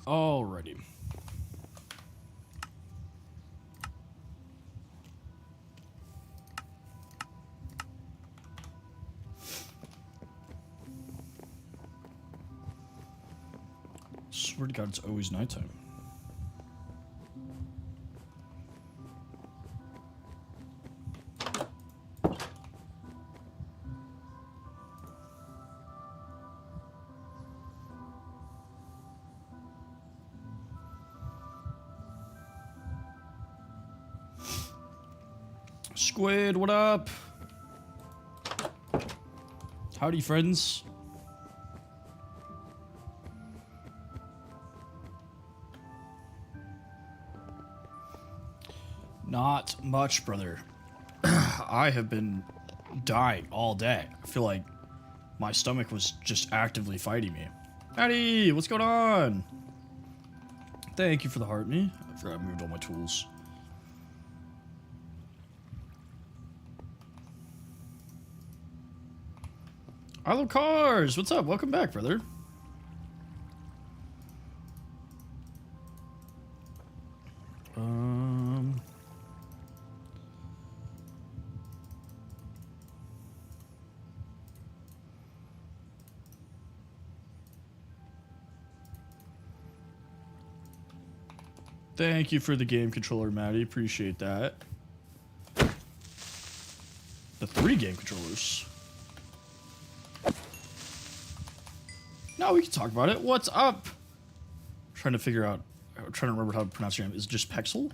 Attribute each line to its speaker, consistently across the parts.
Speaker 1: Alrighty. Swear to God, it's always nighttime. Squid, what up? Howdy, friends. Not much, brother. I have been dying all day. I feel like my stomach was just actively fighting me. Howdy, what's going on? Thank you for the heart me. I forgot I moved all my tools. Arlo Cars, what's up? Welcome back, brother. Thank you for the game controller, Maddie. Appreciate that. The 3 game controllers. No, we can talk about it. What's up? I'm trying to remember how to pronounce your name. Is it just Pexel?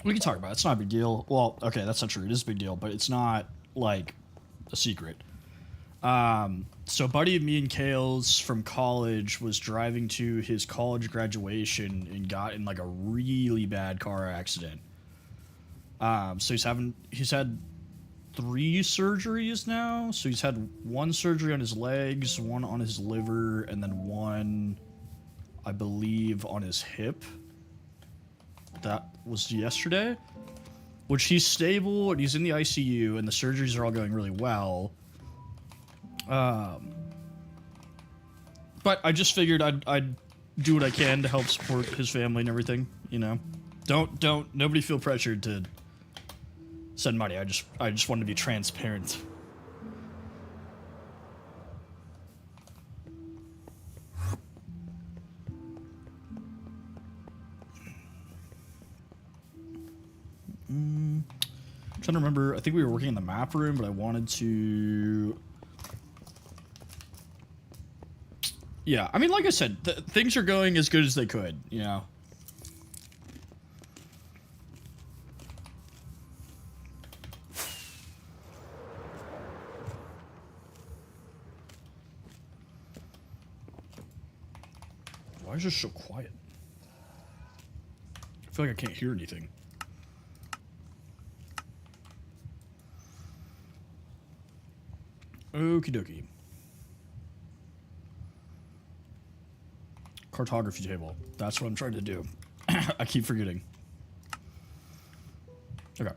Speaker 1: We can talk about it. It's not a big deal. Well, okay, that's not true. It is a big deal, but it's not, like, a secret. So a buddy of me and Kale's from college was driving to his college graduation and got in, like, a really bad car accident. So he's had 3 surgeries now. So he's had 1 surgery on his legs, 1 on his liver, and then 1, I believe, on his hip. That was yesterday. Which he's stable and he's in the ICU and the surgeries are all going really well. But I just figured I'd do what I can to help support his family and everything, you know. Nobody feel pressured to send money. I just wanted to be transparent. I'm trying to remember. I think we were working in the map room, but I wanted to. Yeah, I mean, like I said, things are going as good as they could, you know. Why is it so quiet? I feel like I can't hear anything. Okie dokie. Cartography table. That's what I'm trying to do. I keep forgetting. Okay.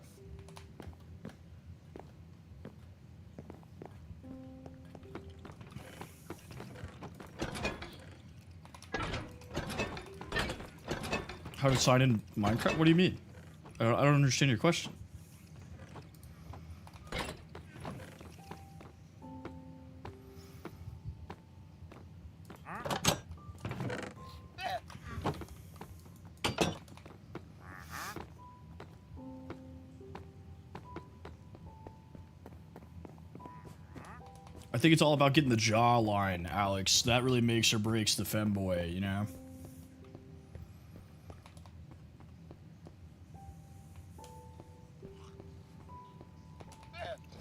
Speaker 1: How to sign in Minecraft? What do you mean? I don't understand your question. I think it's all about getting the jawline, Alex. That really makes or breaks the femboy, you know?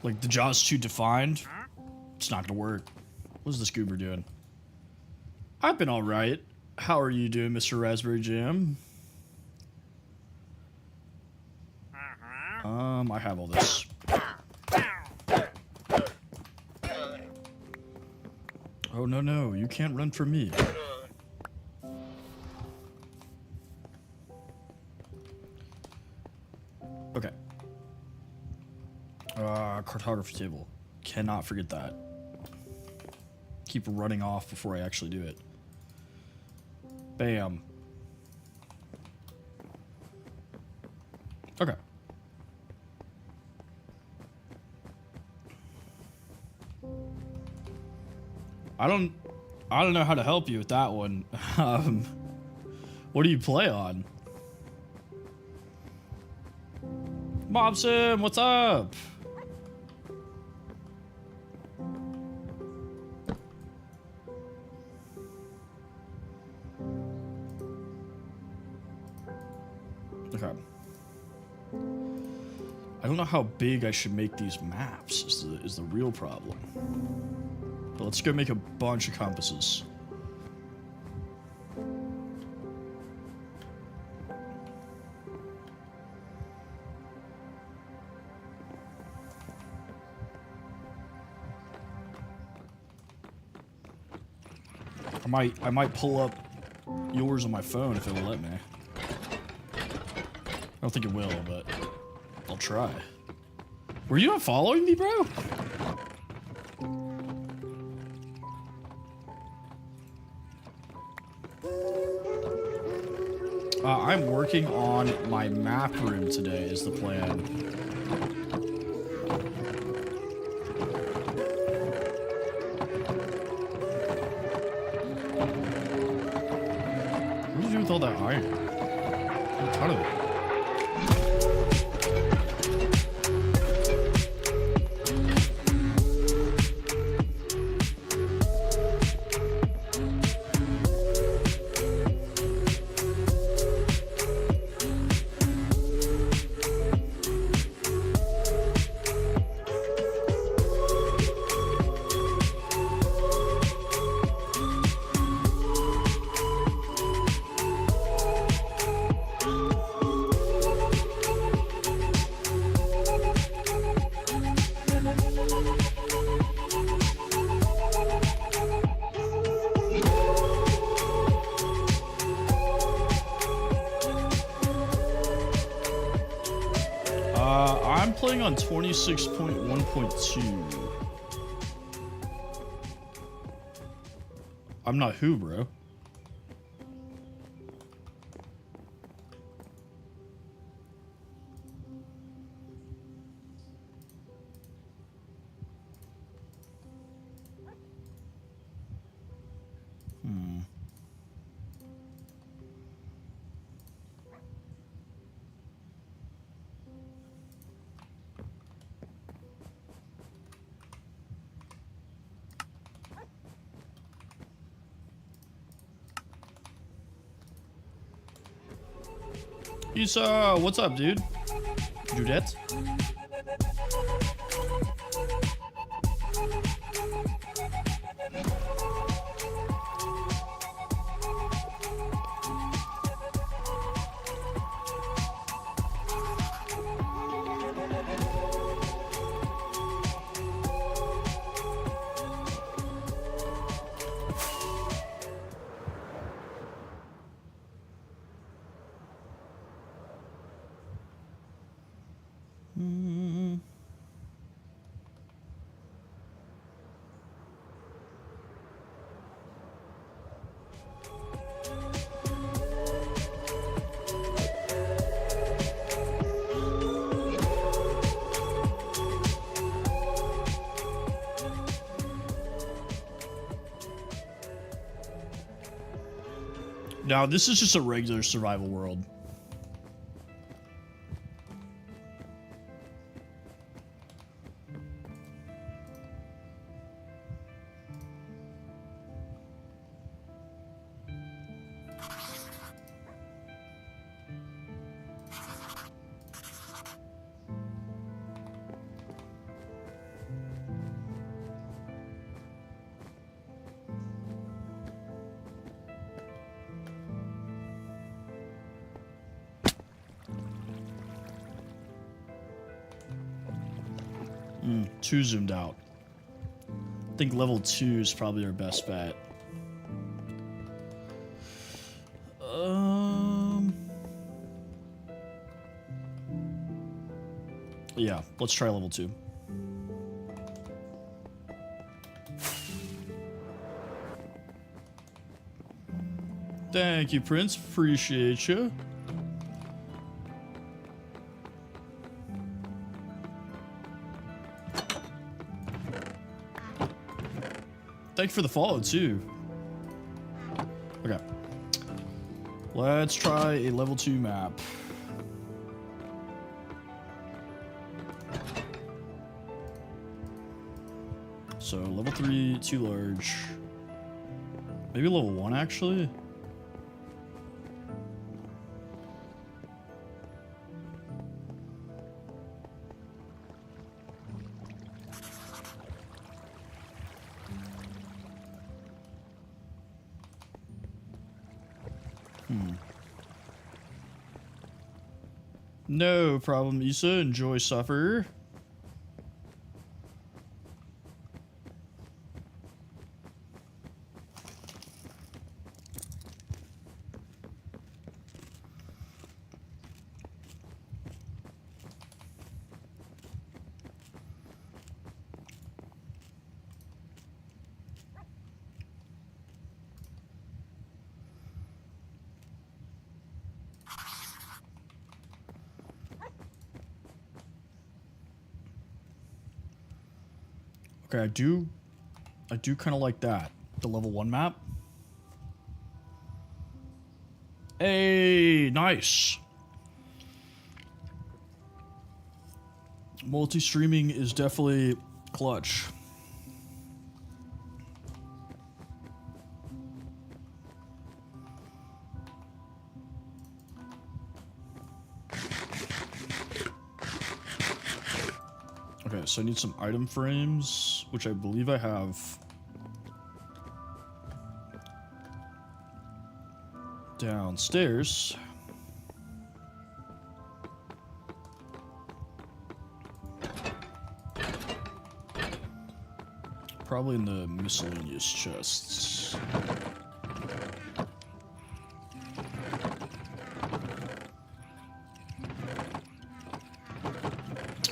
Speaker 1: Like, the jaw's too defined. It's not gonna work. What's this goober doing? I've been alright. How are you doing, Mr. Raspberry Jam? I have all this. Oh, no, you can't run from me. Okay. Cartography table. Cannot forget that. keep running off before I actually do it. Bam. Okay. I don't know how to help you with that one. What do you play on? Mobsim, what's up? Okay. I don't know how big I should make these maps is the real problem. But let's go make a bunch of compasses. I might pull up yours on my phone if it'll let me. I don't think it will, but I'll try. Were you not following me, bro? I'm working on my map room today is the plan. What do you do with all that iron? A ton of it. I'm playing on 26.1.2. I'm not who, bro. Isa, what's up, dude? Judette? Now, this is just a regular survival world. Too zoomed out. I think level 2 is probably our best bet. Yeah, let's try level 2. Thank you, Prince. Appreciate you. Thank you for the follow, too. Okay. Let's try a level 2 map. So, level 3, too large. Maybe level 1, actually? No problem, Issa. Enjoy Suffer. Okay, I do kind of like that. The level 1 map. Hey, nice. Multi-streaming is definitely clutch. Okay, so I need some item frames, which I believe I have. Downstairs. Probably in the miscellaneous chests.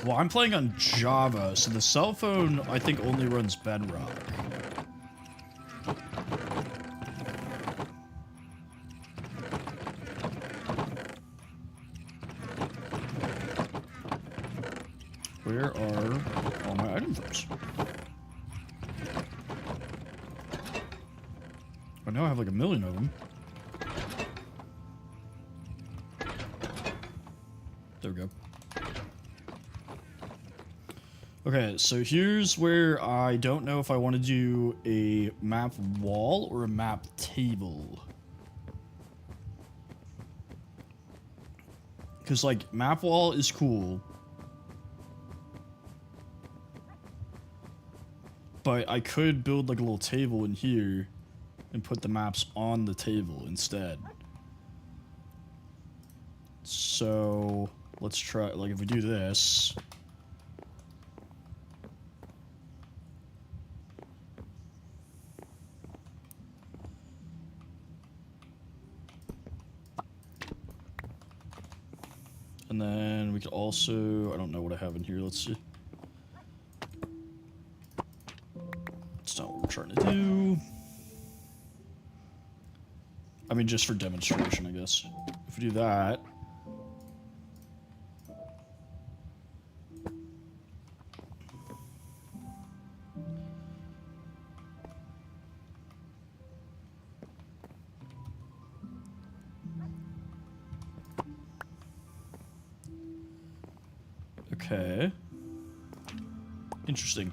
Speaker 1: Well, I'm playing on Java, so the cell phone, I think, only runs Bedrock. Where are all my item frames? I know I have like a million of them. There we go. Okay, so here's where I don't know if I want to do a map wall or a map table. Because, like, map wall is cool. But I could build, like, a little table in here and put the maps on the table instead. So, let's try, like, if we do this... And then we could also, I don't know what I have in here, let's see. That's not what we're trying to do. I mean, just for demonstration, I guess. If we do that. Okay. Interesting.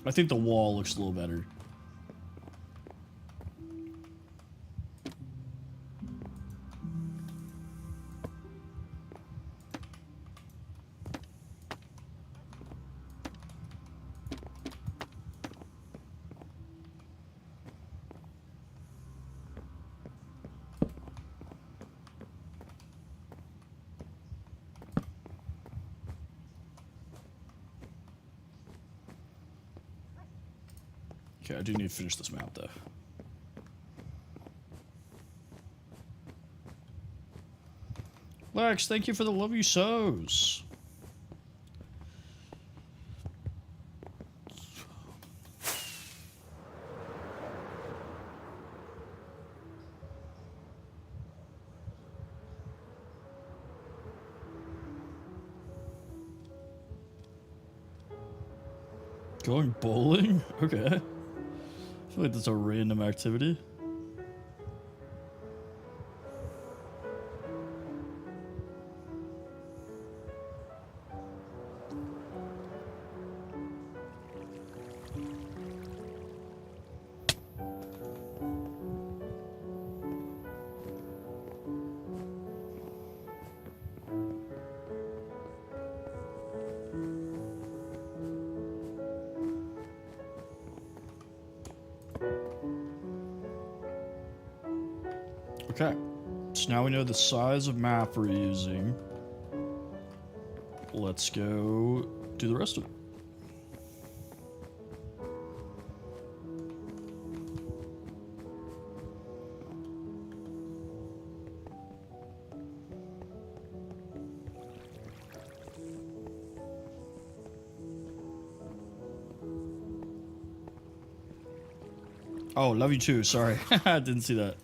Speaker 1: I think the wall looks a little better. Okay, I do need to finish this map, though. Lex, thank you for the love you sows. Going bowling? Okay. I feel like that's a random activity. Okay, so now we know the size of map we're using. Let's go do the rest of it. Oh, love you too. Sorry. I didn't see that.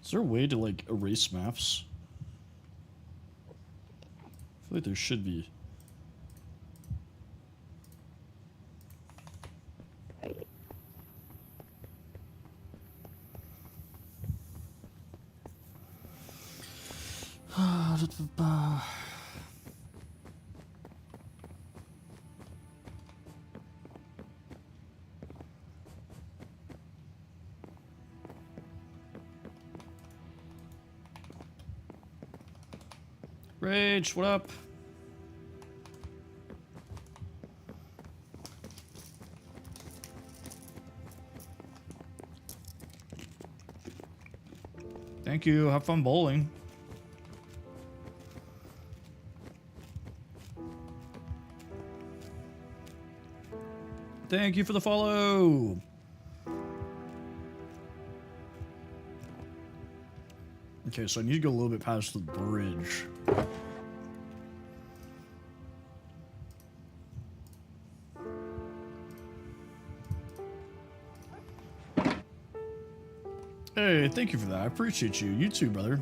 Speaker 1: Is there a way to, like, erase maps? I feel like there should be. Rage, what up? Thank you. Have fun bowling. Thank you for the follow. Okay, so I need to go a little bit past the bridge. Hey, thank you for that. I appreciate you. You too, brother.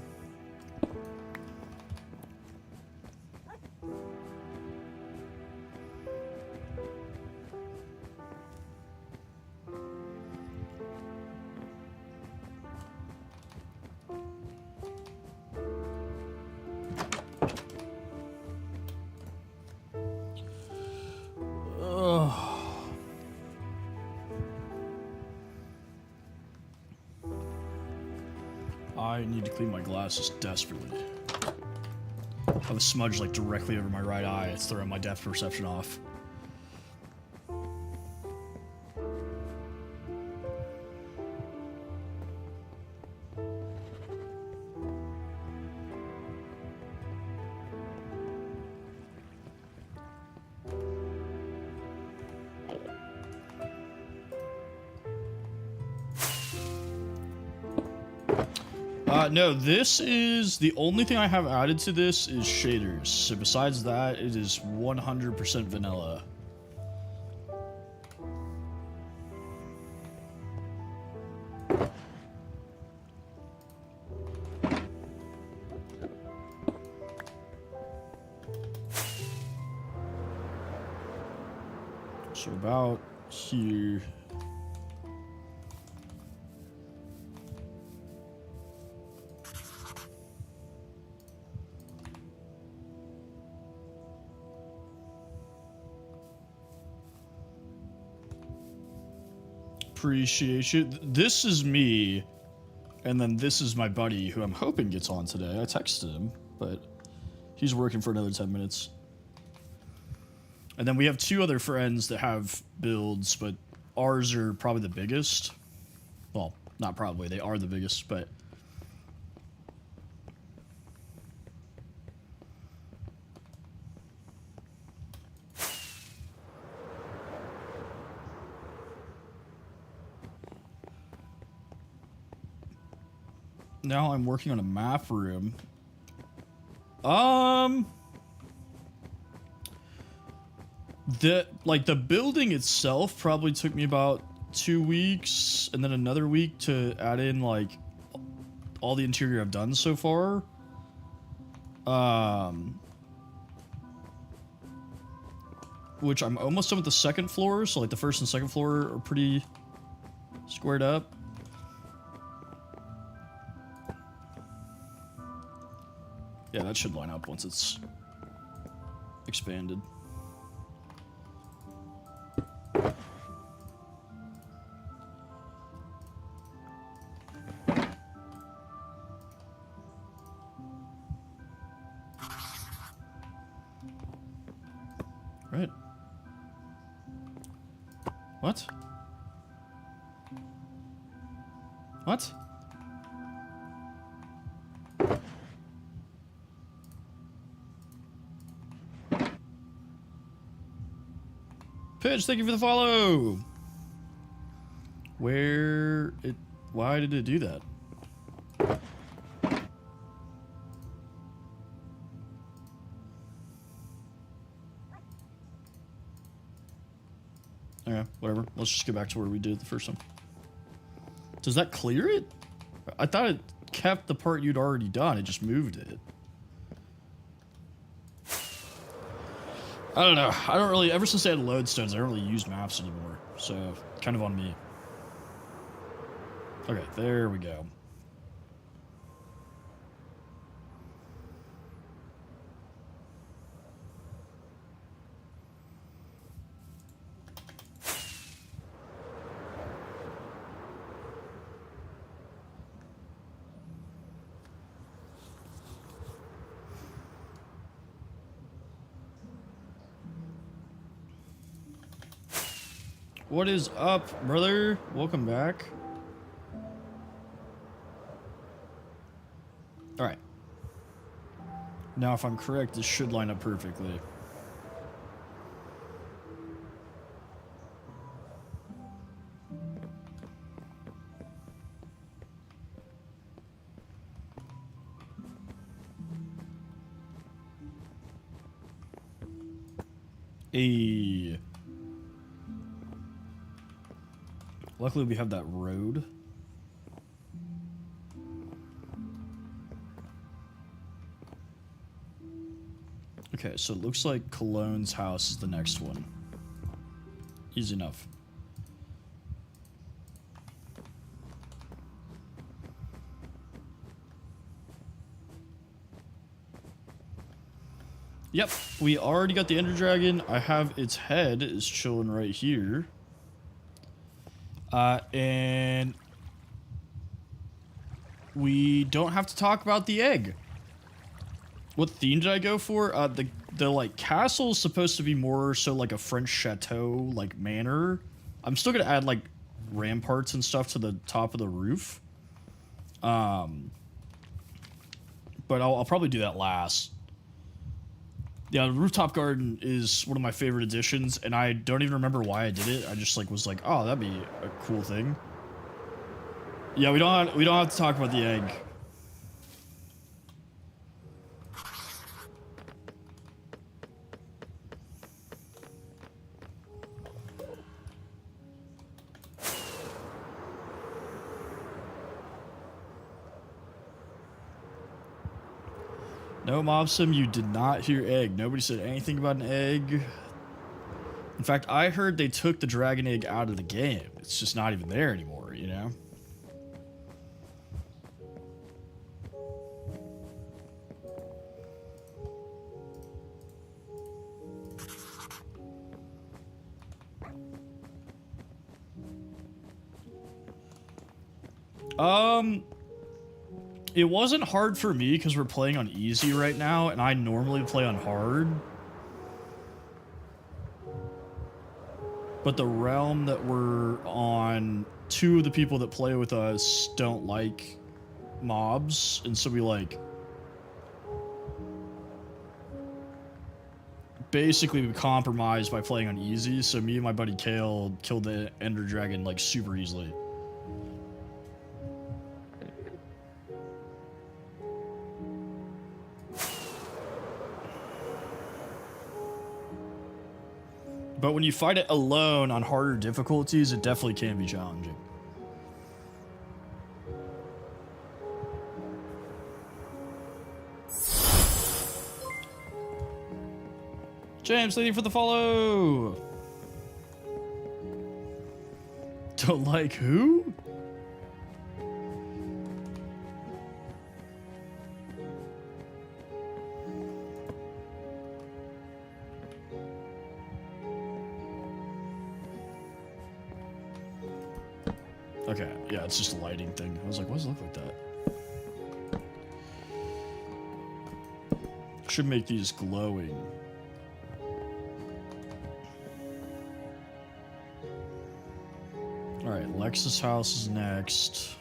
Speaker 1: I need to clean my glasses desperately. I have a smudge like directly over my right eye. It's throwing my depth perception off. No, this is the only thing I have added to this is shaders. So besides that, it is 100% vanilla. So about here. Appreciate you. This is me, and then this is my buddy who I'm hoping gets on today. I texted him, but he's working for another 10 minutes. And then we have two other friends that have builds, but ours are probably the biggest. Well, not probably, they are the biggest, but... Now I'm working on a map room. The building itself probably took me about 2 weeks, and then another week to add in like all the interior I've done so far. Which I'm almost done with the second floor, so like the first and second floor are pretty squared up. Yeah, that should line up once it's expanded. Right. What? What? Pitch, thank you for the follow. Why did it do that? Okay, whatever. Let's just get back to where we did the first time. Does that clear it? I thought it kept the part you'd already done. It just moved it. I don't know. I don't really... Ever since they had lodestones, I don't really use maps anymore. So, kind of on me. Okay, there we go. What is up, brother? Welcome back. Alright. Now, if I'm correct, this should line up perfectly. Hey. Luckily, we have that road. Okay, so it looks like Cologne's house is the next one. Easy enough. Yep, we already got the Ender Dragon. I have its head is chilling right here. And we don't have to talk about the egg. What theme did I go for? The like castle is supposed to be more so like a French chateau like manor. I'm still gonna add like ramparts and stuff to the top of the roof. But I'll probably do that last. Yeah, the rooftop garden is one of my favorite additions, and I don't even remember why I did it. I just like was like, oh, that'd be a cool thing. Yeah, we don't have to talk about the egg. No, Mobsim, you did not hear egg. Nobody said anything about an egg. In fact, I heard they took the dragon egg out of the game. It's just not even there anymore, you know? It wasn't hard for me because we're playing on easy right now, and I normally play on hard. But the realm that we're on, two of the people that play with us don't like mobs, and so we like... Basically, we compromised by playing on easy, so me and my buddy Kale killed the Ender Dragon like super easily. But when you fight it alone on harder difficulties, it definitely can be challenging. James, thank you for the follow. Don't like who? Okay, yeah, it's just a lighting thing. I was like, why does it look like that? Should make these glowing. Alright, Lex's house is next.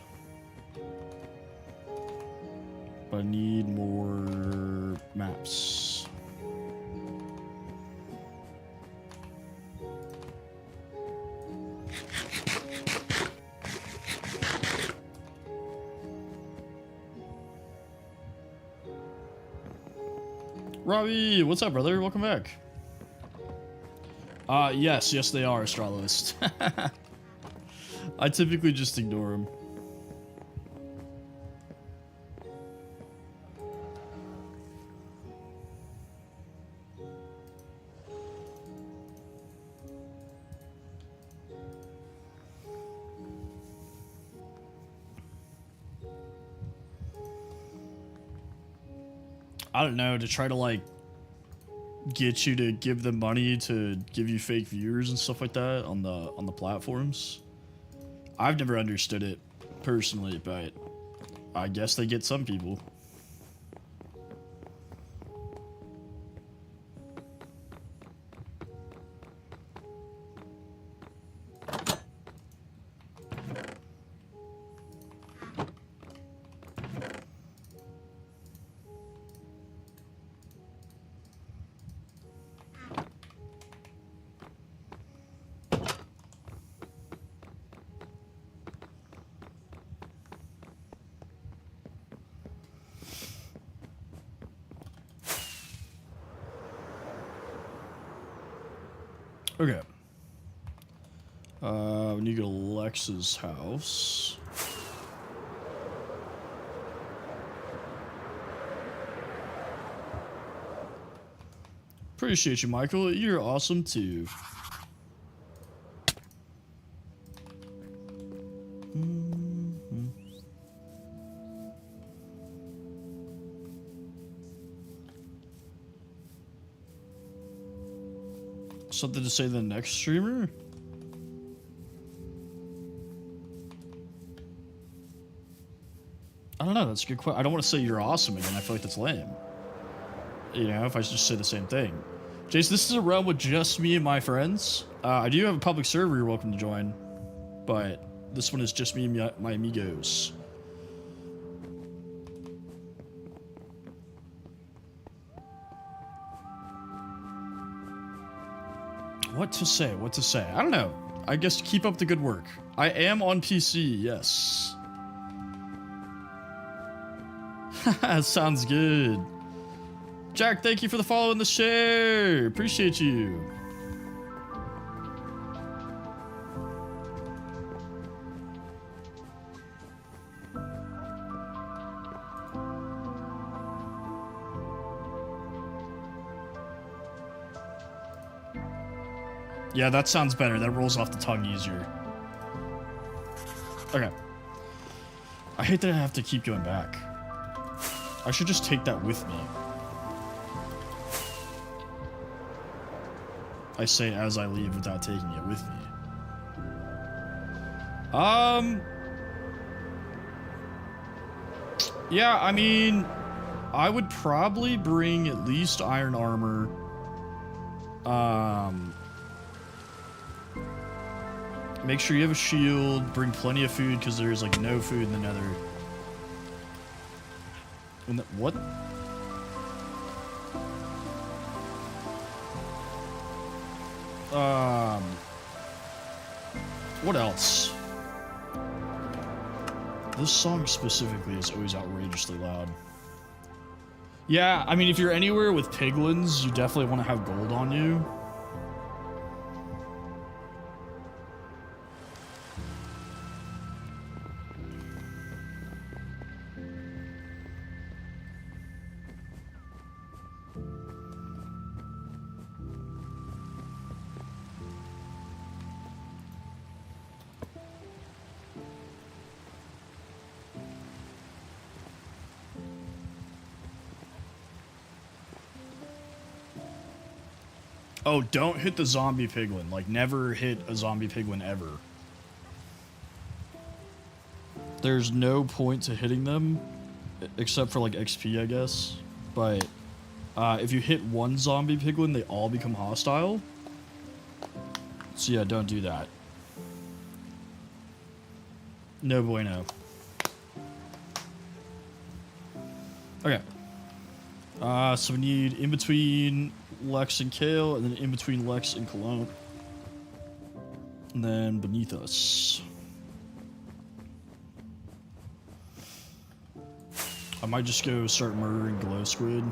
Speaker 1: But I need more maps. Robbie, what's up, brother? Welcome back. Yes, they are Astralis. I typically just ignore them. I don't know, to try to like get you to give them money to give you fake viewers and stuff like that on the platforms. I've never understood it personally, but I guess they get some people. Okay. We need to go to Lex's house. Appreciate you, Michael. You're awesome too. Something to say to the next streamer? I don't know, that's a good question. I don't want to say you're awesome again, I feel like that's lame. You know, if I just say the same thing. Jace, this is a realm with just me and my friends. I do have a public server you're welcome to join, but this one is just me and my amigos. What to say? What to say? I don't know. I guess keep up the good work. I am on PC, yes. Sounds good. Jack, thank you for the follow and the share. Appreciate you. Yeah, that sounds better. That rolls off the tongue easier. Okay. I hate that I have to keep going back. I should just take that with me. I say as I leave without taking it with me. Yeah, I mean, I would probably bring at least iron armor. Make sure you have a shield, bring plenty of food, because there's like no food in the nether. What? What else? This song specifically is always outrageously loud. Yeah, I mean, if you're anywhere with piglins, you definitely want to have gold on you. Oh, don't hit the zombie piglin. Like, never hit a zombie piglin ever. There's no point to hitting them, except for, like, XP, I guess. But, if you hit one zombie piglin, they all become hostile. So, yeah, don't do that. No bueno. Okay. So we need in between Lex and Kale, and then in between Lex and Cologne. And then beneath us. I might just go start murdering Glow Squid.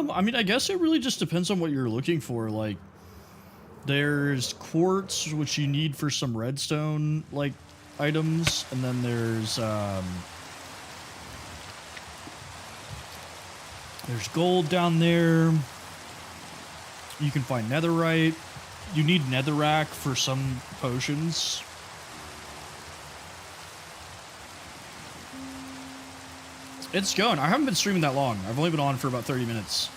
Speaker 1: I mean, I guess it really just depends on what you're looking for. Like, there's quartz, which you need for some redstone, like, items, and then there's gold down there. You can find netherite. You need netherrack for some potions. It's going. I haven't been streaming that long. I've only been on for about 30 minutes.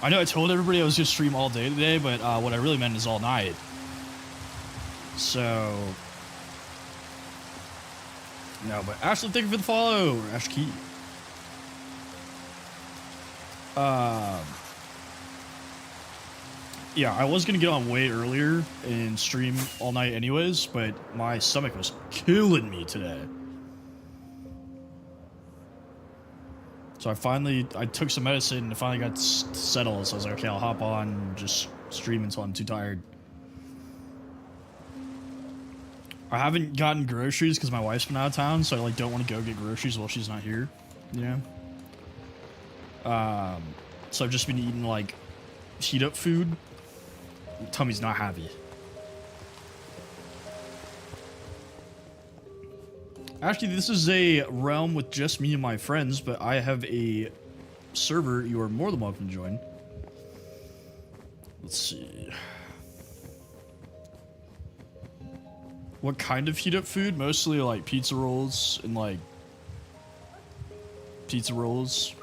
Speaker 1: I know I told everybody I was going to stream all day today, but what I really meant is all night. So... No, but Ashley, thank you for the follow. Ash Key. Yeah, I was going to get on way earlier and stream all night anyways, but my stomach was killing me today. So I took some medicine and finally got settled. So I was like, okay, I'll hop on and just stream until I'm too tired. I haven't gotten groceries because my wife's been out of town, so I like don't want to go get groceries while she's not here. Yeah. So I've just been eating like heat up food. Tummy's not happy. Actually, this is a realm with just me and my friends, but I have a server you are more than welcome to join. Let's see. What kind of heat up food? Mostly like pizza rolls and like pizza rolls.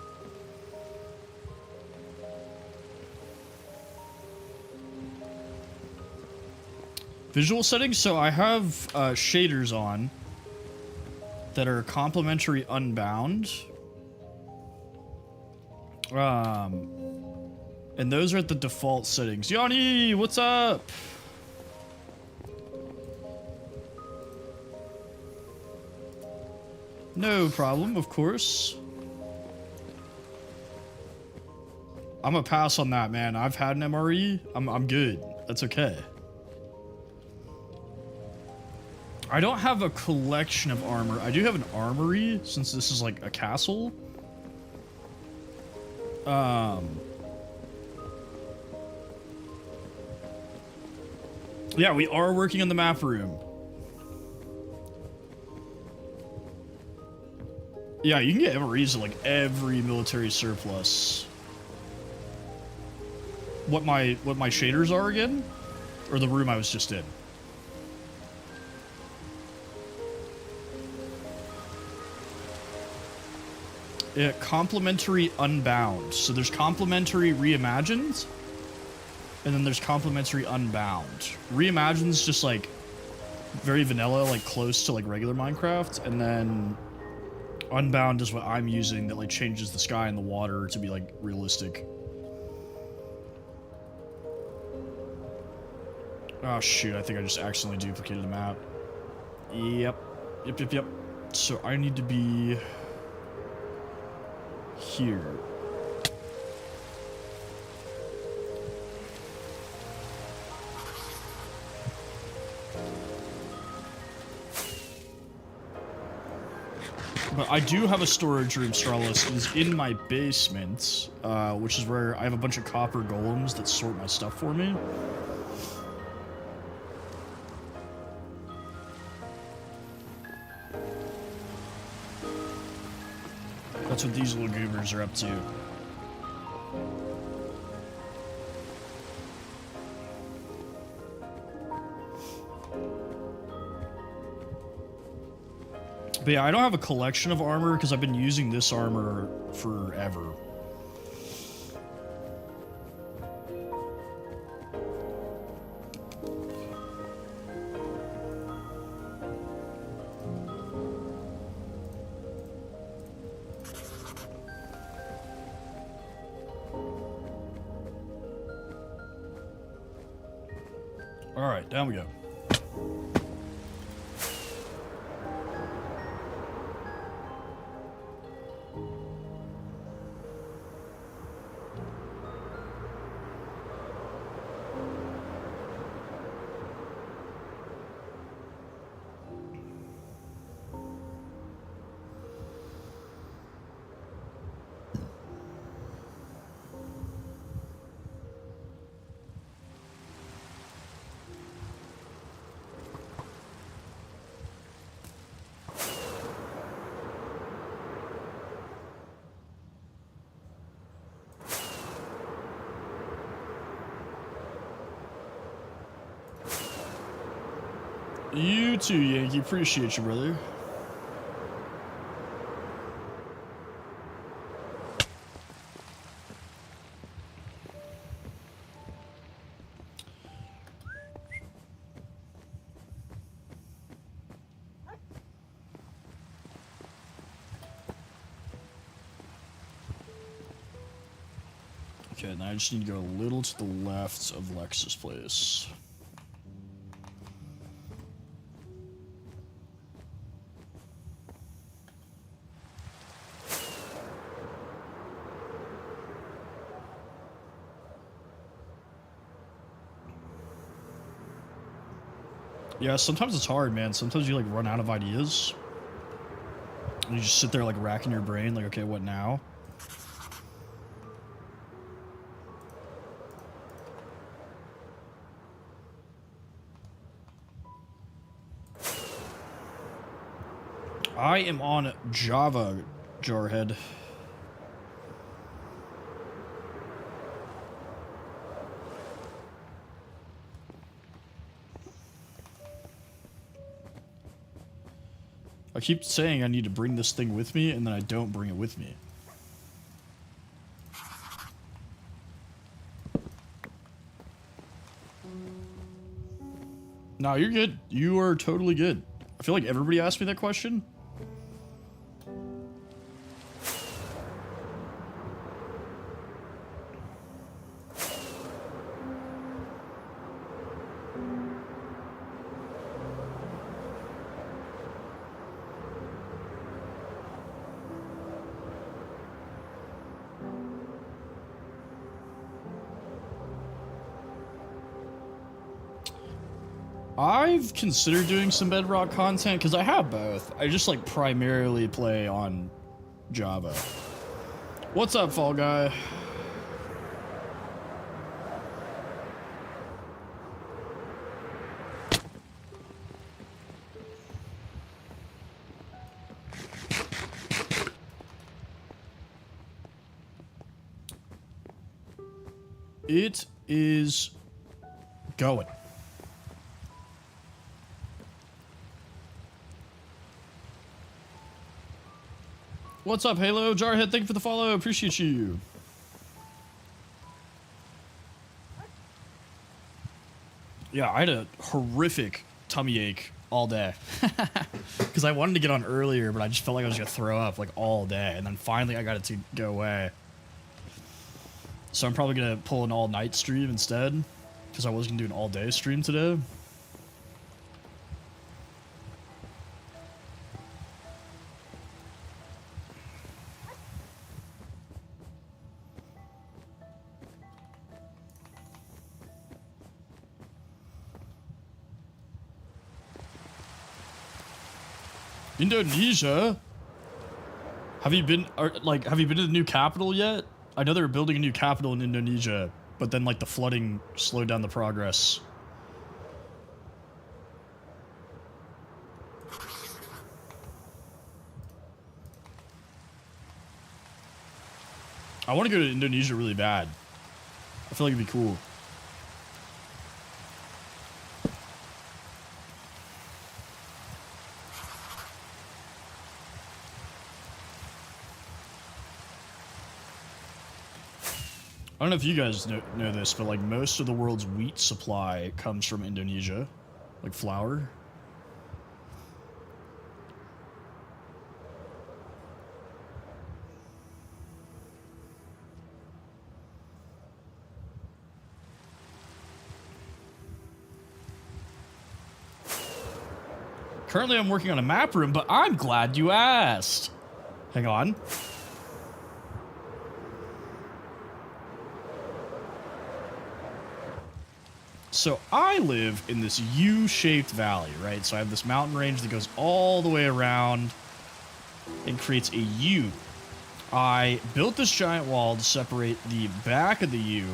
Speaker 1: Visual settings. So I have shaders on that are complementary unbound. And those are at the default settings. Yanni, what's up? No problem, of course. I'm gonna pass on that, man. I've had an MRE. I'm good. That's okay. I don't have a collection of armor. I do have an armory, since this is like a castle. Yeah, we are working on the map room. Yeah, you can get MREs at like every military surplus. What my shaders are again? Or the room I was just in? Yeah, complementary unbound. So there's complementary reimagined, and then there's complementary unbound. Reimagined's just like very vanilla, like close to like regular Minecraft, and then unbound is what I'm using that like changes the sky and the water to be like realistic. Oh shoot, I think I just accidentally duplicated the map. Yep. So I need to be here. But I do have a storage room, Strawless. It is in my basement, which is where I have a bunch of copper golems that sort my stuff for me. That's what these little goobers are up to. But yeah, I don't have a collection of armor because I've been using this armor forever. All right, down we go. You too, Yankee. Appreciate you, brother. Okay, now I just need to go a little to the left of Lex's place. Yeah, sometimes it's hard, man. Sometimes you, like, run out of ideas. And you just sit there, like, racking your brain, like, okay, what now? I am on Java, Jarhead. I keep saying I need to bring this thing with me, and then I don't bring it with me. No, you're good. You are totally good. I feel like everybody asked me that question. I've considered doing some Bedrock content because I have both. I just like primarily play on Java. What's up, Fall Guy? It is going. What's up, Halo? Jarhead, thank you for the follow. Appreciate you. Yeah, I had a horrific tummy ache all day. Because I wanted to get on earlier, but I just felt like I was going to throw up like all day. And then finally I got it to go away. So I'm probably going to pull an all-night stream instead. Because I was going to do an all-day stream today. Indonesia? Have you been, have you been to the new capital yet? I know they were building a new capital in Indonesia, but then, like, the flooding slowed down the progress. I want to go to Indonesia really bad. I feel like it'd be cool. I don't know if you guys know this, but like most of the world's wheat supply comes from Indonesia, like flour. Currently, I'm working on a map room, but I'm glad you asked. Hang on. So I live in this U-shaped valley, right? So I have this mountain range that goes all the way around and creates a U. I built this giant wall to separate the back of the U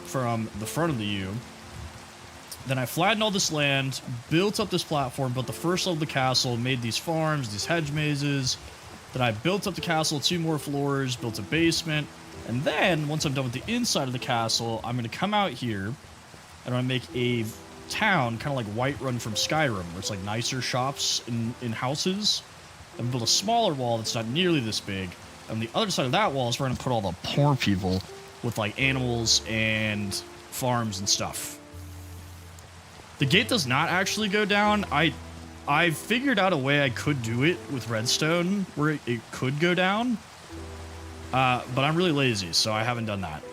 Speaker 1: from the front of the U. Then I flattened all this land, built up this platform, built the first level of the castle, made these farms, these hedge mazes. Then I built up the castle 2 more floors, built a basement. And then, once I'm done with the inside of the castle, I'm going to come out here and I'm going to make a town, kind of like Whiterun from Skyrim, where it's like nicer shops in houses. And build a smaller wall that's not nearly this big. On the other side of that wall is where I'm going to put all the poor people with like animals and farms and stuff. The gate does not actually go down. I figured out a way I could do it with redstone where it could go down. But I'm really lazy, so I haven't done that.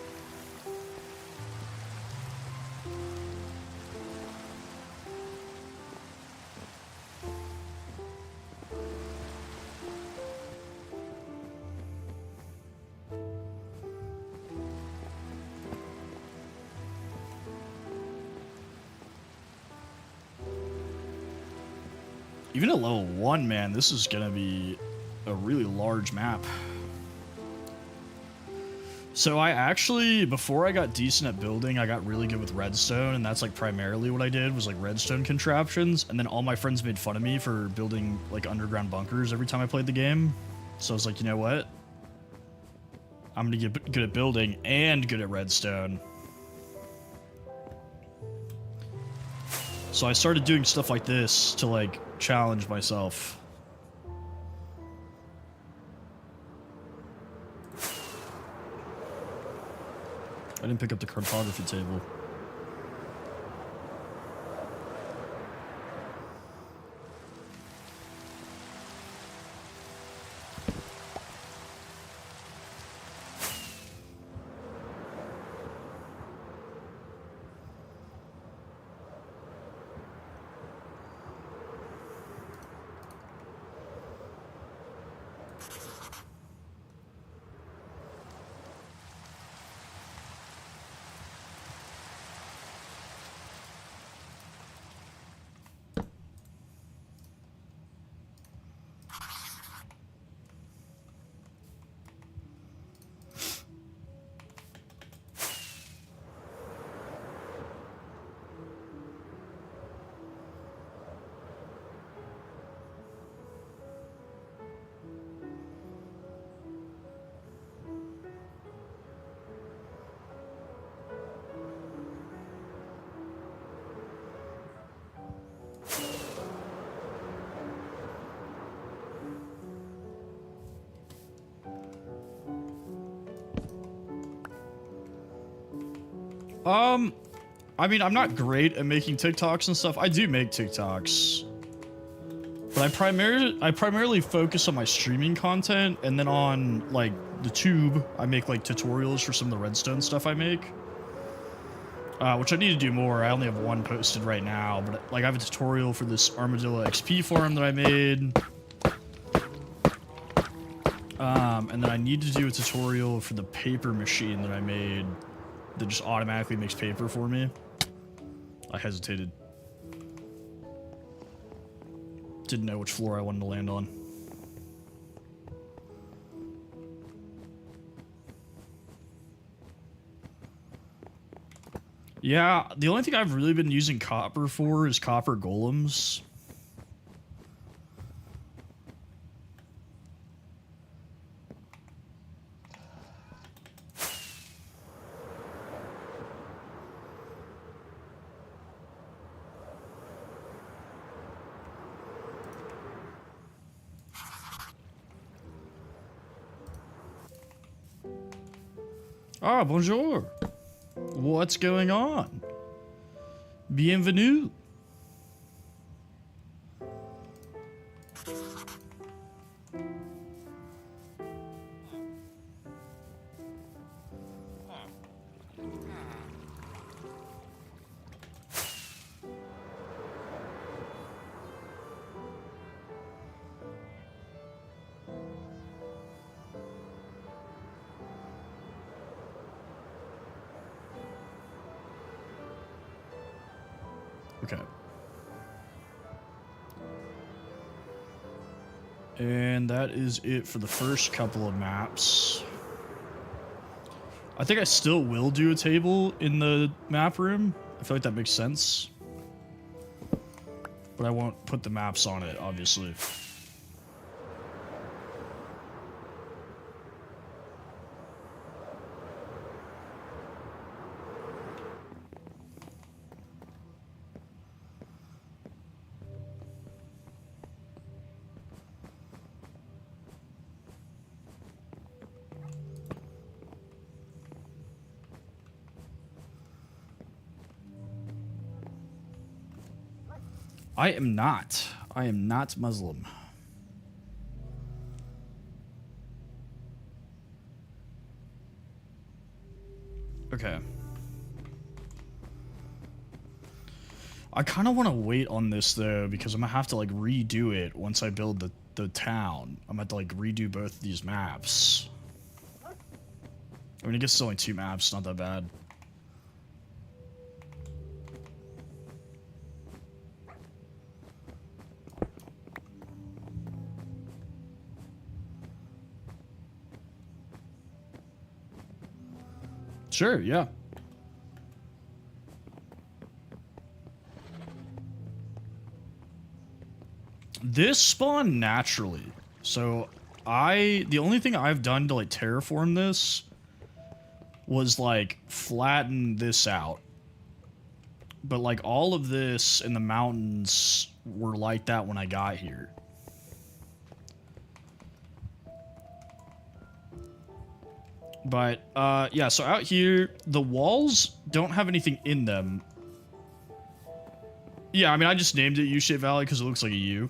Speaker 1: Even at level 1, man, this is going to be a really large map. So I actually, before I got decent at building, I got really good with redstone, and that's like primarily what I did was like redstone contraptions, and then all my friends made fun of me for building like underground bunkers every time I played the game. So I was like, you know what? I'm going to get good at building and good at redstone. So I started doing stuff like this to like challenge myself. I didn't pick up the cartography table. I mean, I'm not great at making TikToks and stuff. I do make TikToks. But I primarily focus on my streaming content, and then on, like, the tube, I make, like, tutorials for some of the redstone stuff I make. Which I need to do more. I only have 1 posted right now, but, like, I have a tutorial for this Armadillo XP farm that I made. And then I need to do a tutorial for the paper machine that I made that just automatically makes paper for me. I hesitated. Didn't know which floor I wanted to land on. Yeah, the only thing I've really been using copper for is copper golems. Ah, bonjour. What's going on? Bienvenue. Okay. And that is it for the first couple of maps. I think I still will do a table in the map room. I feel like that makes sense. But I won't put the maps on it, obviously. I am not. I am not Muslim. Okay. I kind of want to wait on this though because I'm gonna have to like redo it once I build the town. I'm gonna have to like redo both of these maps. I mean, I guess it's only 2 maps, not that bad. Sure, yeah. This spawned naturally. So the only thing I've done to like terraform this was like flatten this out. But like all of this in the mountains were like that when I got here. But yeah, so out here the walls don't have anything in them. Yeah, I mean I just named it U-shaped valley because it looks like a U.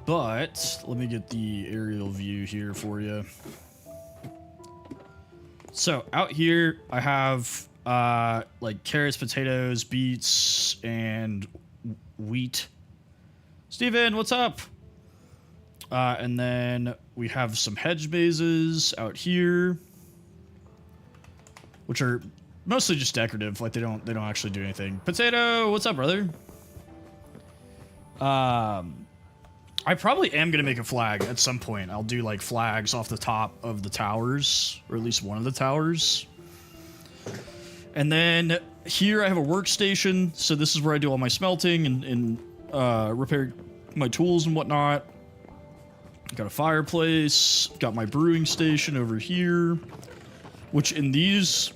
Speaker 1: But let me get the aerial view here for you. So out here I have like carrots, potatoes, beets, and wheat. Steven, what's up? And then we have some hedge mazes out here, which are mostly just decorative. Like they don't actually do anything. Potato, what's up, brother? I probably am gonna make a flag at some point. I'll do like flags off the top of the towers, or at least one of the towers. And then here I have a workstation. So this is where I do all my smelting and repair my tools and whatnot. Got a fireplace. Got my brewing station over here, which in these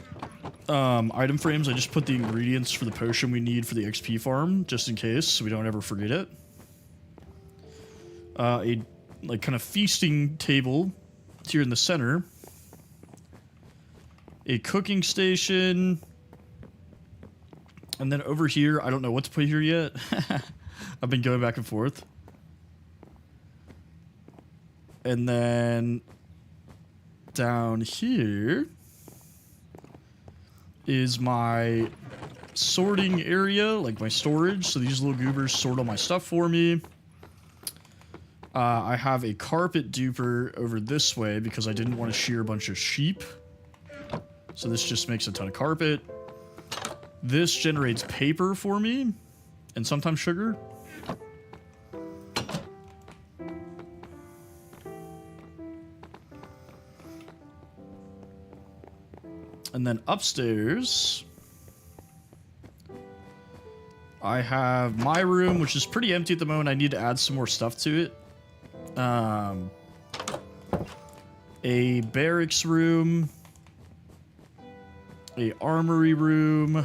Speaker 1: item frames, I just put the ingredients for the potion we need for the XP farm, just in case, so we don't ever forget it. A like kind of feasting table here in the center. A cooking station. And then over here, I don't know what to put here yet. I've been going back and forth. And then down here is my sorting area, like my storage. So these little goobers sort all my stuff for me. I have a carpet duper over this way because I didn't want to shear a bunch of sheep. So this just makes a ton of carpet. This generates paper for me, and sometimes sugar. And then upstairs, I have my room, which is pretty empty at the moment. I need to add some more stuff to it. A barracks room, a armory room,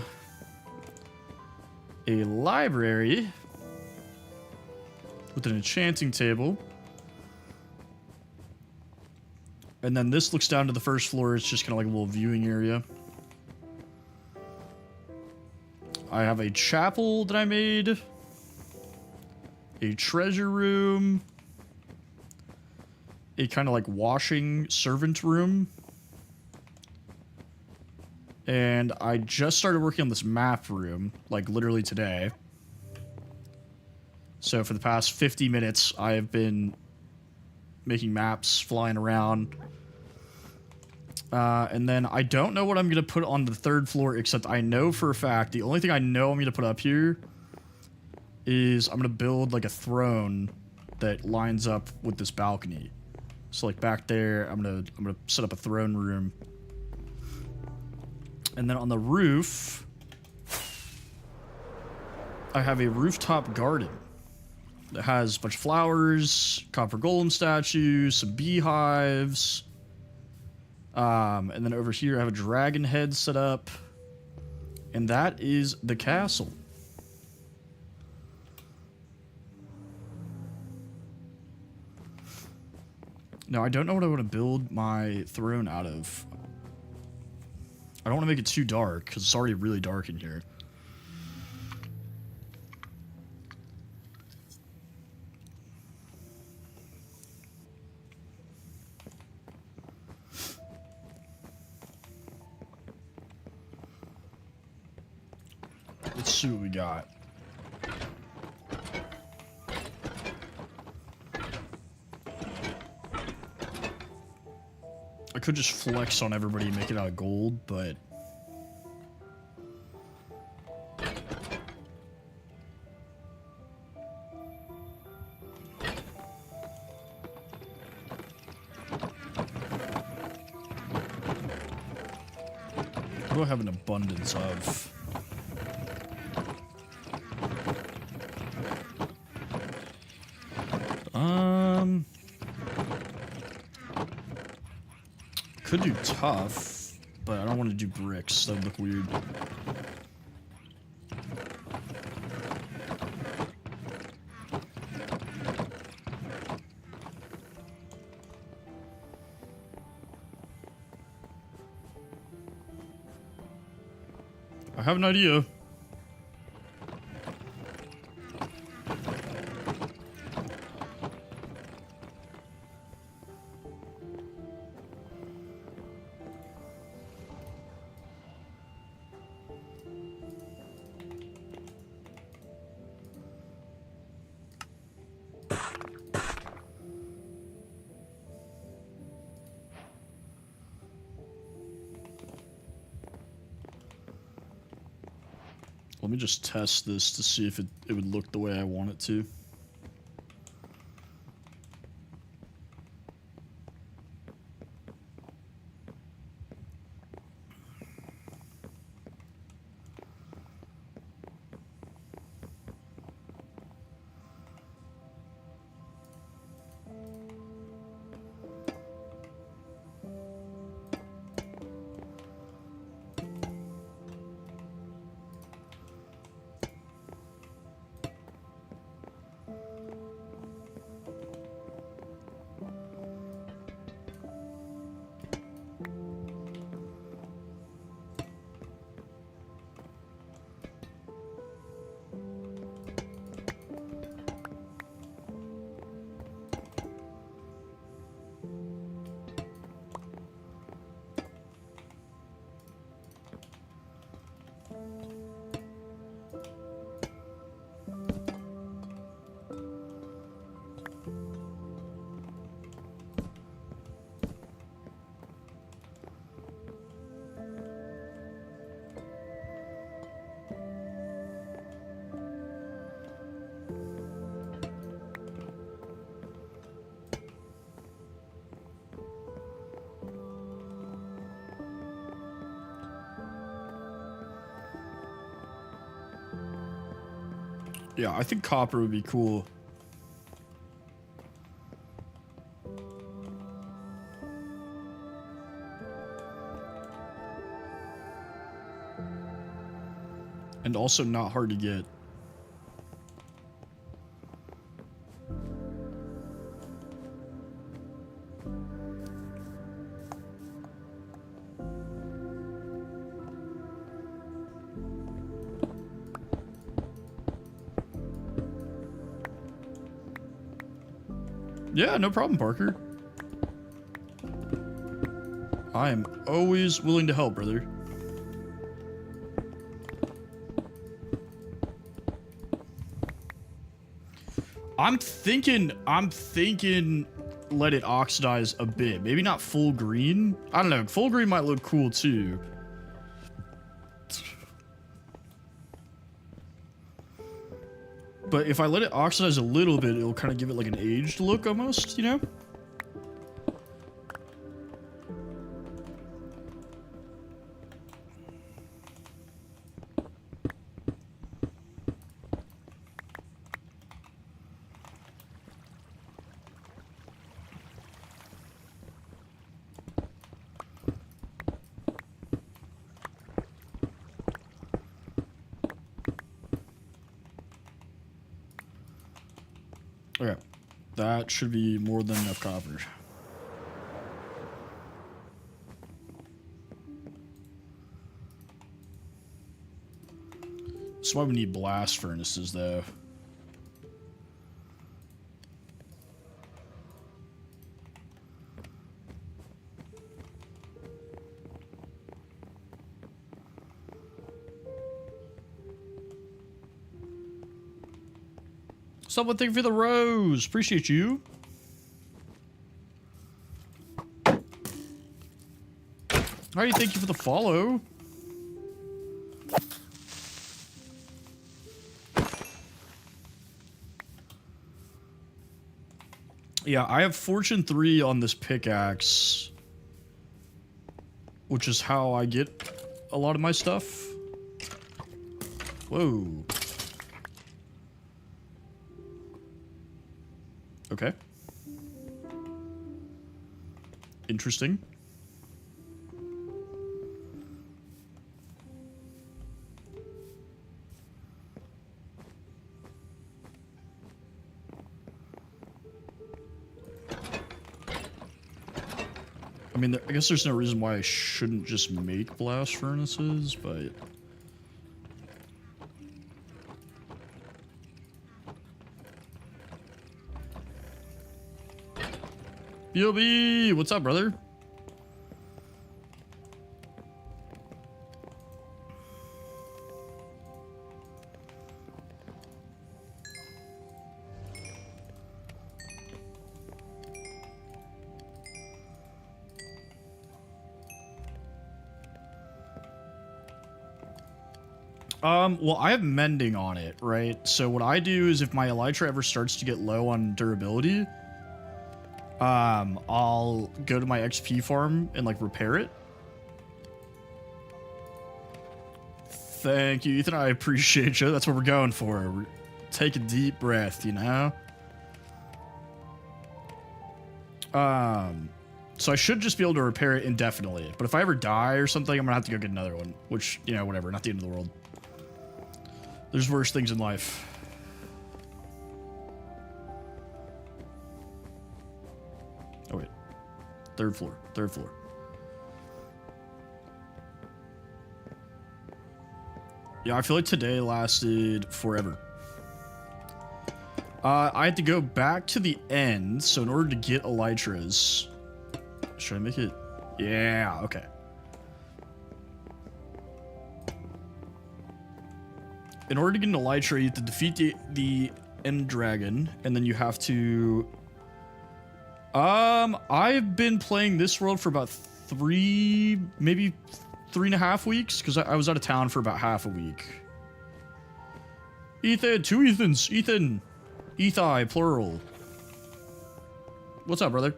Speaker 1: a library, with an enchanting table. And then this looks down to the first floor. It's just kind of like a little viewing area. I have a chapel that I made. A treasure room. A kind of like washing servant room. And I just started working on this map room, like literally today. So for the past 50 minutes, I have been making maps, flying around. And then I don't know what I'm going to put on the third floor, except I know for a fact, the only thing I know I'm going to put up here is I'm going to build like a throne that lines up with this balcony. So like back there, I'm going to set up a throne room. And then on the roof, I have a rooftop garden that has a bunch of flowers, copper golem statues, some beehives. And then over here I have a dragon head set up. And that is the castle. Now, I don't know what I want to build my throne out of. I don't want to make it too dark, because it's already really dark in here. Let's see what we got. I could just flex on everybody and make it out of gold, but... what do I have an abundance of? Could do tough, but I don't want to do bricks. That would look weird. I have an idea. Let me just test this to see if it would look the way I want it to. Yeah, I think copper would be cool. And also not hard to get. Yeah, no problem, Parker. I am always willing to help, brother. I'm thinking let it oxidize a bit. Maybe not full green. I don't know. Full green might look cool too. But if I let it oxidize a little bit, it'll kind of give it like an aged look almost, you know? Okay, that should be more than enough copper. That's why we need blast furnaces, though. Someone thank you for the rose. Appreciate you. Alright, thank you for the follow. Yeah, I have Fortune 3 on this pickaxe, which is how I get a lot of my stuff. Whoa. Okay. Interesting. I mean, I guess there's no reason why I shouldn't just make blast furnaces, but... BOB! What's up, brother? Well, I have mending on it, right? So what I do is if my elytra ever starts to get low on durability, I'll go to my XP farm and, like, repair it. Thank you, Ethan. I appreciate you. That's what we're going for. Take a deep breath, you know? So I should just be able to repair it indefinitely. But if I ever die or something, I'm gonna have to go get another one. Which, you know, whatever. Not the end of the world. There's worse things in life. Oh, wait. Third floor. Third floor. Yeah, I feel like today lasted forever. I had to go back to the end, so in order to get elytras... Should I make it? Yeah, okay. In order to get an elytra, you have to defeat the end dragon, and then you have to... I've been playing this world for about maybe 3.5 weeks, because I was out of town for about half a week. Ethan, 2 Ethans, Ethan, Ethi, plural. What's up, brother?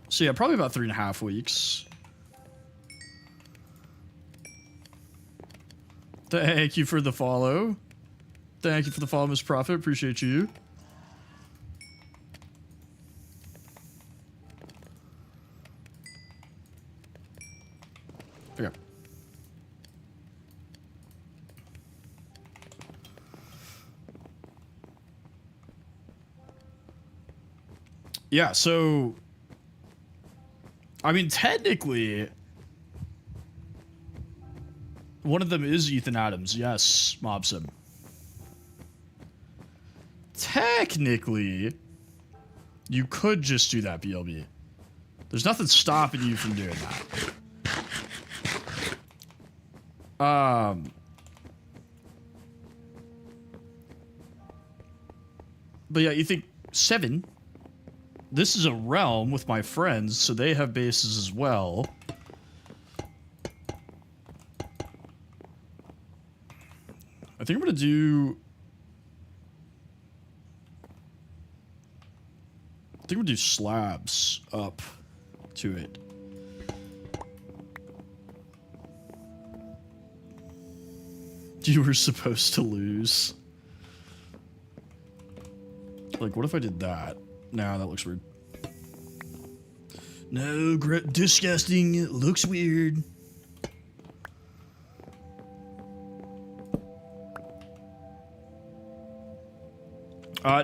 Speaker 1: So yeah, probably about 3.5 weeks. Thank you for the follow. Thank you for the follow, Mr. Prophet. Appreciate you. Okay. Yeah, so... I mean, technically... One of them is Ethan Adams. Yes, Mobsim. Technically, You could just do that, BLB. There's nothing stopping you from doing that. But yeah, you think 7. This is a realm with my friends, so they have bases as well. I think I'm gonna do... I think we'll do slabs up to it. You were supposed to lose. Like, what if I did that? Nah, that looks weird. No, disgusting. It looks weird.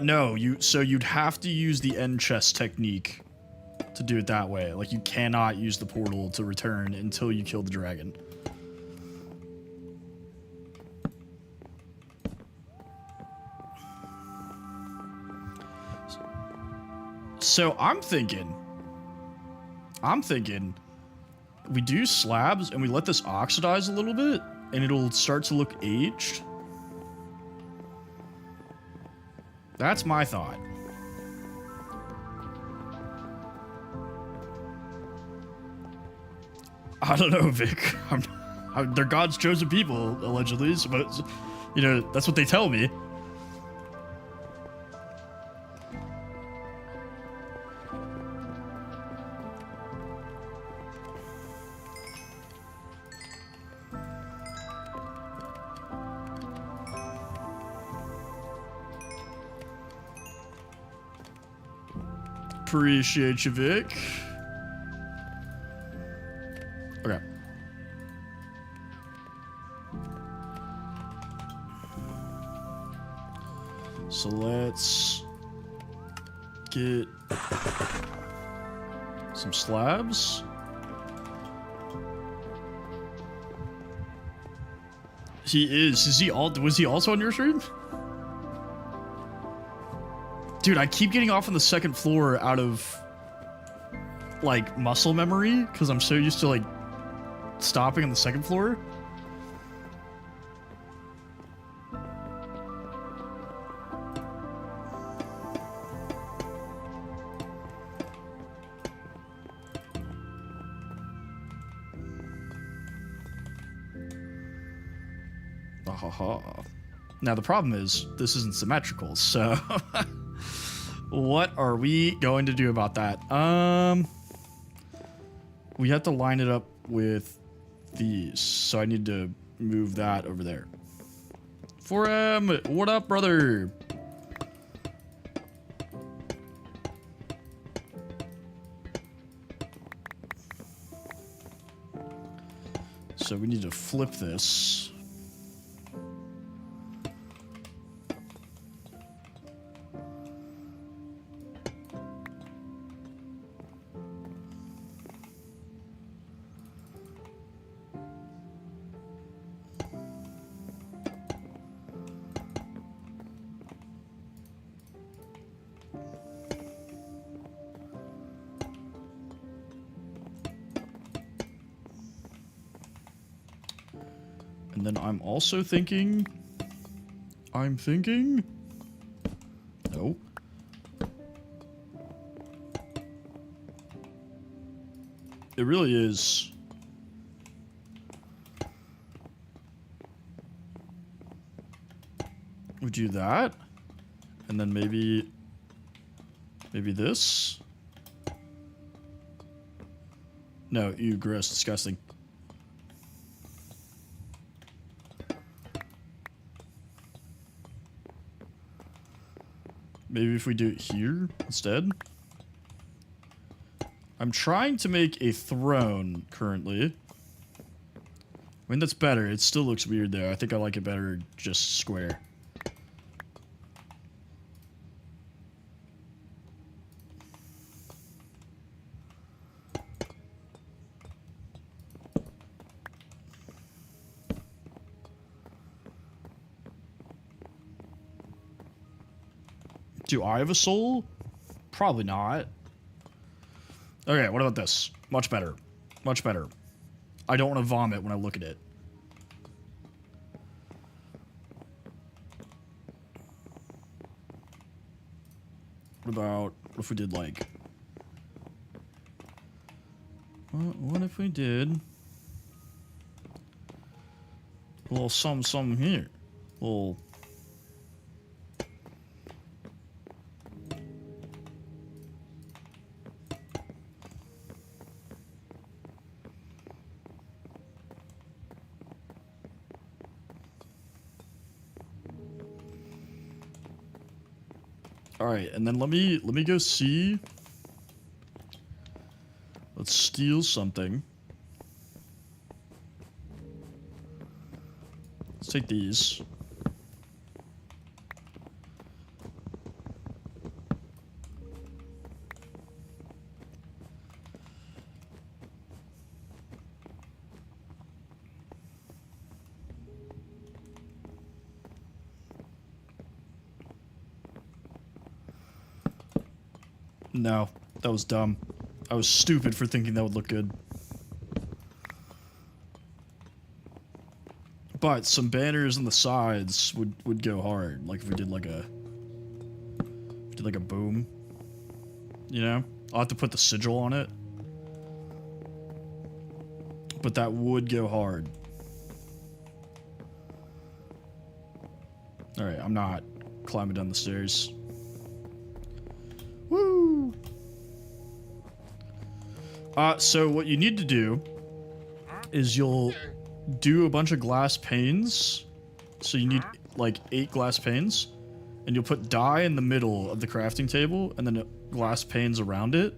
Speaker 1: No, so you'd have to use the end chest technique to do it that way. Like, you cannot use the portal to return until you kill the dragon. So I'm thinking we do slabs and we let this oxidize a little bit and it'll start to look aged. That's my thought. I don't know, Vic. They're God's chosen people, allegedly, but, you know, that's what they tell me. Appreciate you, Vic. Okay. So let's get some slabs. He is. Was he also on your stream? Dude, I keep getting off on the second floor out of, like, muscle memory, because I'm so used to, like, stopping on the second floor. Now, the problem is, this isn't symmetrical, so... What are we going to do about that? We have to line it up with these, so I need to move that over there. 4M, what up, brother? So we need to flip this. And then I'm also thinking... No. It really is... We do that. And then maybe this? No, ew, gross, disgusting. Maybe if we do it here instead. I'm trying to make a throne currently. I mean, that's better. It still looks weird though. I think I like it better just square. Do I have a soul? Probably not. Okay, what about this? Much better. Much better. I don't want to vomit when I look at it. What about if we did like... What if we did... a little something here? A little... Alright, and then let me go see. Let's steal something. Let's take these. No, that was dumb. I was stupid for thinking that would look good. But some banners on the sides would go hard. Like if we did like a boom. You know? I'll have to put the sigil on it. But that would go hard. Alright, I'm not climbing down the stairs. Woo! So what you need to do is you'll do a bunch of glass panes. So you need like 8 glass panes. And you'll put dye in the middle of the crafting table and then glass panes around it.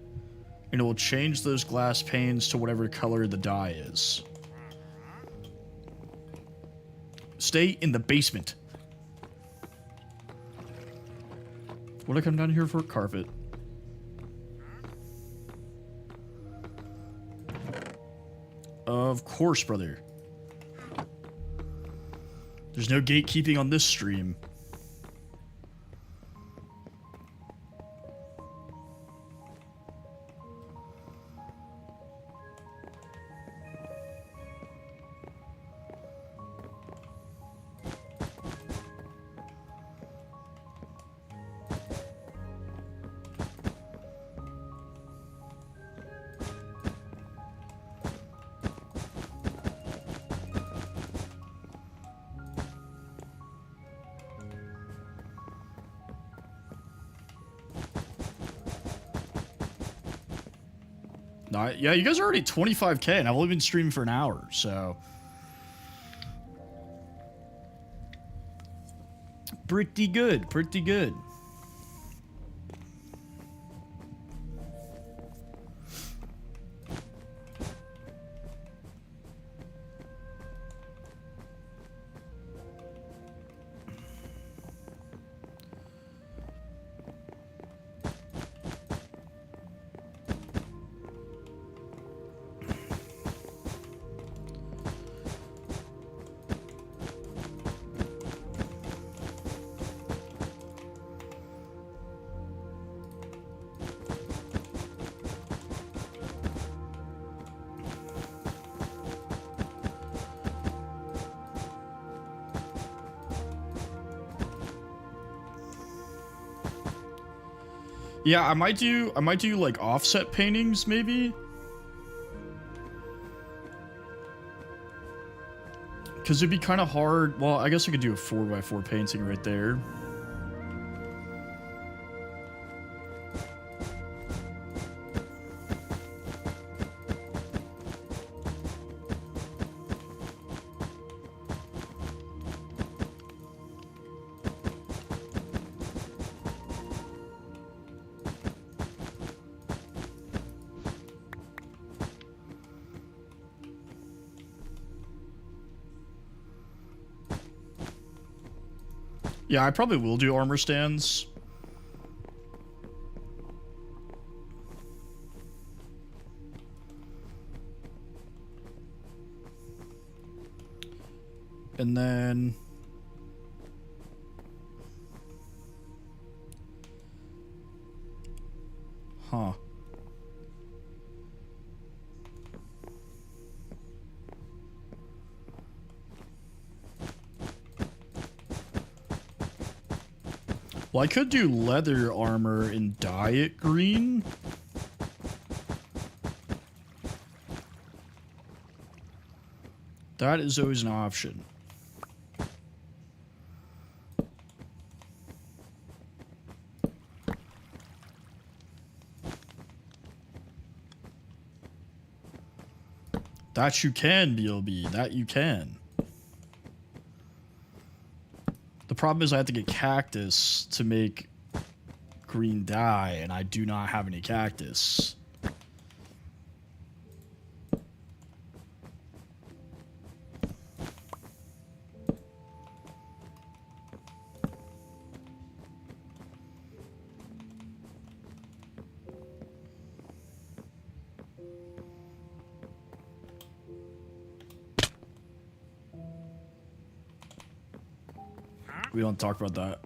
Speaker 1: And it will change those glass panes to whatever color the dye is. Stay in the basement. What did I come down here for? Carpet. Of course, brother. There's no gatekeeping on this stream. No, yeah, you guys are already 25k, and I've only been streaming for an hour, so... Pretty good, pretty good. Yeah, I might do like offset paintings maybe. Cause it'd be kind of hard. Well, I guess I could do a 4x4 painting right there. Yeah, I probably will do armor stands. And then... Huh. Well, I could do leather armor and dye it green. That is always an option. That you can, BLB. That you can. The problem is I have to get cactus to make green dye, and I do not have any cactus. We don't talk about that.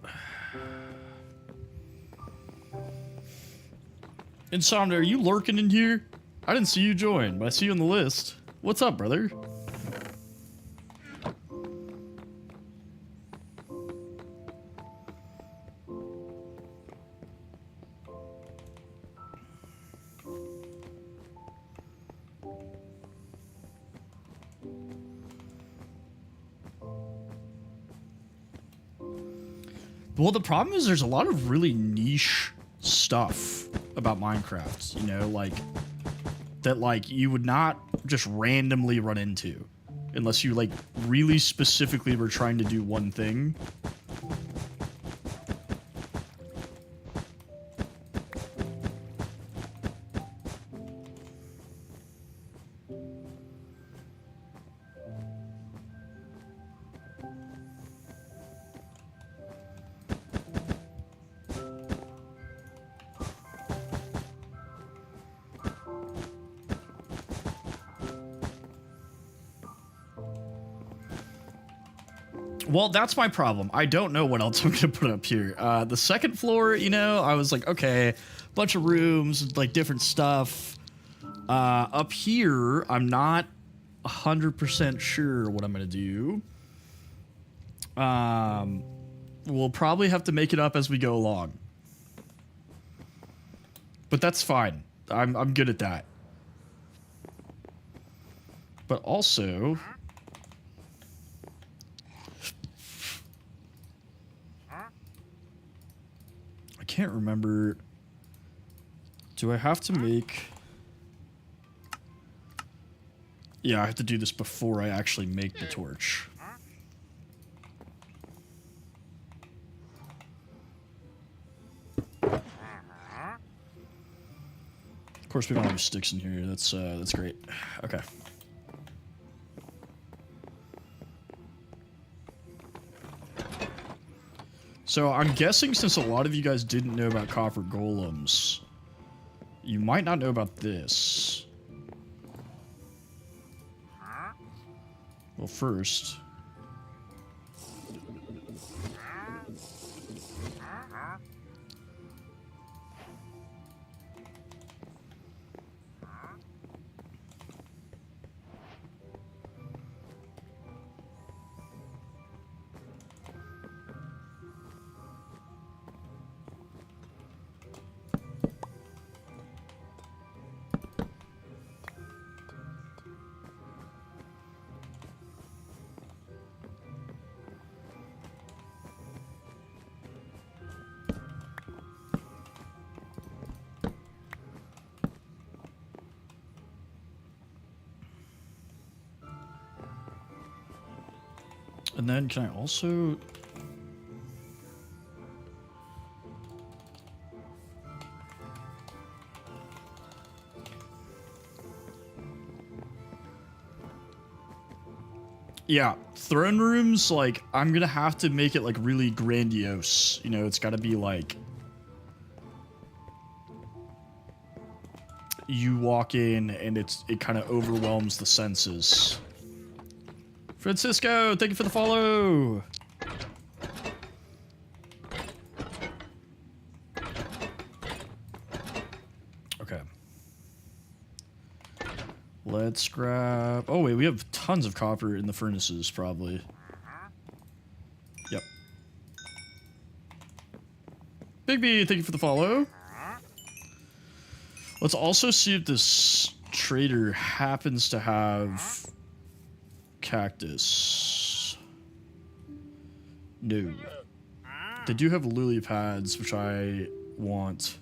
Speaker 1: Insomnia, are you lurking in here? I didn't see you join, but I see you on the list. What's up, brother? Well, the problem is there's a lot of really niche stuff about Minecraft, you know, like, that, like, you would not just randomly run into unless you, like, really specifically were trying to do one thing. Well, that's my problem. I don't know what else I'm gonna put up here. The second floor, you know, I was like, okay, bunch of rooms, like different stuff. Up here, I'm not 100% sure what I'm gonna do. We'll probably have to make it up as we go along. But that's fine. I'm good at that. But also, I can't remember. Do I have to make... Yeah, I have to do this before I actually make the torch. Of course, we don't have sticks in here. That's great. Okay. So I'm guessing since a lot of you guys didn't know about copper golems, you might not know about this. Well, first... And then can I also... Yeah, throne rooms, like, I'm gonna have to make it, like, really grandiose. You know, it's gotta be, like... You walk in, and it kind of overwhelms the senses. Francisco, thank you for the follow! Let's grab... Oh, wait, we have tons of copper in the furnaces, probably. Yep. Big B, thank you for the follow. Let's also see if this trader happens to have cactus. No. They do have lily pads, which I want.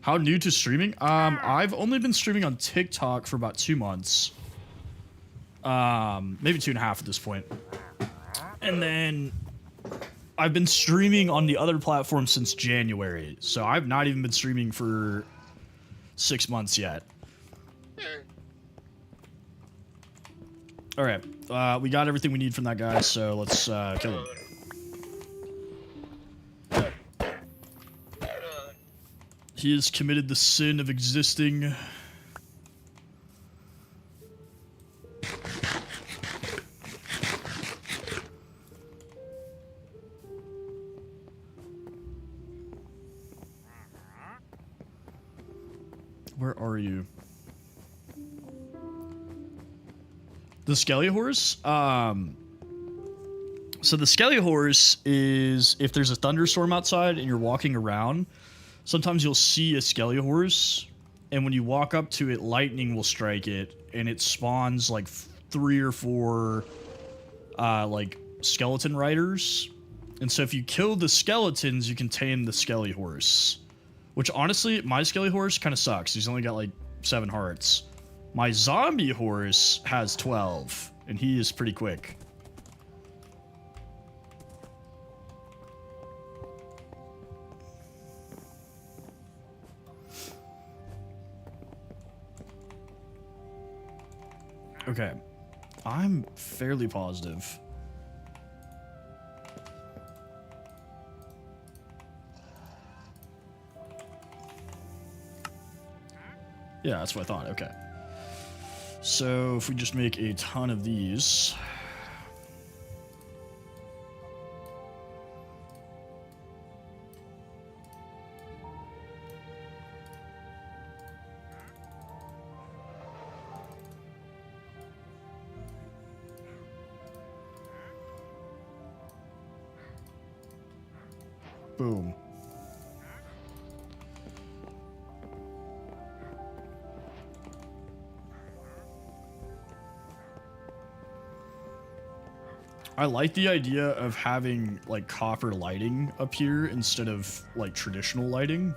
Speaker 1: How new to streaming? I've only been streaming on TikTok for about 2 months. Maybe 2.5 at this point. And then I've been streaming on the other platform since January. So I've not even been streaming for 6 months yet. Alright, we got everything we need from that guy, so let's kill him. He has committed the sin of existing. Where are you? The Skelly Horse? So the Skelly Horse is if there's a thunderstorm outside and you're walking around, sometimes you'll see a Skelly Horse, and when you walk up to it, lightning will strike it, and it spawns like 3 or 4 like skeleton riders. And so if you kill the skeletons, you can tame the Skelly Horse. Which honestly, my Skelly Horse kind of sucks. He's only got like 7 hearts. My zombie horse has 12, and he is pretty quick. Okay, I'm fairly positive. Yeah, that's what I thought. Okay. So if we just make a ton of these. Boom. I like the idea of having like copper lighting up here instead of like traditional lighting.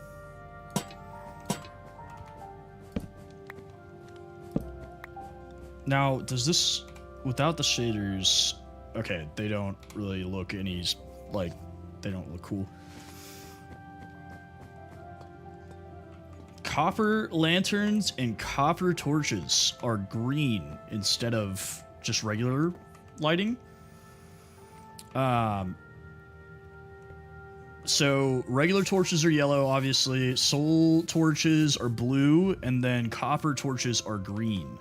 Speaker 1: Now, does this, without the shaders, okay, they don't really look any, like, they don't look cool. Copper lanterns and copper torches are green instead of just regular lighting. So regular torches are yellow, obviously. Soul torches are blue, and then copper torches are green.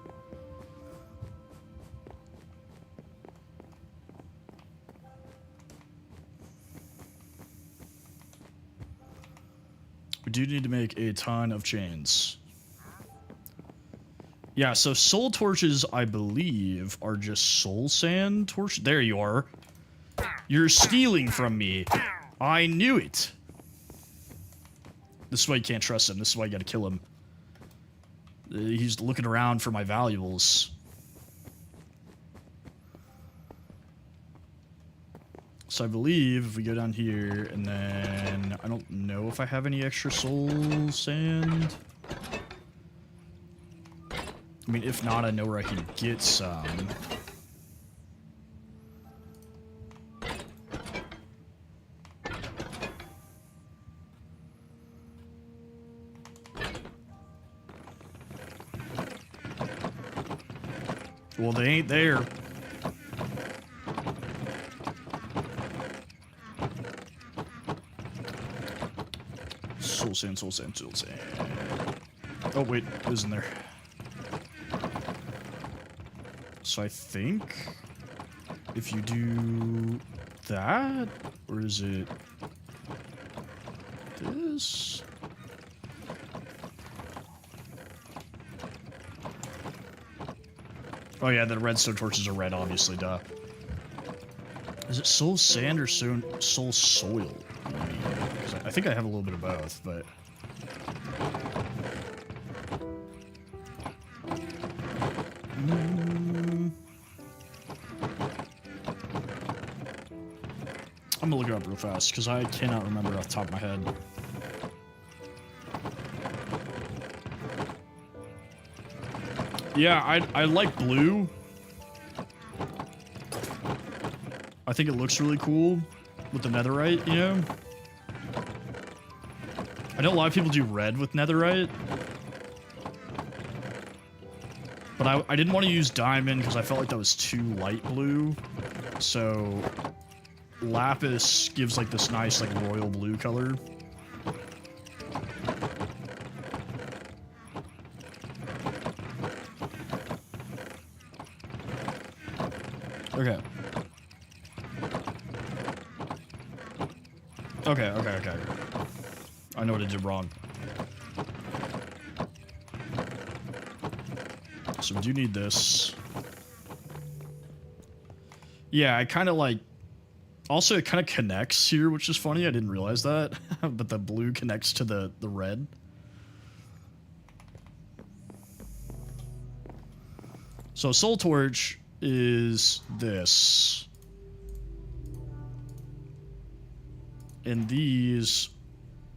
Speaker 1: We do need to make a ton of chains. Yeah, so soul torches, I believe, are just soul sand torches. There you are. You're stealing from me. I knew it. This is why you can't trust him. This is why you gotta kill him. He's looking around for my valuables. So I believe if we go down here, and then I don't know if I have any extra soul sand. I mean, if not, I know where I can get some. Well, they ain't there. Soul sand, soul sand, soul sand. Oh, wait, it was in there. So I think if you do that, or is it this? Oh yeah, the redstone torches are red, obviously, duh. Is it soul sand or soul soil? 'Cause I think I have a little bit of both, but... I'm gonna look it up real fast, because I cannot remember off the top of my head. Yeah, I like blue. I think it looks really cool with the netherite, you know? I know a lot of people do red with netherite. But I didn't want to use diamond because I felt like that was too light blue. So lapis gives like this nice like royal blue color. Okay. Okay. I know what I did wrong. So we do need this. Yeah, I kind of like... Also, it kind of connects here, which is funny. I didn't realize that. But the blue connects to the red. So soul torch is this. And these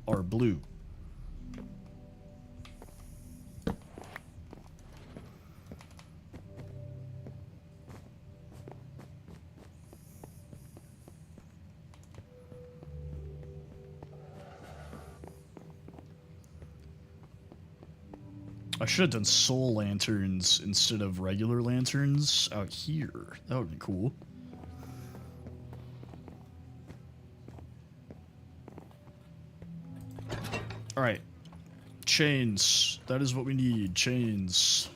Speaker 1: are blue. I should have done soul lanterns instead of regular lanterns out here. That would be cool. Alright. Chains. That is what we need. Chains.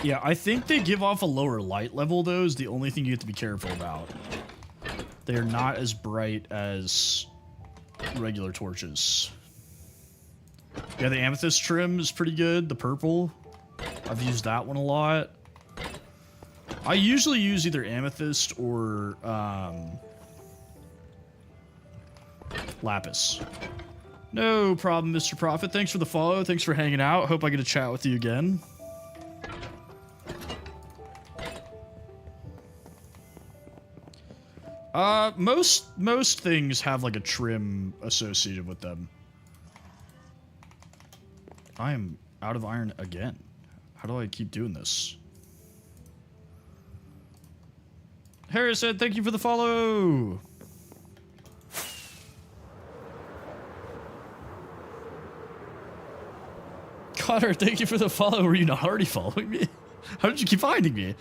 Speaker 1: Yeah, I think they give off a lower light level, though, is the only thing you have to be careful about. They are not as bright as regular torches. Yeah, the amethyst trim is pretty good. The purple. I've used that one a lot. I usually use either amethyst or lapis. No problem, Mr. Prophet. Thanks for the follow. Thanks for hanging out. Hope I get to chat with you again. Most things have like a trim associated with them. I am out of iron again. How do I keep doing this? Harrison, thank you for the follow. Connor, thank you for the follow. Were you not already following me? How did you keep finding me?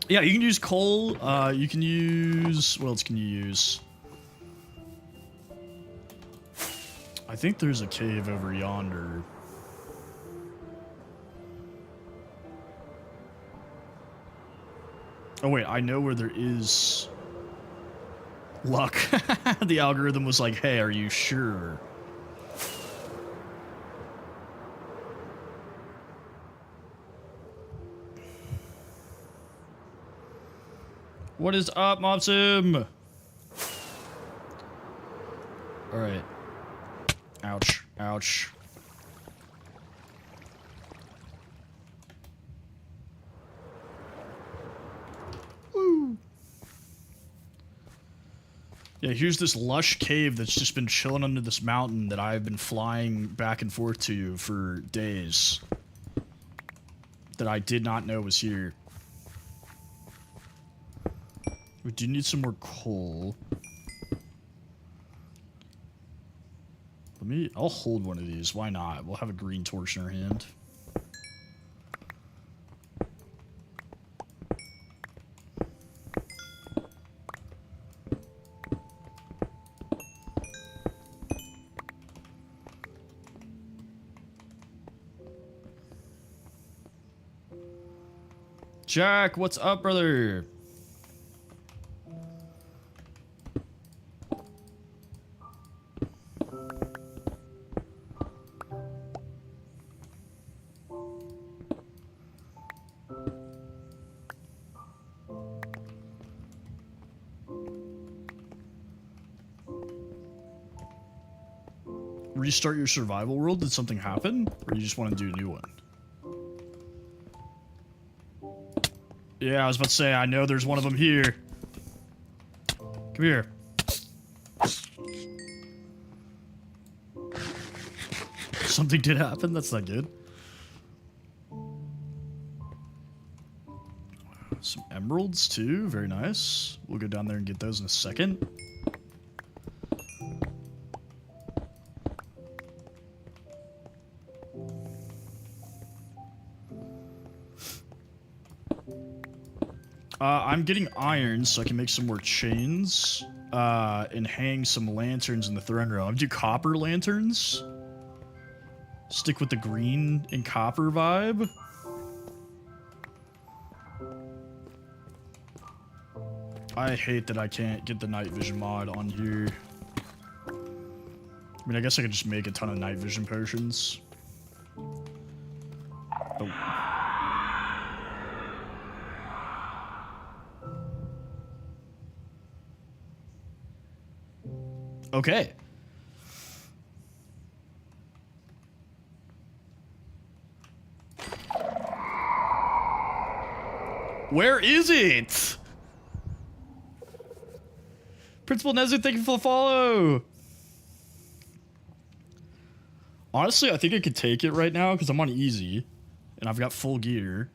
Speaker 1: Yeah, you can use coal. You can use... What else can you use? I think there's a cave over yonder. Oh, wait. I know where there is... luck. The algorithm was like, hey, are you sure? What is up, Mobsim? Alright. Ouch. Ouch. Woo. Yeah, here's this lush cave that's just been chilling under this mountain that I've been flying back and forth to for days. That I did not know was here. We do need some more coal. I'll hold one of these. Why not? We'll have a green torch in our hand. Jack, what's up, brother? restart your survival world? Did something happen? Or you just want to do a new one? Yeah, I was about to say, I know there's one of them here. Come here. Something did happen? That's not good. Some emeralds, too. Very nice. We'll go down there and get those in a second. I'm getting iron so I can make some more chains and hang some lanterns in the throne room. I'm gonna do copper lanterns. Stick with the green and copper vibe. I hate that I can't get the night vision mod on here. I mean, I guess I could just make a ton of night vision potions. Oh. Okay. Where is it? Principal Nezu, thank you for the follow. Honestly, I think I could take it right now because I'm on easy. And I've got full gear.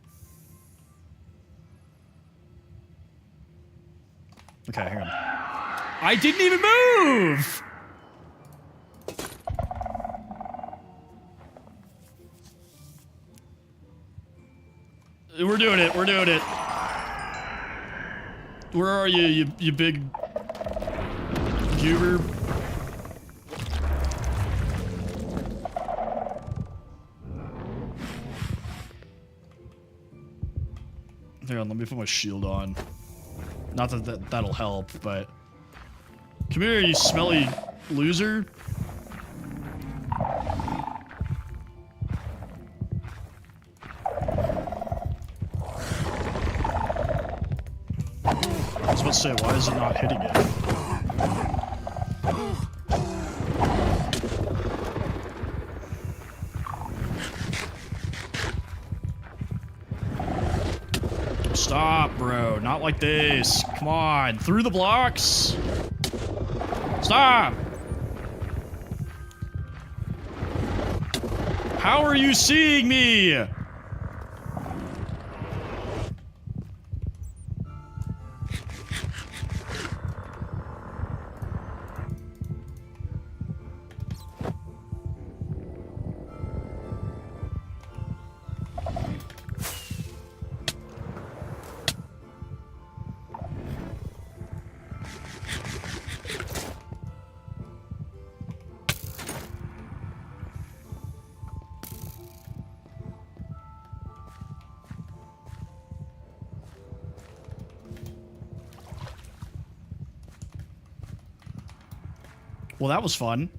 Speaker 1: Okay, hang on. I didn't even move! We're doing it, we're doing it. Where are you, you big goober? Hang on, let me put my shield on. Not that that'll help, but... Come here, you smelly loser. I was about to say, why is it not hitting it? Stop, bro. Not like this. Come on. Through the blocks. Stop! How are you seeing me? Well, that was fun.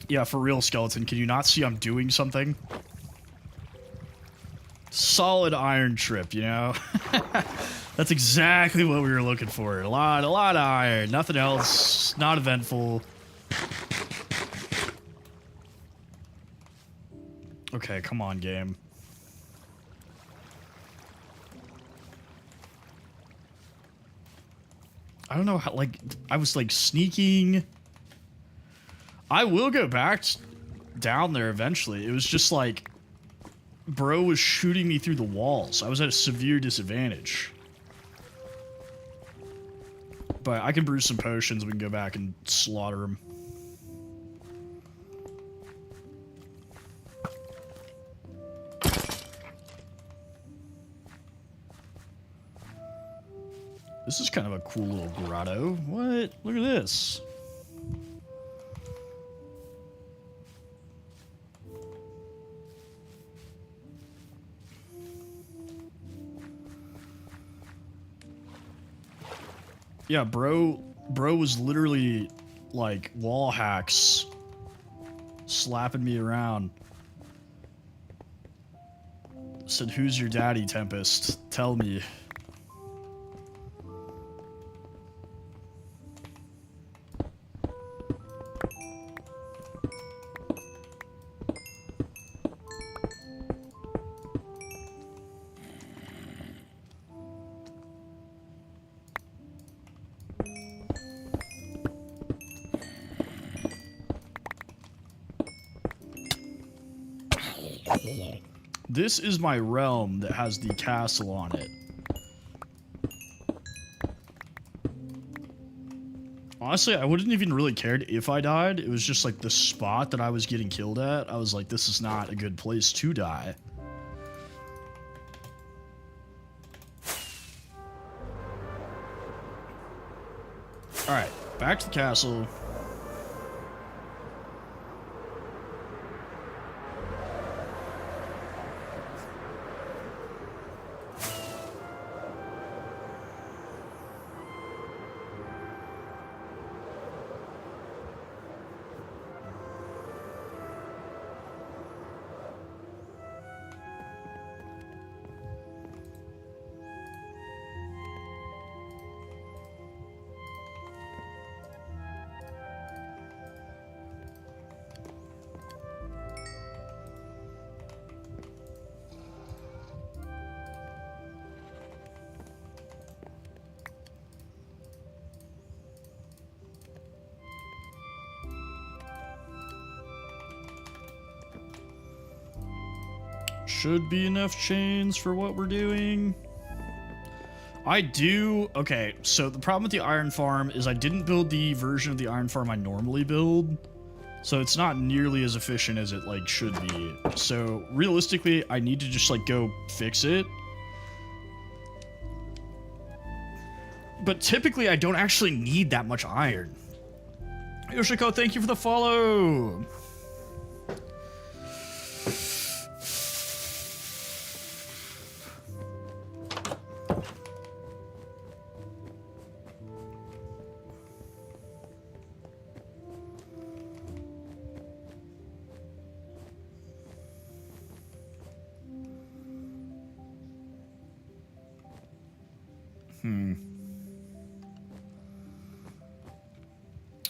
Speaker 1: Yeah, for real, Skeleton. Can you not see I'm doing something? Solid iron trip, you know? That's exactly what we were looking for. A lot of iron. Nothing else. Not eventful. Okay, come on, game. I don't know how, like, I was, like, sneaking. I will go back down there eventually. It was just, like, bro was shooting me through the walls. I was at a severe disadvantage. But I can brew some potions. We can go back and slaughter him. This is kind of a cool little grotto. What? Look at this. Yeah, bro was literally like wall hacks slapping me around. Said, who's your daddy, Tempest? Tell me. This is my realm that has the castle on it. Honestly, I wouldn't even really cared if I died. It was just like the spot that I was getting killed at. I was like, this is not a good place to die. Alright, back to the castle. Should be enough chains for what we're doing. I do. Okay, so the problem with the iron farm is I didn't build the version of the iron farm I normally build. So it's not nearly as efficient as it like should be. So realistically, I need to just like go fix it. But typically I don't actually need that much iron. Yoshiko, thank you for the follow.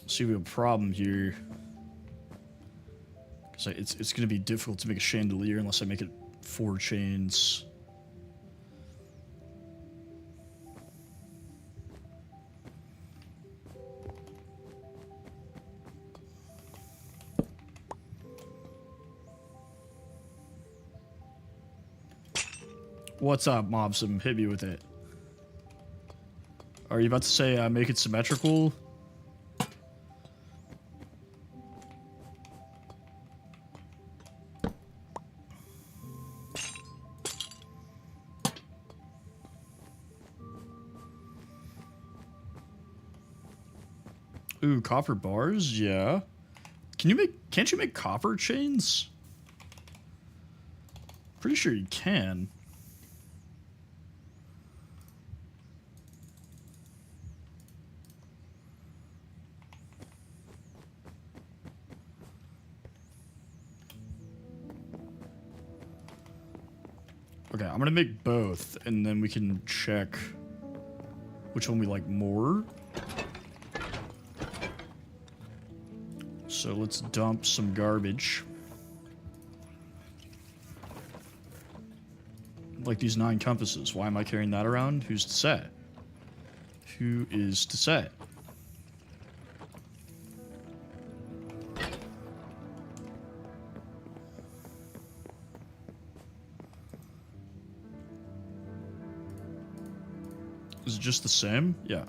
Speaker 1: See, we have a problem here. Because it's going to be difficult to make a chandelier unless I make it 4 chains. What's up, Mobsum? Hit me with it. Are you about to say make it symmetrical? Ooh, copper bars? Yeah. Can't you make copper chains? Pretty sure you can. Okay, I'm gonna make both, and then we can check which one we like more. So let's dump some garbage. Like these 9 compasses. Why am I carrying that around? Who's to say? Who is to say? Is it just the same? Yeah.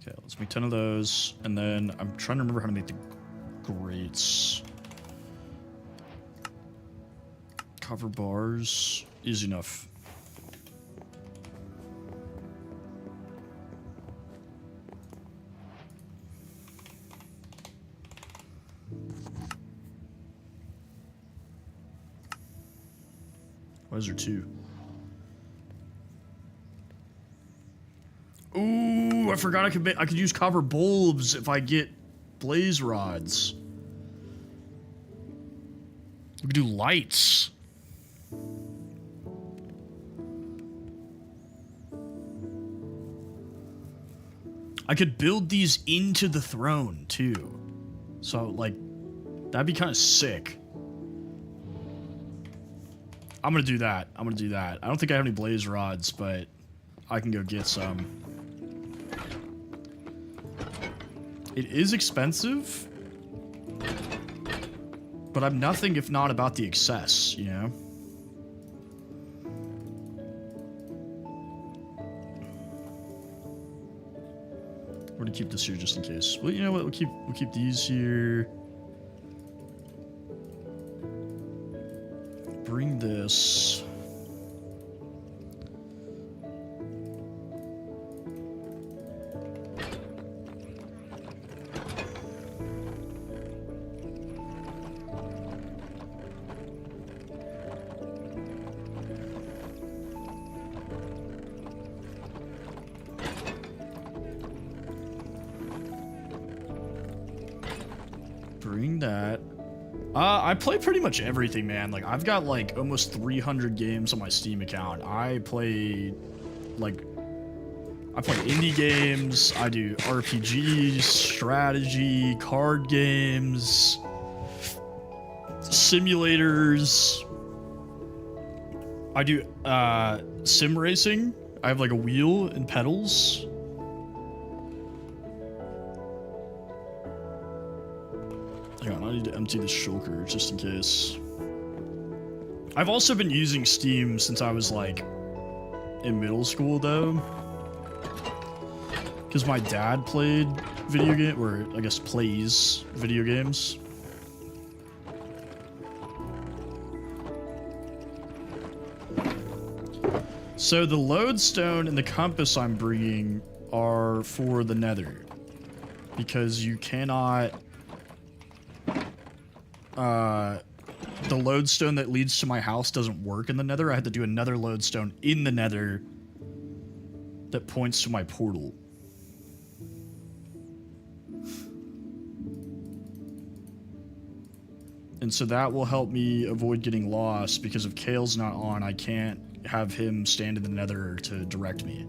Speaker 1: Okay, let's make 10 of those, and then I'm trying to remember how to make the grates. Cover bars. Easy enough. Why is there 2? Ooh, I forgot I could use copper bulbs if I get blaze rods. We could do lights. I could build these into the throne, too. So, like, that'd be kind of sick. I'm gonna do that. I'm gonna do that. I don't think I have any blaze rods, but I can go get some. It is expensive, but I'm nothing if not about the excess, you know? We're gonna keep this here just in case. Well, you know what? We'll keep these here. Bring this. Bring that. I play pretty much everything, man. Like, I've got, like, almost 300 games on my Steam account. I play indie games, I do RPGs, strategy, card games, simulators. I do, sim racing. I have, like, a wheel and pedals. Hang on, I need to empty the shulker just in case. I've also been using Steam since I was like in middle school though. Because my dad played video game, or I guess plays video games. So the lodestone and the compass I'm bringing are for the nether. Because you cannot... the lodestone that leads to my house doesn't work in the nether. I had to do another lodestone in the nether that points to my portal. And so that will help me avoid getting lost, because if Kale's not on, I can't have him stand in the nether to direct me.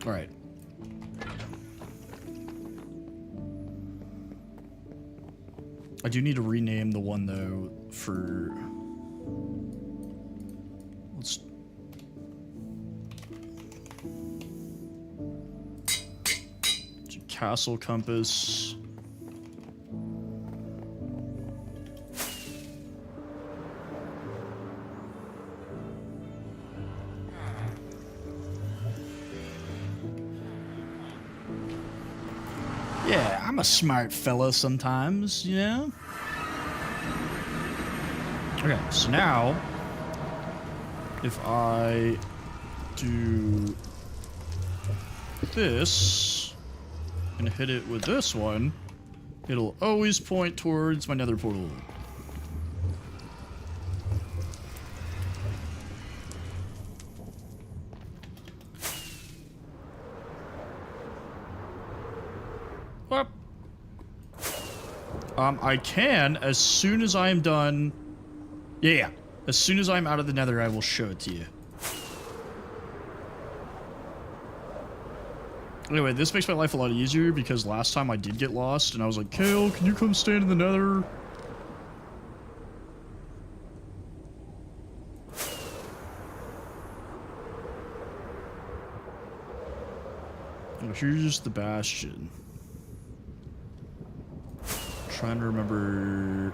Speaker 1: Alright. I do need to rename the one, though, for... Let's... Castle compass. Yeah, I'm a smart fella sometimes, you know? Okay, so now, if I do this and hit it with this one, it'll always point towards my nether portal. Whoop. I can, as soon as I am done... Yeah, as soon as I'm out of the nether, I will show it to you. Anyway, this makes my life a lot easier, because last time I did get lost, and I was like, Kale, can you come stand in the nether? Oh, here's the bastion. Trying to remember...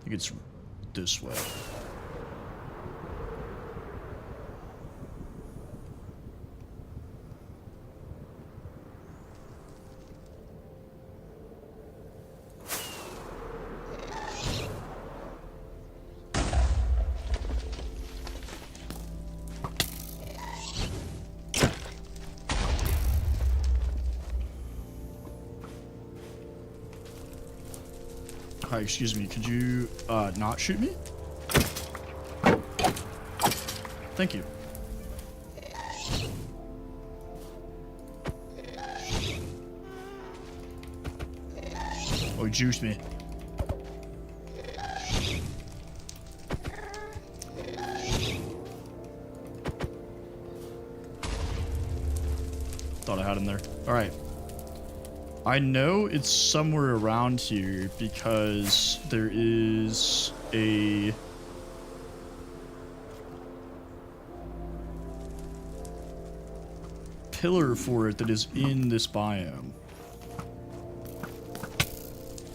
Speaker 1: I think it's this way. Hi, excuse me, could you, not shoot me? Thank you. Oh, he juiced me. Thought I had him there. Alright. I know it's somewhere around here because there is a... pillar for it that is in this biome.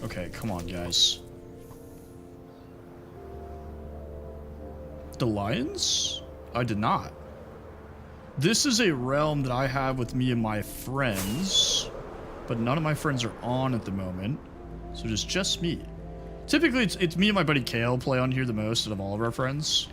Speaker 1: Okay, come on, guys. The lions? I did not. This is a realm that I have with me and my friends, but none of my friends are on at the moment, so it's just me. Typically, it's me and my buddy Kale play on here the most out of all of our friends.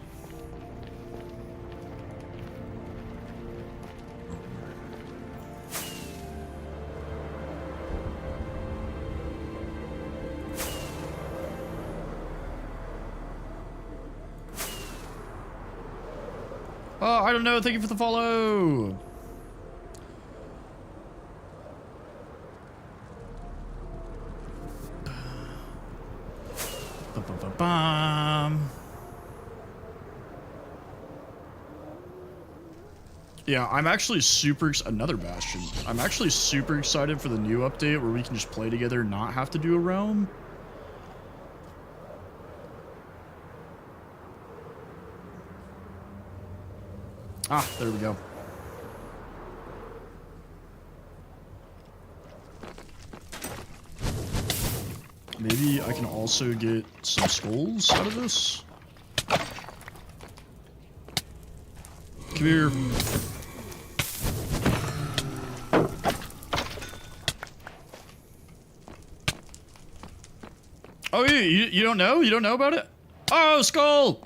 Speaker 1: Oh, I don't know. Thank you for the follow. Ba-ba-ba-bam. Yeah, I'm actually another Bastion. I'm actually super excited for the new update where we can just play together and not have to do a realm. Ah, there we go. Maybe I can also get some skulls out of this. Come here. Oh, you don't know? You don't know about it? Oh, skull!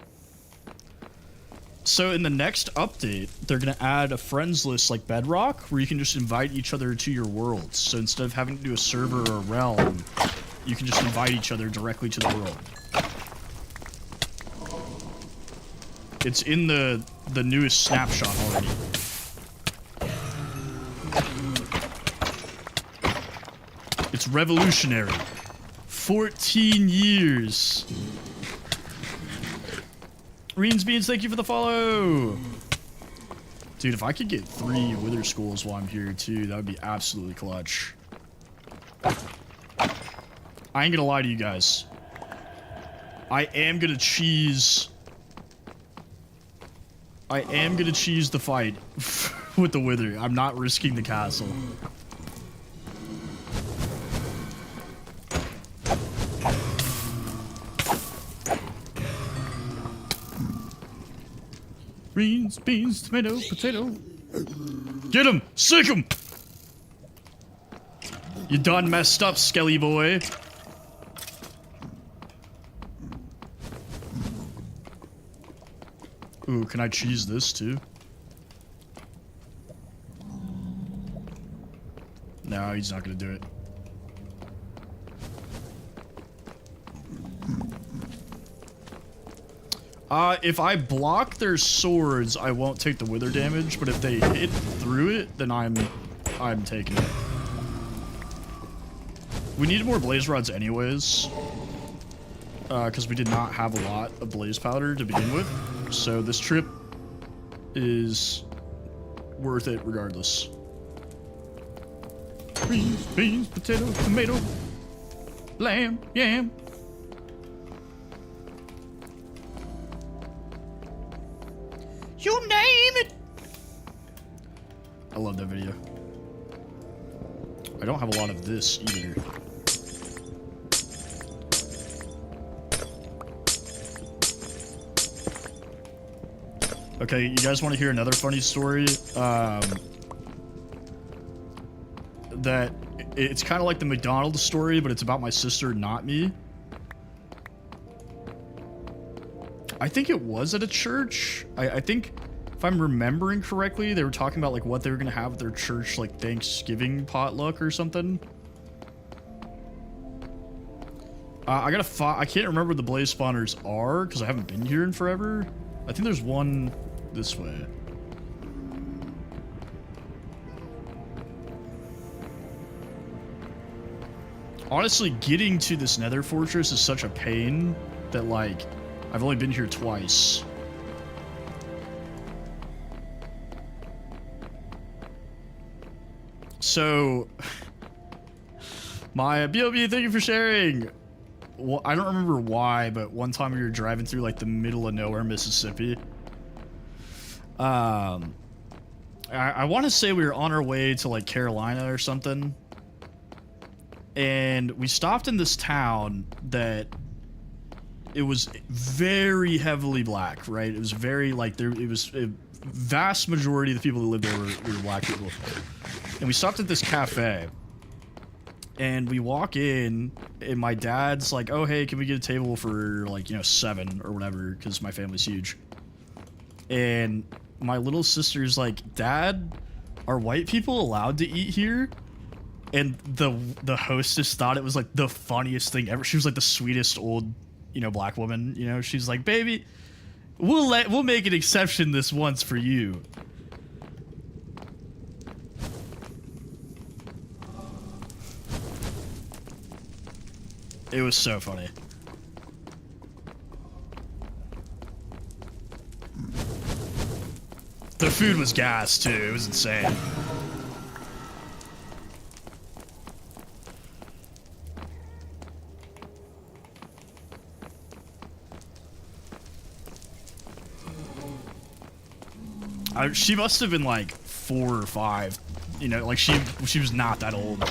Speaker 1: So in the next update, they're going to add a friends list like Bedrock, where you can just invite each other to your worlds. So instead of having to do a server or a realm, you can just invite each other directly to the world. It's in the newest snapshot already. It's revolutionary. 14 years. Reens Beans, thank you for the follow. Dude, if I could get 3 Wither Skulls while I'm here too, that would be absolutely clutch. I ain't gonna lie to you guys. I am gonna cheese the fight with the Wither. I'm not risking the castle. Beans, beans, tomato, potato. Get him! Sick him! You done messed up, Skelly boy. Ooh, can I cheese this too? No, he's not gonna do it. If I block their swords, I won't take the wither damage, but if they hit through it, then I'm taking it. We needed more blaze rods anyways, because we did not have a lot of blaze powder to begin with, so this trip is worth it regardless. Beans, beans, potato, tomato, lamb, yam. You name it! I love that video. I don't have a lot of this either. Okay, you guys want to hear another funny story? That it's kind of like the McDonald's story, but it's about my sister, not me. I think it was at a church. I think, if I'm remembering correctly, they were talking about like what they were gonna have at their church, like Thanksgiving potluck or something. I can't remember what the blaze spawners are because I haven't been here in forever. I think there's one this way. Honestly, getting to this nether fortress is such a pain that, like, I've only been here twice. So, my BLB, thank you for sharing. Well, I don't remember why, but one time we were driving through, like, the middle of nowhere, Mississippi. I want to say we were on our way to, like, Carolina or something. And we stopped in this town that it was very heavily black, right? It was very, like, it was a vast majority of the people that lived there were black people. And we stopped at this cafe. And we walk in, and my dad's like, oh, hey, can we get a table for, like, 7 or whatever, because my family's huge. And my little sister's like, Dad, are white people allowed to eat here? And the hostess thought it was, like, the funniest thing ever. She was, like, the sweetest old, black woman, She's like, baby, we'll make an exception this once for you. It was so funny. The food was gas, too. It was insane. She must have been, like, 4 or 5. Like, she was not that old.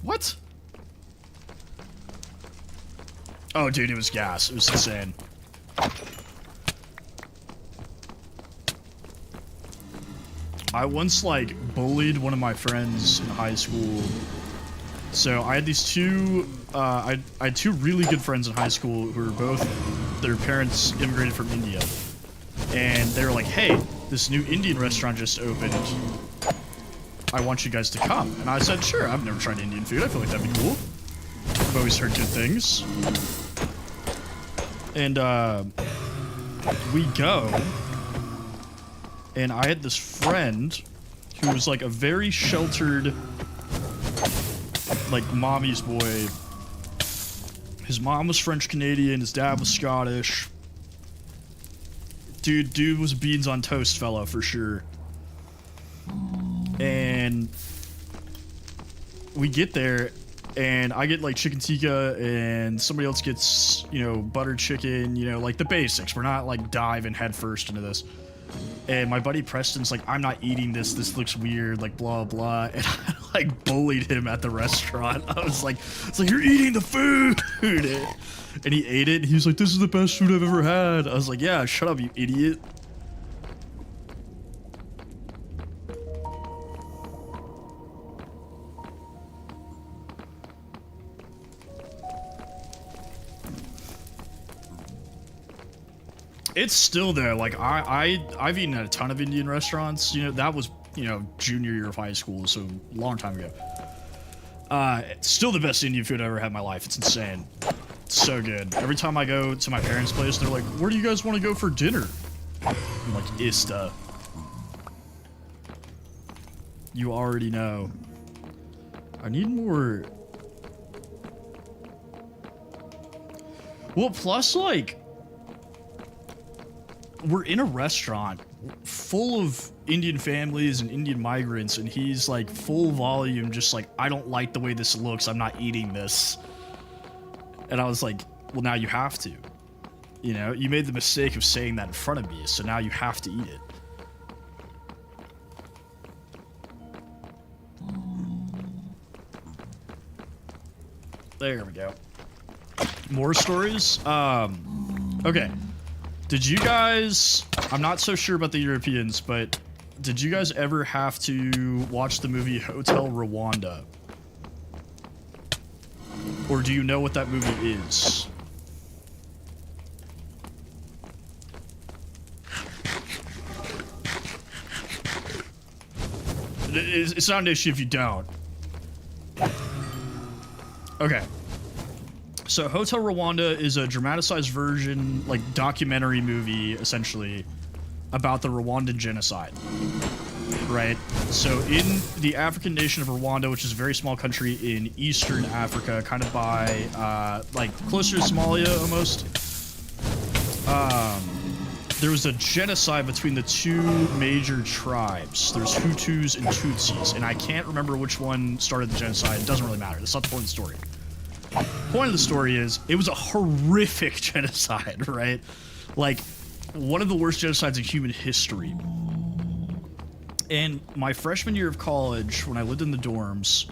Speaker 1: What? Oh, dude, it was gas. It was insane. I once, like, bullied one of my friends in high school. So I had these two, I had 2 really good friends in high school who were both, their parents immigrated from India. And they were like, hey, this new Indian restaurant just opened. I want you guys to come. And I said, sure, I've never tried Indian food. I feel like that'd be cool. I've always heard good things. And, we go. And I had this friend who was, like, a very sheltered, like, mommy's boy. His mom was French-Canadian. His dad was Scottish. Dude was beans on toast fella, for sure. And we get there, and I get, like, chicken tikka, and somebody else gets, butter chicken, like, the basics. We're not, like, diving headfirst into this. And my buddy Preston's like, I'm not eating this. This looks weird, like, blah, blah. And I, like, bullied him at the restaurant. I was like, it's like, you're eating the food. And he ate it, and he was like, this is the best food I've ever had. I was like, yeah, shut up, you idiot. It's still there. Like, I've eaten at a ton of Indian restaurants. That was, junior year of high school, so a long time ago. It's still the best Indian food I ever had in my life. It's insane. It's so good. Every time I go to my parents' place, they're like, where do you guys want to go for dinner? I'm like, Ista. You already know. I need more. Well, plus, like, we're in a restaurant full of Indian families and Indian migrants, and he's like full volume, just like, I don't like the way this looks. I'm not eating this. And I was like, well, now you have to. You made the mistake of saying that in front of me, so now you have to eat it. There we go. More stories? Okay. Did you guys, I'm not so sure about the Europeans, but did you guys ever have to watch the movie Hotel Rwanda? Or do you know what that movie is? It's not an issue if you don't. Okay. So Hotel Rwanda is a dramatized version, like documentary movie, essentially, about the Rwandan genocide. Right? So in the African nation of Rwanda, which is a very small country in Eastern Africa, kind of by, like, closer to Somalia almost, there was a genocide between the two major tribes. There's Hutus and Tutsis, and I can't remember which one started the genocide. It doesn't really matter. That's not the point of the story. The point of the story is, it was a horrific genocide, right? Like, one of the worst genocides in human history. And my freshman year of college, when I lived in the dorms,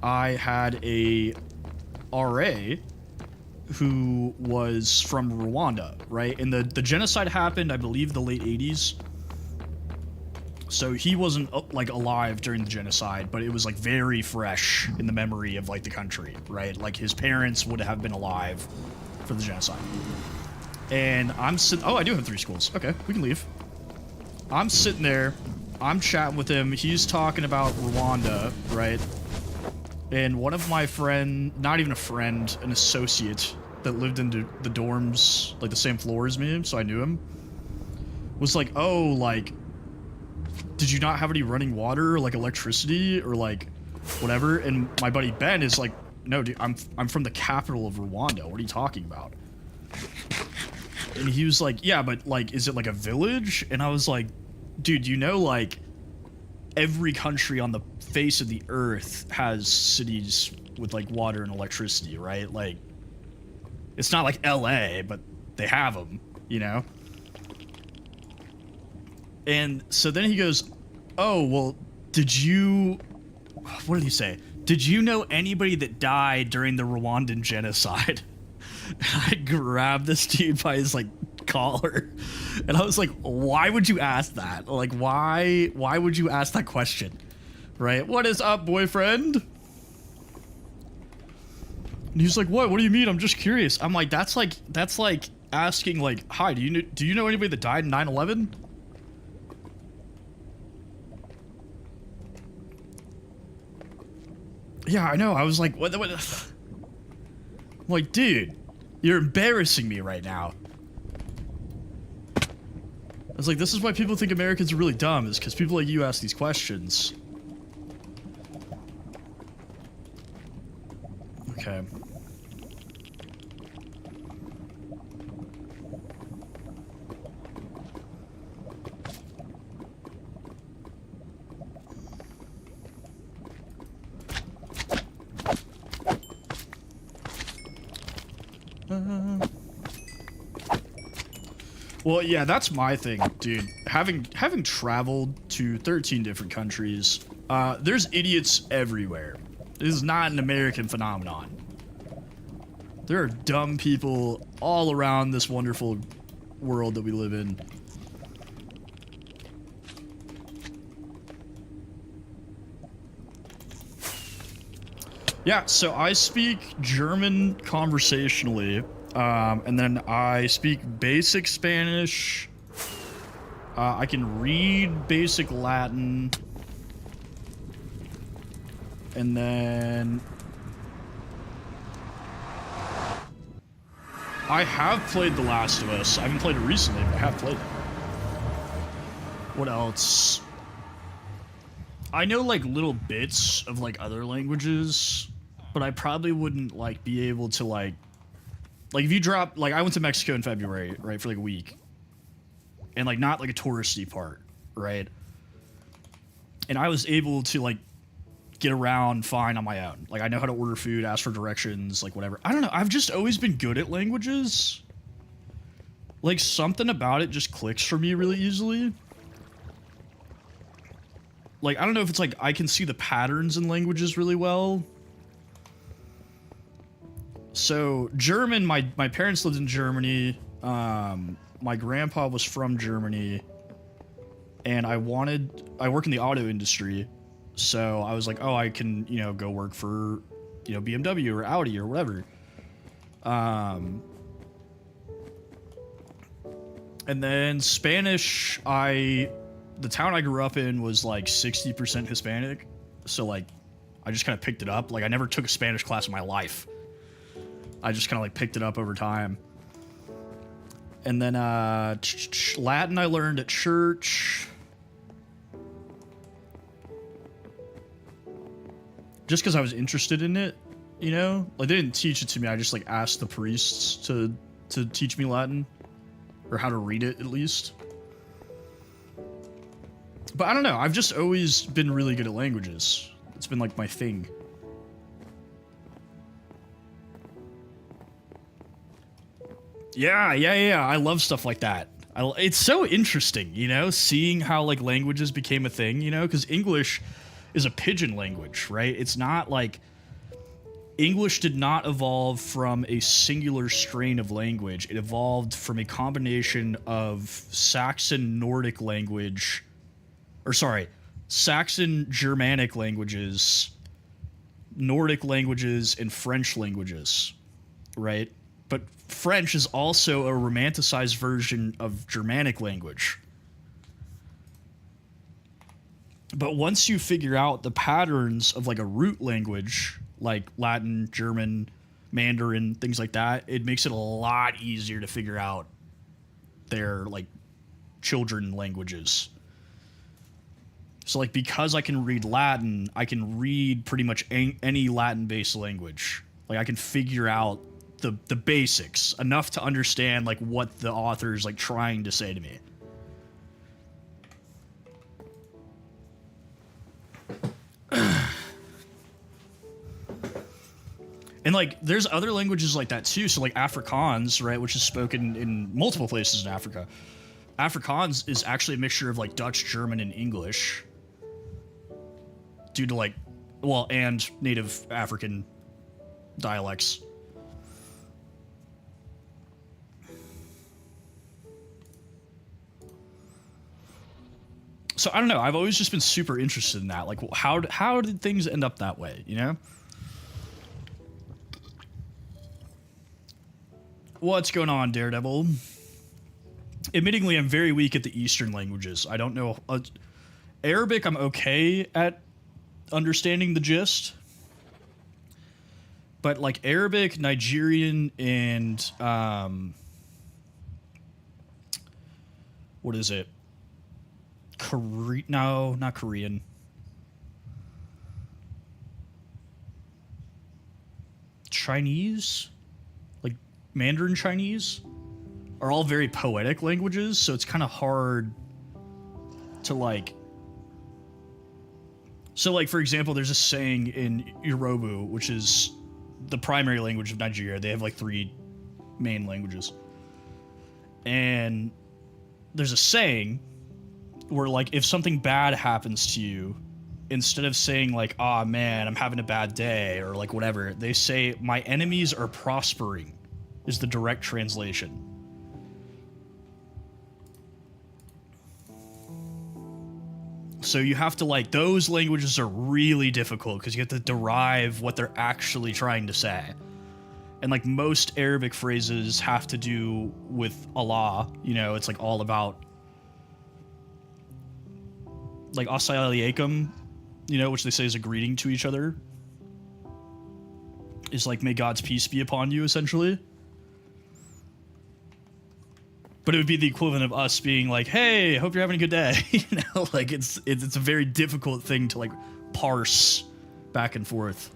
Speaker 1: I had a RA who was from Rwanda, right? And the genocide happened, I believe, the late 80s. So he wasn't, like, alive during the genocide, but it was, like, very fresh in the memory of, like, the country, right? Like, his parents would have been alive for the genocide. And I'm sitting... Oh, I do have 3 schools. Okay, we can leave. I'm sitting there. I'm chatting with him. He's talking about Rwanda, right? And one of my friend, not even a friend, an associate that lived in the dorms, like the same floor as me, so I knew him, was like, oh, like, did you not have any running water or like electricity or like whatever? And my buddy Ben is like, no, dude, I'm from the capital of Rwanda. What are you talking about? And he was like, yeah, but like, is it like a village? And I was like, dude, you know, like, every country on the face of the earth has cities with, like, water and electricity, right? Like, it's not like LA, but they have them, you know? And so then he goes, oh, well, did you... What did he say? Did you know anybody that died during the Rwandan genocide? And I grabbed this dude by his, like, collar, and I was like, why would you ask that? Like, why would you ask that question? Right? What is up, boyfriend? And he's like, what do you mean? I'm just curious. I'm like, that's like asking, like, hi, do you know anybody that died in 9/11? Yeah, I know. I was like, what? I'm like, dude, you're embarrassing me right now. I was like, this is why people think Americans are really dumb, is because people like you ask these questions. Okay. Well, yeah, that's my thing, dude. Having traveled to 13 different countries, there's idiots everywhere. This is not an American phenomenon. There are dumb people all around this wonderful world that we live in. Yeah, so I speak German conversationally. And then I speak basic Spanish. I can read basic Latin. And then I have played The Last of Us. I haven't played it recently, but I have played it. What else? I know, like, little bits of, like, other languages, but I probably wouldn't, like, be able to, like, if you drop, like, I went to Mexico in February, right, for like a week. And, like, not like a touristy part, right? And I was able to, like, get around fine on my own. Like, I know how to order food, ask for directions, like, whatever. I don't know. I've just always been good at languages. Like, something about it just clicks for me really easily. Like, I don't know if it's like I can see the patterns in languages really well. So, German, my parents lived in Germany. My grandpa was from Germany. And I work in the auto industry. So, I was like, oh, I can, you know, go work for, you know, BMW or Audi or whatever. And then Spanish, the town I grew up in was like 60% Hispanic. So, like, I just kind of picked it up. Like, I never took a Spanish class in my life. I just kind of like picked it up over time. And then Latin I learned at church. Just because I was interested in it, you know? Like, they didn't teach it to me. I just like asked the priests to teach me Latin. Or how to read it, at least. But I don't know. I've just always been really good at languages. It's been like my thing. Yeah. I love stuff like that. It's so interesting, you know, seeing how like languages became a thing, you know, because English is a pidgin language, right? It's not like English did not evolve from a singular strain of language. It evolved from a combination of Saxon Nordic language, or sorry, Saxon Germanic languages, Nordic languages, and French languages, right? But French is also a romanticized version of Germanic language. But once you figure out the patterns of like a root language, like Latin, German, Mandarin, things like that, it makes it a lot easier to figure out their like children languages. So like, because I can read Latin, I can read pretty much any Latin-based language. Like, I can figure out the basics enough to understand like what the author is like trying to say to me. And like, there's other languages like that too. So like Afrikaans, right, which is spoken in multiple places in Africa. Afrikaans is actually a mixture of like Dutch, German, and English. Due to like, well, and native African dialects. So I don't know. I've always just been super interested in that. Like, how did things end up that way? You know. What's going on, Daredevil? Admittingly, I'm very weak at the Eastern languages. I don't know. Arabic, I'm okay at understanding the gist. But like Arabic, Nigerian, and what is it? No, not Korean. Chinese? Like Mandarin Chinese? Are all very poetic languages, so it's kind of hard to like... So like, for example, there's a saying in Yoruba, which is the primary language of Nigeria. They have like 3 main languages. And there's a saying where like, if something bad happens to you, instead of saying like, "Ah, man, I'm having a bad day," or like whatever, they say, "My enemies are prospering," is the direct translation. So you have to like, those languages are really difficult because you have to derive what they're actually trying to say. And like, most Arabic phrases have to do with Allah, you know, it's like all about like Assalamu alaikum, you know, which they say is a greeting to each other. Is like, may God's peace be upon you, essentially. But it would be the equivalent of us being like, hey, hope you're having a good day. You know, like it's a very difficult thing to like parse back and forth.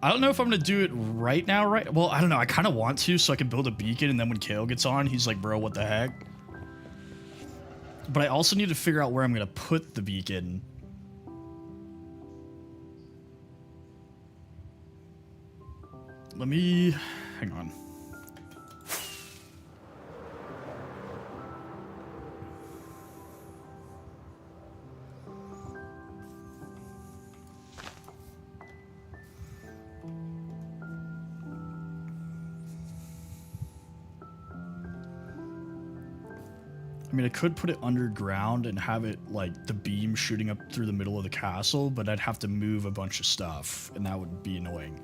Speaker 1: I don't know if I'm gonna do it right now, right? Well, I don't know. I kind of want to, so I can build a beacon, and then when Kale gets on, he's like, bro, what the heck? But I also need to figure out where I'm gonna put the beacon. Let me... hang on. I mean, I could put it underground and have it, like, the beam shooting up through the middle of the castle, but I'd have to move a bunch of stuff, and that would be annoying.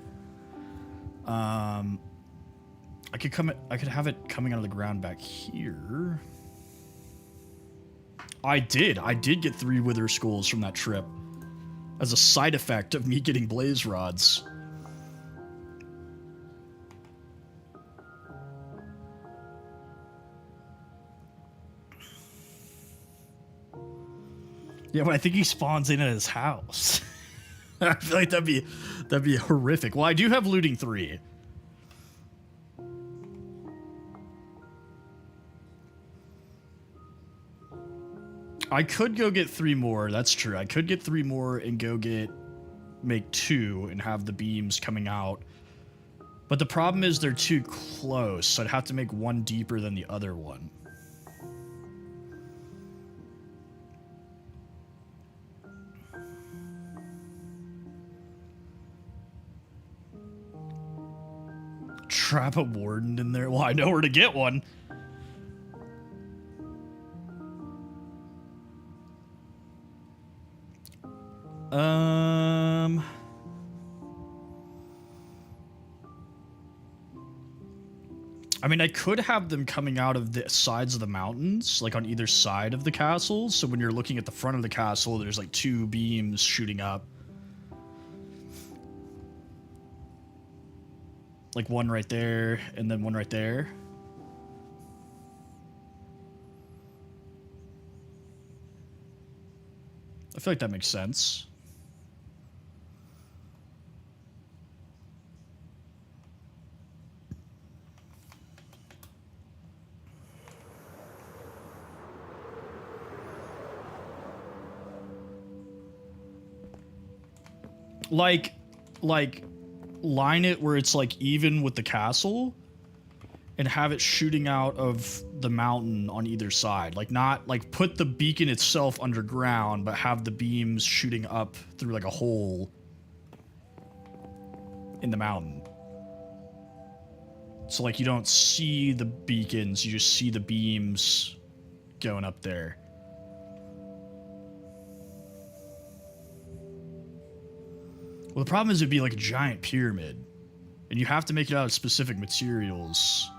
Speaker 1: I could have it coming out of the ground back here. I did get 3 Wither Skulls from that trip as a side effect of me getting blaze rods. Yeah, but I think he spawns in at his house. I feel like that'd be horrific. Well, I do have looting 3. I could go get 3 more. That's true. I could get 3 more and go make 2 and have the beams coming out. But the problem is they're too close, so I'd have to make one deeper than the other one. Trap a warden in there? Well, I know where to get one. I mean, I could have them coming out of the sides of the mountains, like on either side of the castle. So when you're looking at the front of the castle, there's like 2 beams shooting up. Like one right there, and then one right there. I feel like that makes sense. Like line it where it's like even with the castle and have it shooting out of the mountain on either side. Like not like put the beacon itself underground, but have the beams shooting up through like a hole in the mountain. So like you don't see the beacons, you just see the beams going up there. Well, the problem is it'd be like a giant pyramid. And you have to make it out of specific materials.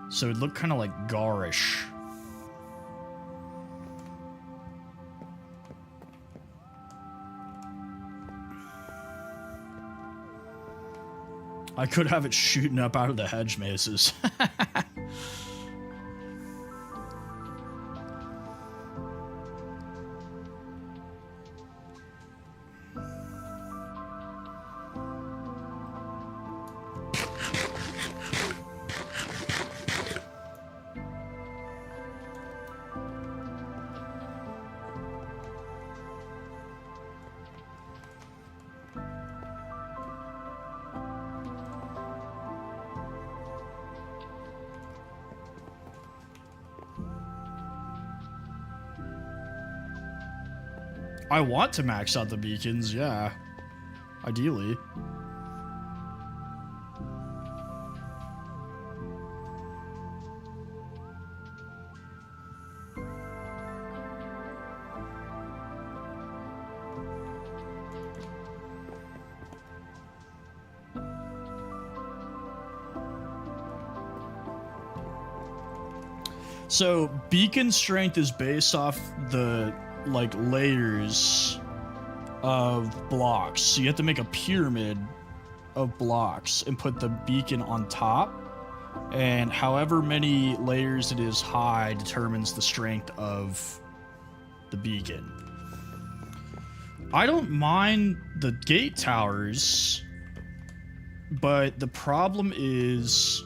Speaker 1: So it'd look kind of like garish. I could have it shooting up out of the hedge mazes. I want to max out the beacons, yeah. Ideally. So, beacon strength is based off the like layers of blocks. So you have to make a pyramid of blocks and put the beacon on top. And however many layers it is high determines the strength of the beacon. I don't mind the gate towers, but the problem is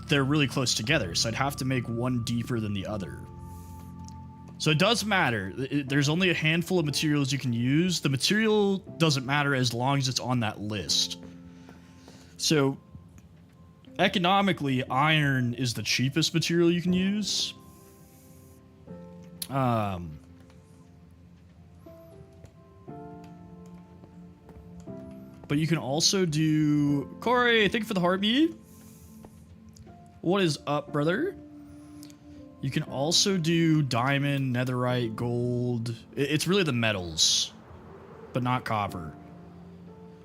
Speaker 1: they're really close together, so I'd have to make one deeper than the other. So it does matter. There's only a handful of materials you can use. The material doesn't matter as long as it's on that list. So economically, iron is the cheapest material you can use. But you can also do... Corey, thank you for the heartbeat. What is up, brother? You can also do diamond, netherite, gold. It's really the metals, but not copper.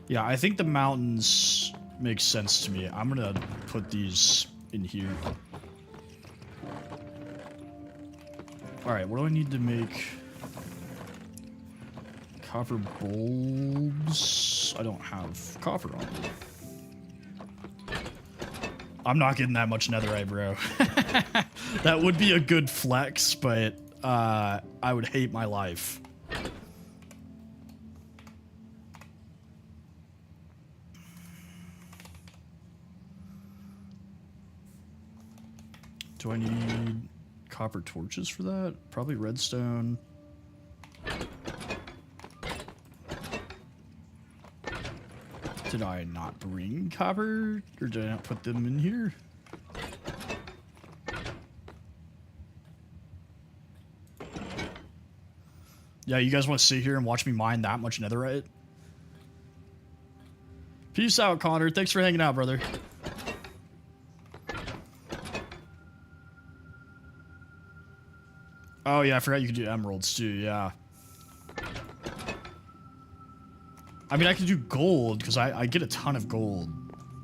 Speaker 1: Yeah, I think the mountains make sense to me. I'm gonna put these in here. Alright, what do I need to make copper bulbs? I don't have copper on me. I'm not getting that much netherite, bro. That would be a good flex, but I would hate my life. Do I need copper torches for that? Probably redstone. Did I not bring copper? Or did I not put them in here? Yeah, you guys want to sit here and watch me mine that much netherite? Peace out, Connor. Thanks for hanging out, brother. Oh, yeah, I forgot you could do emeralds, too, yeah. I mean, I could do gold, because I get a ton of gold.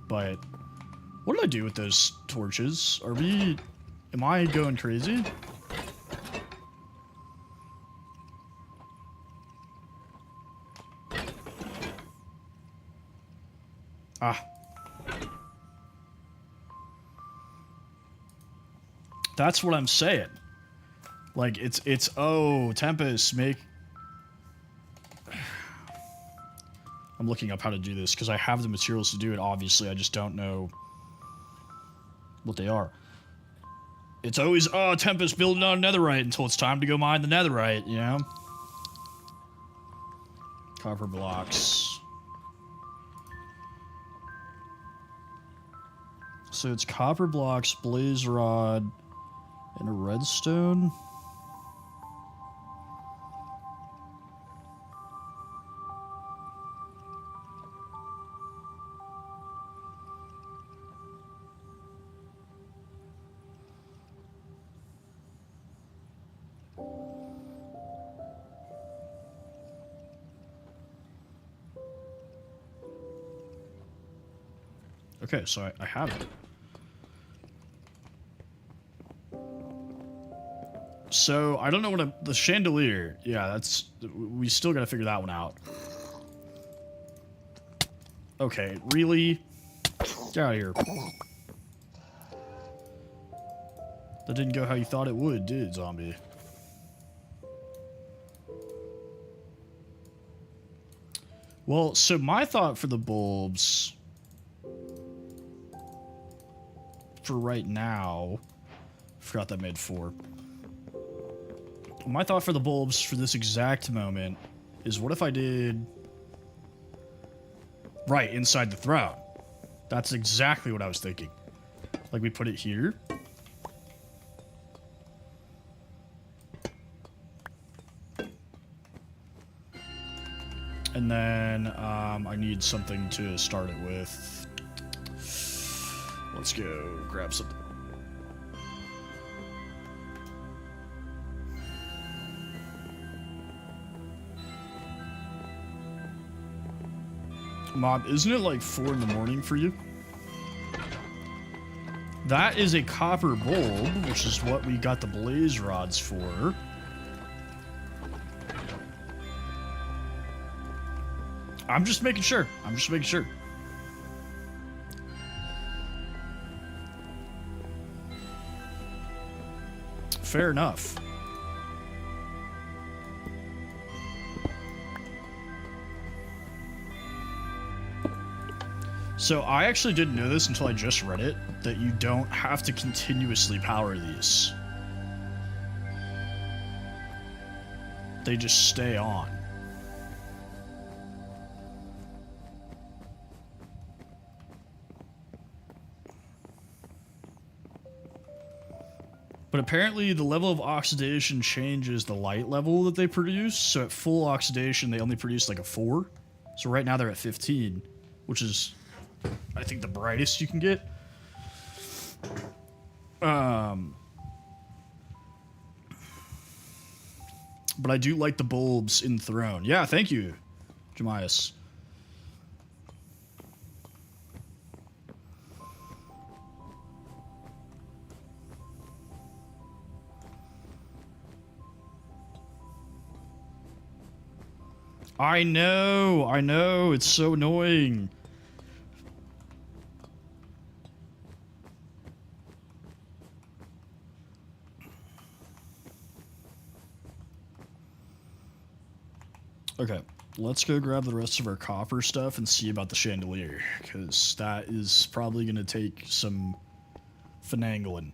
Speaker 1: But what did I do with those torches? Am I going crazy? Ah. That's what I'm saying. Like, oh, Tempest, make... I'm looking up how to do this, because I have the materials to do it, obviously. I just don't know what they are. It's always, oh, Tempest building on netherite until it's time to go mine the netherite, you know? Copper blocks. So it's copper blocks, blaze rod, and a redstone. Okay, so I have it. So, I don't know what the chandelier. Yeah, we still gotta figure that one out. Okay, really? Get out of here. That didn't go how you thought it would, did it, zombie? Well, so my thought for the bulbs... for right now... Forgot that made 4. My thought for the bulbs for this exact moment is what if I did... Right, inside the throne. That's exactly what I was thinking. Like, we put it here. And then, I need something to start it with. Let's go grab something. Mom, isn't it like 4 in the morning for you? That is a copper bulb, which is what we got the blaze rods for. I'm just making sure. I'm just making sure. Fair enough. So I actually didn't know this until I just read it, that you don't have to continuously power these. They just stay on. But apparently the level of oxidation changes the light level that they produce, so at full oxidation they only produce like a 4. So right now they're at 15, which is... I think the brightest you can get. But I do like the bulbs in Throne. Yeah, thank you, Jemias. I know, it's so annoying. Okay, let's go grab the rest of our copper stuff and see about the chandelier, because that is probably going to take some finagling.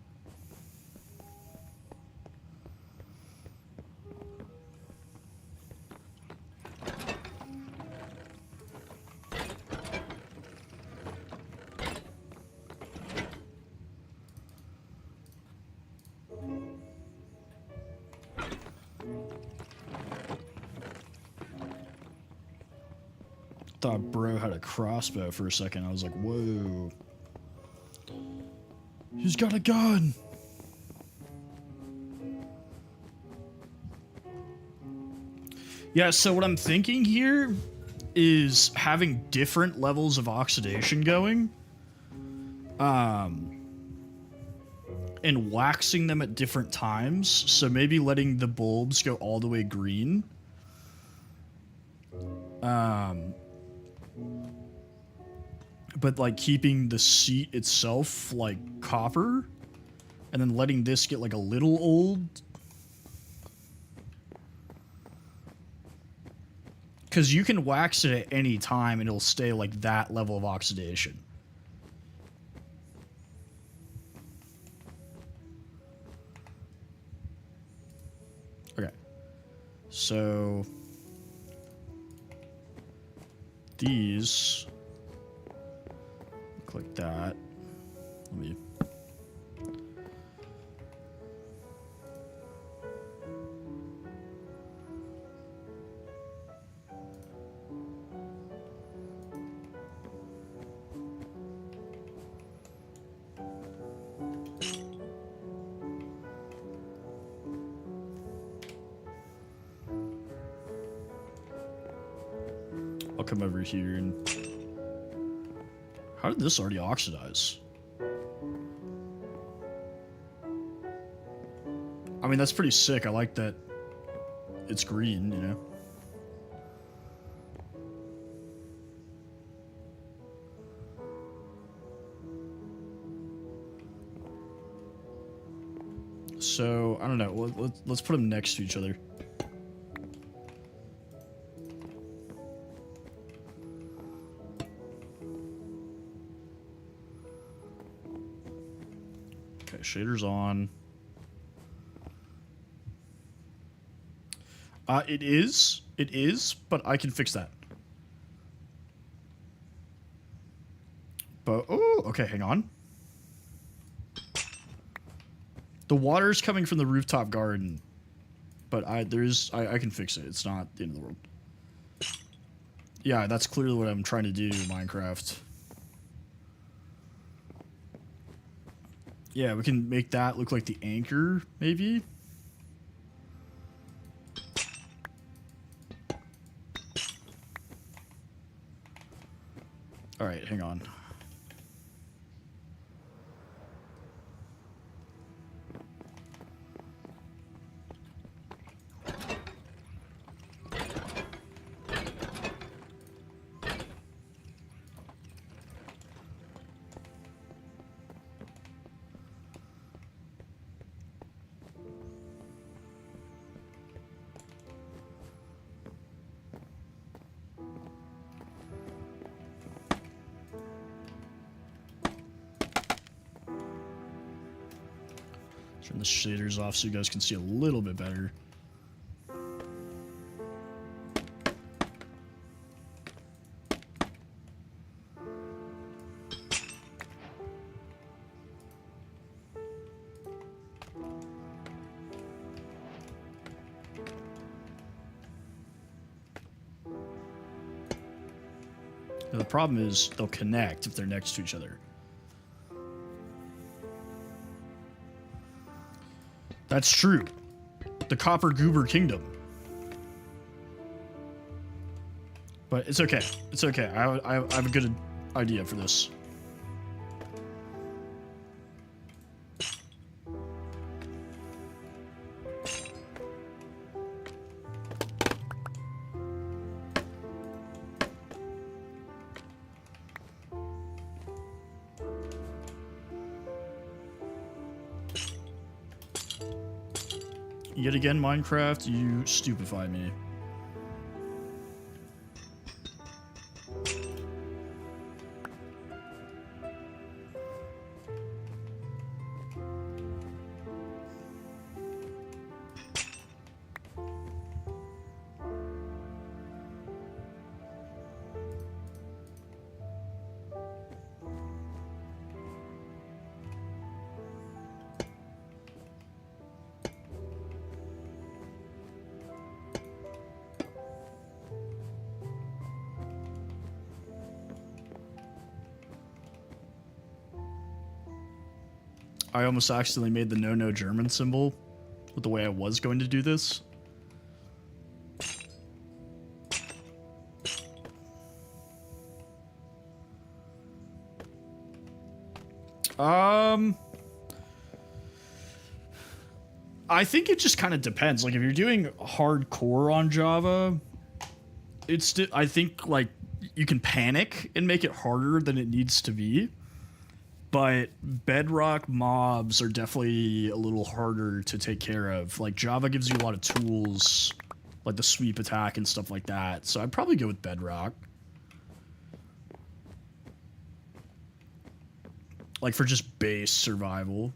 Speaker 1: Thought bro had a crossbow for a second. I was like, whoa. He's got a gun. Yeah, so what I'm thinking here is having different levels of oxidation going. And waxing them at different times. So maybe letting the bulbs go all the way green. But like keeping the seat itself like copper, and then letting this get like a little old. Because you can wax it at any time and it'll stay like that level of oxidation. Okay. So these look like that. Let me. I'll come over here and... How did this already oxidize? I mean, that's pretty sick. I like that it's green, you know? So, I don't know. Let's put them next to each other. Okay, shader's on. It is, but I can fix that. But, oh, okay, hang on. The water's coming from the rooftop garden, but I can fix it. It's not the end of the world. Yeah, that's clearly what I'm trying to do in Minecraft. Yeah, we can make that look like the anchor, maybe. All right, hang on. Turn the shaders off so you guys can see a little bit better. Now, the problem is they'll connect if they're next to each other. That's true. The Copper Goober Kingdom. But it's okay. It's okay. I have a good idea for this. Yet again, Minecraft, you stupefy me. I almost accidentally made the no German symbol with the way I was going to do this. I think it just kind of depends. Like if you're doing hardcore on Java, I think like you can panic and make it harder than it needs to be. But Bedrock mobs are definitely a little harder to take care of. Like Java gives you a lot of tools, like the sweep attack and stuff like that. So I'd probably go with Bedrock. Like for just base survival.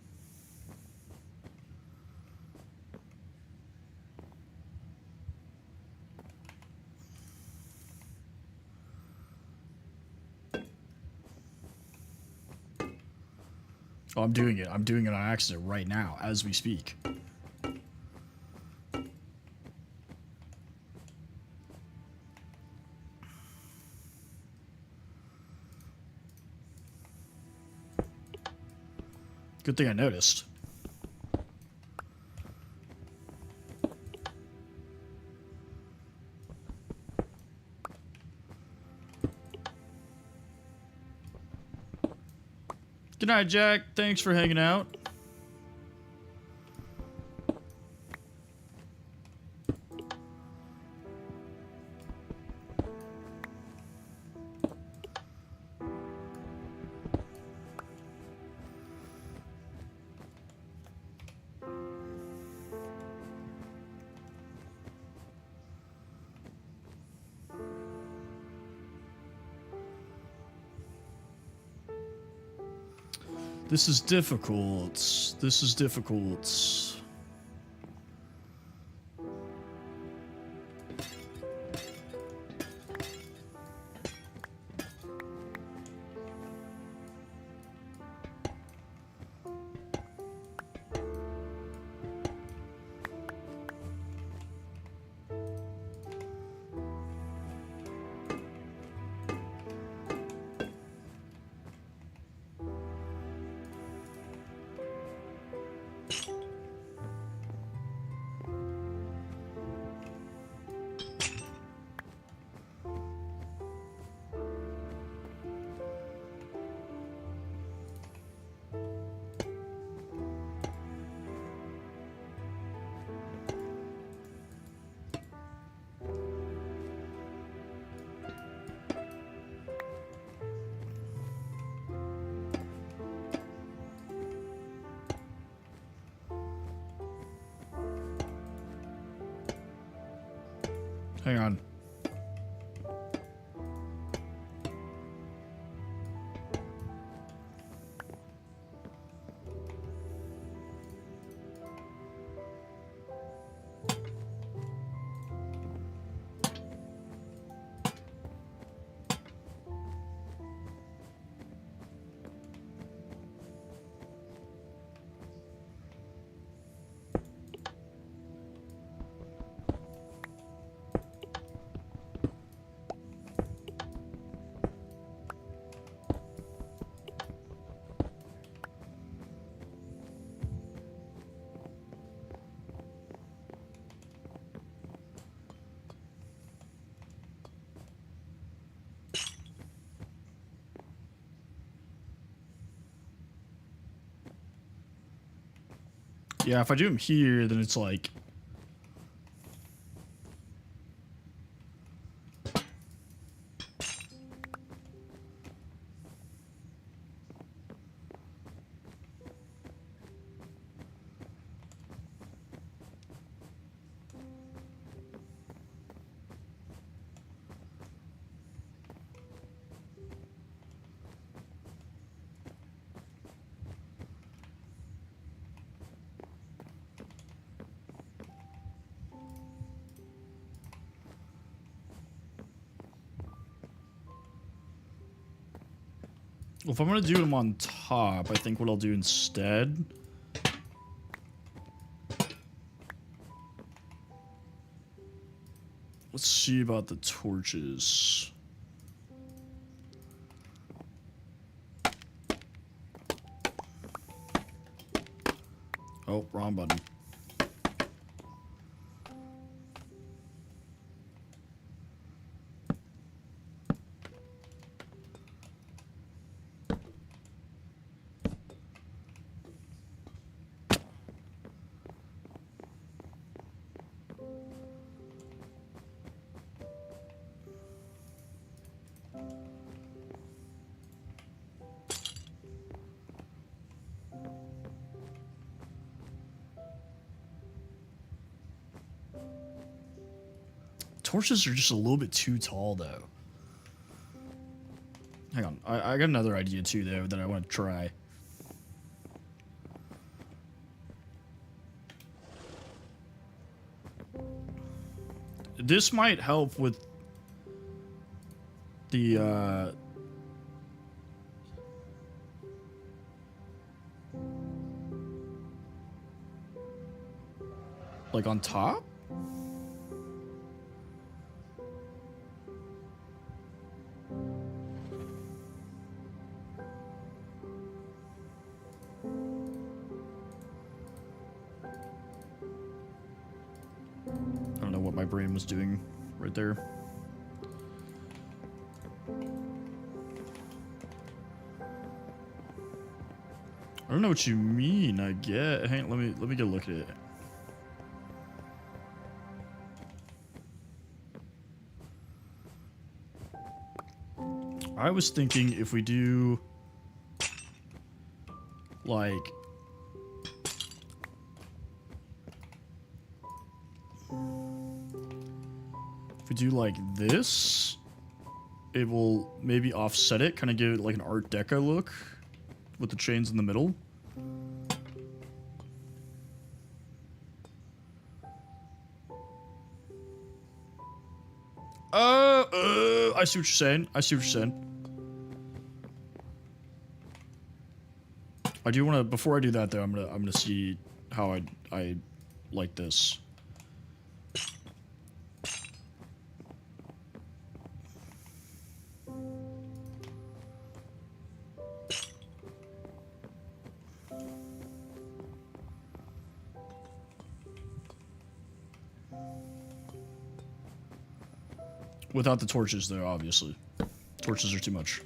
Speaker 1: Oh, I'm doing it. I'm doing it on accident right now as we speak. Good thing I noticed. Good night, Jack. Thanks for hanging out. This is difficult. This is difficult. Hang on. Yeah, if I do them here, then it's like... Well, if I'm going to do them on top, I think what I'll do instead... Let's see about the torches. Oh, wrong button. Torches are just a little bit too tall, though. Hang on. I got another idea, too, though, that I want to try. This might help with the, like, on top? I don't know what my brain was doing right there. I don't know what you mean. I get. Hang on, let me get a look at it. I was thinking if we do like if we do like this, it will maybe offset it, kind of give it like an Art Deco look with the chains in the middle. I see what you're saying. I see what you're saying. I do want to, before I do that though, I'm gonna see how I like this. Without the torches though, obviously. Torches are too much.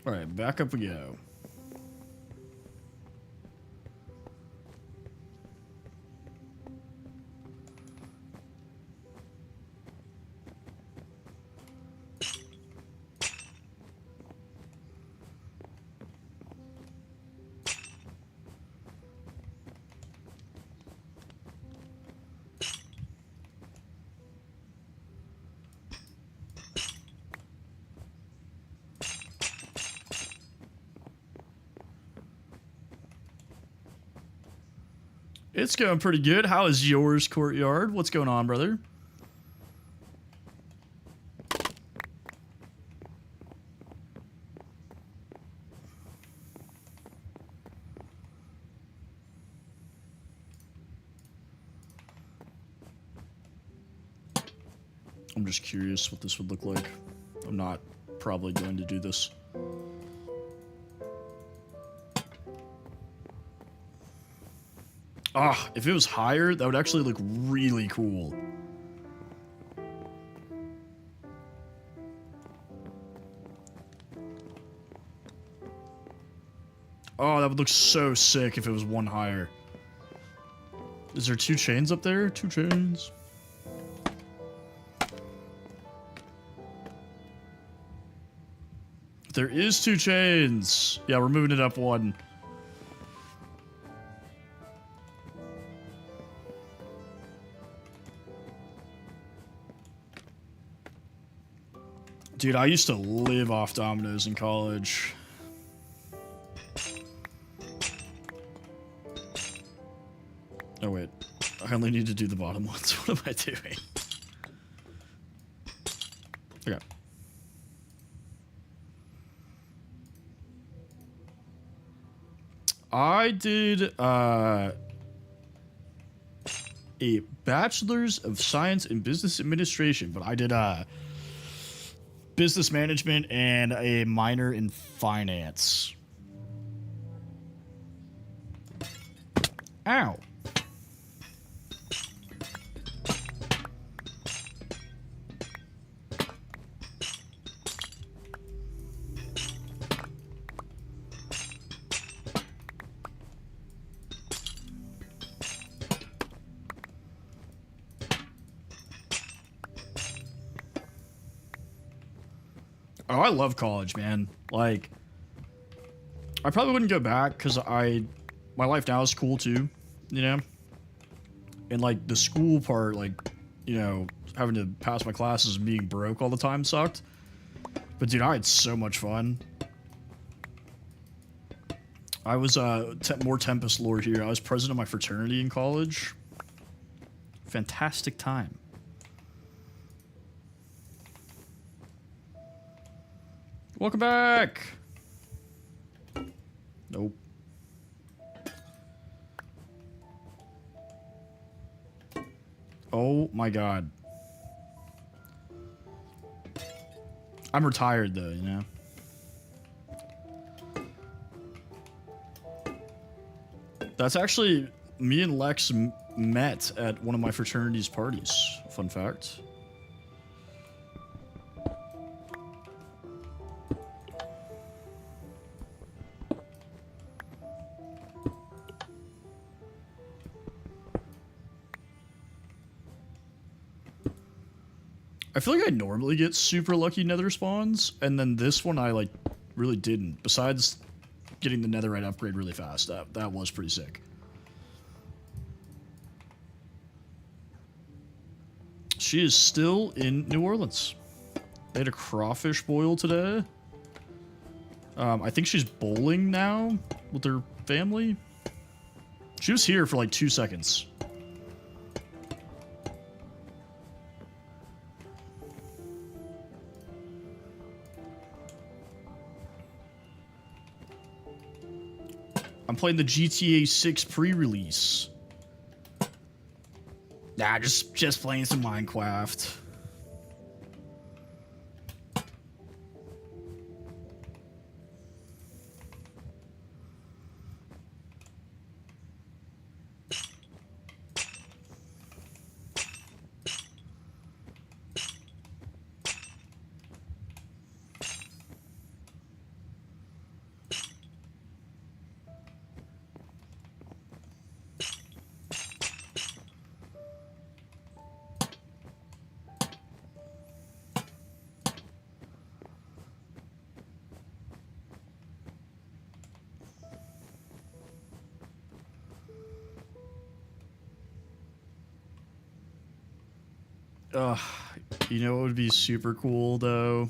Speaker 1: Alright, back up we go. It's going pretty good. How is yours, Courtyard? What's going on, brother? I'm just curious what this would look like. I'm not probably going to do this. Ah, if it was higher, that would actually look really cool. Oh, that would look so sick if it was one higher. Is there 2 chains up there? 2 chains. There is 2 chains. Yeah, we're moving it up 1. Dude, I used to live off Domino's in college. Oh, wait. I only need to do the bottom ones. What am I doing? Okay. I did, a Bachelor's of Science in Business Administration, but I did, business management and a minor in finance. Ow. Oh, I love college, man. Like, I probably wouldn't go back because my life now is cool too, you know? And like the school part, like, you know, having to pass my classes and being broke all the time sucked. But dude, I had so much fun. I was, more Tempest lore here. I was president of my fraternity in college. Fantastic time. Welcome back! Nope. Oh my god. I'm retired though, you know? That's actually... Me and Lex met at one of my fraternity's parties. Fun fact. I feel like I normally get super lucky nether spawns, and then this one I, like, really didn't. Besides getting the netherite upgrade really fast. That was pretty sick. She is still in New Orleans. They had a crawfish boil today. I think she's bowling now with her family. She was here for like 2 seconds. I'm playing the GTA 6 pre-release. Nah, just playing some Minecraft. You know what would be super cool though?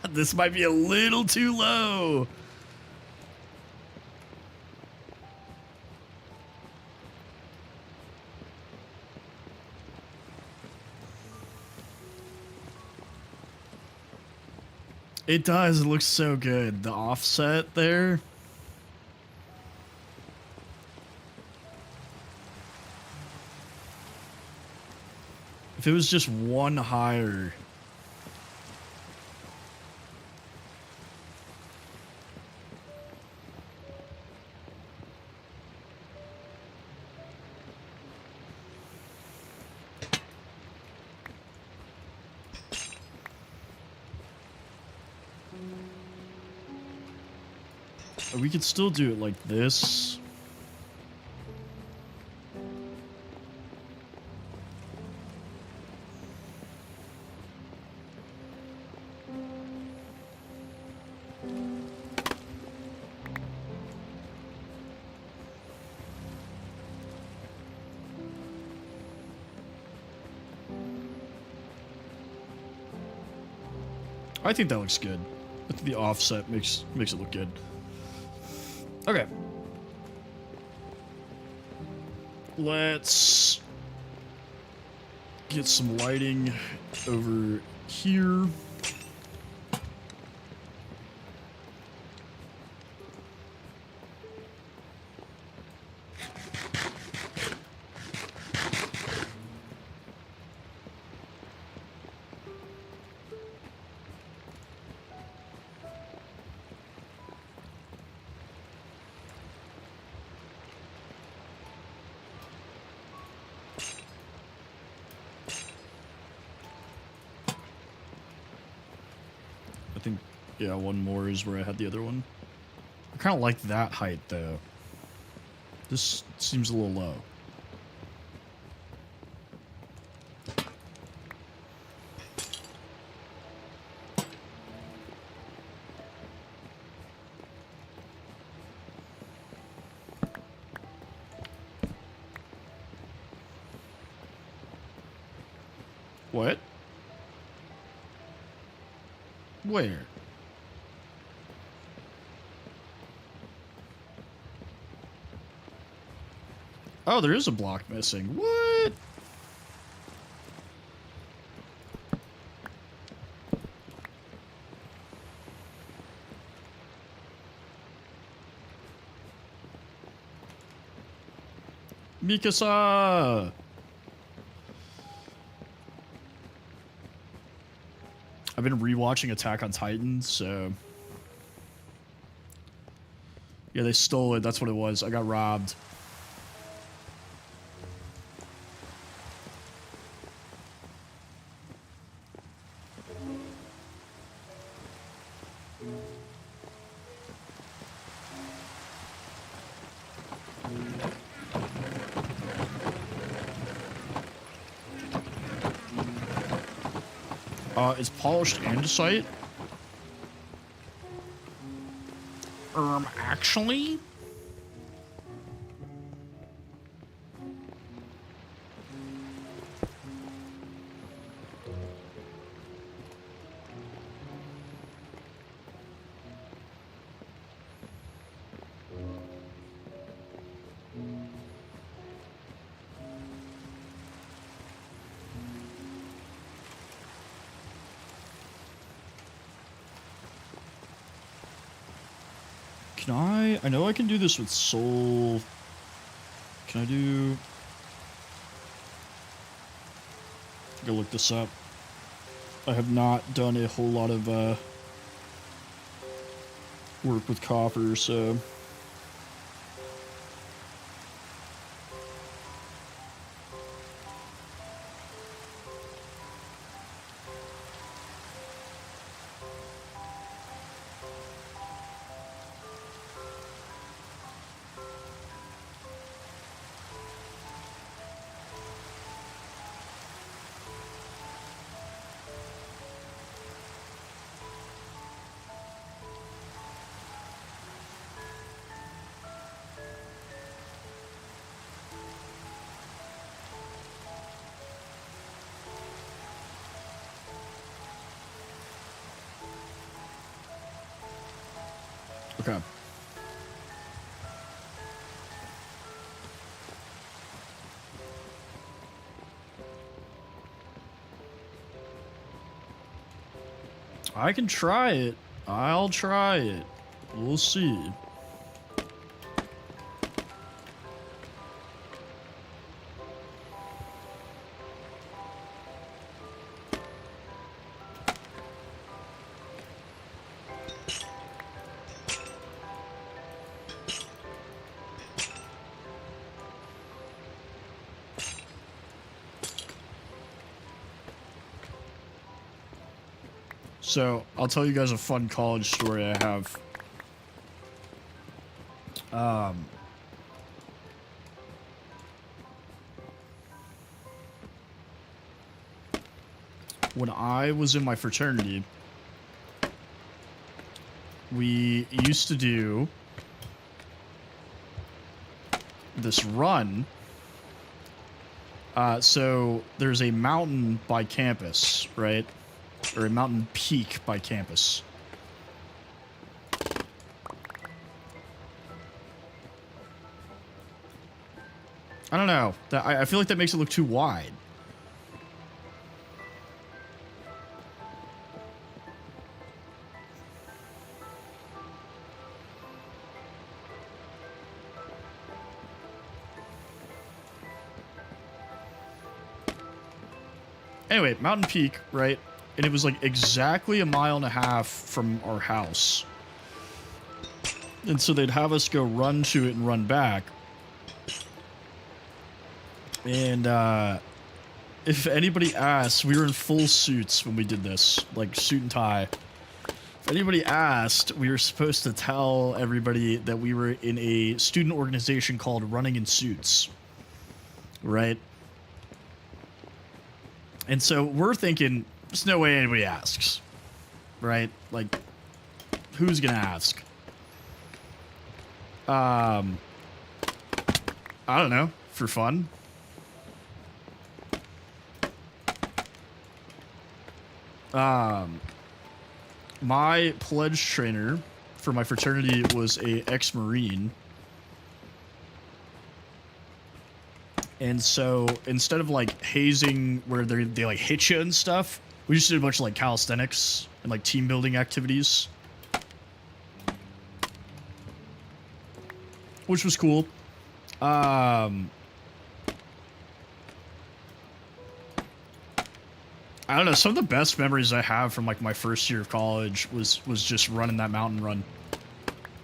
Speaker 1: This might be a little too low. It does. It looks so good. The offset there. If it was just one higher. We could still do it like this. I think that looks good. I think the offset makes it look good. Okay. Let's get some lighting over here. I think, yeah, one more is where I had the other one. I kind of like that height, though. This seems a little low. What? Where? Oh, there is a block missing. What? Mikasa! I've been rewatching Attack on Titan, so... Yeah, they stole it. That's what it was. I got robbed. Is polished andesite? Actually? Can I know I can do this with soul. Can I do... Go look this up. I have not done a whole lot of work with copper, so... Okay. I can try it. I'll try it. We'll see. So, I'll tell you guys a fun college story I have. When I was in my fraternity, we used to do this run. So there's a mountain by campus, right? Or a mountain peak by campus. I don't know. I feel like that makes it look too wide. Anyway, Mountain Peak, right? And it was like exactly a mile and a half from our house. And so they'd have us go run to it and run back. And if anybody asks, we were in full suits when we did this, like suit and tie. If anybody asked, we were supposed to tell everybody that we were in a student organization called Running in Suits. Right? And so we're thinking, there's no way anybody asks. Right? Like, who's gonna ask? I don't know. For fun. My pledge trainer for my fraternity was a ex-Marine. And so instead of like hazing where they like hit you and stuff, we just did a bunch of like calisthenics and like team building activities. Which was cool. I don't know, some of the best memories I have from like my first year of college was just running that mountain run.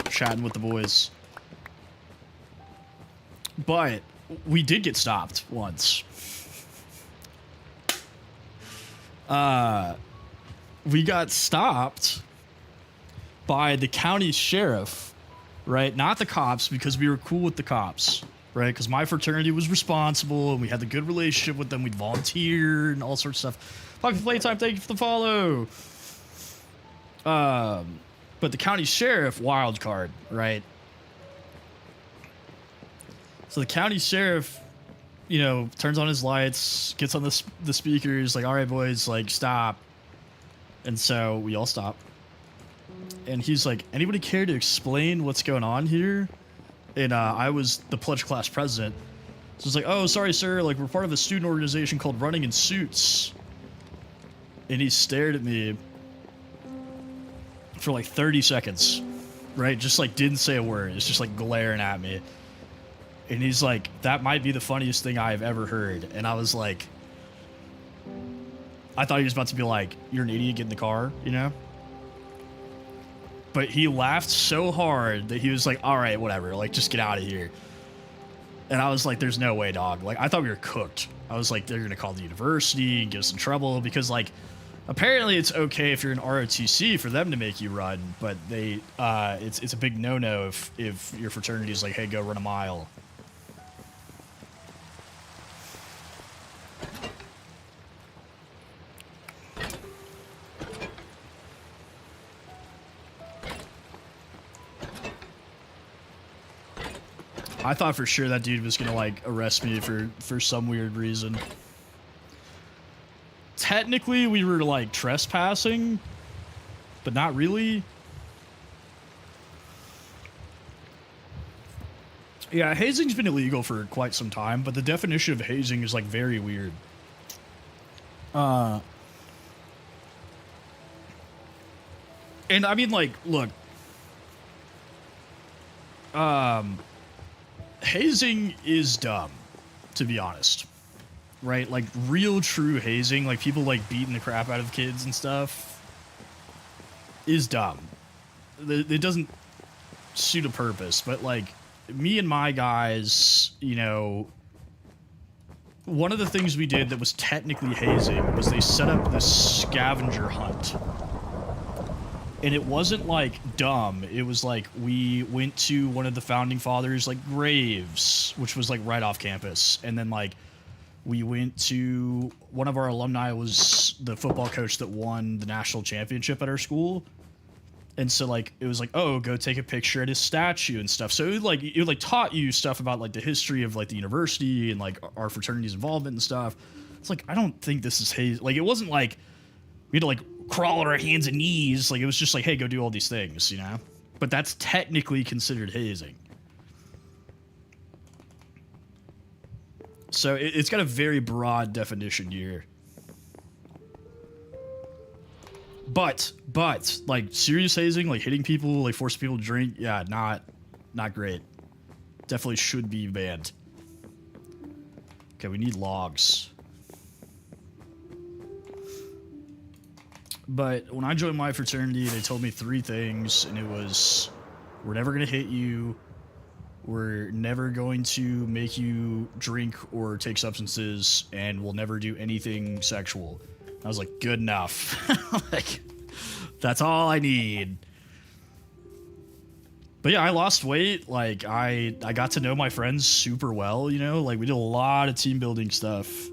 Speaker 1: Chatting with the boys. But we did get stopped once. We got stopped by the county sheriff, right? Not the cops, because we were cool with the cops, right? Because my fraternity was responsible and we had the good relationship with them. We'd volunteer and all sorts of stuff. Pocket Playtime, thank you for the follow. But the county sheriff, wild card, right? So the county sheriff, you know, turns on his lights, gets on the speakers, like, all right, boys, like, stop. And so we all stop. And he's like, anybody care to explain what's going on here? And I was the pledge class president. So it's like, oh, sorry, sir. Like, we're part of a student organization called Running in Suits. And he stared at me for like 30 seconds, right? Just like didn't say a word. It's just like glaring at me. And he's like, that might be the funniest thing I've ever heard. And I was like, I thought he was about to be like, you're an idiot, get in the car, you know? But he laughed so hard that he was like, all right, whatever, like, just get out of here. And I was like, there's no way, dog. Like, I thought we were cooked. I was like, they're going to call the university and get us in trouble because, like, apparently it's okay if you're in ROTC for them to make you run, but they, it's a big no-no if your fraternity is like, hey, go run a mile. I thought for sure that dude was gonna like arrest me for some weird reason. Technically, we were like trespassing, but not really. Yeah, hazing's been illegal for quite some time, but the definition of hazing is like very weird. And I mean, like, look, hazing is dumb, to be honest. Right? Like, real true hazing, like people like beating the crap out of kids and stuff, is dumb. It doesn't suit a purpose, but like, me and my guys, you know, one of the things we did that was technically hazing was they set up this scavenger hunt. And it wasn't like dumb. It was like we went to one of the founding fathers' like graves, which was like right off campus. And then like we went to one of our alumni was the football coach that won the national championship at our school. And so like it was like, oh, go take a picture at his statue and stuff. So it taught you stuff about like the history of like the university and like our fraternity's involvement and stuff. It's like, I don't think this is haze. Like, it wasn't like we had to like crawl on our hands and knees. Like, it was just like, hey, go do all these things, you know? But that's technically considered hazing. So it's got a very broad definition here. But like serious hazing, like hitting people, like forcing people to drink, yeah, not great. Definitely should be banned. Okay, we need logs. But when I joined my fraternity, they told me 3 things, and it was, we're never gonna hit you, we're never going to make you drink or take substances, and we'll never do anything sexual. I was like, good enough. Like, that's all I need. But yeah, I lost weight. Like, I got to know my friends super well, you know? Like, we did a lot of team building stuff.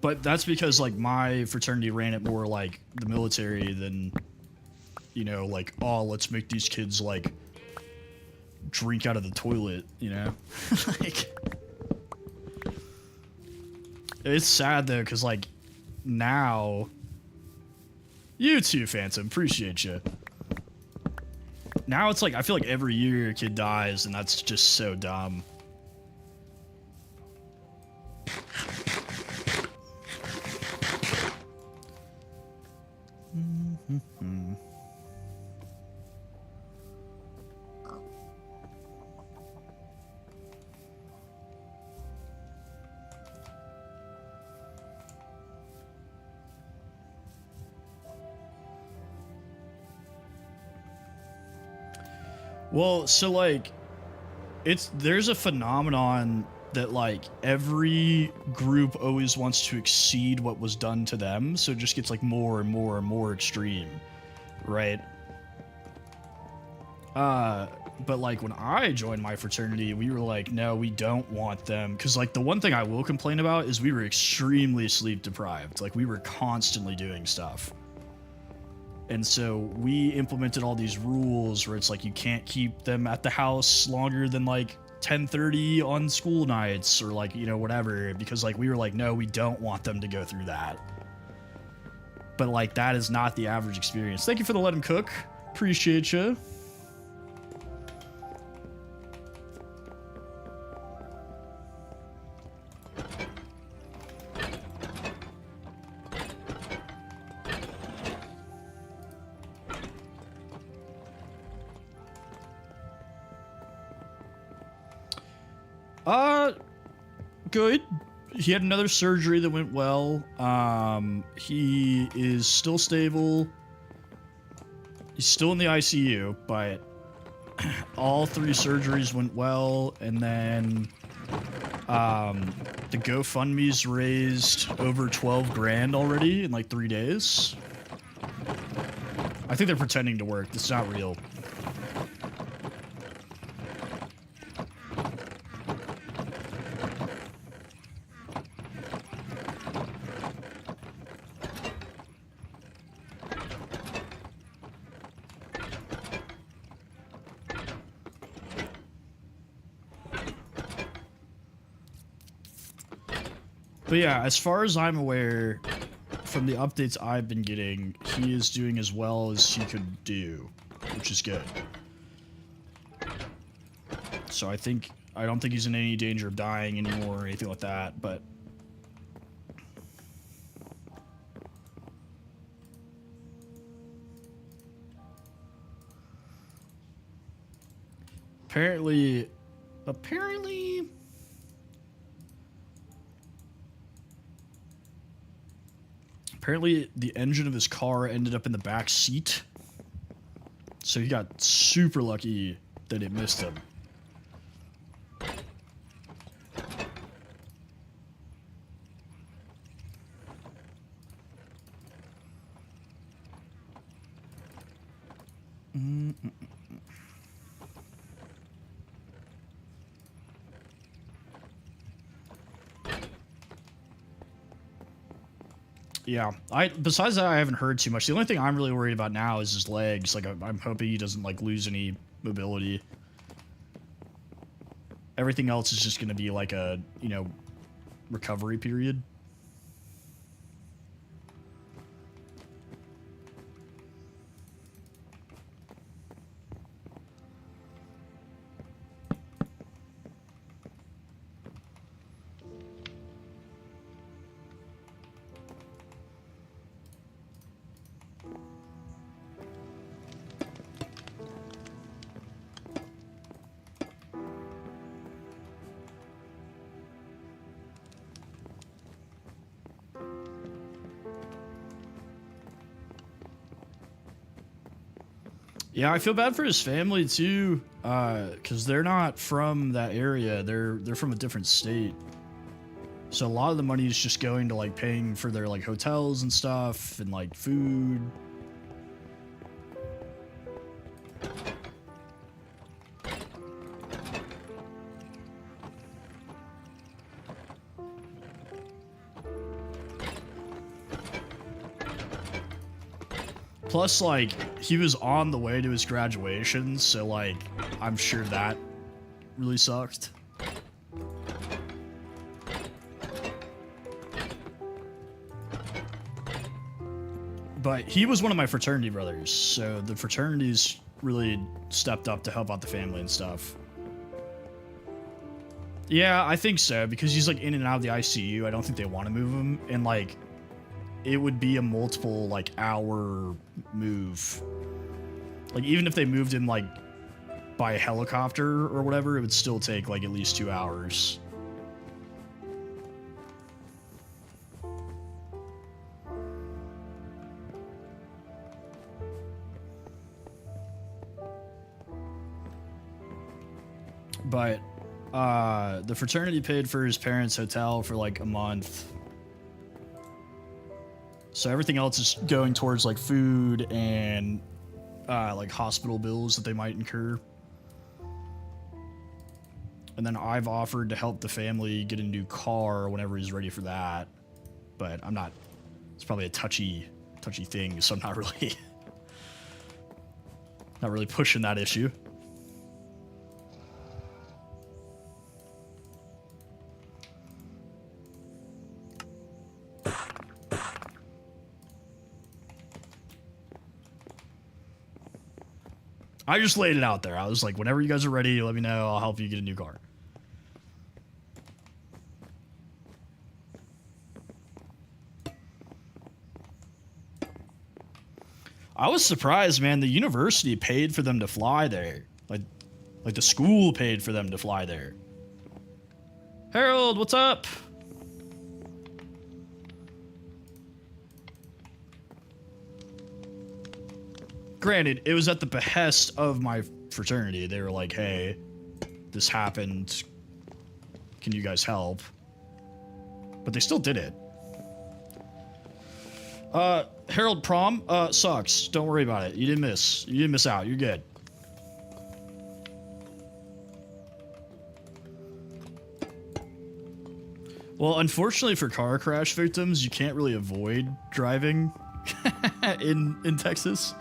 Speaker 1: But that's because, like, my fraternity ran it more like the military than, you know, like, oh, let's make these kids, like, drink out of the toilet, you know? Like... It's sad, though, because, like, now... You too, Phantom. Appreciate you. Now it's like, I feel like every year a kid dies, and that's just so dumb. Well, so like, there's a phenomenon that like every group always wants to exceed what was done to them, so it just gets like more and more and more extreme, right? But like when I joined my fraternity, we were like, no, we don't want them, because like the one thing I will complain about is we were extremely sleep deprived. Like, we were constantly doing stuff. And so we implemented all these rules where it's like you can't keep them at the house longer than like 10:30 on school nights, or like, you know, whatever, because like we were like, no, we don't want them to go through that. But like, that is not the average experience. Thank you for the let him cook. Appreciate you. Good. He had another surgery that went well. He is still stable. He's still in the ICU, but all 3 surgeries went well, and then the GoFundMe's raised over 12 grand already in like 3 days. I think they're pretending to work. It's not real. But yeah, as far as I'm aware, from the updates I've been getting, he is doing as well as he could do, which is good. So I don't think he's in any danger of dying anymore or anything like that, but... Apparently, the engine of his car ended up in the back seat. So he got super lucky that it missed him. Yeah, besides that, I haven't heard too much. The only thing I'm really worried about now is his legs. Like, I'm hoping he doesn't, like, lose any mobility. Everything else is just going to be, like, a, you know, recovery period. Yeah, I feel bad for his family too, because they're not from that area. They're from a different state. So a lot of the money is just going to like paying for their like hotels and stuff and like food. Plus, like, he was on the way to his graduation, so, like, I'm sure that really sucked. But he was one of my fraternity brothers, so the fraternities really stepped up to help out the family and stuff. Yeah, I think so, because he's, like, in and out of the ICU. I don't think they want to move him, and, like, it would be a multiple, like, hour move. Like, even if they moved him, like, by helicopter or whatever, it would still take, like, at least 2 hours. But, the fraternity paid for his parents' hotel for, like, a month. So everything else is going towards like food and like hospital bills that they might incur. And then I've offered to help the family get a new car whenever he's ready for that. But I'm not, it's probably a touchy thing, so I'm not really pushing that issue. I just laid it out there. I was like, whenever you guys are ready, let me know. I'll help you get a new car. I was surprised, man. The university paid for them to fly there. Like the school paid for them to fly there. Harold, what's up? Granted, it was at the behest of my fraternity. They were like, hey, this happened. Can you guys help? But they still did it. Harold, prom sucks. Don't worry about it. You didn't miss out. You're good. Well, unfortunately for car crash victims, you can't really avoid driving in Texas.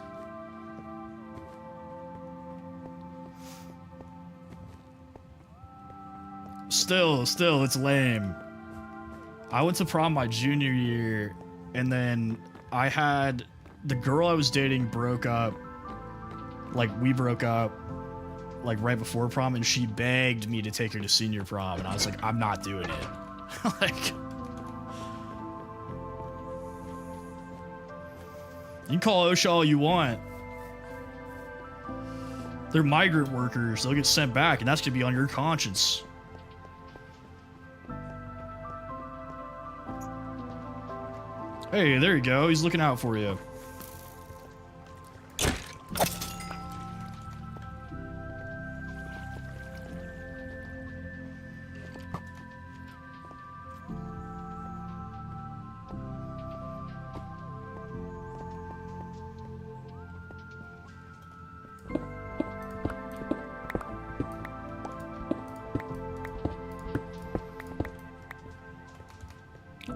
Speaker 1: Still, it's lame. I went to prom my junior year, and then I had the girl I was dating broke up. Like, we broke up, like, right before prom, and she begged me to take her to senior prom, and I was like, I'm not doing it. Like, you can call OSHA all you want. They're migrant workers. They'll get sent back, and that's going to be on your conscience. Hey, there you go. He's looking out for you.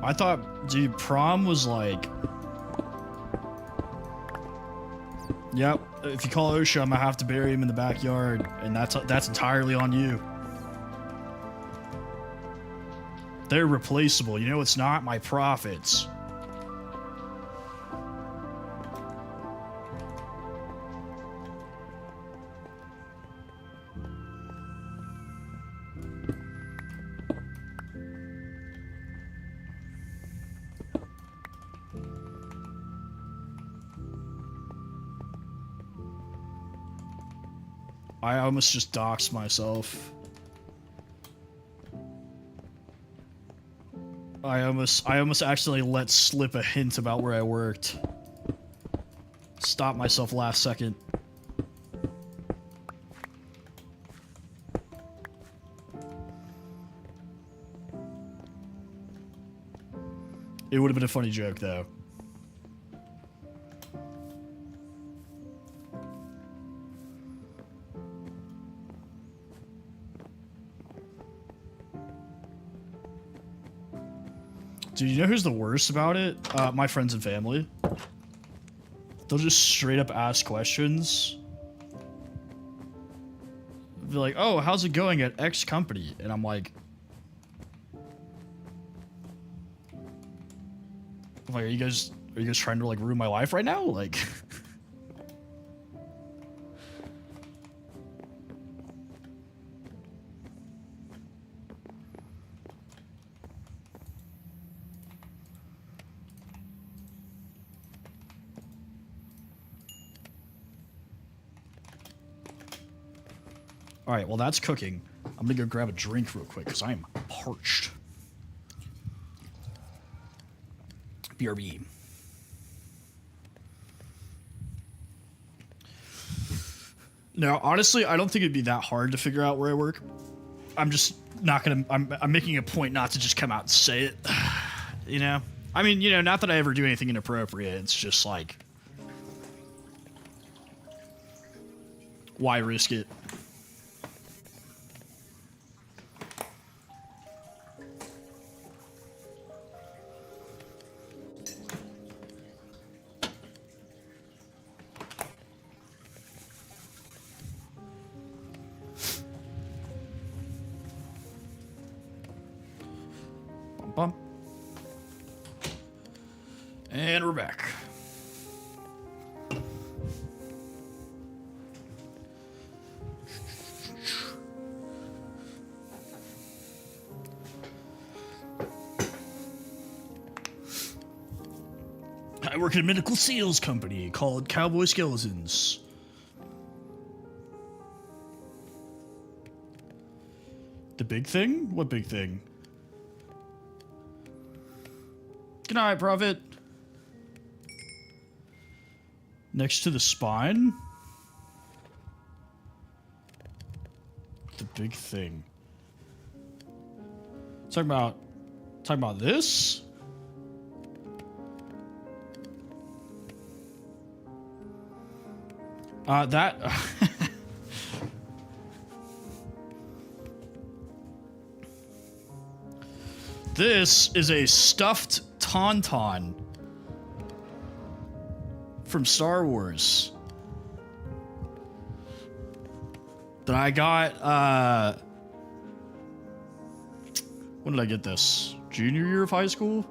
Speaker 1: I thought, dude, prom was like... Yep, if you call OSHA, I'm gonna have to bury him in the backyard, and that's entirely on you. They're replaceable. You know it's not? My profits. I almost just doxed myself. I almost accidentally let slip a hint about where I worked. Stopped myself last second. It would have been a funny joke, though. Dude, you know who's the worst about it? My friends and family. They'll just straight up ask questions. Be like, oh, how's it going at X company? And I'm like... are you guys trying to, like, ruin my life right now? Like... Alright, well that's cooking. I'm gonna go grab a drink real quick, because I am parched. BRB. No, honestly, I don't think it'd be that hard to figure out where I work. I'm just not gonna... I'm making a point not to just come out and say it. You know? I mean, you know, not that I ever do anything inappropriate. It's just like... why risk it? Bum. And we're back. I work at a medical sales company called Cowboy Skeletons. The big thing? What big thing? Good night, Prophet. Next to the spine? The big thing. Talking about this? That... This is a stuffed Tauntaun from Star Wars that I got, when did I get this? Junior year of high school?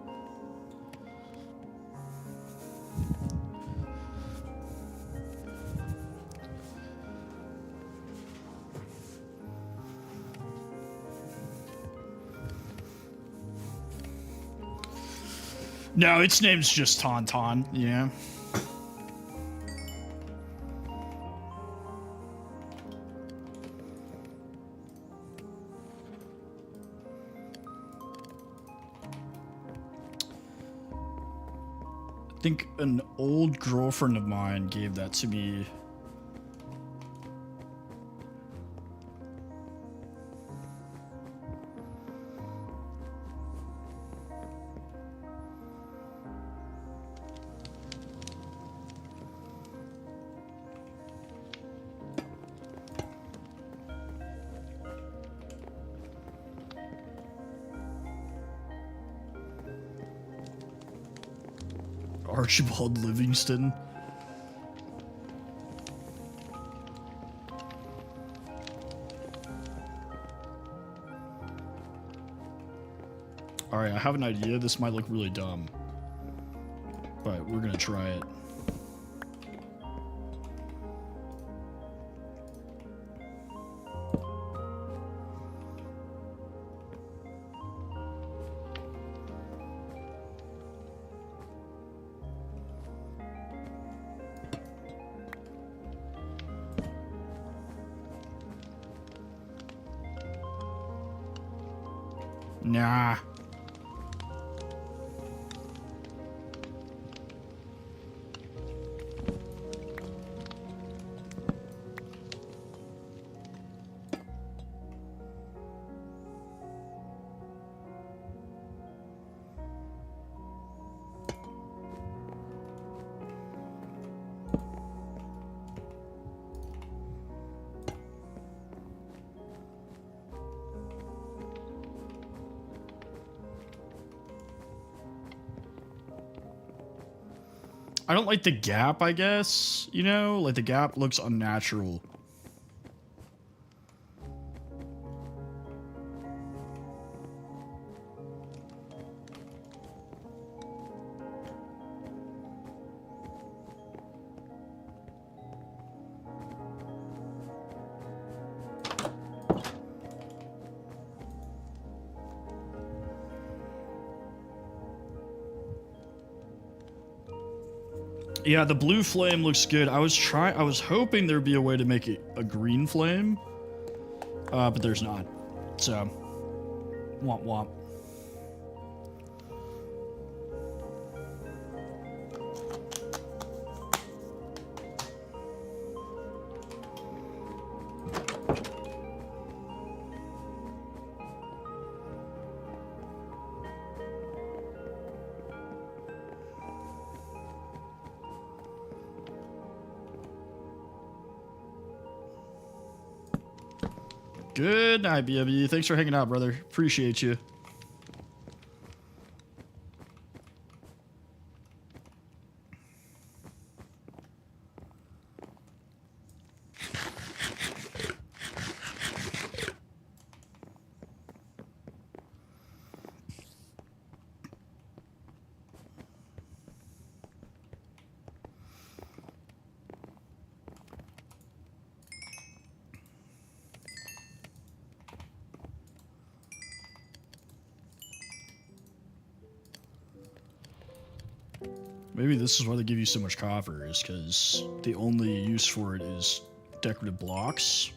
Speaker 1: No, its name's just Tauntaun, yeah. think an old girlfriend of mine gave that to me. Archibald Livingston. Alright, I have an idea. This might look really dumb, but we're gonna try it. Nah. I don't like the gap, I guess. You know, like the gap looks unnatural. Yeah, the blue flame looks good. I was hoping there'd be a way to make it a green flame, but there's not. So, womp womp. Good night, BME. Thanks for hanging out, brother. Appreciate you. Maybe this is why they give you so much copper, is because the only use for it is decorative blocks.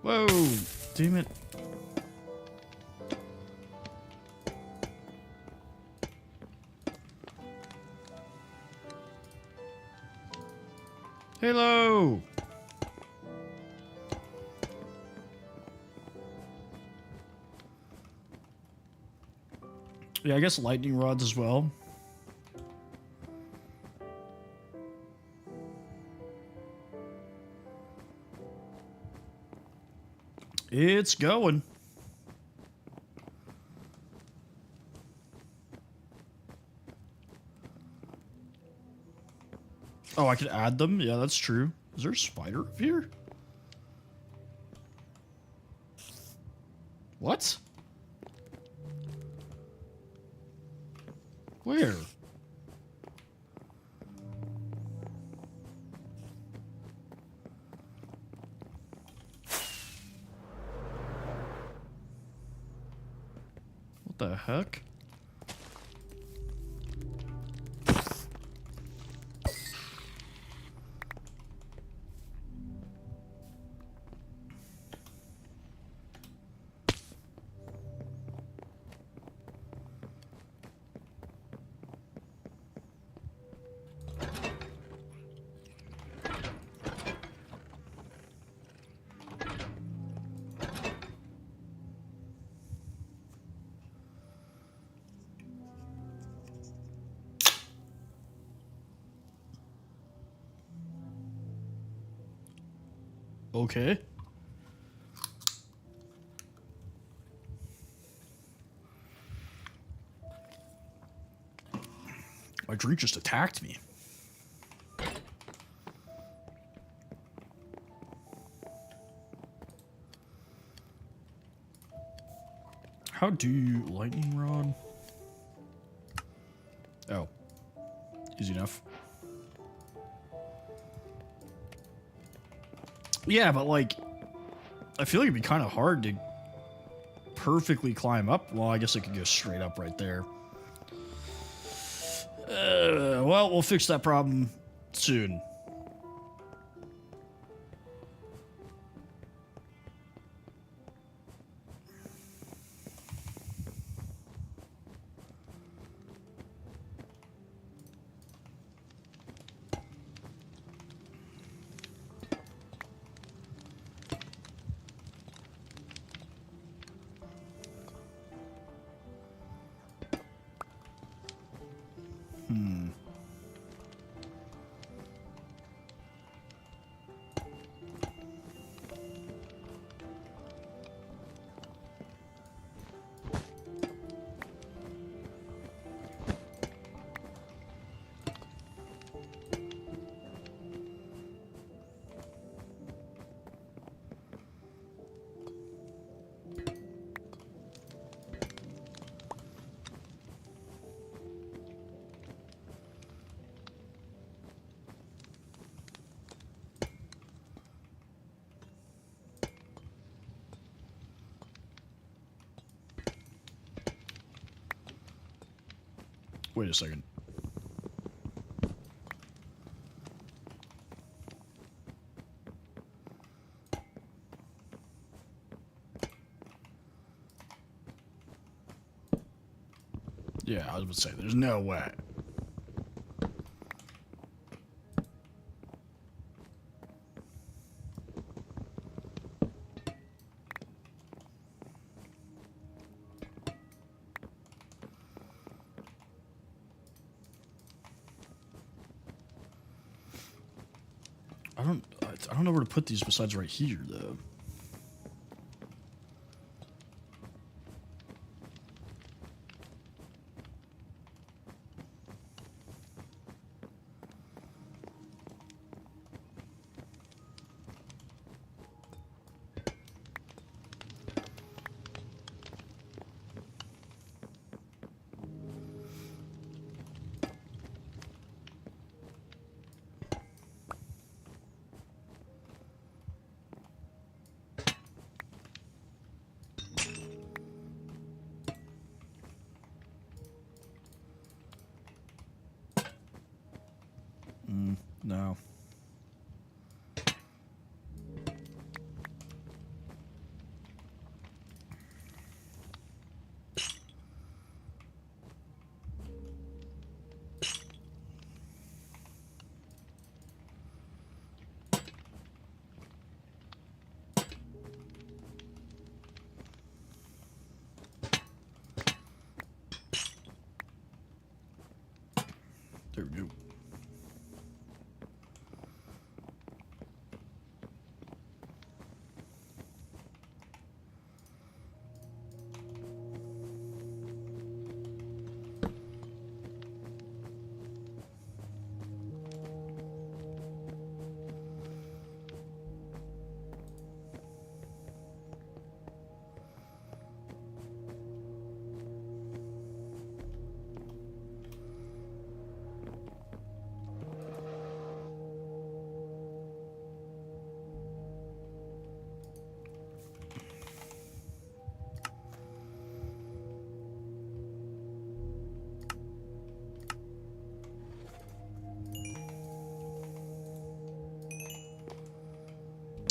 Speaker 1: Whoa, damn it. Hello. Yeah, I guess lightning rods as well. It's going. Oh, I could add them? Yeah, that's true. Is there a spider up here? What? Where? What the heck? Okay. My drink just attacked me. How do you lightning rod? Oh. Easy enough. Yeah, but like, I feel like it'd be kind of hard to perfectly climb up. Well, I guess I could go straight up right there. Well, we'll fix that problem soon. Wait a second. Yeah, I was about to say, there's no way. I don't know where to put these besides right here, though. No. There we go.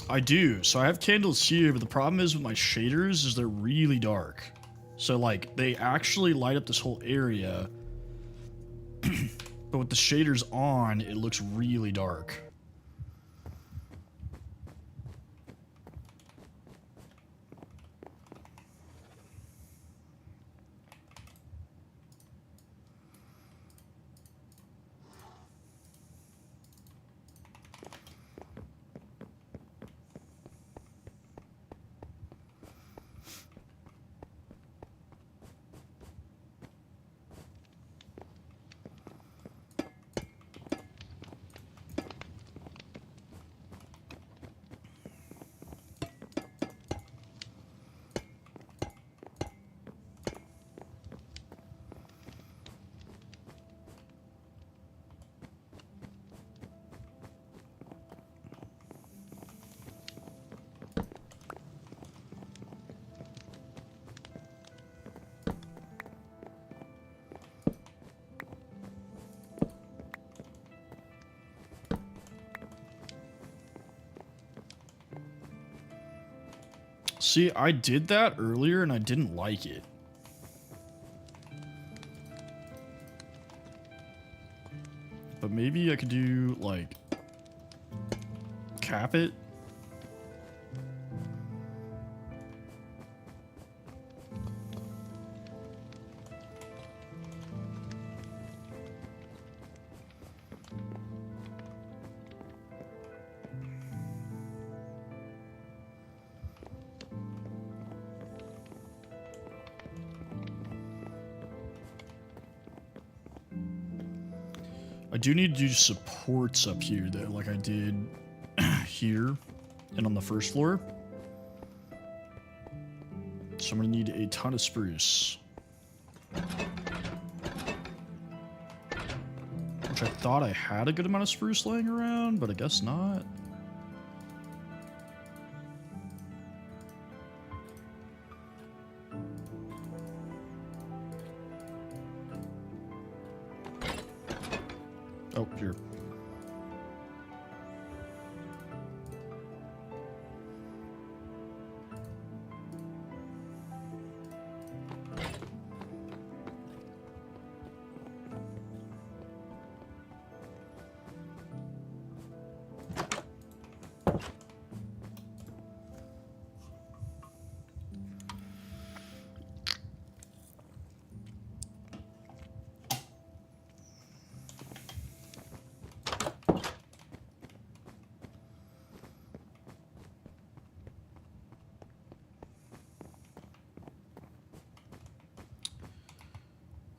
Speaker 1: I do. So I have candles here, but the problem is with my shaders is they're really dark. So like they actually light up this whole area, but with the shaders on, it looks really dark. See, I did that earlier and I didn't like it. But maybe I could do, like, cap it. I do need to do supports up here, though, like I did here and on the first floor. So I'm going to need a ton of spruce. Which I thought I had a good amount of spruce laying around, but I guess not. Oh, here.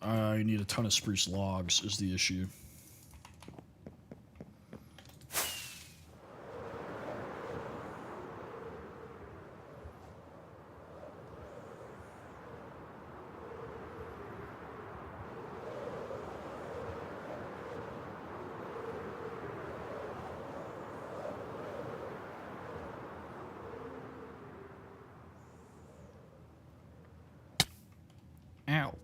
Speaker 1: I need a ton of spruce logs is the issue. Ow.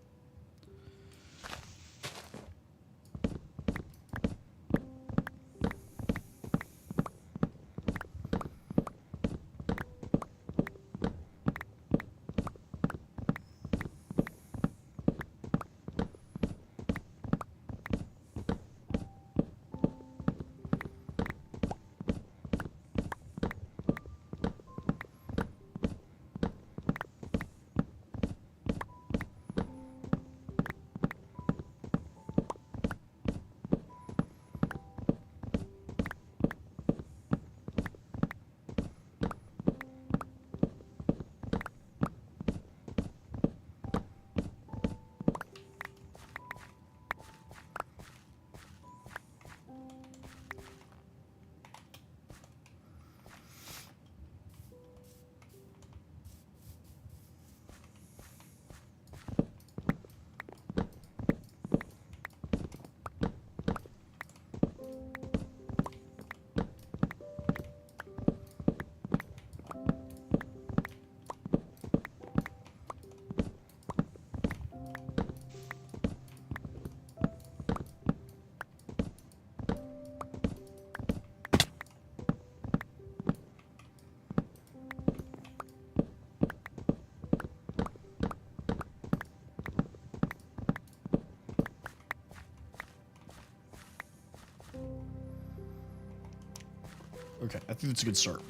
Speaker 1: Okay, I think that's a good start.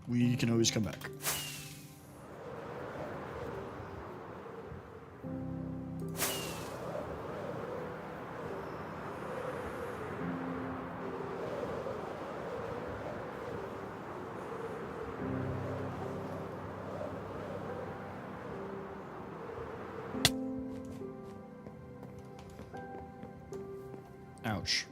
Speaker 1: We can always come back. Ouch.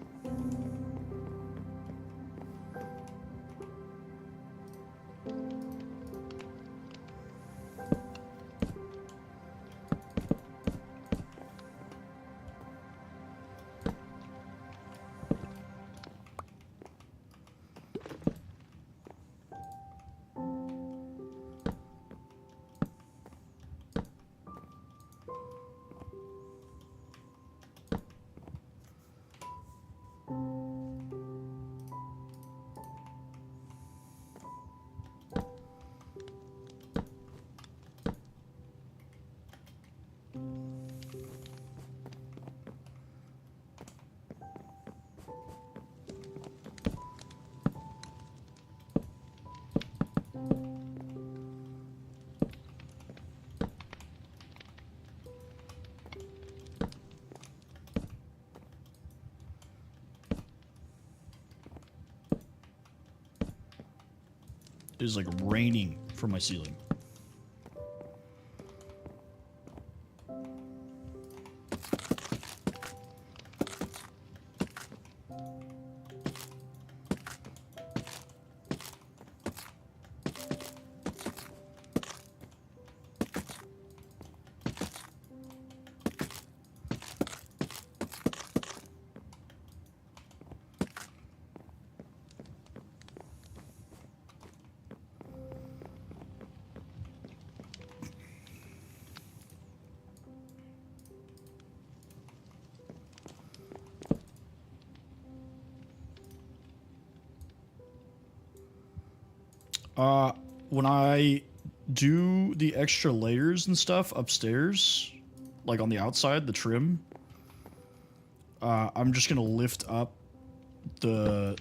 Speaker 1: It is like raining from my ceiling. When I do the extra layers and stuff upstairs, like on the outside, the trim, I'm just gonna lift up the...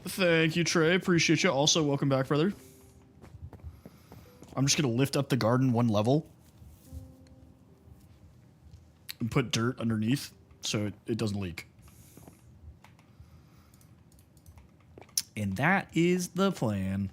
Speaker 1: Thank you, Trey. Appreciate you. Also, welcome back, brother. I'm just gonna lift up the garden one level and put dirt underneath so it doesn't leak. And that is the plan.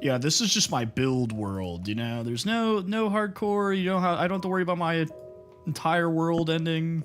Speaker 1: Yeah, this is just my build world, you know? There's no hardcore, you know how I don't have to worry about my entire world ending.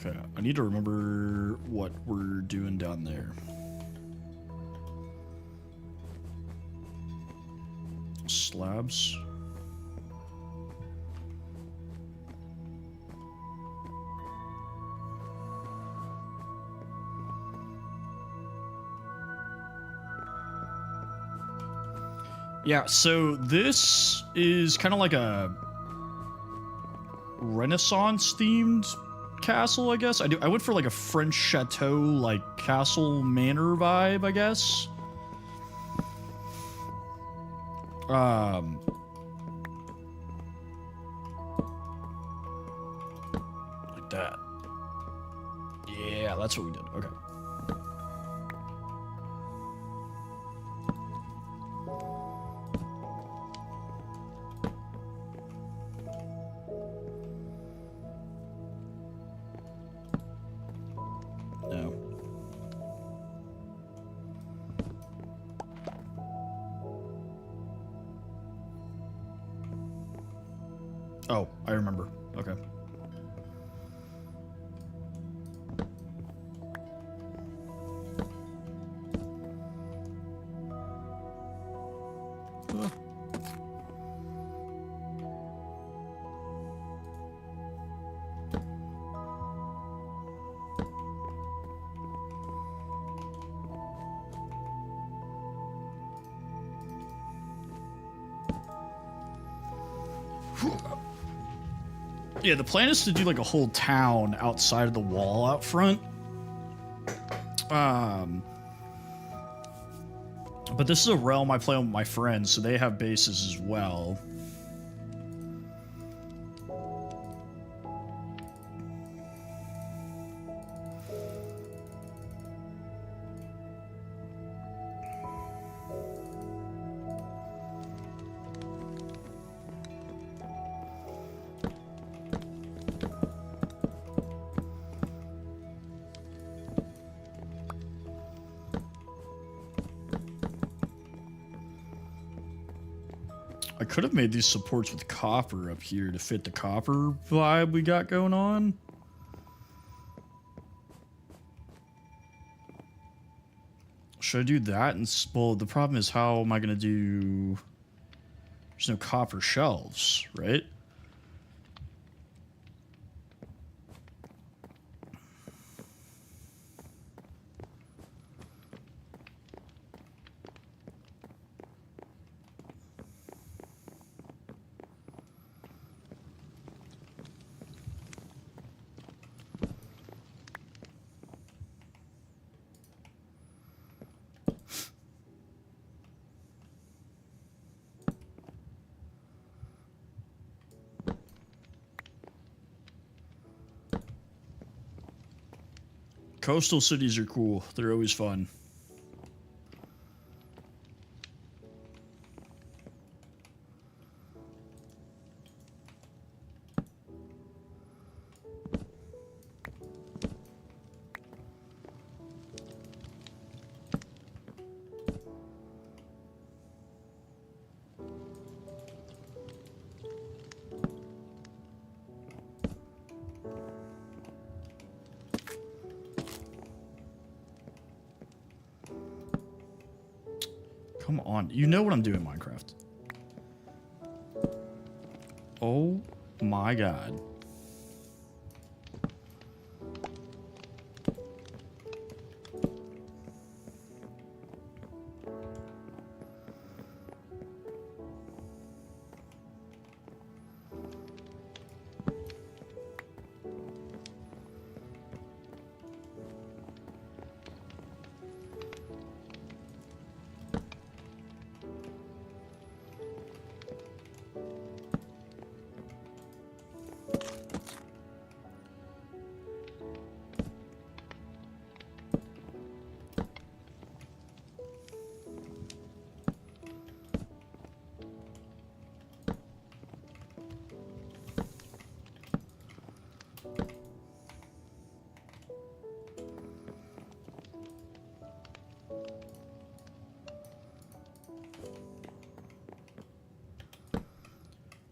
Speaker 1: Okay, I need to remember what we're doing down there. Slabs. Yeah, so this is kind of like a Renaissance themed castle, I guess. I went for like a French chateau, like castle manor vibe, I guess. Like that. Yeah, that's what we did. Okay. No. Oh, I remember. Okay. Yeah, the plan is to do like a whole town outside of the wall out front. But this is a realm I play with my friends, so they have bases as well. I could have made these supports with copper up here to fit the copper vibe we got going on. Should I do that? And well, the problem is, how am I going to do... There's no copper shelves, right? Coastal cities are cool. They're always fun. Come on. You know what I'm doing, Minecraft. Oh my god.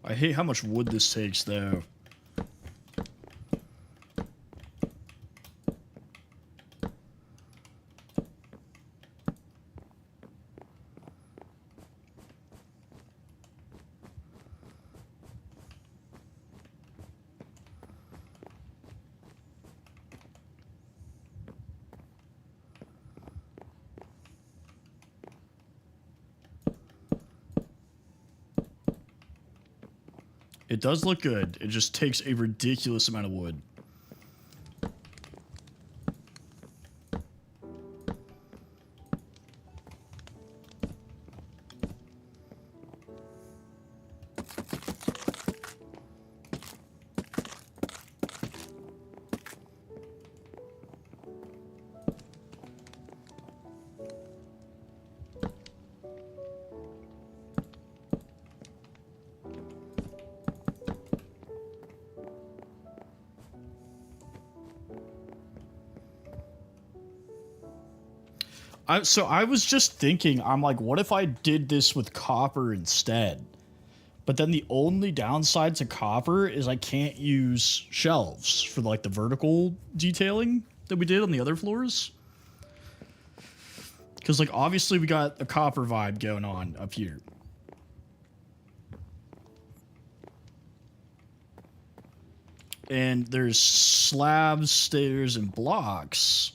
Speaker 1: I hate how much wood this takes, though. It does look good. It just takes a ridiculous amount of wood. So I was just thinking, I'm like, what if I did this with copper instead? But then the only downside to copper is I can't use shelves for like the vertical detailing that we did on the other floors. Because like obviously we got a copper vibe going on up here. And there's slabs, stairs, and blocks.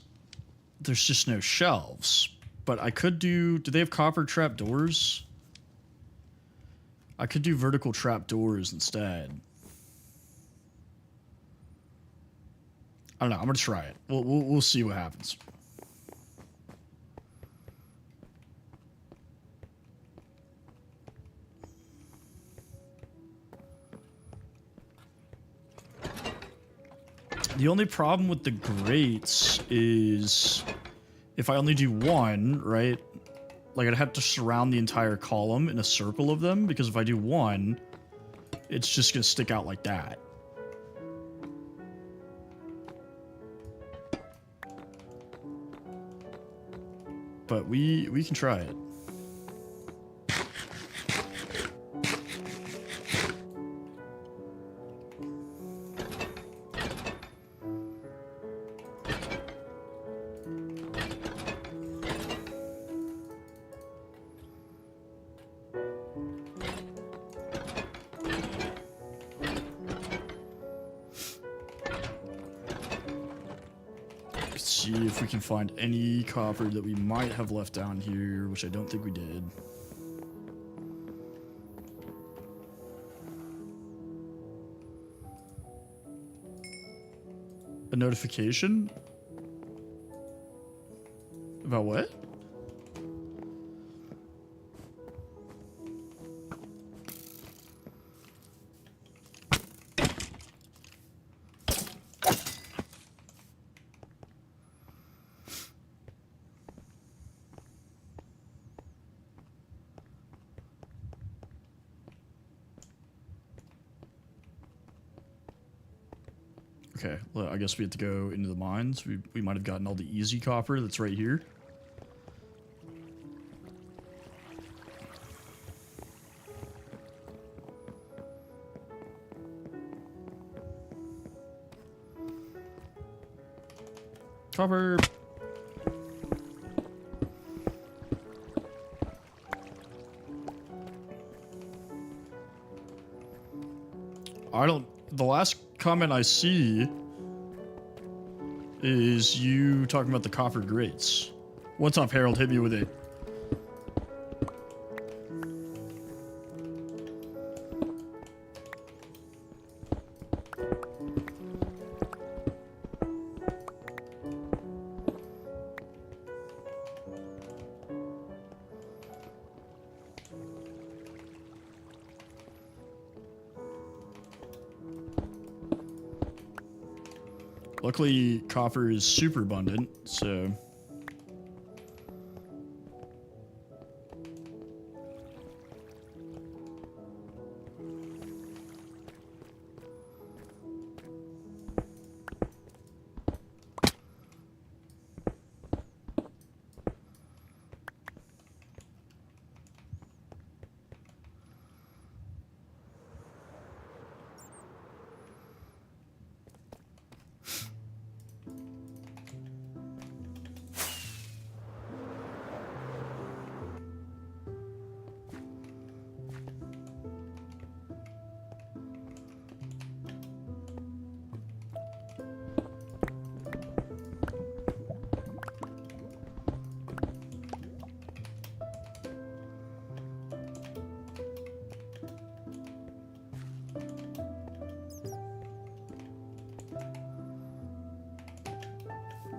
Speaker 1: There's just no shelves. But I could do they have copper trap doors? I could do vertical trap doors instead. I don't know. I'm gonna try it. We'll see what happens. The only problem with the grates is if I only do one, right? Like, I'd have to surround the entire column in a circle of them, because if I do one, it's just gonna stick out like that. But we can try it. See if we can find any copper that we might have left down here, which I don't think we did. A notification? About what? Okay, well, I guess we have to go into the mines. We might have gotten all the easy copper that's right here. Copper. The last comment I see is you talking about the copper grates. What's up, Harold? Hit me with it. Luckily, copper is super abundant, so...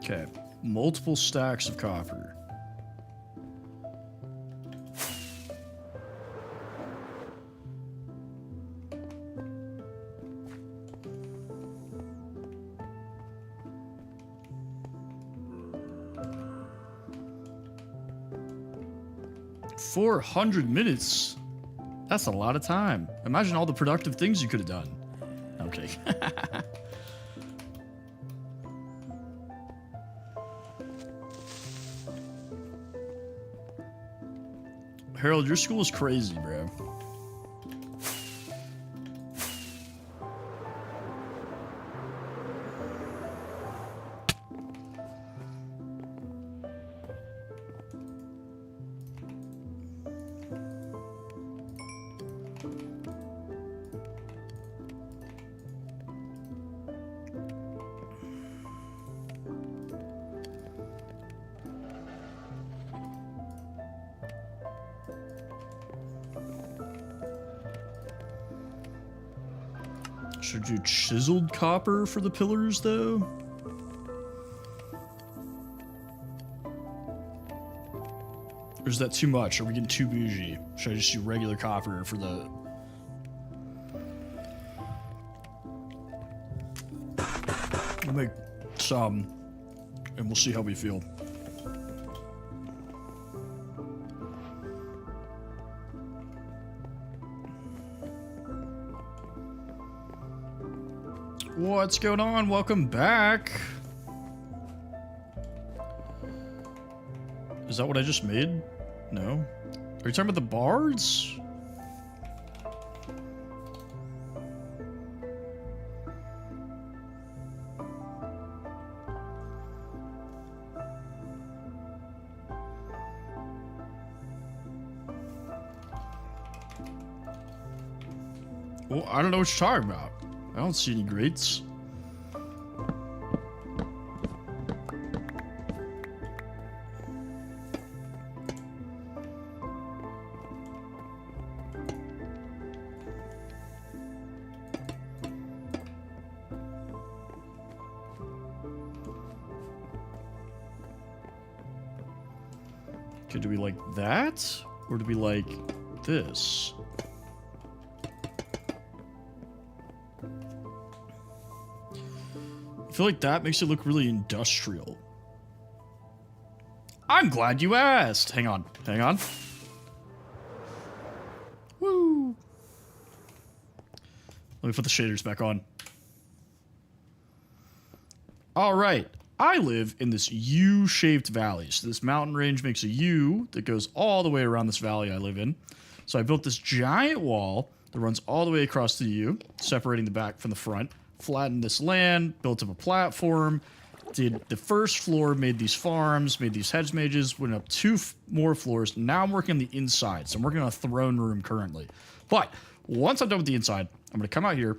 Speaker 1: Okay, multiple stacks of copper. $400 That's a lot of time. Imagine all the productive things you could have done. Okay. Harold, your school is crazy, bro. Should do chiseled copper for the pillars, though? is that too much? Are we getting too bougie? Should I just do regular copper for the... We'll make some, and we'll see how we feel. What's going on? Welcome back. Is that what I just made? No. Are you talking about the bards? Well, I don't know what you're talking about. I don't see any grates. Okay, do we like that? Or do we like this? I feel like that makes it look really industrial. I'm glad you asked. Hang on. Hang on. Woo. Let me put the shaders back on. All right. I live in this U-shaped valley. So this mountain range makes a U that goes all the way around this valley I live in. So I built this giant wall that runs all the way across the U, separating the back from the front. Flattened this land, built up a platform, did the first floor, made these farms, made these hedge mages, went up two more floors. Now I'm working on the inside. So I'm working on a throne room currently. But once I'm done with the inside, I'm going to come out here.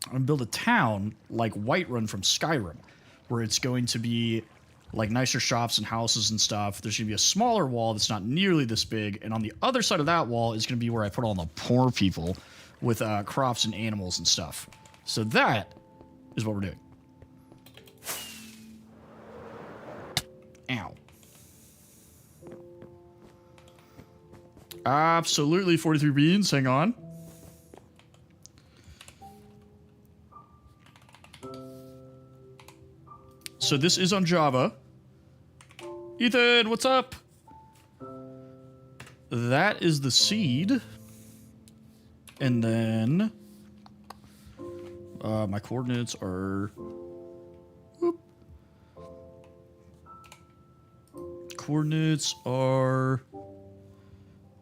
Speaker 1: I'm going to build a town like Whiterun from Skyrim, where it's going to be like nicer shops and houses and stuff. There's going to be a smaller wall that's not nearly this big. And on the other side of that wall is going to be where I put all the poor people with crops and animals and stuff. So that is what we're doing. Ow. Absolutely 43 beans. Hang on. So this is on Java. Ethan, what's up? That is the seed. And then... my coordinates are... Whoop. Coordinates are...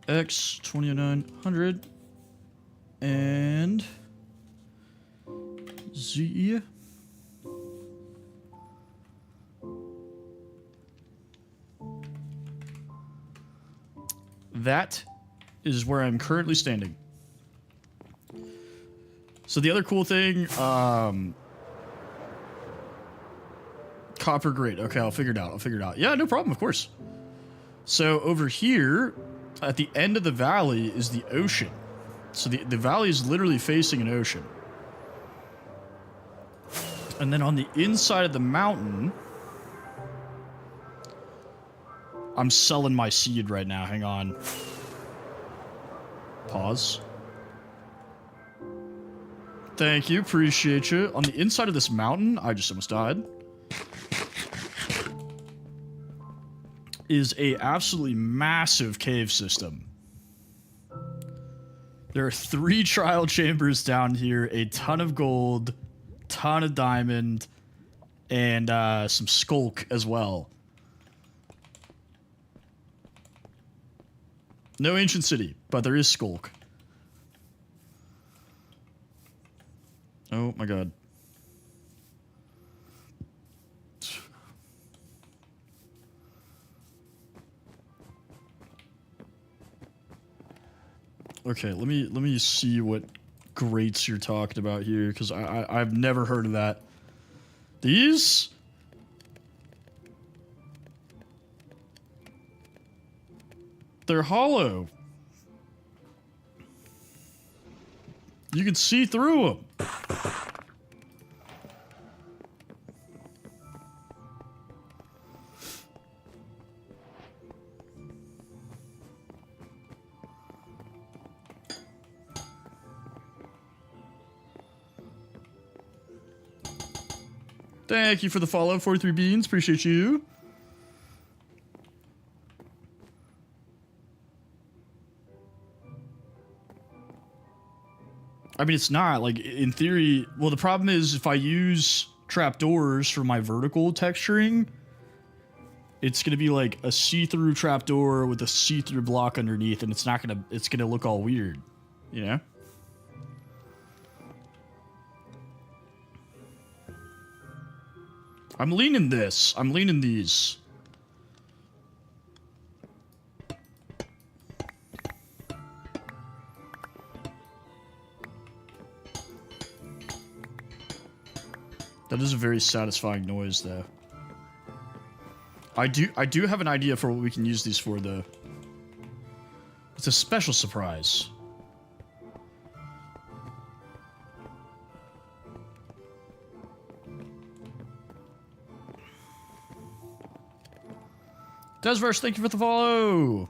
Speaker 1: X 2900 and Z. That is where I'm currently standing. So the other cool thing, copper grate. Okay, I'll figure it out. Yeah, no problem, of course. So over here, at the end of the valley is the ocean. So the valley is literally facing an ocean. And then on the inside of the mountain, I'm selling my seed right now. Hang on. Pause. Thank you. Appreciate you. On the inside of this mountain, I just almost died, is a absolutely massive cave system. There are 3 trial chambers down here, a ton of gold, ton of diamond, and some skulk as well. No ancient city, but there is skulk. Oh my god. Okay, let me see what grates you're talking about here, because I've never heard of that. These? They're hollow. You can see through them. Thank you for the follow, 43 Beans. Appreciate you. I mean, it's not. Like, in theory... Well, the problem is if I use trapdoors for my vertical texturing, it's going to be like a see-through trapdoor with a see-through block underneath, and it's not going to... It's going to look all weird. You know? I'm leaning this. I'm leaning these. That is a very satisfying noise, though. I do have an idea for what we can use these for, though. It's a special surprise. Desverse, thank you for the follow!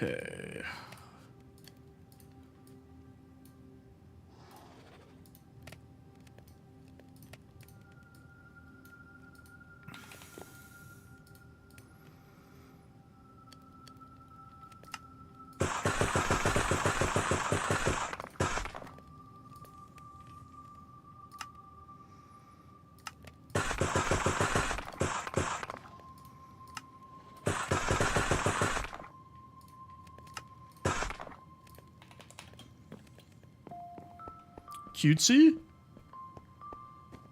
Speaker 1: Okay. Cutesy?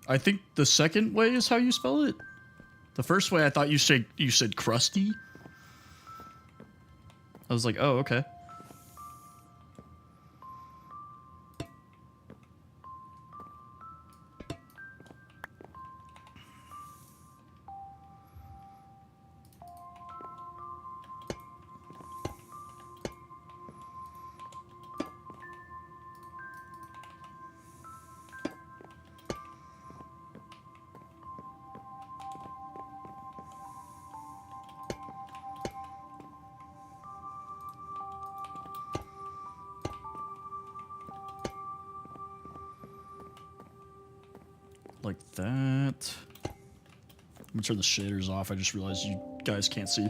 Speaker 1: I think the second way is how you spell it. The first way I thought you said crusty. I was like, oh, okay. Like that. I'm gonna turn the shaders off. I just realized you guys can't see.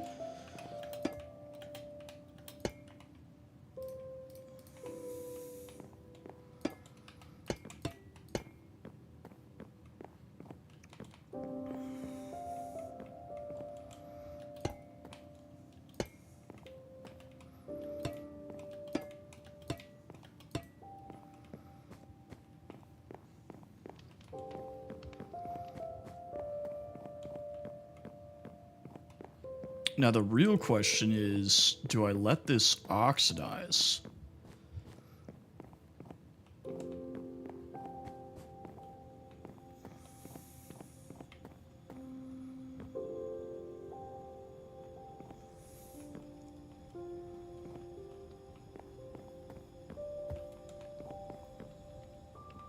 Speaker 1: Now the real question is, do I let this oxidize?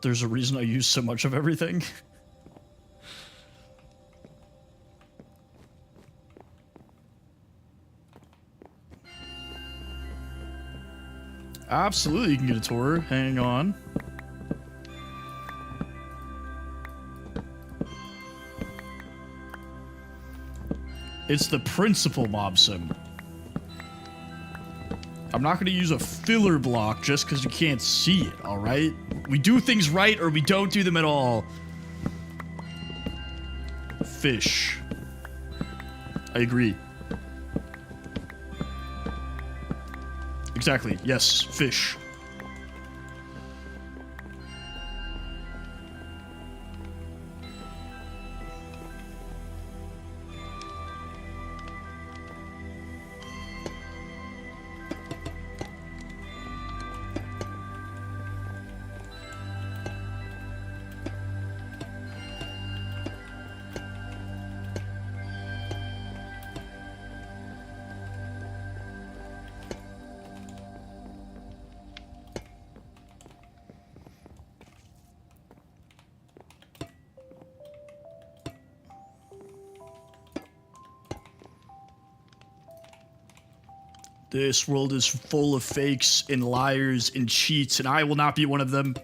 Speaker 1: There's a reason I use so much of everything. Absolutely, you can get a tour. Hang on. It's the principal mob sim. I'm not going to use a filler block just because you can't see it, alright? We do things right or we don't do them at all. Fish. I agree. Exactly. Yes, fish. This world is full of fakes and liars and cheats, and I will not be one of them.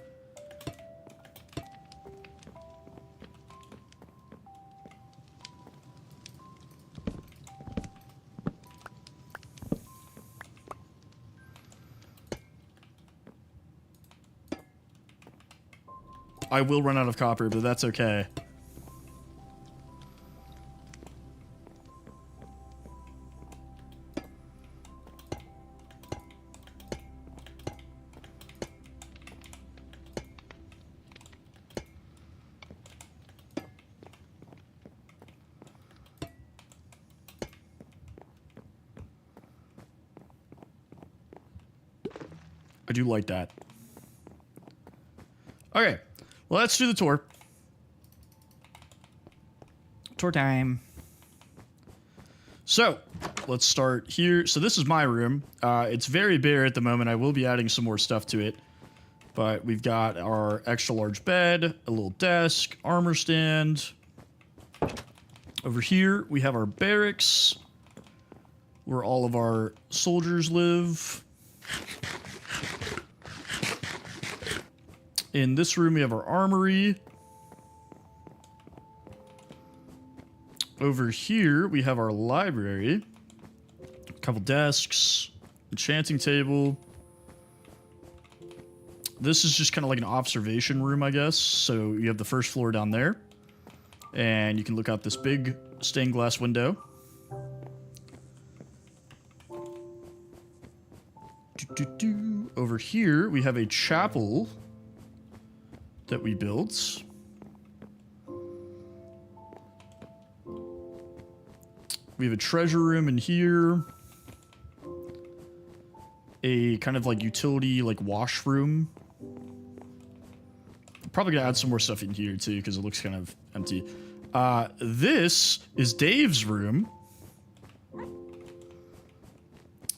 Speaker 1: I will run out of copper, but that's okay. I do like that. Okay. Well, let's do the tour. Tour time. So, let's start here. So this is my room. It's very bare at the moment. I will be adding some more stuff to it. But we've got our extra large bed, a little desk, armor stand. Over here, we have our barracks, where all of our soldiers live. In this room, we have our armory. Over here, we have our library. A couple desks, enchanting table. This is just kind of like an observation room, I guess. So you have the first floor down there. And you can look out this big stained glass window. Over here, we have a chapel that we built. We have a treasure room in here. A kind of like utility, like washroom. Probably gonna add some more stuff in here too, because it looks kind of empty. This is Dave's room.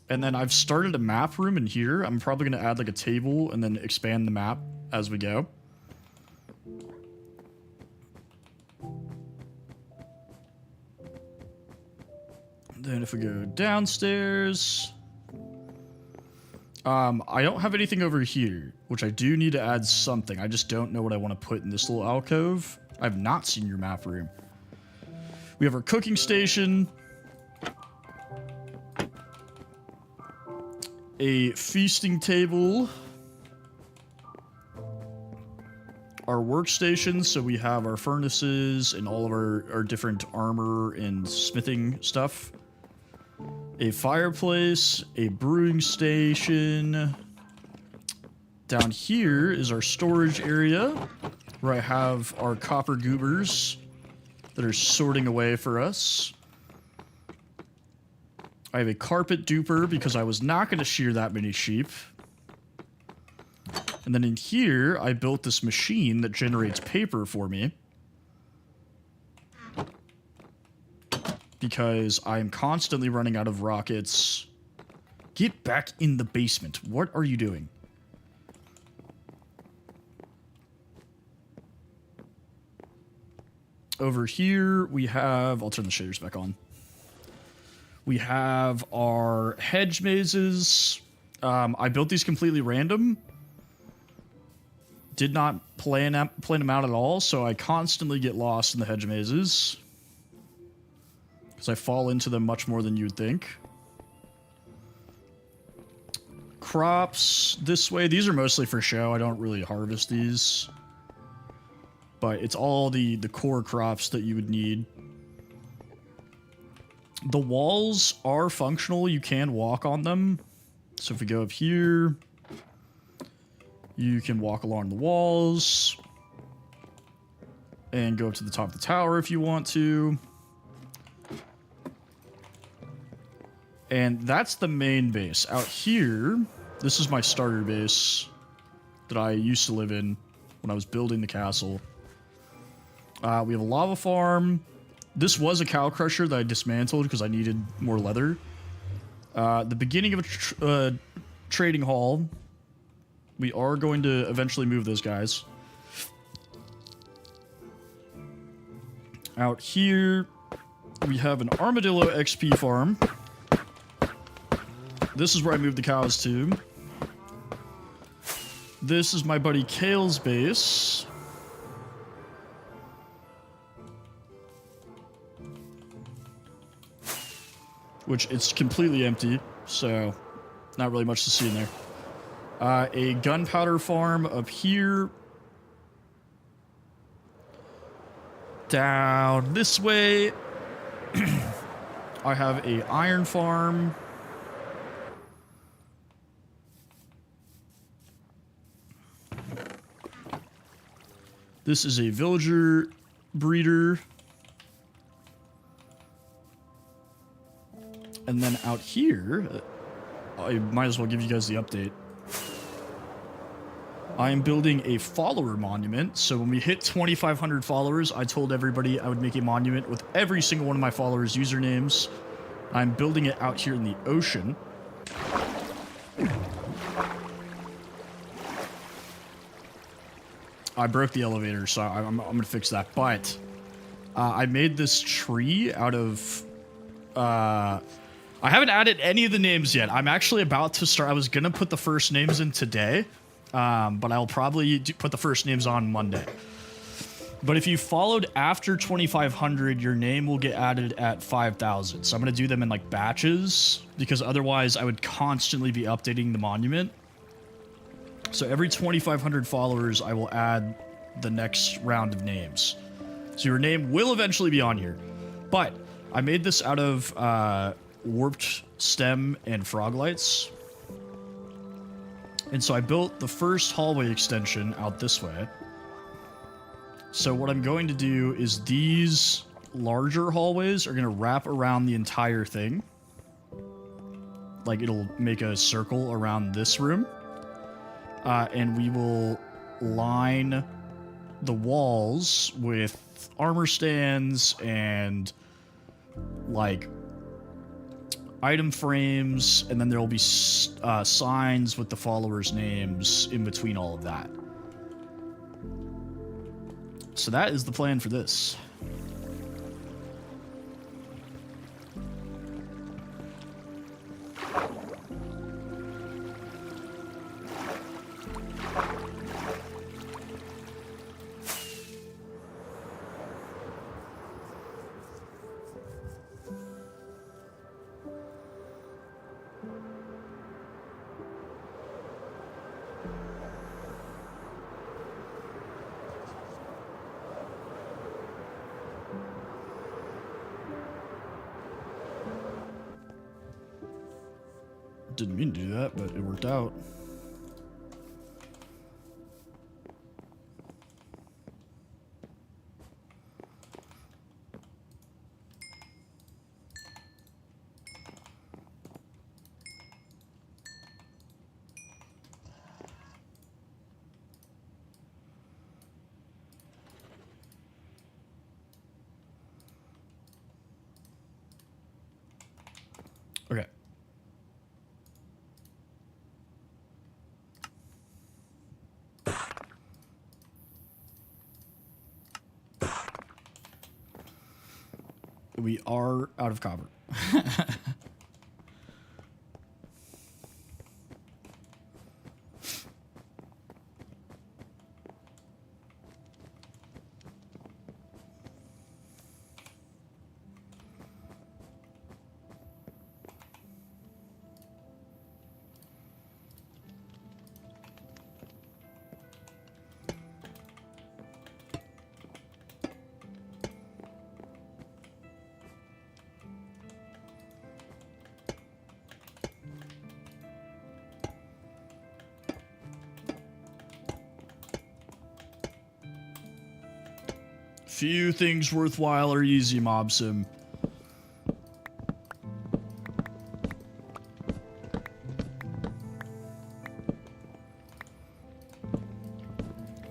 Speaker 1: And then I've started a map room in here. I'm probably gonna add like a table and then expand the map as we go. Then if we go downstairs, I don't have anything over here, which I do need to add something. I just don't know what I want to put in this little alcove. I've not seen your map room. We have our cooking station, a feasting table, our workstations, so we have our furnaces and all of our different armor and smithing stuff. A fireplace, a brewing station. Down here is our storage area, where I have our copper goobers that are sorting away for us. I have a carpet duper because I was not going to shear that many sheep. And then in here, I built this machine that generates paper for me. Because I'm constantly running out of rockets. Get back in the basement. What are you doing? Over here, we have... I'll turn the shaders back on. We have our hedge mazes. I built these completely random. Did not plan them out at all, so I constantly get lost in the hedge mazes. Because I fall into them much more than you'd think. Crops this way. These are mostly for show. I don't really harvest these. But it's all the core crops that you would need. The walls are functional. You can walk on them. So if we go up here, you can walk along the walls. And go up to the top of the tower if you want to. And that's the main base. Out here, this is my starter base that I used to live in when I was building the castle. We have a lava farm. This was a cow crusher that I dismantled because I needed more leather. The beginning of a trading hall. We are going to eventually move those guys. Out here, we have an armadillo XP farm. this is where I moved the cows to. This is my buddy Kale's base. Which it's completely empty, so not really much to see in there. A gunpowder farm up here. Down this way. I have a iron farm. This is a villager breeder. And then out here, I might as well give you guys the update. I am building a follower monument. So when we hit 2,500 followers, I told everybody I would make a monument with every single one of my followers' usernames. I'm building it out here in the ocean. I broke the elevator, so I'm going to fix that. But I made this tree out of... I haven't added any of the names yet. I'm actually about to start. I was going to put the first names in today. But I'll probably put the first names on Monday. But if you followed after 2,500, your name will get added at 5,000. So I'm going to do them in like batches, because otherwise I would constantly be updating the monument. So every 2,500 followers, I will add the next round of names. So your name will eventually be on here. But I made this out of warped stem and frog lights. And so I built the first hallway extension out this way. So what I'm going to do is these larger hallways are going to wrap around the entire thing. Like it'll make a circle around this room. And we will line the walls with armor stands and like item frames, and then there will be signs with the followers' names in between all of that. So that is the plan for this. Didn't mean to do that, but it worked out. Okay. We are out of copper. Few things worthwhile are easy, Mob Sim.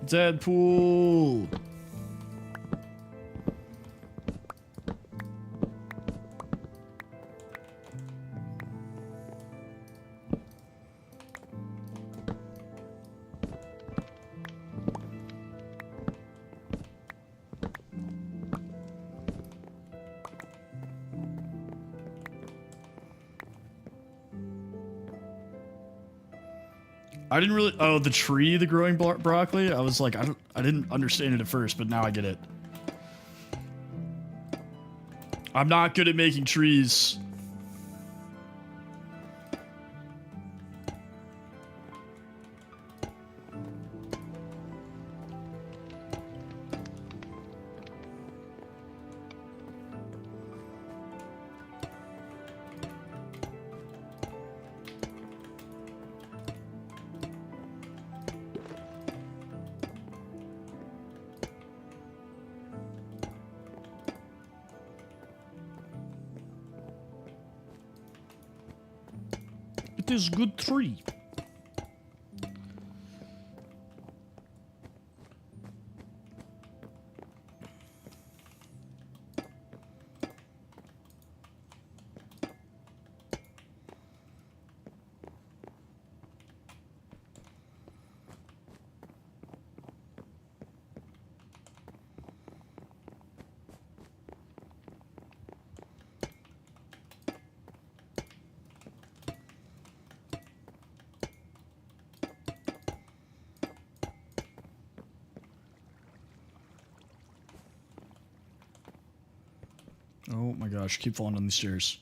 Speaker 1: Deadpool. I didn't really. Oh, the tree, the growing broccoli. I was like, I didn't understand it at first, but now I get it. I'm not good at making trees. It is good tree. Oh my gosh, keep falling down these stairs.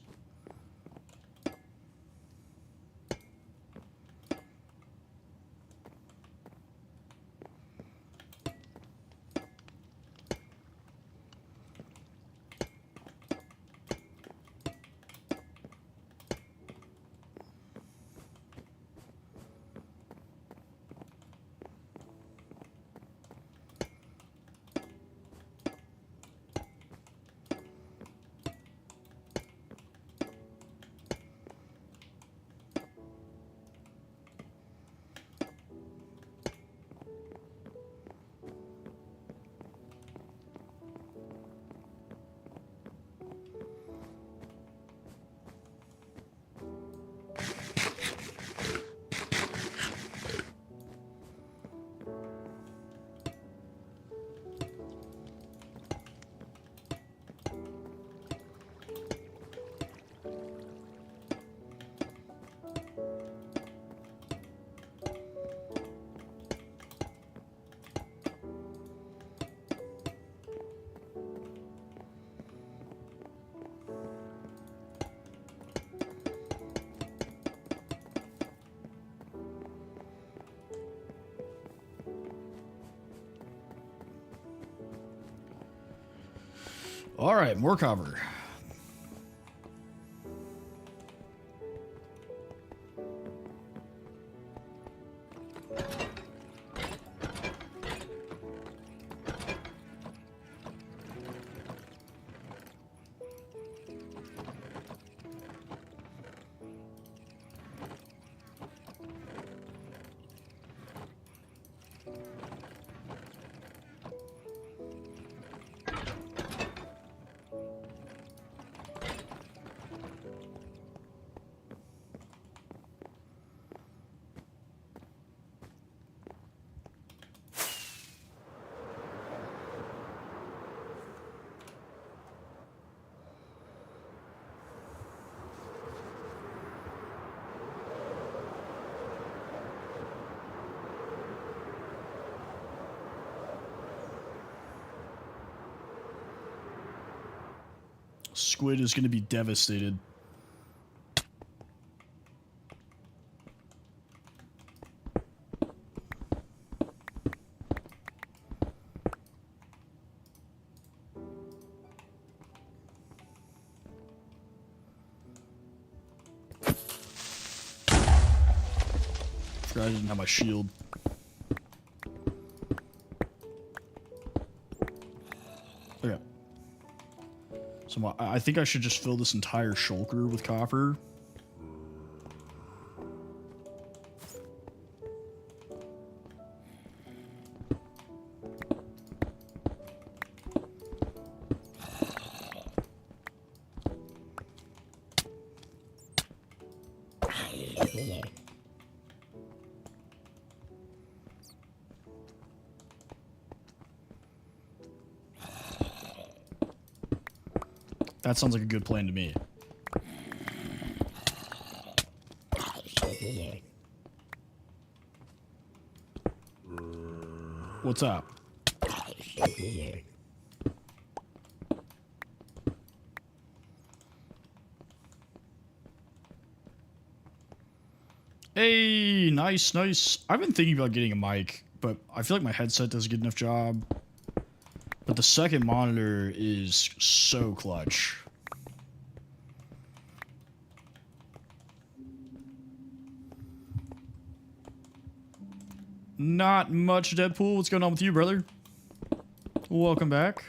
Speaker 1: All right, more cover. Squid is going to be devastated. Forgot I didn't have my shield. Okay. So I think I should just fill this entire shulker with copper. That sounds like a good plan to me. What's up? Hey, nice, nice. I've been thinking about getting a mic, but I feel like my headset does a good enough job. But the second monitor is so clutch. Not much, Deadpool. What's going on with you, brother? Welcome back.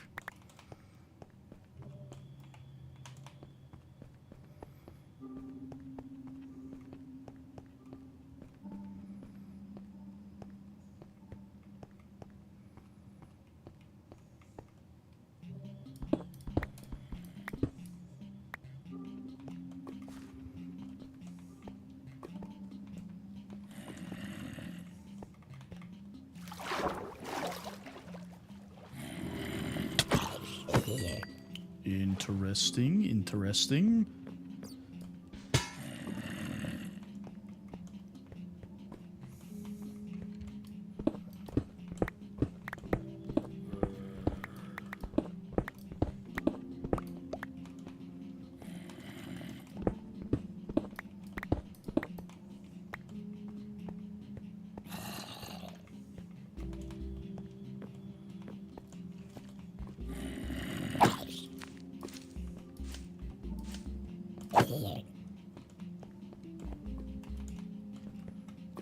Speaker 1: Interesting, interesting.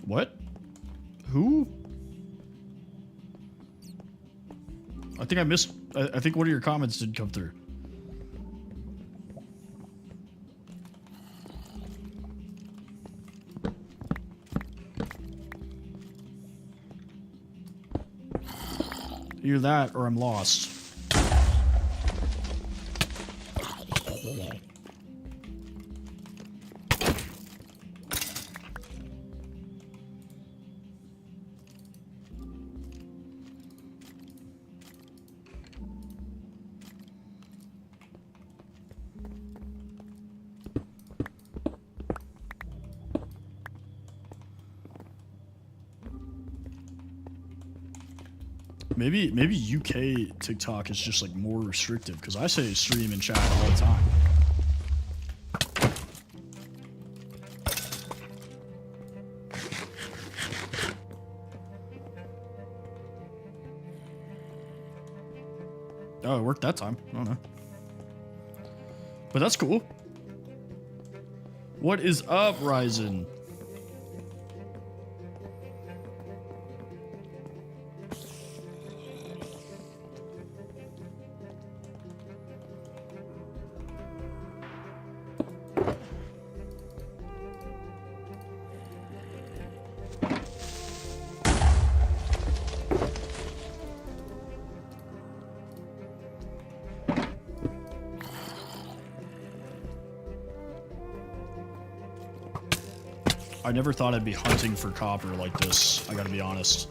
Speaker 1: What? Who? I think I missed... I think one of your comments didn't come through. Either that or I'm lost. Maybe UK TikTok is just like more restrictive because I say stream and chat all the time. Oh, it worked that time. I don't know. But that's cool. What is up, Ryzen? I never thought I'd be hunting for copper like this, I gotta be honest.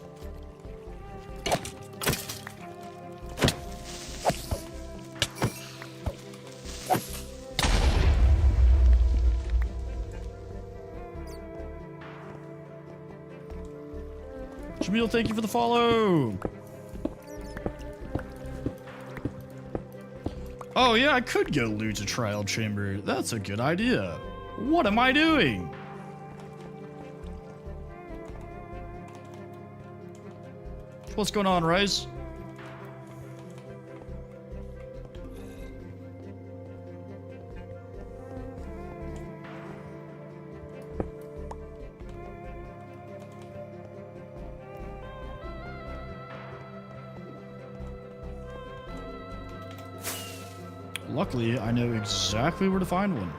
Speaker 1: Jamil, thank you for the follow! Oh yeah, I could go loot a trial chamber. That's a good idea. What am I doing? What's going on, Rise? Luckily, I know exactly where to find one.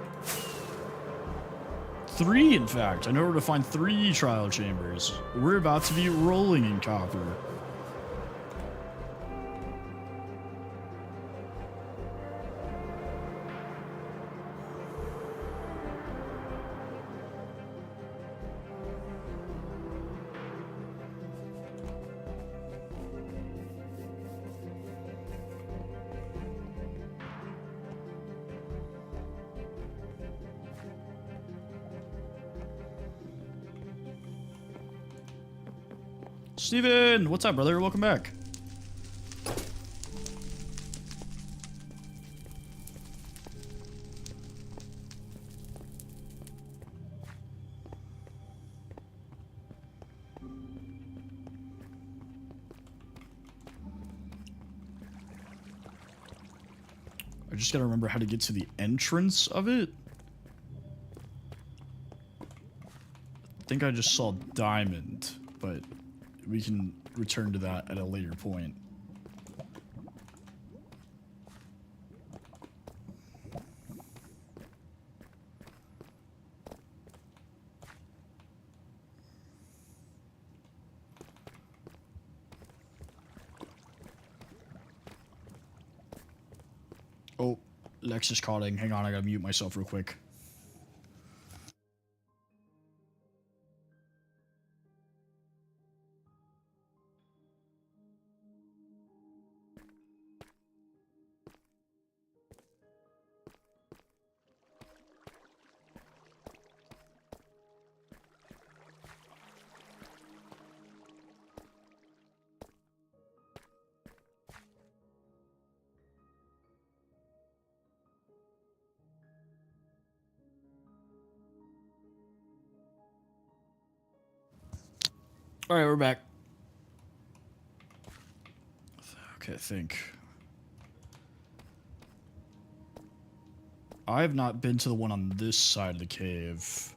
Speaker 1: 3, in fact. I know where to find 3 trial chambers. We're about to be rolling in copper. Steven! What's up, brother? Welcome back. I just gotta remember how to get to the entrance of it. I think I just saw diamond, but we can return to that at a later point. Oh, Lex is calling. Hang on, I gotta mute myself real quick. Alright, we're back. Okay, I think. I have not been to the one on this side of the cave.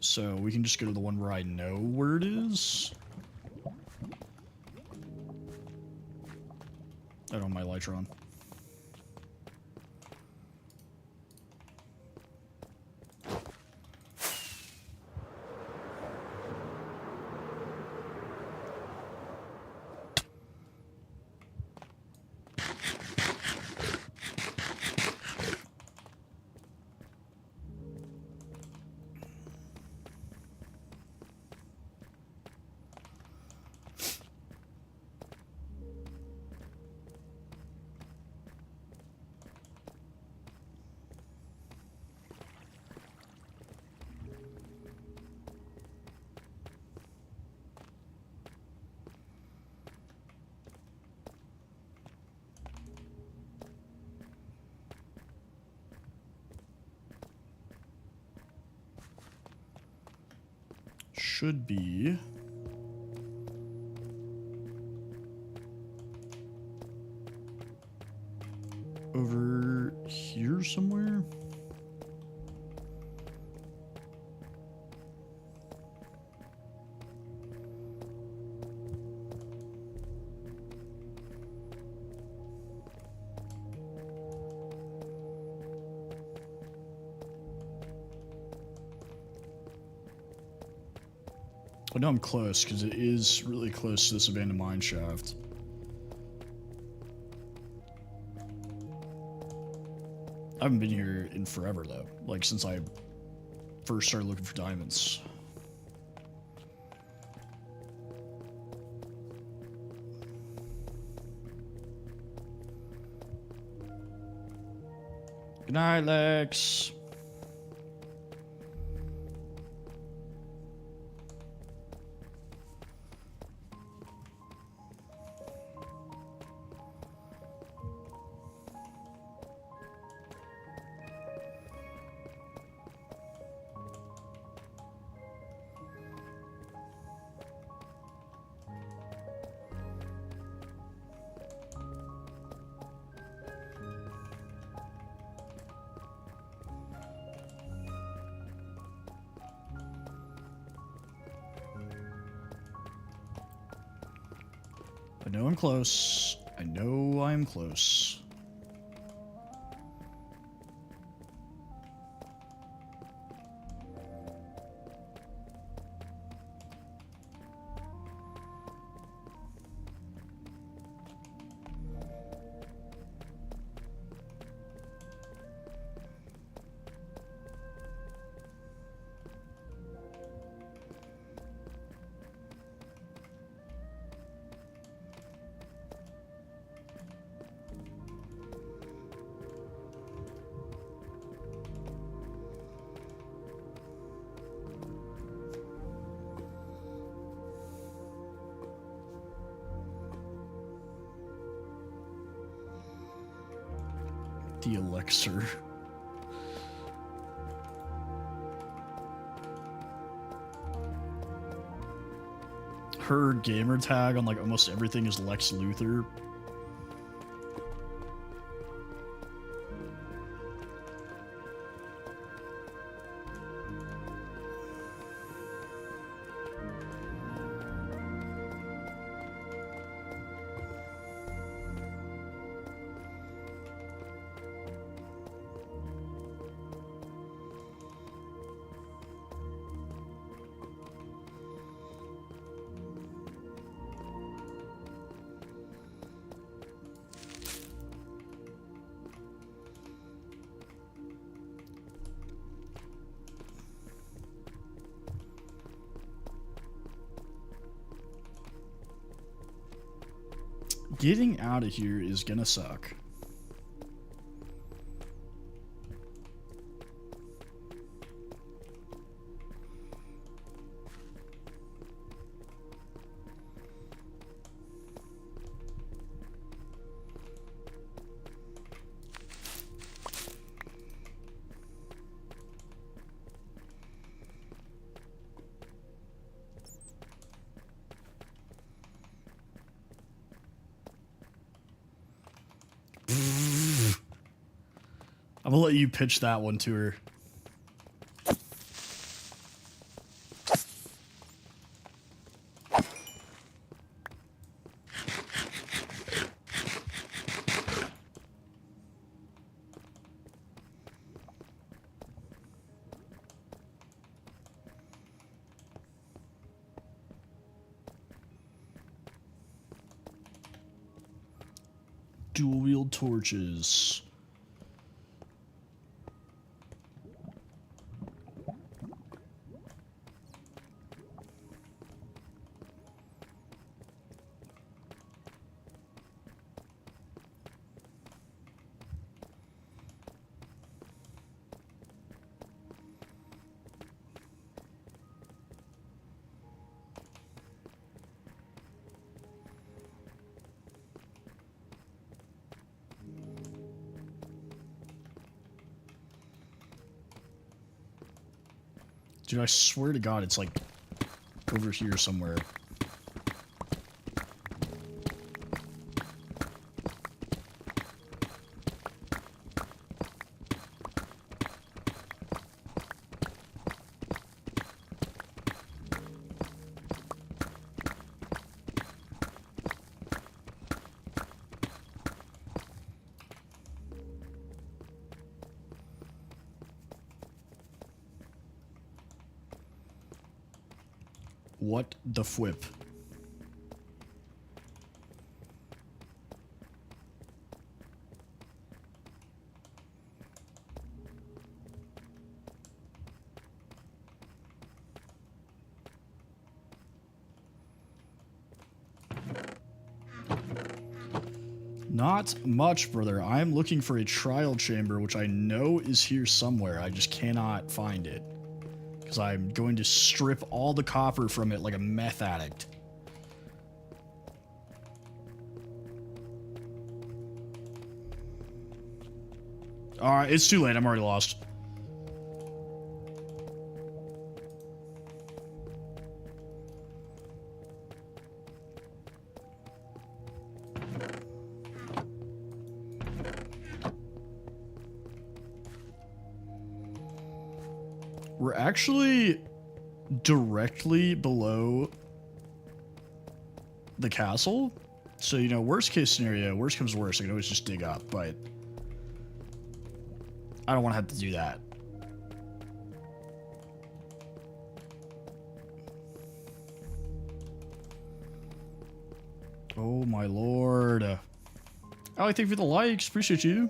Speaker 1: So we can just go to the one where I know where it is. I don't know, my lights are on. Should be over here somewhere. I know I'm close, because it is really close to this abandoned mine shaft. I haven't been here in forever, though. Like, since I first started looking for diamonds. Good night, Lex. I know I'm close. I know I'm close. the elixir. Her gamer tag on like almost everything is Lex Luthor. Getting out of here is gonna suck. I'm gonna let you pitch that one to her. Dual wield torches. Dude, I swear to God, it's like over here somewhere. What the whip? Not much, brother. I'm looking for a trial chamber, which I know is here somewhere. I just cannot find it. Because I'm going to strip all the copper from it like a meth addict. Alright, it's too late. I'm already lost. We're actually directly below the castle. So, you know, worst case scenario, worst comes worst, I can always just dig up, but I don't want to have to do that. Oh my lord. Allie, thank you for the likes. Appreciate you.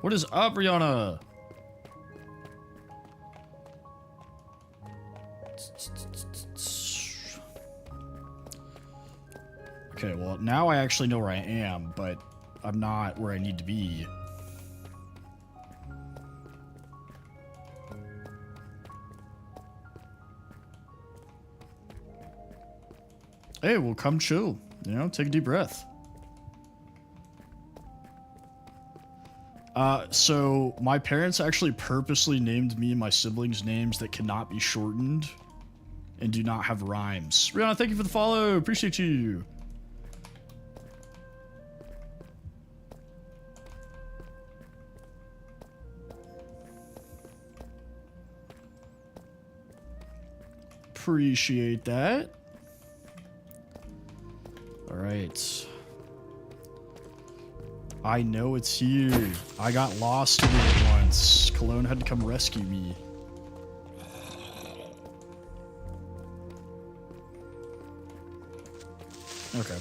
Speaker 1: What is up, Rihanna? Okay, well, now I actually know where I am, but I'm not where I need to be. Hey, well, come chill. You know, take a deep breath. So my parents actually purposely named me and my siblings names that cannot be shortened and do not have rhymes. Rihanna, thank you for the follow. Appreciate you. Appreciate that. All right. I know it's here. I got lost in it once. Cologne had to come rescue me. Okay.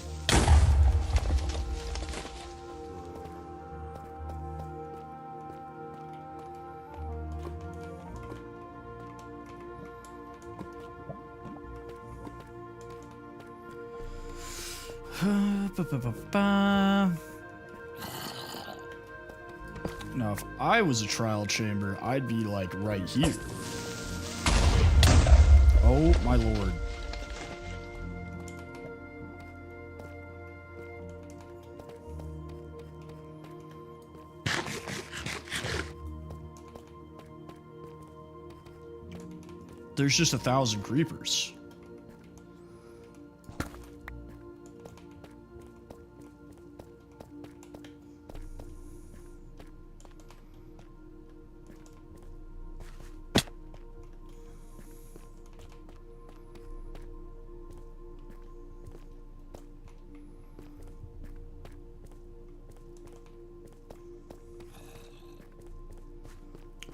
Speaker 1: Now, if I was a trial chamber, I'd be like right here. Oh my lord. There's just 1,000 creepers.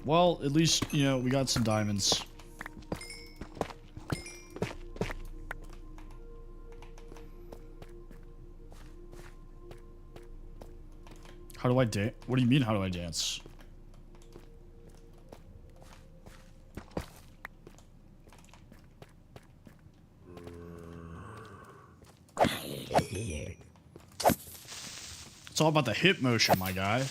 Speaker 1: Well, at least, you know, we got some diamonds. How do I dance? What do you mean, how do I dance? It's all about the hip motion, my guy.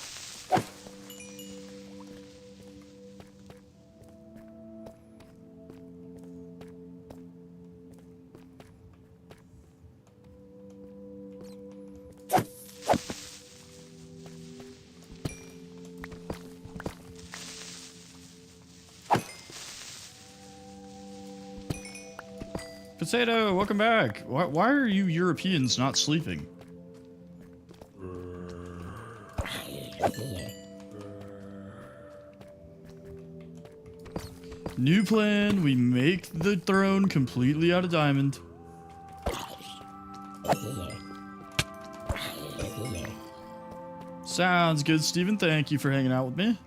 Speaker 1: Potato, welcome back. Why are you Europeans not sleeping? New plan, we make the throne completely out of diamond. Sounds good, Steven. Thank you for hanging out with me.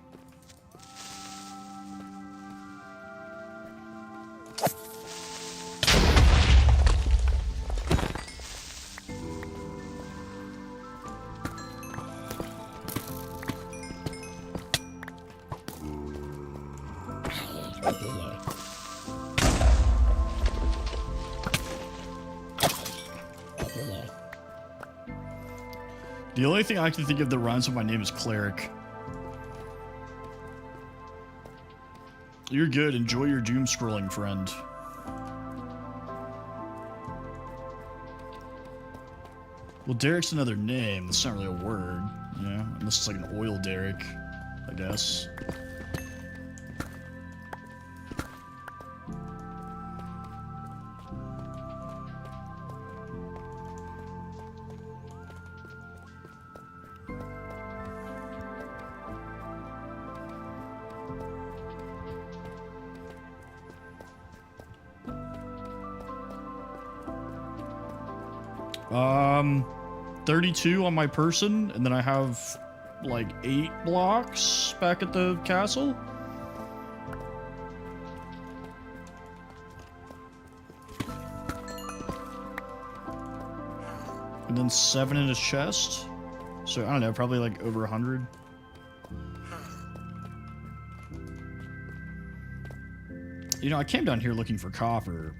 Speaker 1: The only thing I can think of that rhymes with my name is Cleric. You're good. Enjoy your doom scrolling, friend. Well, Derek's another name. That's not really a word, you know? Unless it's like an oil derrick, I guess. Um, 32 on my person, and then I have like 8 blocks back at the castle. And then 7 in his chest. So, I don't know, probably like over 100. You know, I came down here looking for copper.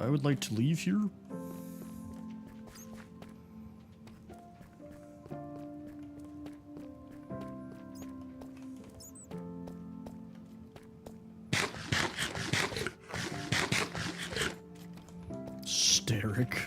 Speaker 1: I would like to leave here. Steric.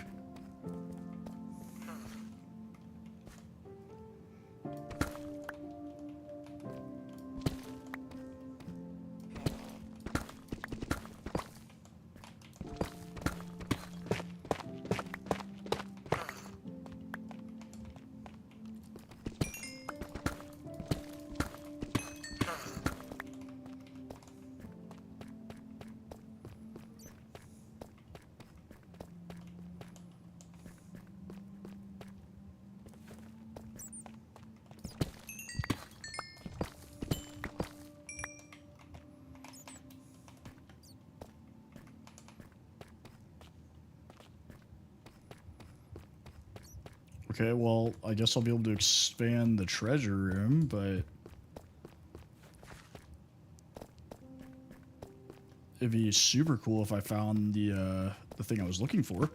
Speaker 1: Okay, well, I guess I'll be able to expand the treasure room, but it'd be super cool if I found the thing I was looking for.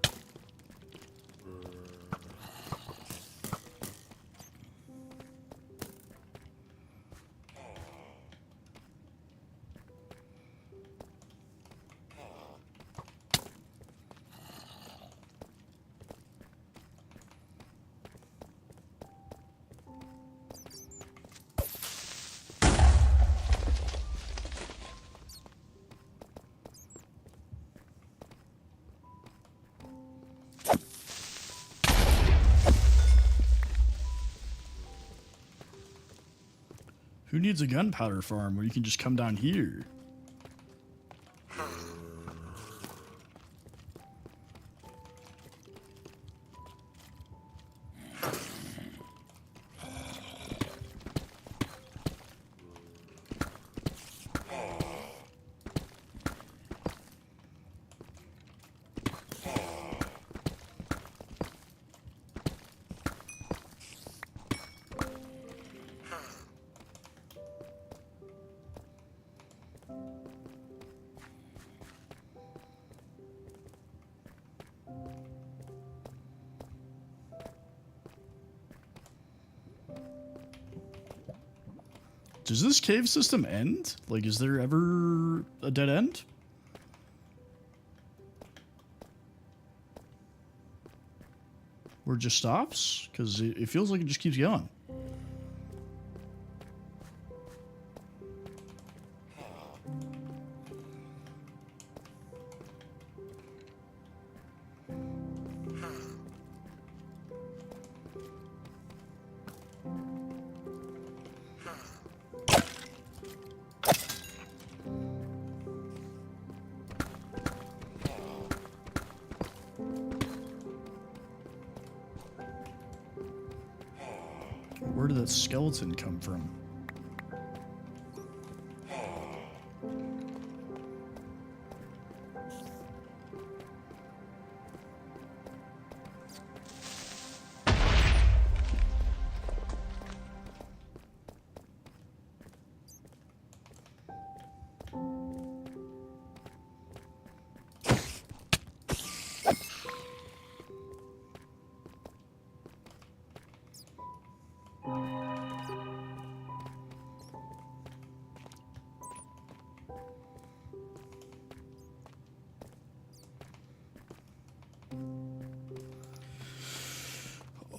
Speaker 1: Who needs a gunpowder farm where you can just come down here? Does this cave system end? Like, is there ever a dead end? Or it just stops? Because it feels like it just keeps going. Where did that skeleton come from?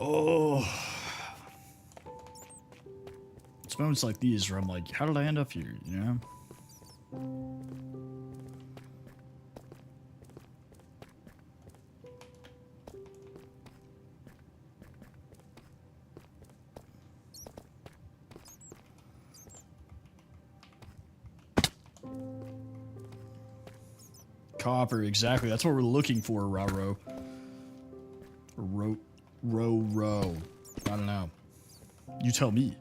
Speaker 1: Oh. It's moments like these where I'm like, how did I end up here, you know? Copper, exactly. That's what we're looking for, Raro. Row. I don't know. You tell me.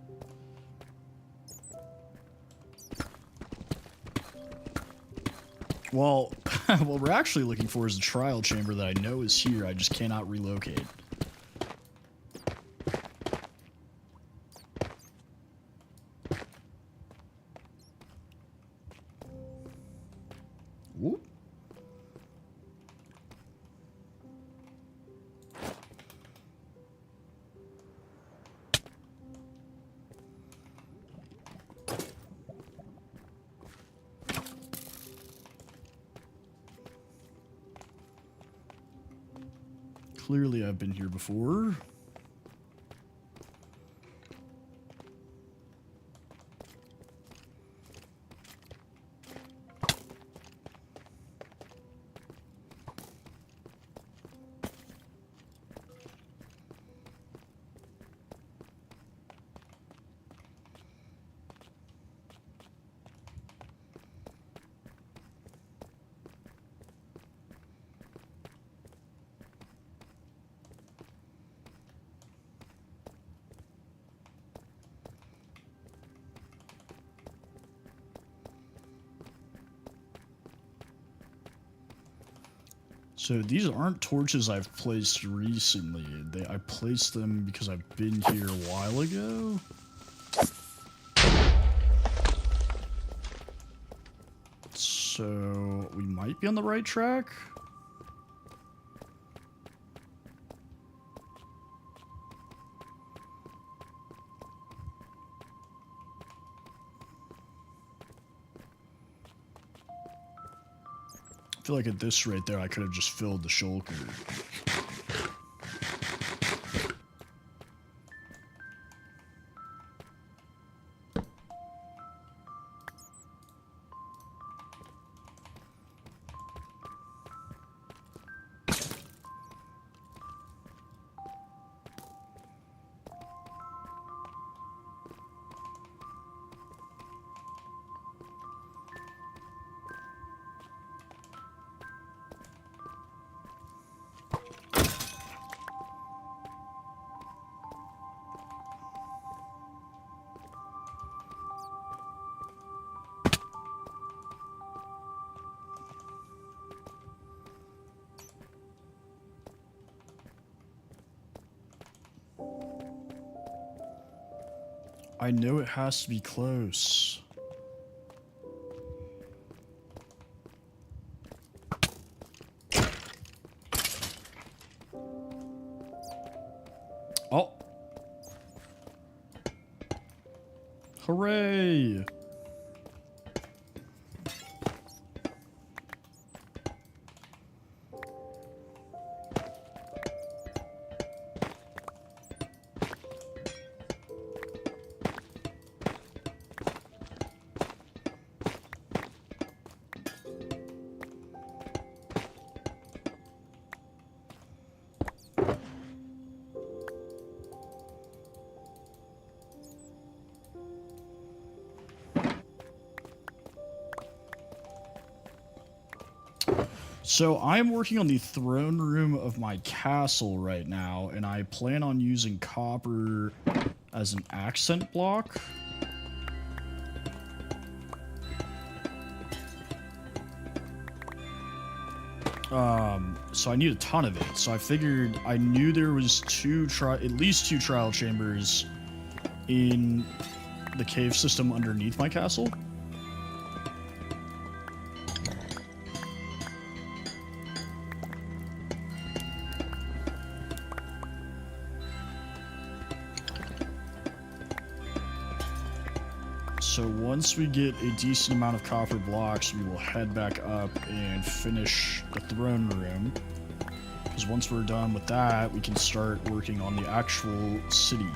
Speaker 1: Well, what we're actually looking for is a trial chamber that I know is here. I just cannot relocate. Whoop. Clearly I've been here before. So these aren't torches I've placed recently. I placed them because I've been here a while ago. So we might be on the right track. I feel like at this rate there, I could have just filled the shulker. I know it has to be close. Oh. Hooray! So I'm working on the throne room of my castle right now, and I plan on using copper as an accent block. So I need a ton of it. So I figured I knew there was at least two trial chambers in the cave system underneath my castle. So once we get a decent amount of copper blocks, we will head back up and finish the throne room. Because once we're done with that, we can start working on the actual city.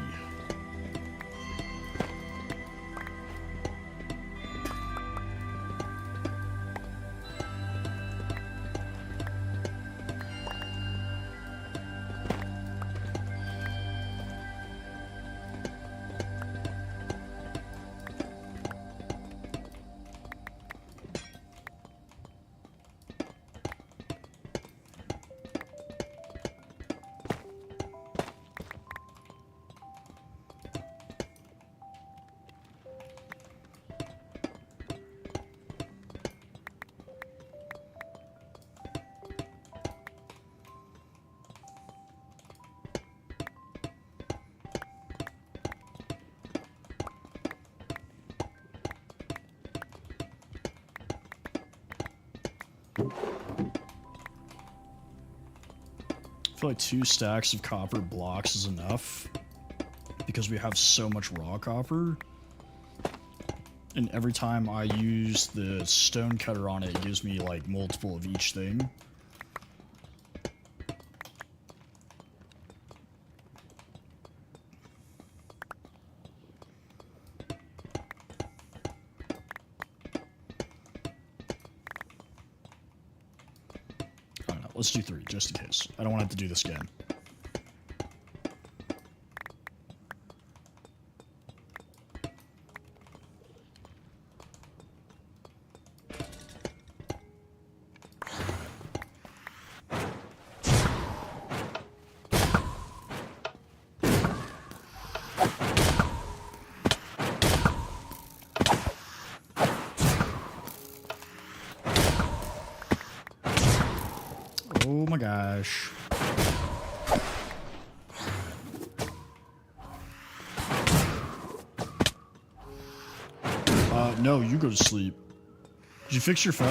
Speaker 1: I feel like 2 stacks of copper blocks is enough because we have so much raw copper. And every time I use the stone cutter on it, it gives me like multiple of each thing. let's do 3, just in case. I don't want to have to do this again. Oh my gosh. No, you go to sleep. Did you fix your phone?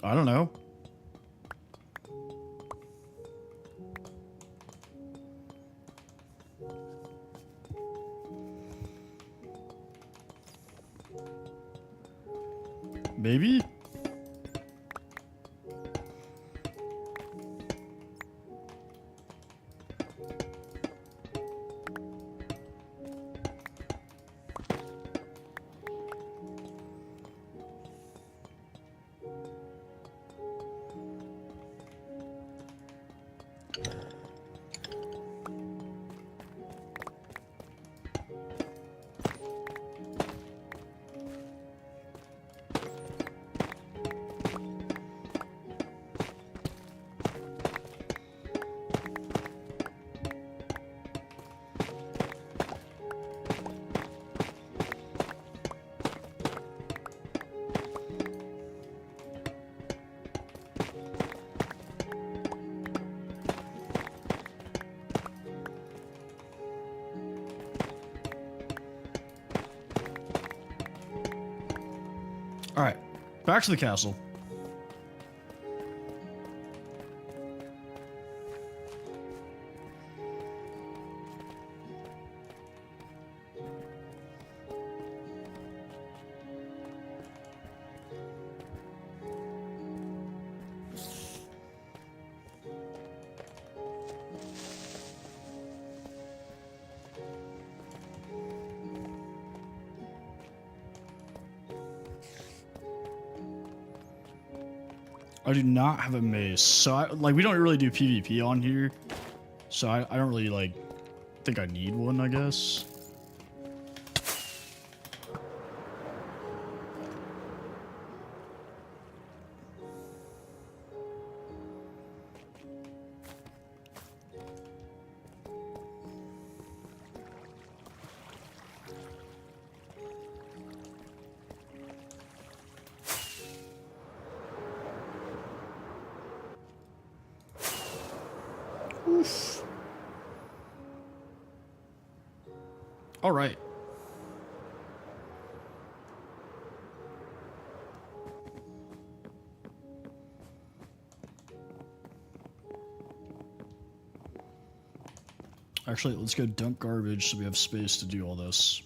Speaker 1: I don't know. Maybe? Alright, back to the castle. I do not have a mace, so we don't really do PvP on here, so I don't really think I need one, I guess. Oof. All right. Actually, let's go dump garbage so we have space to do all this.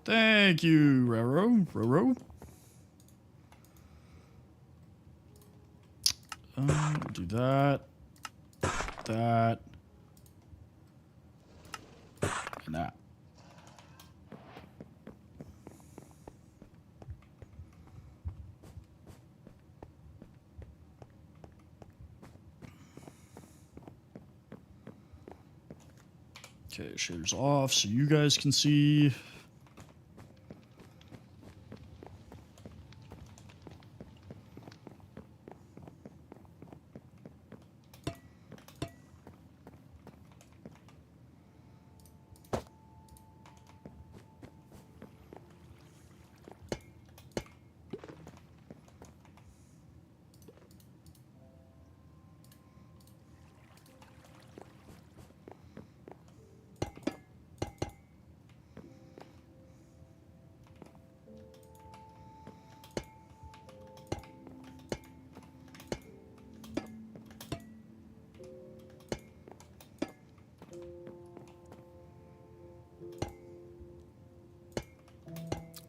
Speaker 1: Thank you, Roro. Roro. Do that. That. And that. Okay, shaders off so you guys can see.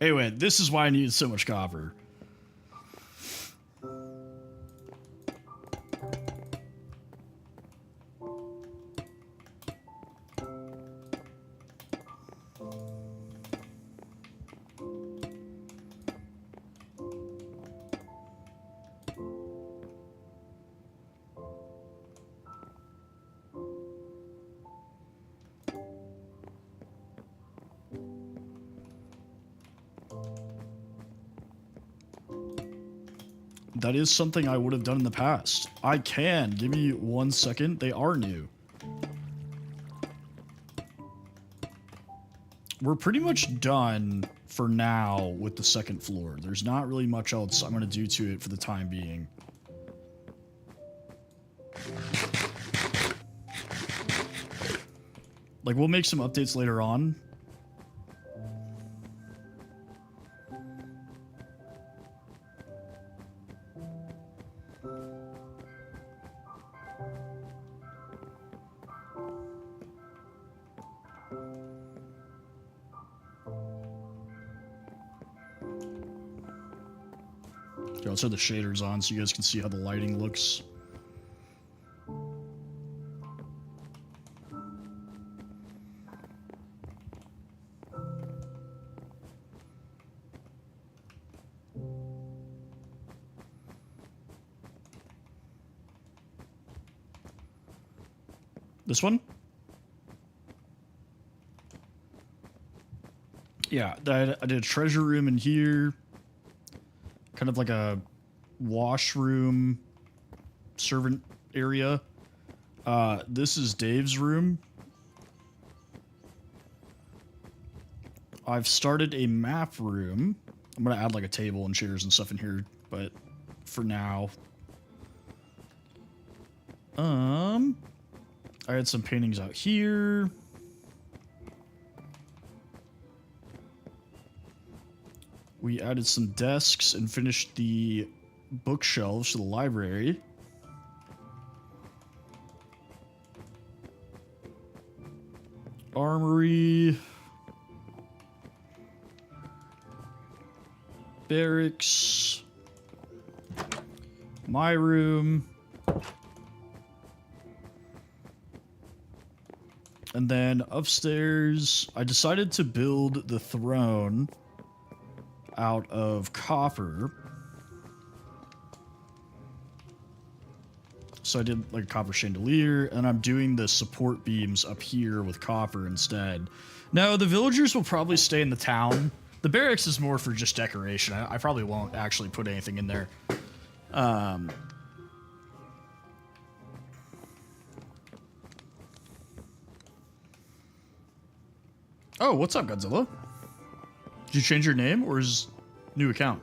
Speaker 1: Anyway, this is why I needed so much copper. That is something I would have done in the past. I can. Give me 1 second. They are new. We're pretty much done for now with the second floor. There's not really much else I'm going to do to it for the time being. Like, we'll make some updates later on. Okay, let's have the shaders on so you guys can see how the lighting looks. This one? Yeah, I did a treasure room in here. Kind of like a washroom servant area. This is Dave's room. I've started a map room. I'm going to add like a table and chairs and stuff in here, but for now. I had some paintings out here. We added some desks and finished the bookshelves to the library. Armory. Barracks. My room. And then upstairs, I decided to build the throne out of copper. So I did like a copper chandelier, and I'm doing the support beams up here with copper instead. No, the villagers will probably stay in the town. The barracks is more for just decoration. I probably won't actually put anything in there. Oh, what's up, Godzilla? Did you change your name, or is new account?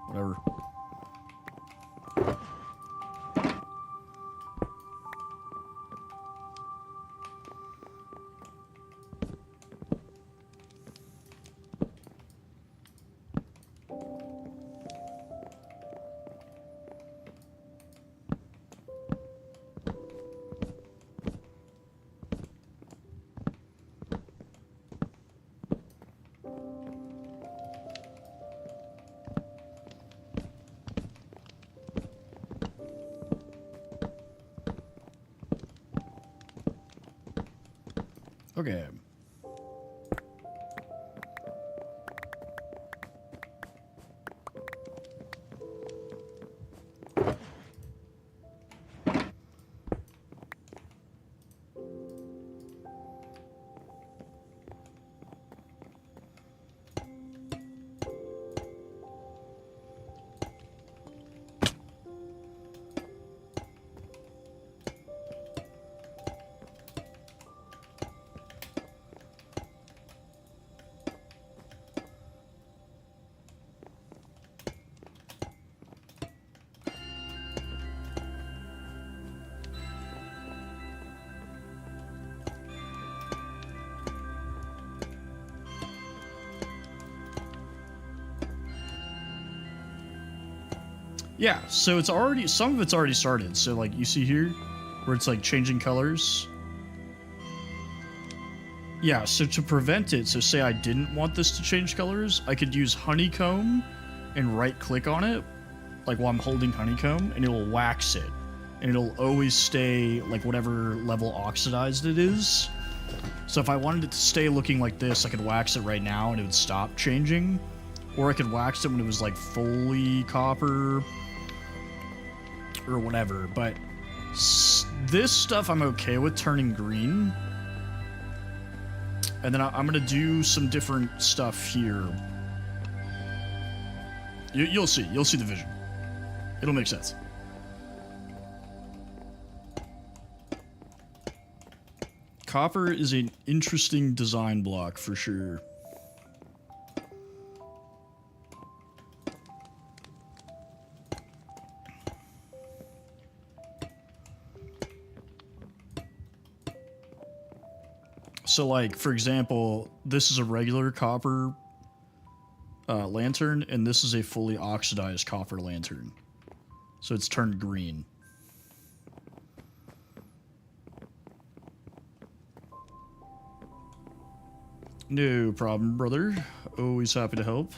Speaker 1: Whatever. Okay. Yeah, so it's already, some of it's already started. So like you see here where it's like changing colors. Yeah, so to prevent it, so say I didn't want this to change colors, I could use honeycomb and right click on it, like while I'm holding honeycomb, and it'll wax it. And it'll always stay like whatever level oxidized it is. So if I wanted it to stay looking like this, I could wax it right now and it would stop changing. Or I could wax it when it was like fully copper or whatever. But this stuff I'm okay with turning green. And then I'm going to do some different stuff here. You'll see. You'll see the vision. It'll make sense. Copper is an interesting design block for sure. So like, for example, this is a regular copper lantern, and this is a fully oxidized copper lantern. So it's turned green. No problem, brother. Always happy to help.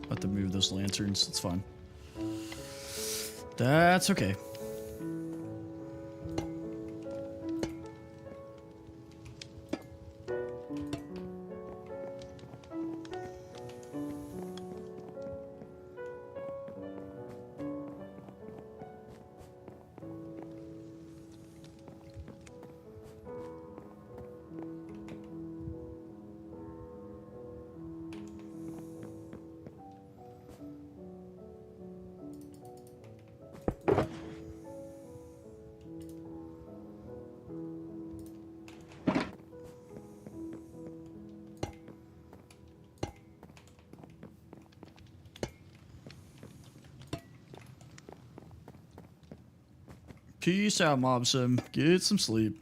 Speaker 1: Have to move those lanterns. It's fine. That's okay. Peace out, Mobsim. Get some sleep.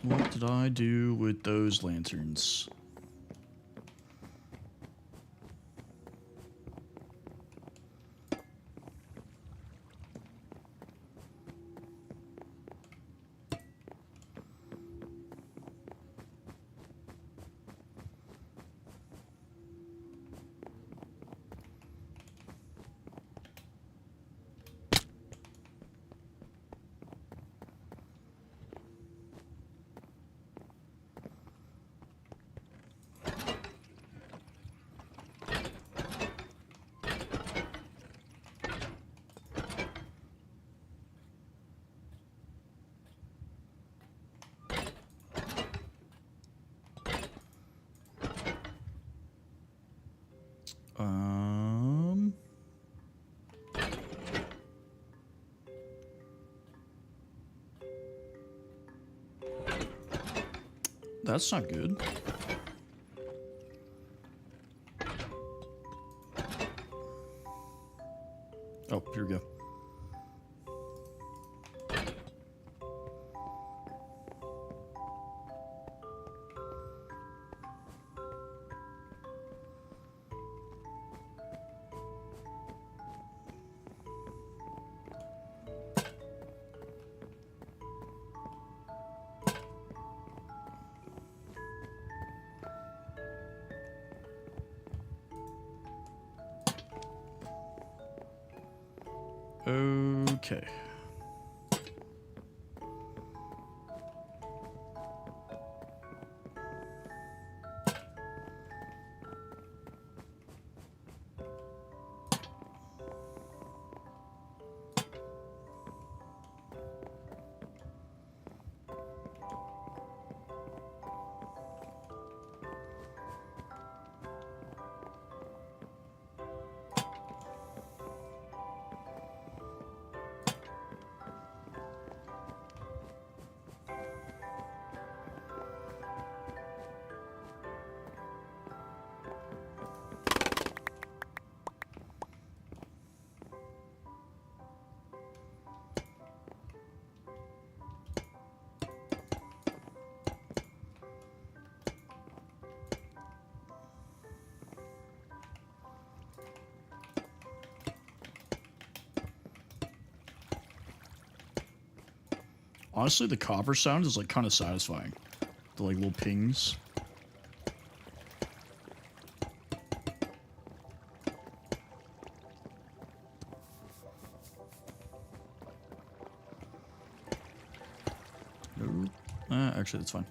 Speaker 1: What did I do with those lanterns? That's not good. Oh, here we go. Okay. Honestly, the copper sound is like kind of satisfying. The like little pings. No. Actually, that's fine.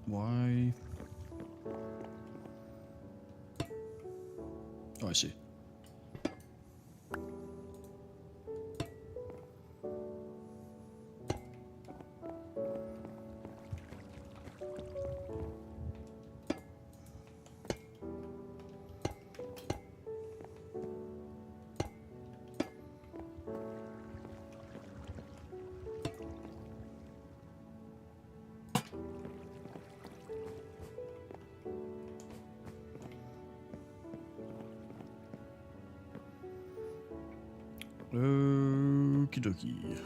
Speaker 1: Why? Oh, I see. Okie dokie.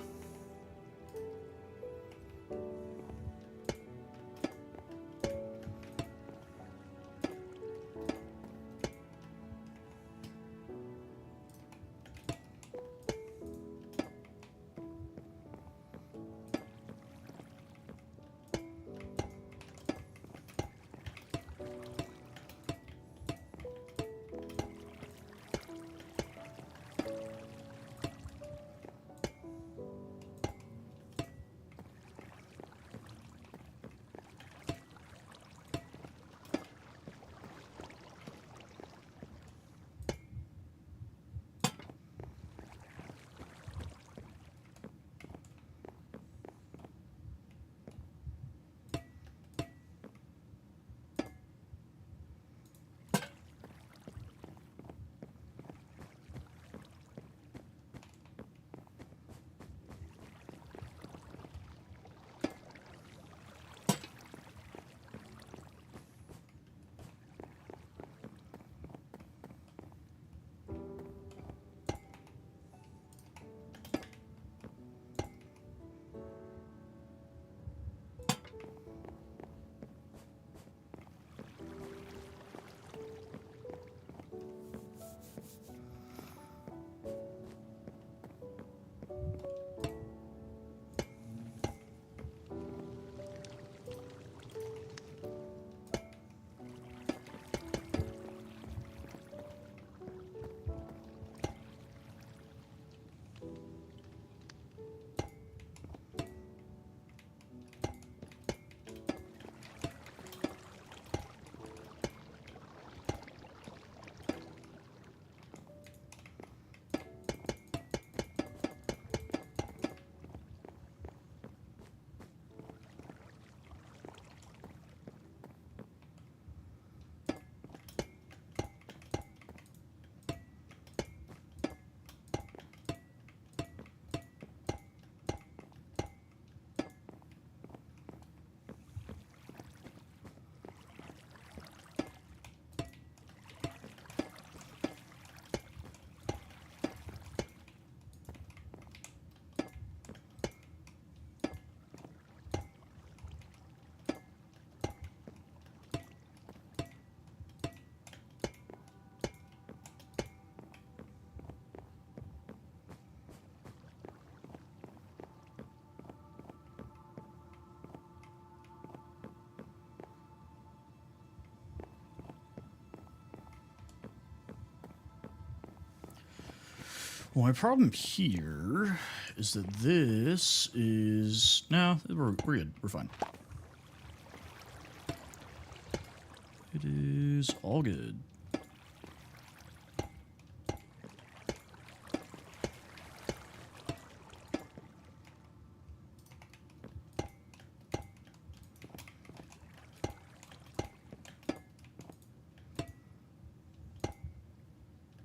Speaker 1: Well, my problem here is that this is... No, we're good. We're fine. It is all good.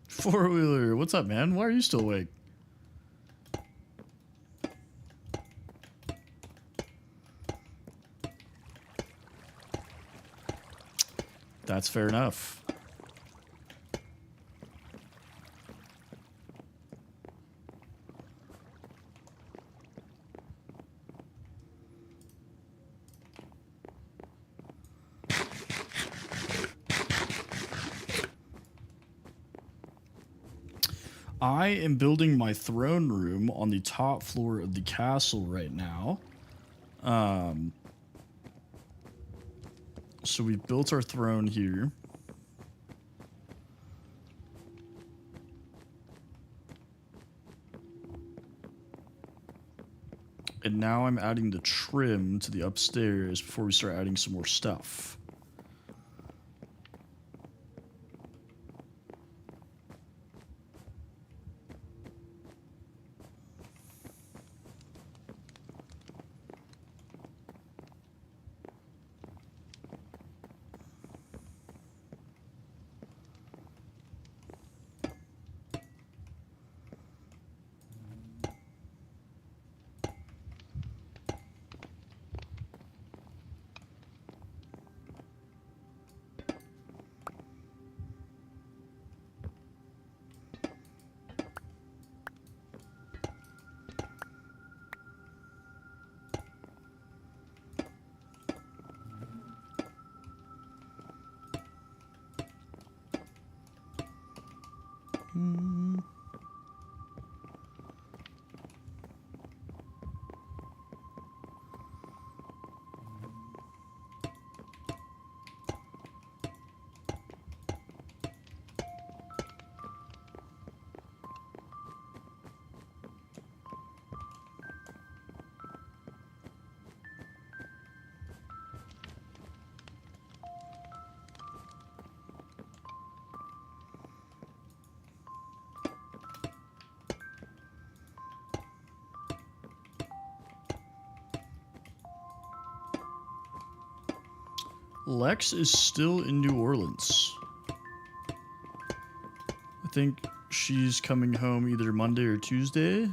Speaker 1: Four-wheeler, what's up, man? Why are you still awake? That's fair enough. I am building my throne room on the top floor of the castle right now. So we built our throne here. And now I'm adding the trim to the upstairs before we start adding some more stuff. Lex is still in New Orleans. I think she's coming home either Monday or Tuesday.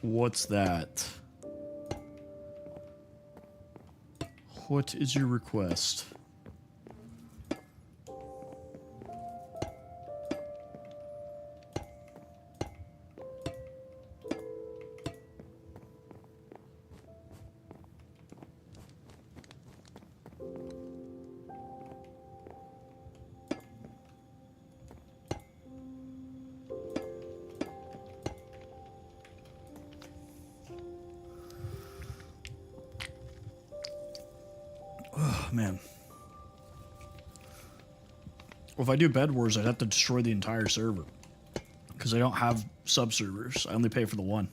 Speaker 1: What's that? What is your request? Man. Well, if I do Bed Wars, I'd have to destroy the entire server. Because I don't have sub-servers. I only pay for the one.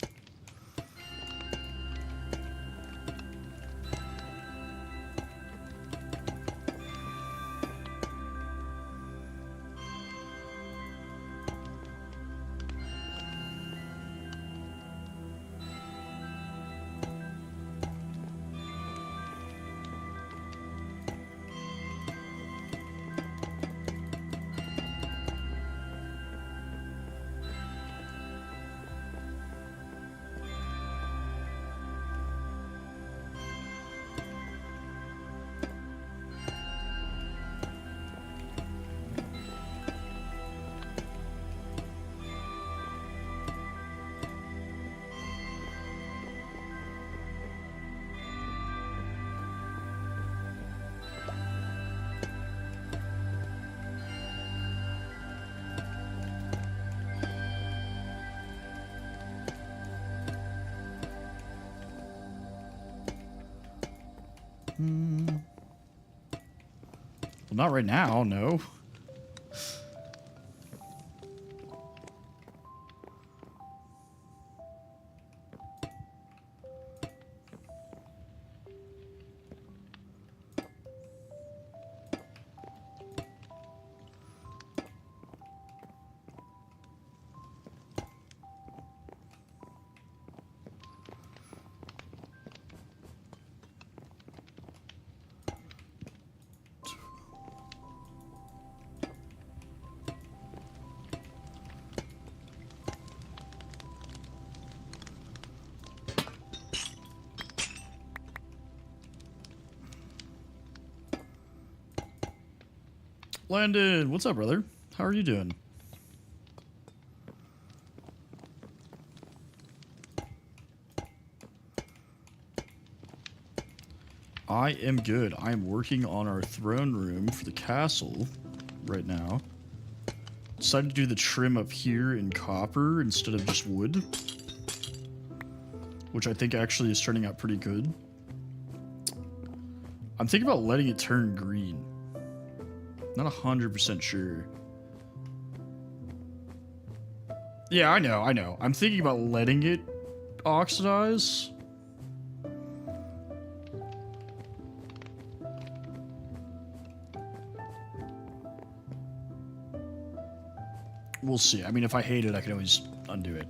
Speaker 1: Well, not right now, no. Landon, what's up, brother? How are you doing? I am good. I am working on our throne room for the castle right now. Decided to do the trim up here in copper instead of just wood, which I think actually is turning out pretty good. I'm thinking about letting it turn green. Not 100% sure. Yeah, I know. I'm thinking about letting it oxidize. We'll see. I mean, if I hate it, I can always undo it.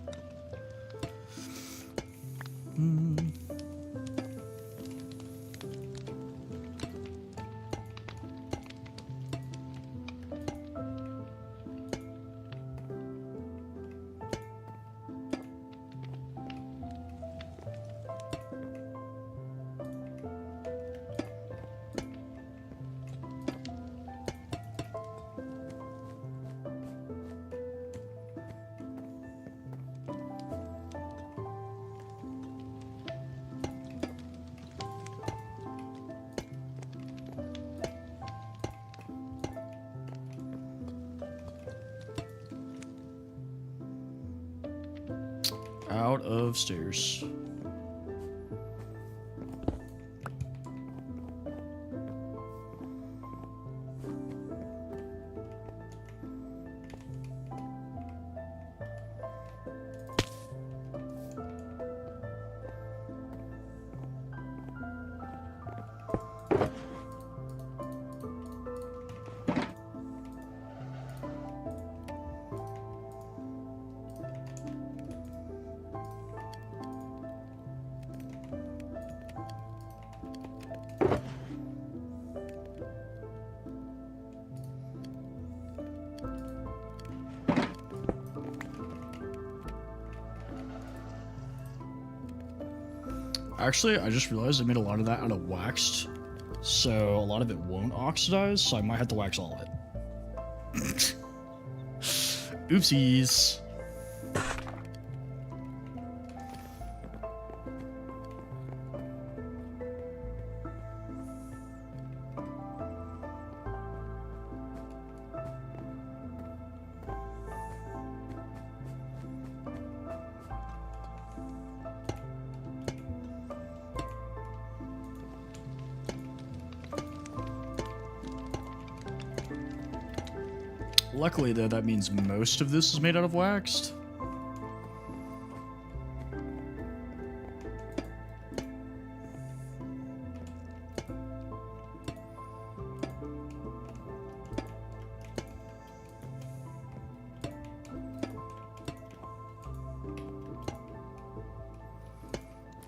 Speaker 1: Out of stairs. Actually, I just realized I made a lot of that out of waxed, so a lot of it won't oxidize, so I might have to wax all of it. Oopsies. Luckily, though, that means most of this is made out of waxed.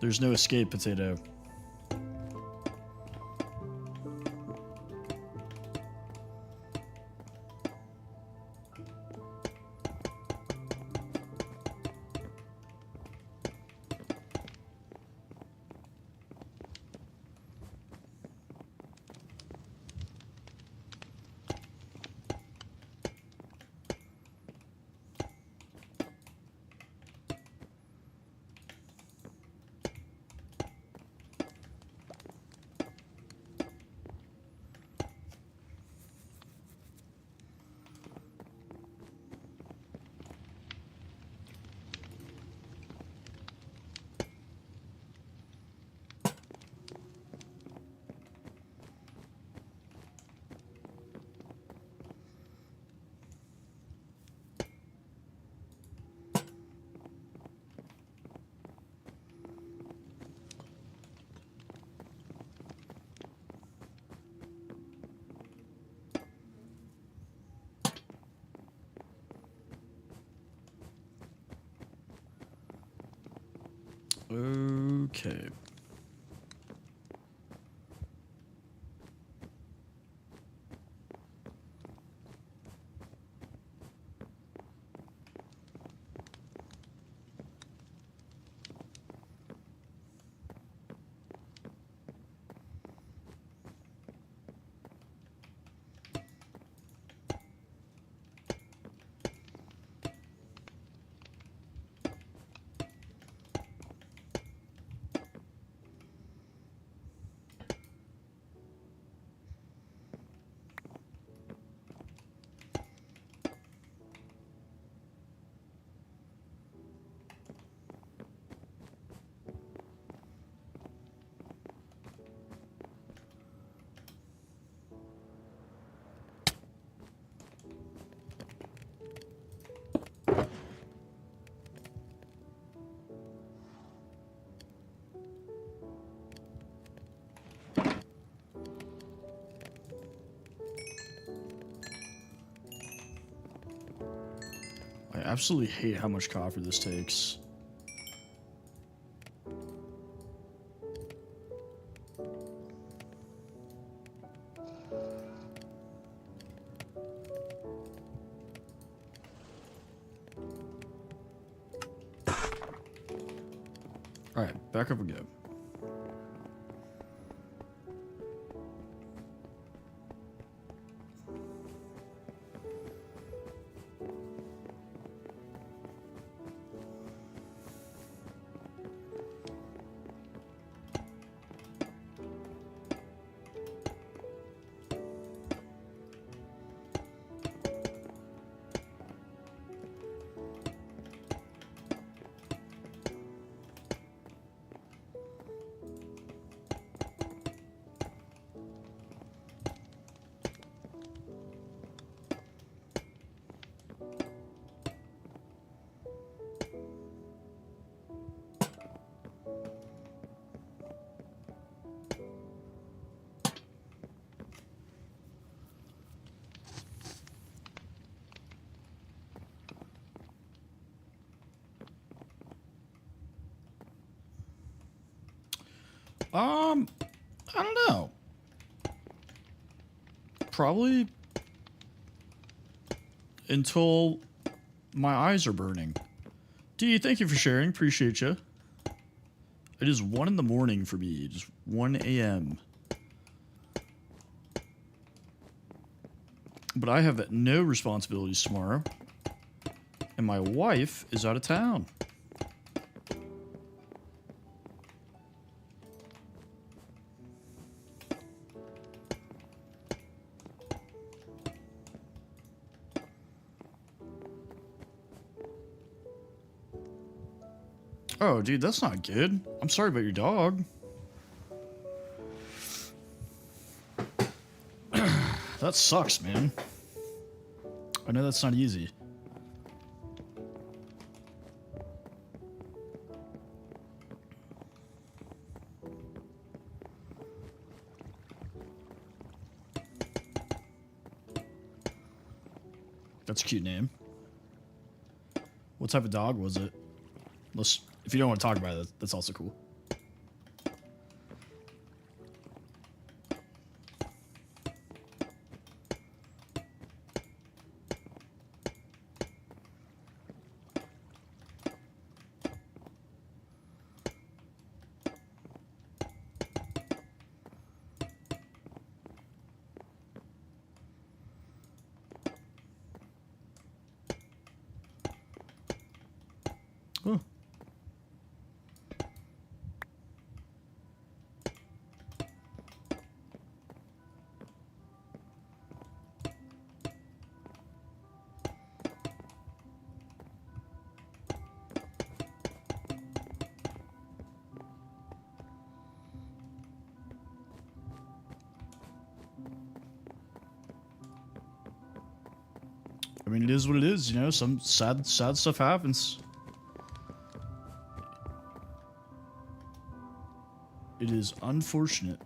Speaker 1: There's no escape, potato. Okay. I absolutely hate how much coffee this takes. Alright, back up again. I don't know. Probably until my eyes are burning. D, thank you for sharing. Appreciate you. It is 1 in the morning for me. Just 1 a.m. But I have no responsibilities tomorrow. And my wife is out of town. Oh, dude, that's not good. I'm sorry about your dog. That sucks, man. I know that's not easy. That's a cute name. What type of dog was it? If you don't want to talk about it, that's also cool. Huh. I mean, it is what it is, you know? Some sad stuff happens. It is unfortunate.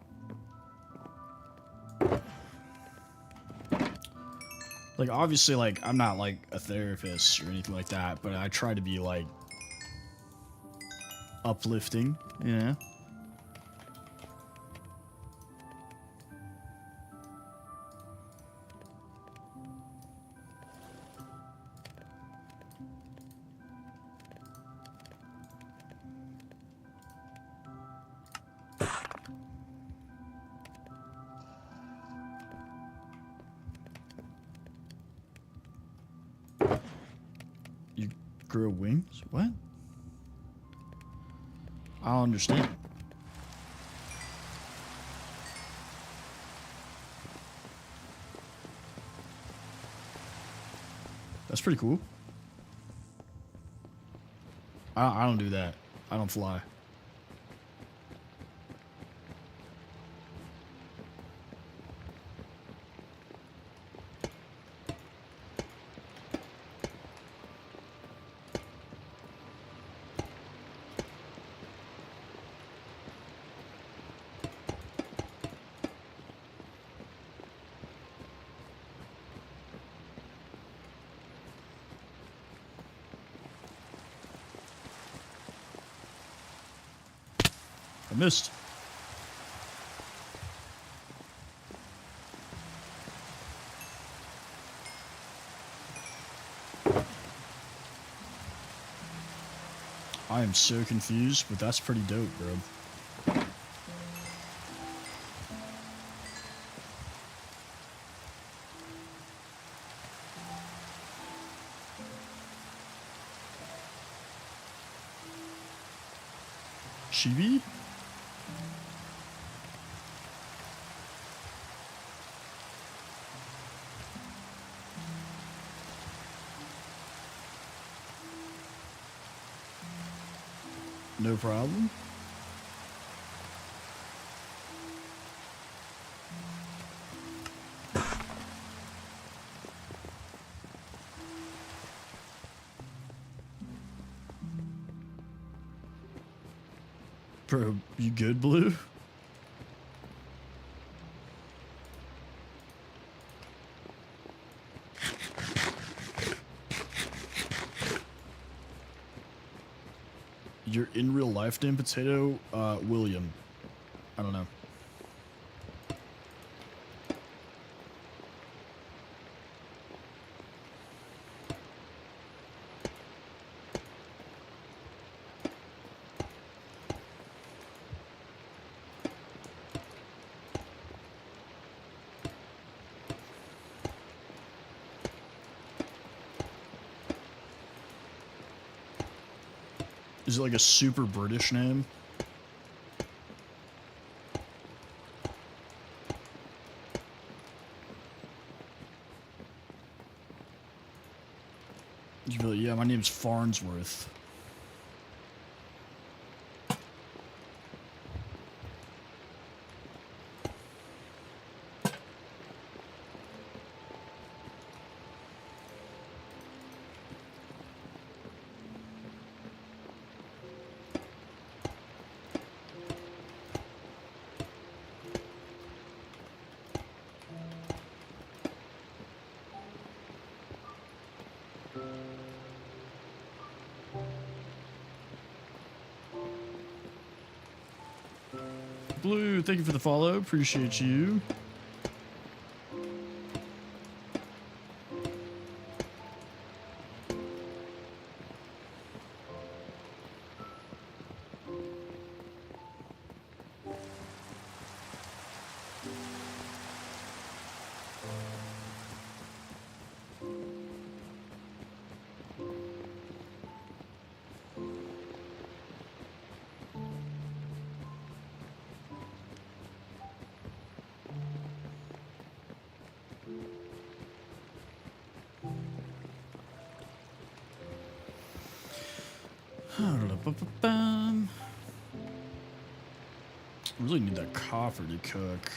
Speaker 1: Like, obviously, like, I'm not, like, a therapist or anything like that, but I try to be, like, uplifting, you know? You grow wings? What? I don't understand. That's pretty cool. I don't do that. I don't fly. I missed. I am so confused, but that's pretty dope, bro. Chibi? No problem. Bro, you good, Blue? Your in real life name, Potato? William. I don't know. Is it like a super British name? You'd be like, yeah, my name's Farnsworth. Blue, thank you for the follow. Appreciate you. I really need that copper to cook.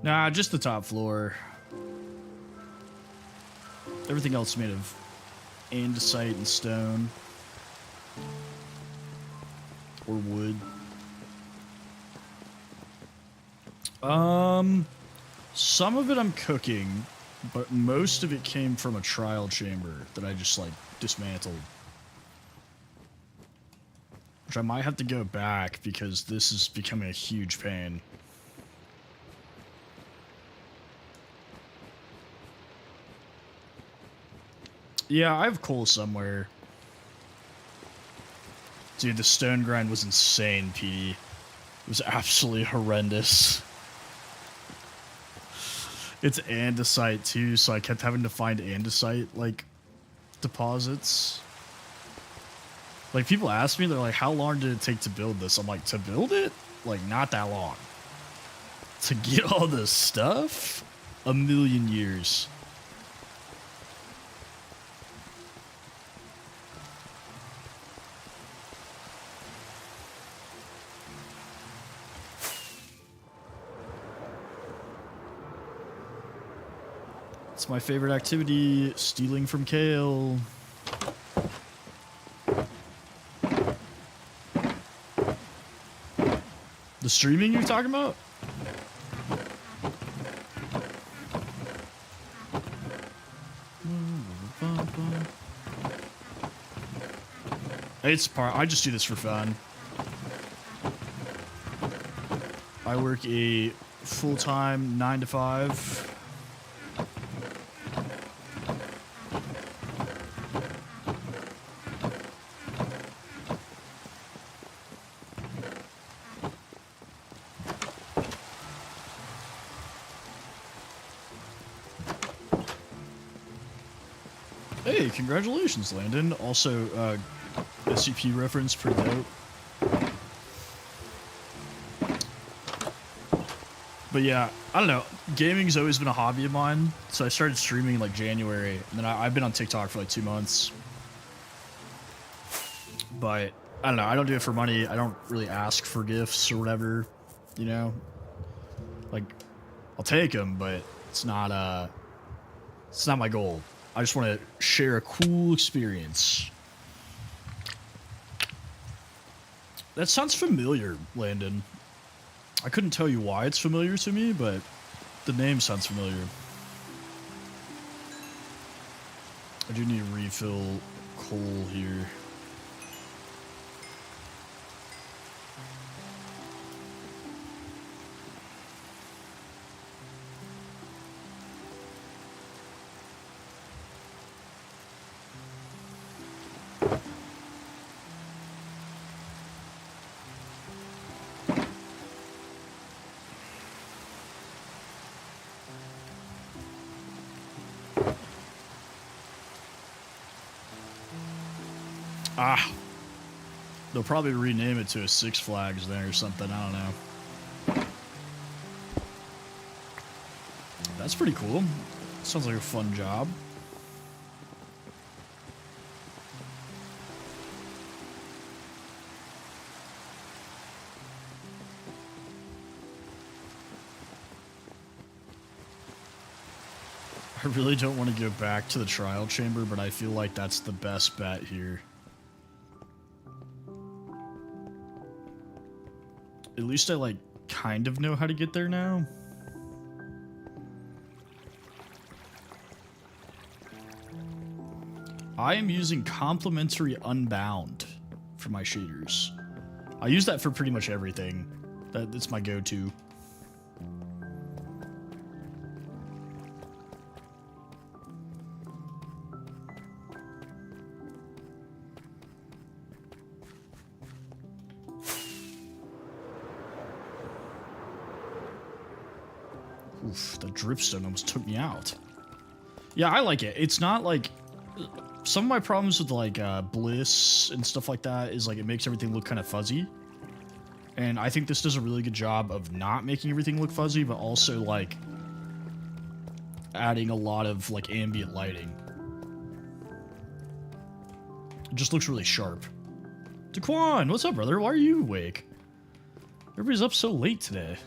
Speaker 1: Nah, just the top floor. Everything else is made of andesite and stone. Or wood. Some of it I'm cooking, but most of it came from a trial chamber that I just, like, dismantled. Which I might have to go back because this is becoming a huge pain. Yeah, I have coal somewhere. Dude, the stone grind was insane, Petey. It was absolutely horrendous. It's andesite too, so I kept having to find andesite, like, deposits. Like, people ask me, they're like, how long did it take to build this? I'm like, to build it? Like, not that long. To get all this stuff? A million years. It's my favorite activity, stealing from Kale. The streaming you're talking about? I just do this for fun. I work a full-time 9 to 5. Hey, congratulations, Landon. Also, SCP reference, pretty dope. But yeah, I don't know. Gaming's always been a hobby of mine, so I started streaming in like January, and then I've been on TikTok for like 2 months. But I don't know. I don't do it for money. I don't really ask for gifts or whatever. You know, like I'll take them, but it's not my goal. I just want to share a cool experience. That sounds familiar, Landon. I couldn't tell you why it's familiar to me, but the name sounds familiar. I do need to refill coal here. Ah, they'll probably rename it to a Six Flags there or something. I don't know. That's pretty cool. Sounds like a fun job. I really don't want to go back to the trial chamber, but I feel like that's the best bet here. At least I, like, kind of know how to get there now. I am using Complementary Unbound for my shaders. I use that for pretty much everything. That's my go-to. Oof, the dripstone almost took me out. Yeah, I like it. It's not like... Some of my problems with, like, Bliss and stuff like that is, like, it makes everything look kind of fuzzy. And I think this does a really good job of not making everything look fuzzy, but also, like, adding a lot of, like, ambient lighting. It just looks really sharp. Daquan, what's up, brother? Why are you awake? Everybody's up so late today.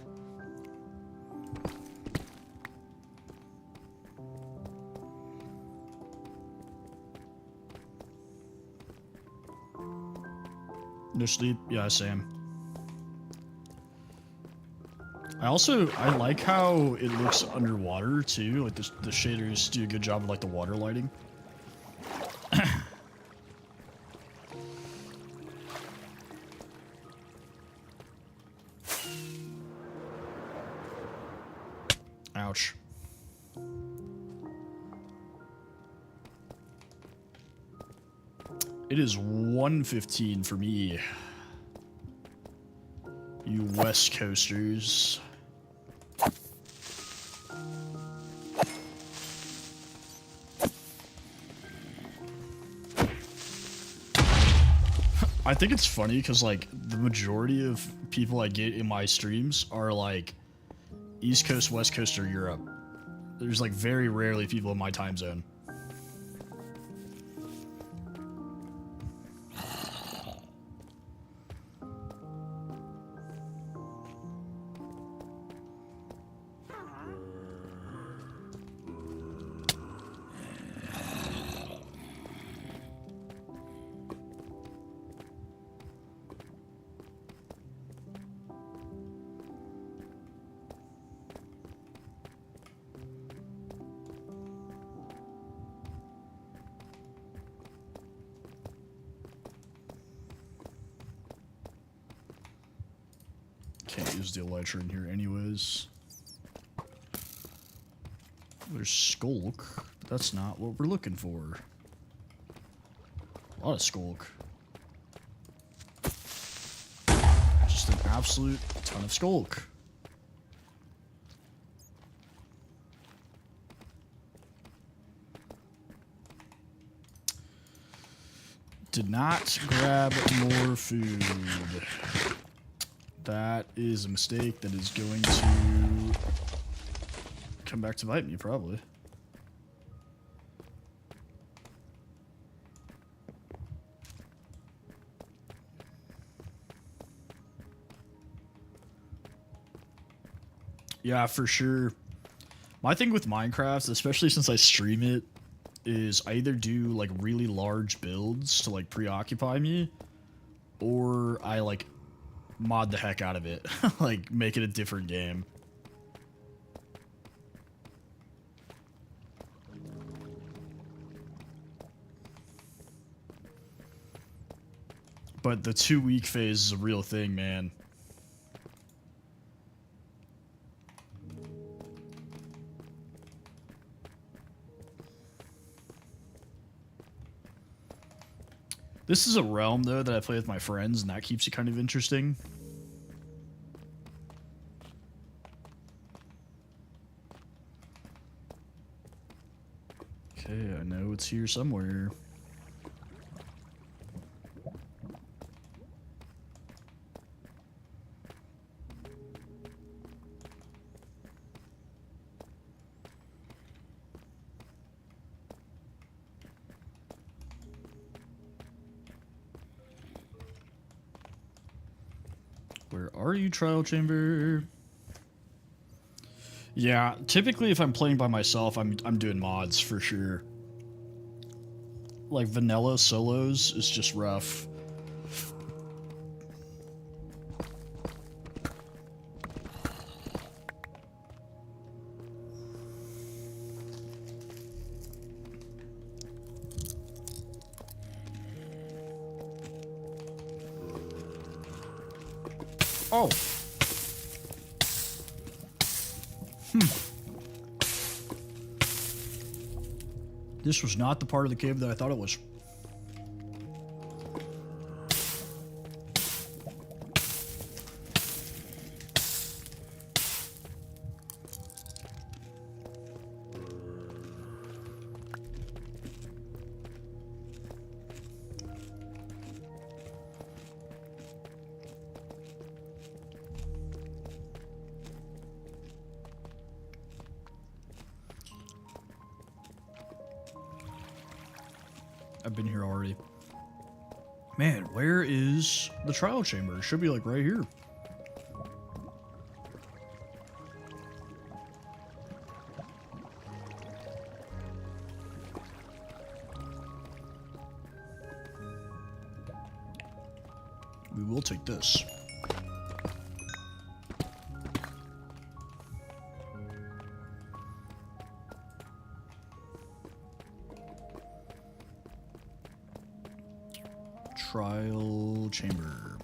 Speaker 1: No sleep? Yeah, Sam. I like how it looks underwater, too. Like, the shaders do a good job of, like, the water lighting. Ouch. It is 1:15 for me. You West Coasters. I think it's funny because, like, the majority of people I get in my streams are, like, East Coast, West Coast, or Europe. There's, like, very rarely people in my time zone. Can't use the elytra in here anyways. There's Skulk, but that's not what we're looking for. A lot of Skulk. Just an absolute ton of Skulk. Did not grab more food. That is a mistake that is going to come back to bite me, probably. Yeah, for sure. My thing with Minecraft, especially since I stream it, is I either do, like, really large builds to, like, preoccupy me, or I, like, mod the heck out of it. Like, make it a different game. But the 2-week phase is a real thing, man. This is a realm, though, that I play with my friends, and that keeps it kind of interesting. Okay, I know it's here somewhere. Where are you, trial chamber? Yeah, typically if I'm playing by myself, I'm doing mods for sure. Like vanilla solos is just rough. Oh. This was not the part of the cave that I thought it was. I've been here already. Man, where is the trial chamber? It should be like right here. We will take this. Trial chamber.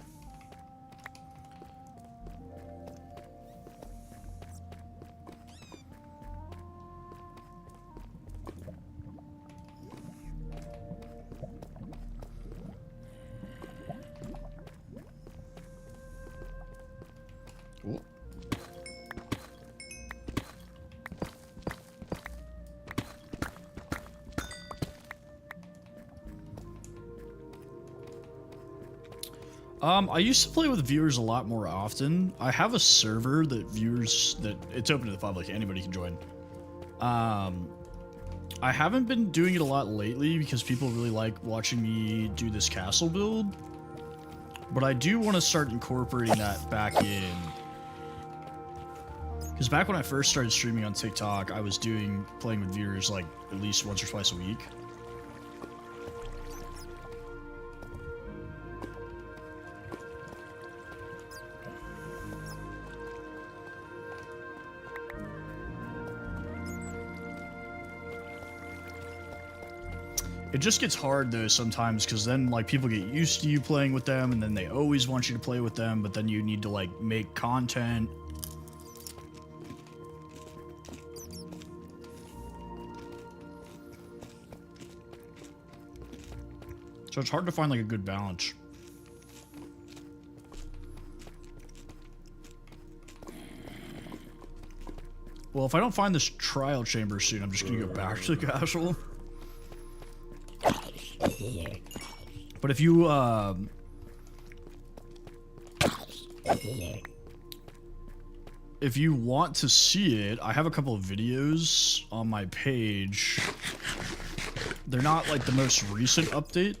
Speaker 1: Oh. I used to play with viewers a lot more often. I have a server that it's open to the public, anybody can join. I haven't been doing it a lot lately because people really like watching me do this castle build. But I do want to start incorporating that back in. Because back when I first started streaming on TikTok, I was playing with viewers like at least once or twice a week. It just gets hard though sometimes because then like people get used to you playing with them and then they always want you to play with them, but then you need to like make content. So it's hard to find like a good balance. Well, if I don't find this trial chamber soon, I'm just gonna go back to the castle. But if you want to see it, I have a couple of videos on my page. They're not like the most recent update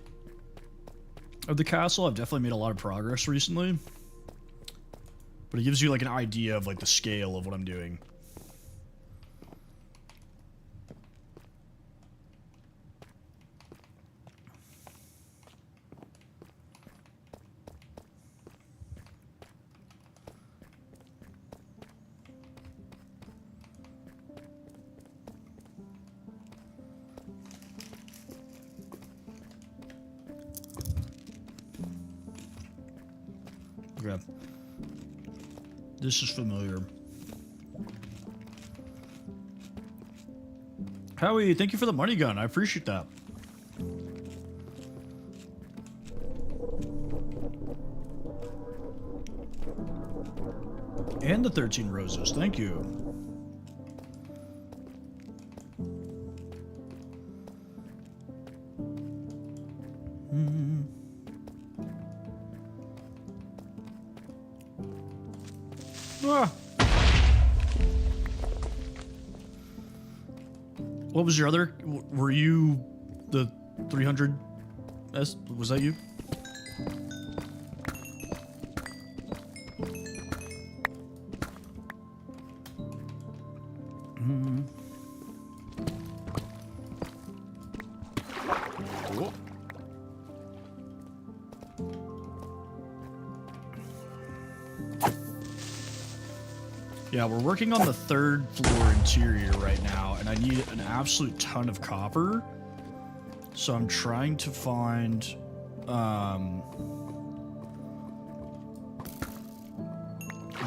Speaker 1: of the castle. I've definitely made a lot of progress recently. But it gives you like an idea of like the scale of what I'm doing. Okay. This is familiar. Howie, thank you for the money gun. I appreciate that. And the 13 roses. Thank you. Ah. What was your other? Were you the 300? Was that you? Yeah, we're working on the 3rd floor interior right now, and I need an absolute ton of copper. So I'm trying to find,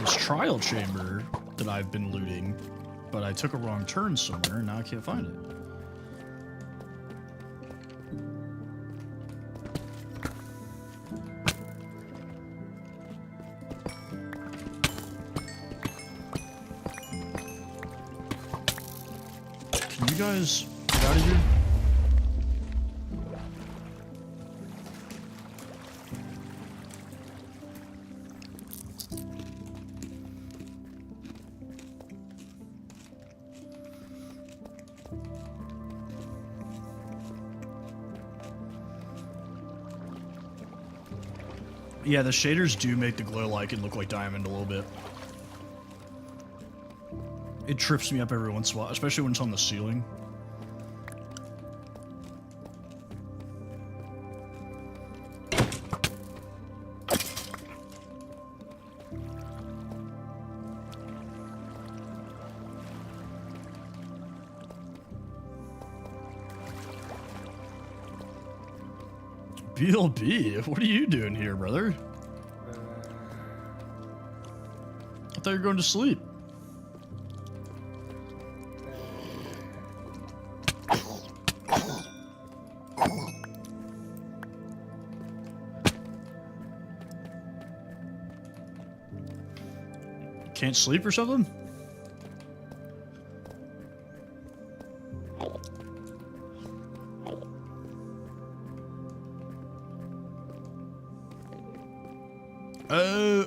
Speaker 1: this trial chamber that I've been looting, but I took a wrong turn somewhere, and now I can't find it. Can you guys get out of here? Yeah, the shaders do make the glow lichen look like diamond a little bit. It trips me up every once in a while, especially when it's on the ceiling. BLB, what are you doing here, brother? I thought you were going to sleep. Can't sleep or something? Oh.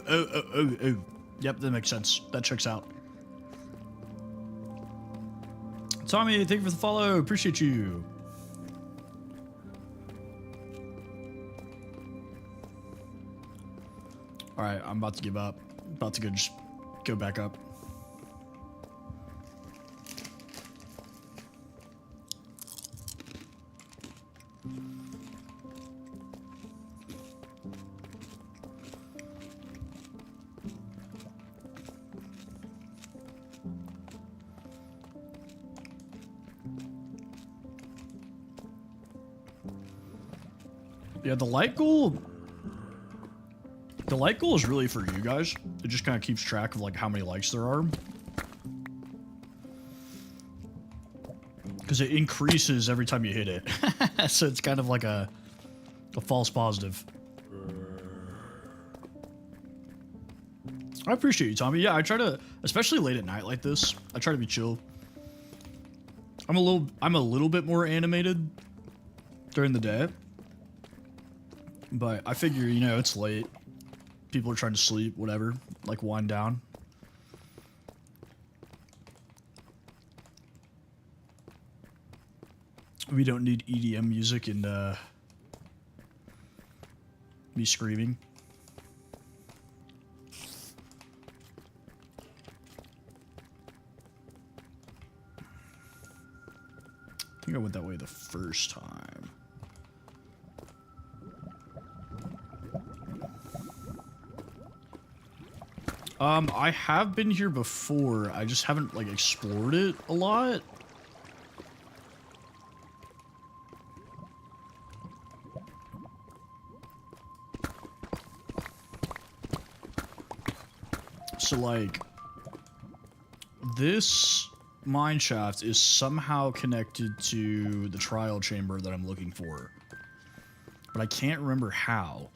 Speaker 1: Yep, that makes sense. That checks out. Tommy, thank you for the follow. Appreciate you. Alright, I'm about to give up. About to just go back up. Yeah, the light goal is really for you guys. It just kind of keeps track of like how many likes there are. Because it increases every time you hit it. So it's kind of like a false positive. I appreciate you, Tommy. Yeah, I try to, especially late at night like this, I try to be chill. I'm a little bit more animated during the day. But I figure, you know, it's late. People are trying to sleep, whatever. Like, wind down. We don't need EDM music and, me screaming. I think I went that way the first time. I have been here before. I just haven't, like, explored it a lot. So, like, this mine shaft is somehow connected to the trial chamber that I'm looking for. But I can't remember how.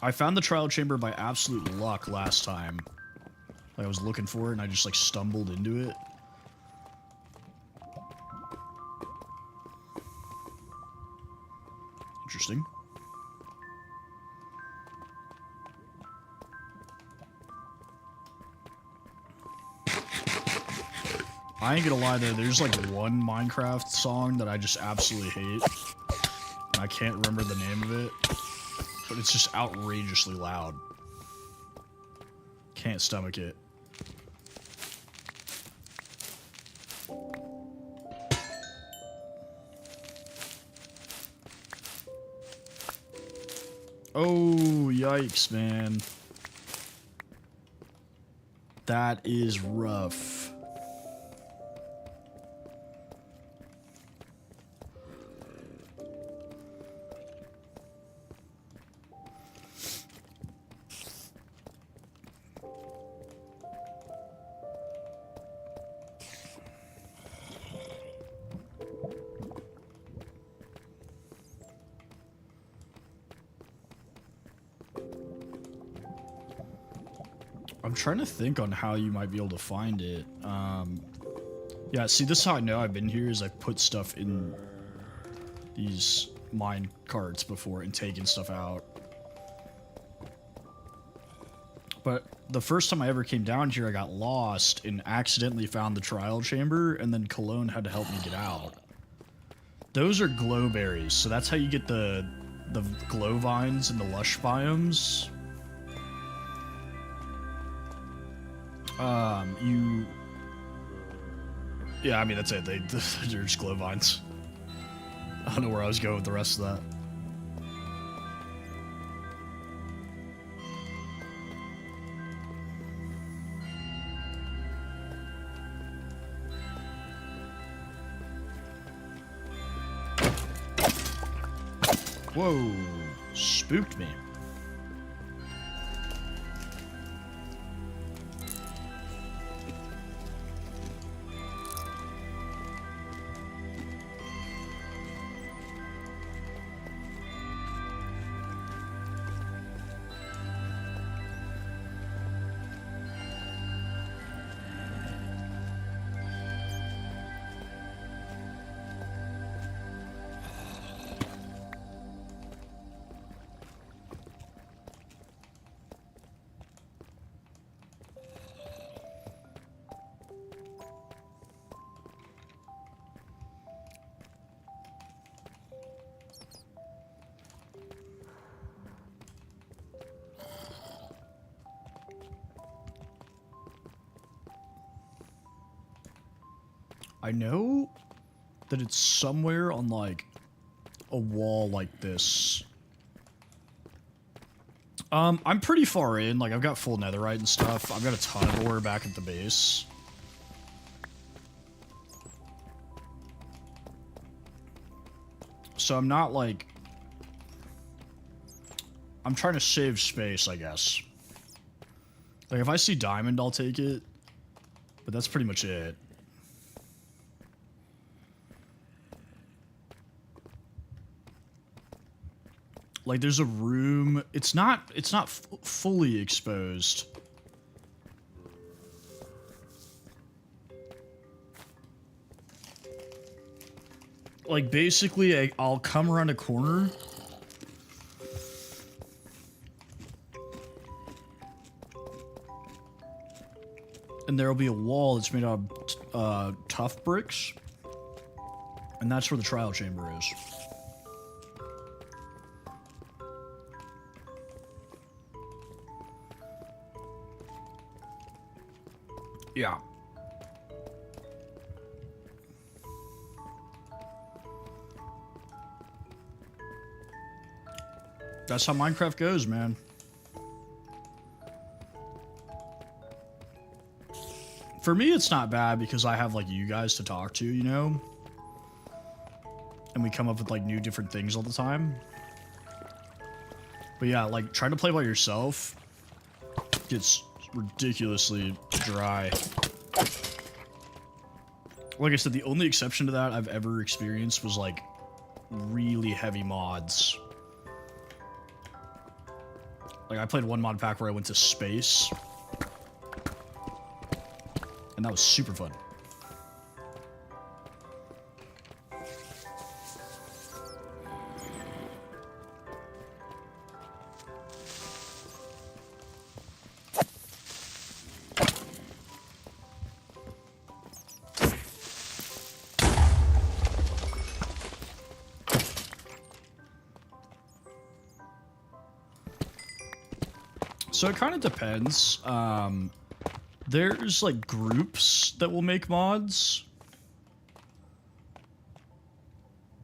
Speaker 1: I found the trial chamber by absolute luck last time. Like, I was looking for it and I just, like, stumbled into it. Interesting. I ain't gonna lie though, there's like one Minecraft song that I just absolutely hate. And I can't remember the name of it. But it's just outrageously loud. Can't stomach it. Oh, yikes, man. That is rough. I'm trying to think on how you might be able to find it. Yeah, see, this is how I know I've been here, is I've put stuff in these mine carts before and taken stuff out. But the first time I ever came down here, I got lost and accidentally found the trial chamber, and then Cologne had to help me get out. Those are glow berries, so that's how you get the glow vines and the lush biomes. Yeah, I mean, that's it. They're just glow vines. I don't know where I was going with the rest of that. Whoa, spooked me. I know that it's somewhere on, like, a wall like this. I'm pretty far in. Like, I've got full netherite and stuff. I've got a ton of ore back at the base. So I'm not, like... I'm trying to save space, I guess. Like, if I see diamond, I'll take it. But that's pretty much it. Like, there's a room. It's not fully exposed. Like, basically, I'll come around a corner. And there'll be a wall that's made out of tough bricks. And that's where the trial chamber is. Yeah. That's how Minecraft goes, man. For me, it's not bad because I have, like, you guys to talk to, you know? And we come up with, like, new different things all the time. But yeah, like, trying to play by yourself gets ridiculously dry. Like I said, the only exception to that I've ever experienced was, like, really heavy mods. Like, I played one mod pack where I went to space. And that was super fun. So it kind of depends. There's, like, groups that will make mods.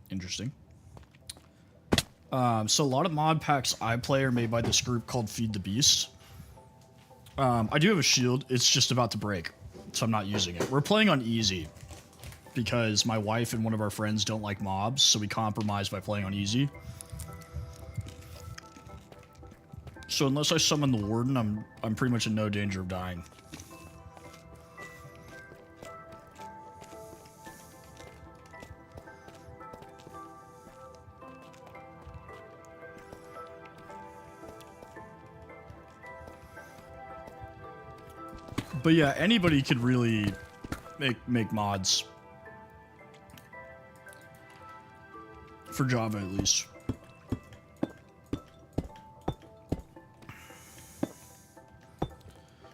Speaker 1: Interesting. So a lot of mod packs I play are made by this group called Feed the Beast. I do have a shield. It's just about to break, so I'm not using it. We're playing on easy because my wife and one of our friends don't like mobs, so we compromise by playing on easy. So unless I summon the warden, I'm pretty much in no danger of dying. But yeah, anybody could really make mods. For Java, at least.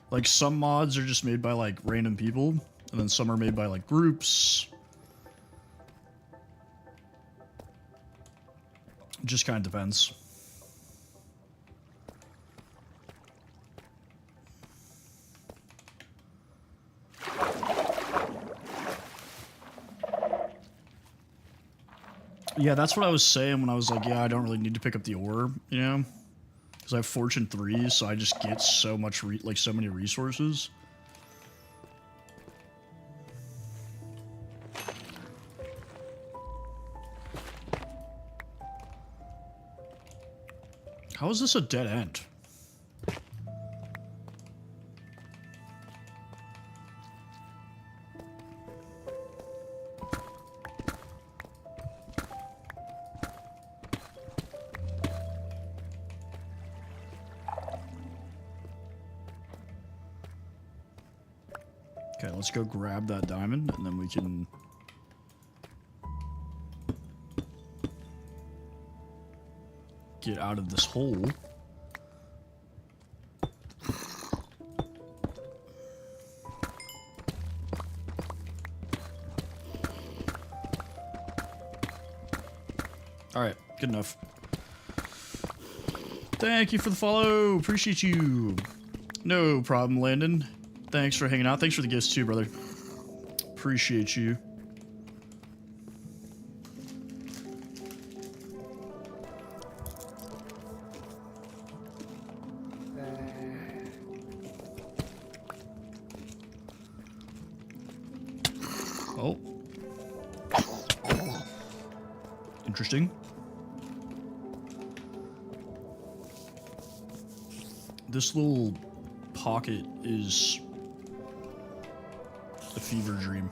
Speaker 1: Like, some mods are just made by, like, random people, and then some are made by, like, groups. It just kind of depends. Yeah, that's what I was saying when I was like, yeah, I don't really need to pick up the ore, you know? Because I have Fortune 3, so I just get so much, so many resources. How is this a dead end? Okay, let's go grab that diamond, and then we can... get out of this hole. Alright, good enough. Thank you for the follow. Appreciate you. No problem, Landon. Thanks for hanging out. Thanks for the gifts too, brother. Appreciate you. Oh. Interesting. This little pocket is a fever dream.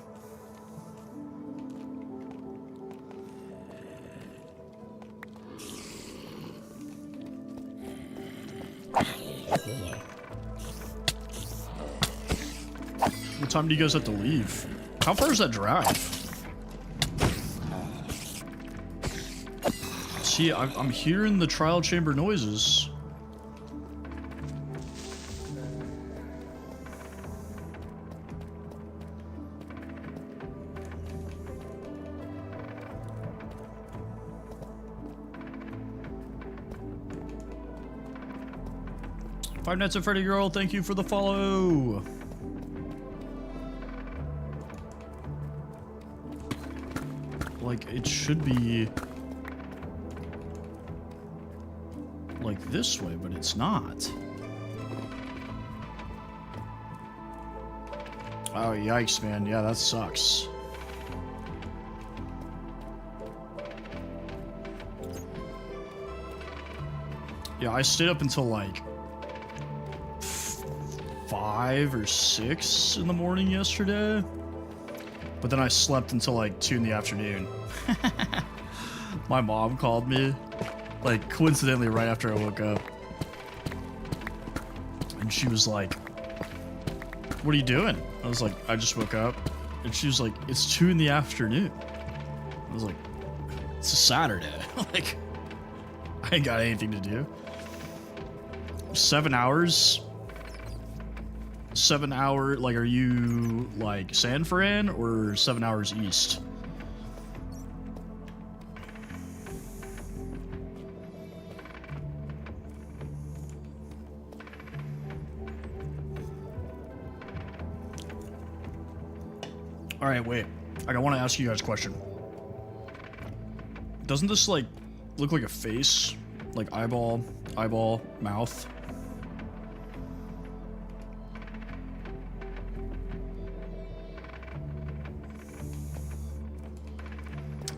Speaker 1: What time do you guys have to leave? How far is that drive? See, I'm hearing the trial chamber noises. Five Nights at Freddy Girl, thank you for the follow. Like, it should be like this way, but it's not. Oh, yikes, man. Yeah, that sucks. Yeah, I stayed up until like 5 or 6 in the morning yesterday. But then I slept until like 2 in the afternoon. My mom called me, like, coincidentally right after I woke up. And she was like, "What are you doing?" I was like, "I just woke up." And she was like, "It's 2 in the afternoon." I was like, "It's a Saturday." Like, I ain't got anything to do. 7 hours? 7 hour, like, are you like San Fran or 7 hours east? All right, wait. I want to ask you guys a question. Doesn't this like look like a face? Like eyeball, mouth?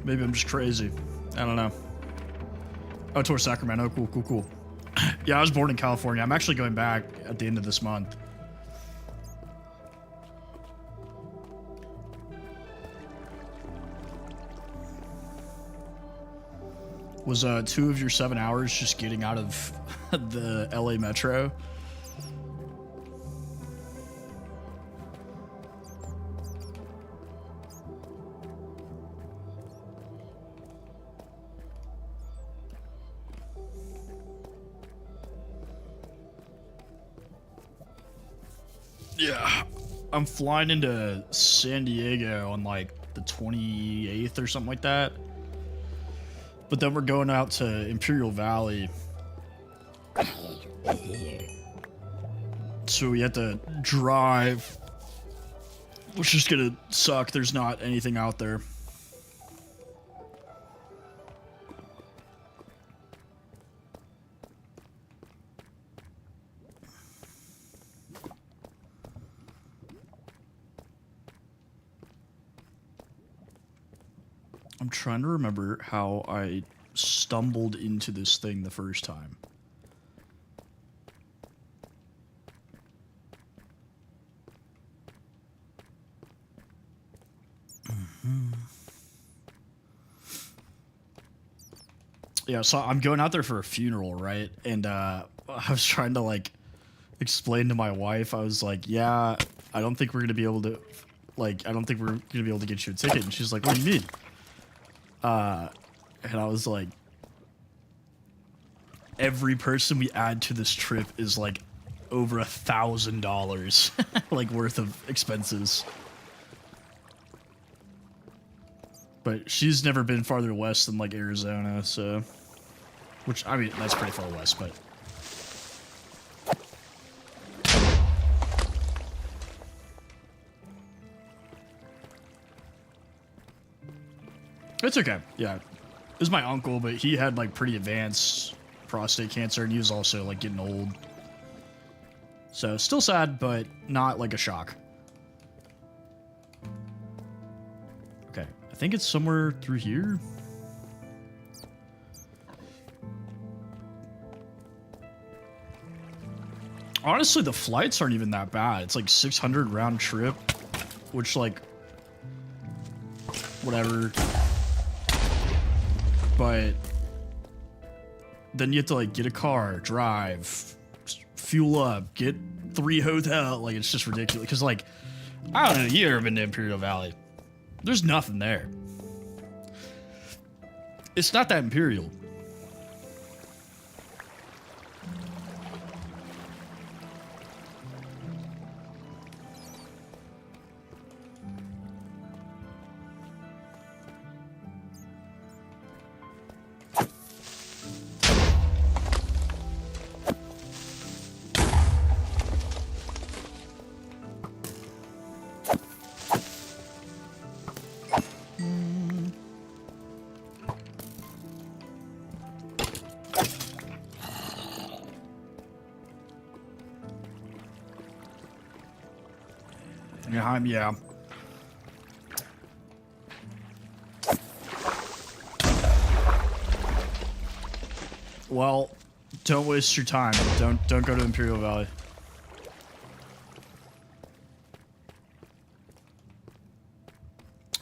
Speaker 1: Maybe I'm just crazy. I don't know. Oh, towards Sacramento. Cool, cool, cool. Yeah, I was born in California. I'm actually going back at the end of this month. Was 2 of your 7 hours just getting out of the LA Metro? Yeah, I'm flying into San Diego on like the 28th or something like that. But then we're going out to Imperial Valley. So we have to drive, which is gonna suck. There's not anything out there. I'm trying to remember how I stumbled into this thing the first time. Yeah, so I'm going out there for a funeral, right? And I was trying to like explain to my wife, I was like, yeah, I don't think we're gonna be able to, like, I don't think we're gonna be able to get you a ticket. And she's like, what do you mean? And I was like, every person we add to this trip is like over $1,000 like worth of expenses. But she's never been farther west than like Arizona, so, which, I mean, that's pretty far west, but it's okay. Yeah, it was my uncle, but he had like pretty advanced prostate cancer, and he was also like getting old. So still sad, but not like a shock. Okay, I think it's somewhere through here. Honestly, the flights aren't even that bad. It's like 600 round trip, which like, whatever. But then you have to like get a car, drive, fuel up, get 3 hotel. Like, it's just ridiculous. Because like, I don't know, you ever been to Imperial Valley? There's nothing there. It's not that Imperial. Yeah. Well, don't waste your time. Don't go to Imperial Valley.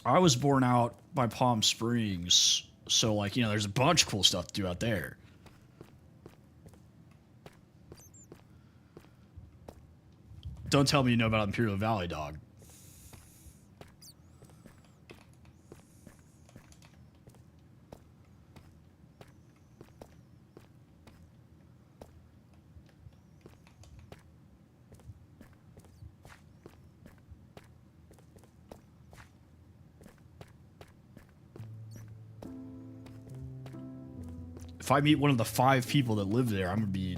Speaker 1: I was born out by Palm Springs, so like, you know, there's a bunch of cool stuff to do out there. Don't tell me you know about Imperial Valley, dog. If I meet one of the 5 people that live there, I'm gonna be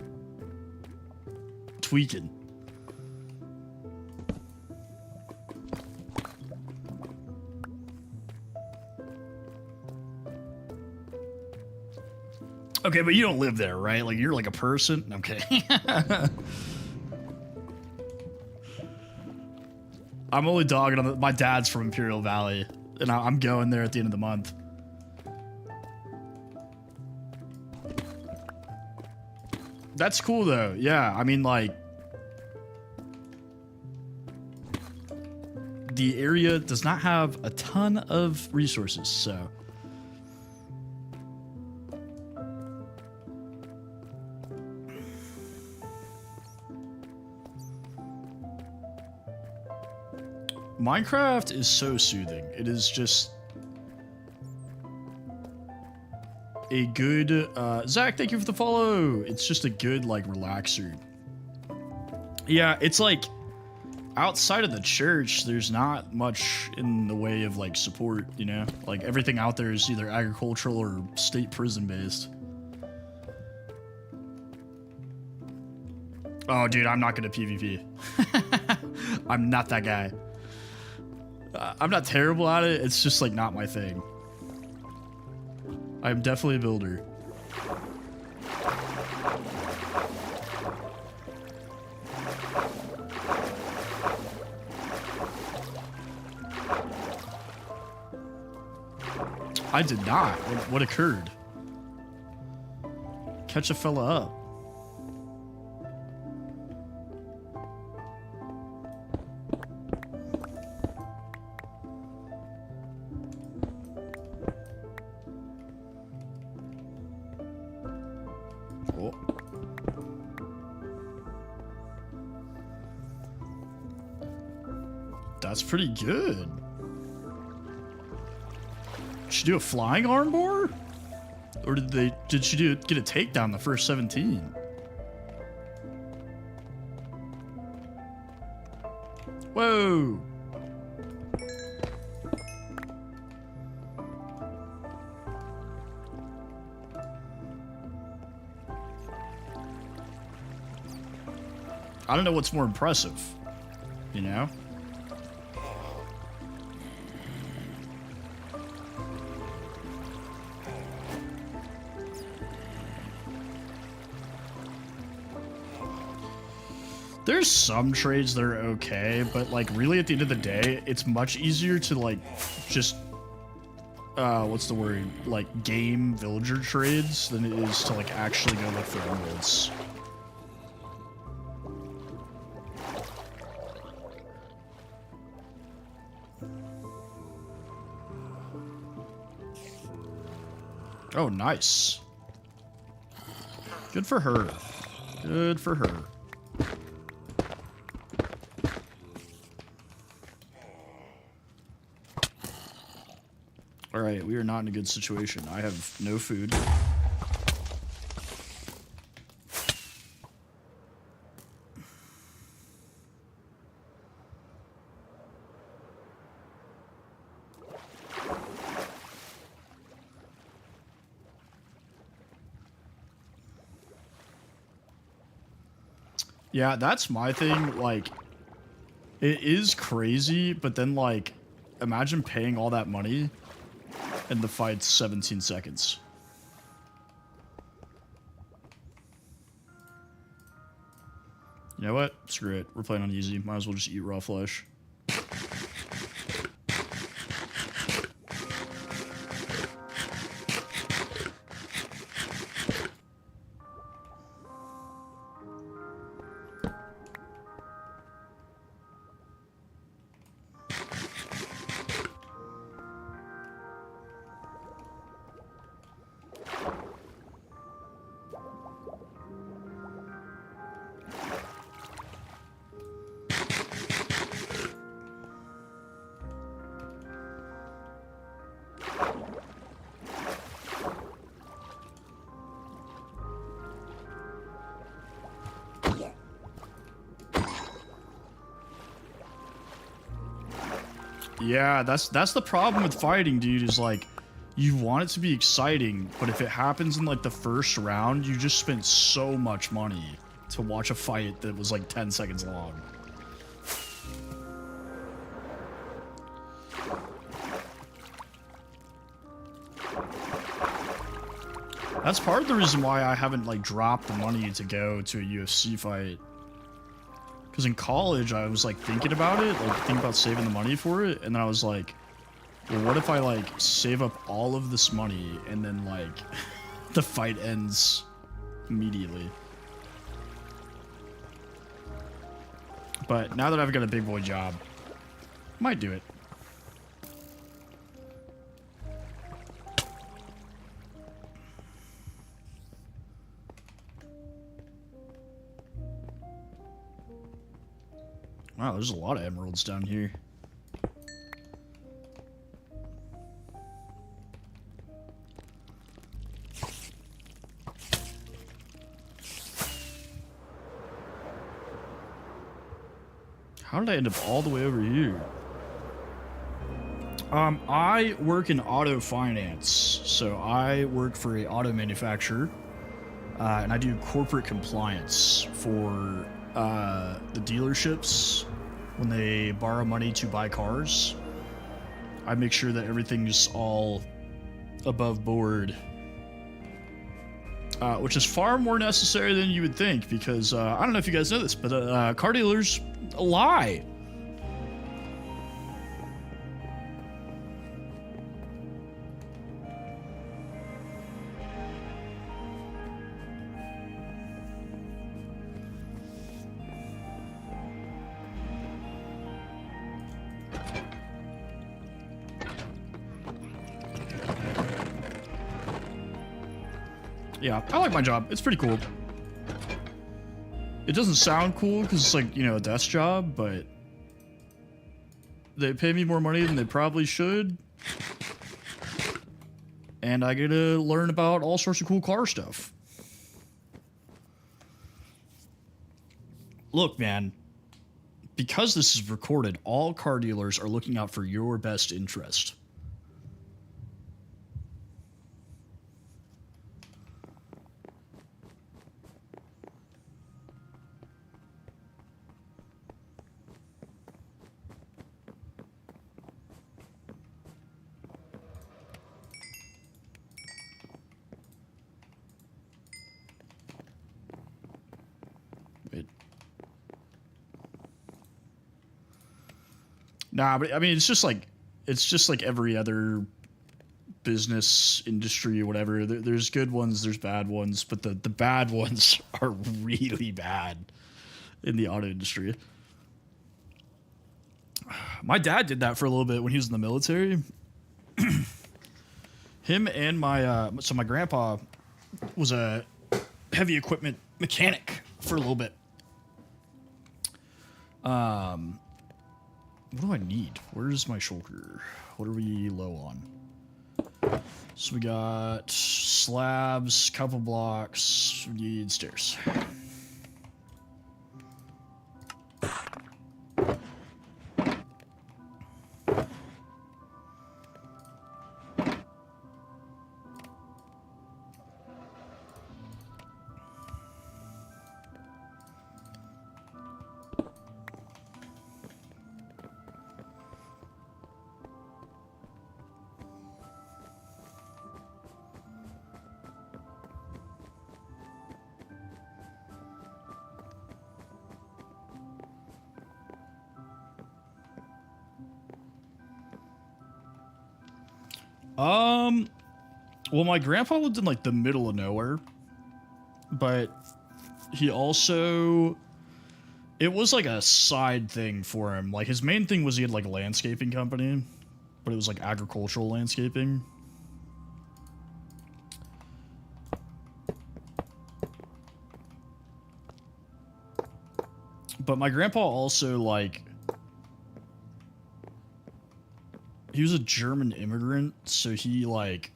Speaker 1: tweaking. Okay, but you don't live there, right? Like, you're like a person? Okay. I'm only dogging on my dad's from Imperial Valley, and I'm going there at the end of the month. That's cool though. Yeah, I mean, like, the area does not have a ton of resources, so. Minecraft is so soothing. It is just a good, Zach, thank you for the follow. It's just a good, like, relaxer. Yeah, it's like, outside of the church, there's not much in the way of, like, support, you know? Like, everything out there is either agricultural or state prison based. Oh, dude, I'm not gonna PvP. I'm not that guy. I'm not terrible at it, it's just, like, not my thing. I'm definitely a builder. I did not. What occurred? Catch a fella up. Oh. That's pretty good. Did she do a flying armbar? Or did she get a takedown the first 17? Whoa. I don't know what's more impressive, you know? There's some trades that are okay, but, like, really at the end of the day, it's much easier to, like, just, what's the word? Like, game villager trades than it is to, like, actually go look for emeralds. Oh, nice. Good for her. Good for her. Alright, we are not in a good situation. I have no food. Yeah, that's my thing. Like, it is crazy, but then, like, imagine paying all that money and the fight's 17 seconds. You know what? Screw it. We're playing on easy. Might as well just eat raw flesh. Yeah, that's the problem with fighting, dude, is like, you want it to be exciting, but if it happens in like the first round, you just spent so much money to watch a fight that was like 10 seconds long. That's part of the reason why I haven't like dropped the money to go to a UFC fight. Because in college, I was, like, thinking about it, like, thinking about saving the money for it, and then I was like, well, what if I, like, save up all of this money, and then, like, the fight ends immediately? But now that I've got a big boy job, might do it. Wow, there's a lot of emeralds down here. How did I end up all the way over here? I work in auto finance, so I work for a auto manufacturer, and I do corporate compliance for the dealerships when they borrow money to buy cars. I make sure that everything's all above board, which is far more necessary than you would think, because I don't know if you guys know this, but car dealers lie. Yeah, I like my job. It's pretty cool. It doesn't sound cool because it's like, you know, a desk job, but they pay me more money than they probably should. And I get to learn about all sorts of cool car stuff. Look, man, because this is recorded, all car dealers are looking out for your best interest. Nah, but I mean, it's just like every other business industry or whatever. There's good ones, there's bad ones, but the bad ones are really bad in the auto industry. My dad did that for a little bit when he was in the military. Him and my grandpa was a heavy equipment mechanic for a little bit. What do I need? Where's my shulker? What are we low on? So we got slabs, couple blocks. We need stairs. Well, my grandpa lived in like the middle of nowhere, but he also, it was like a side thing for him. Like his main thing was he had like a landscaping company, but it was like agricultural landscaping. But my grandpa also like, he was a German immigrant, so he like,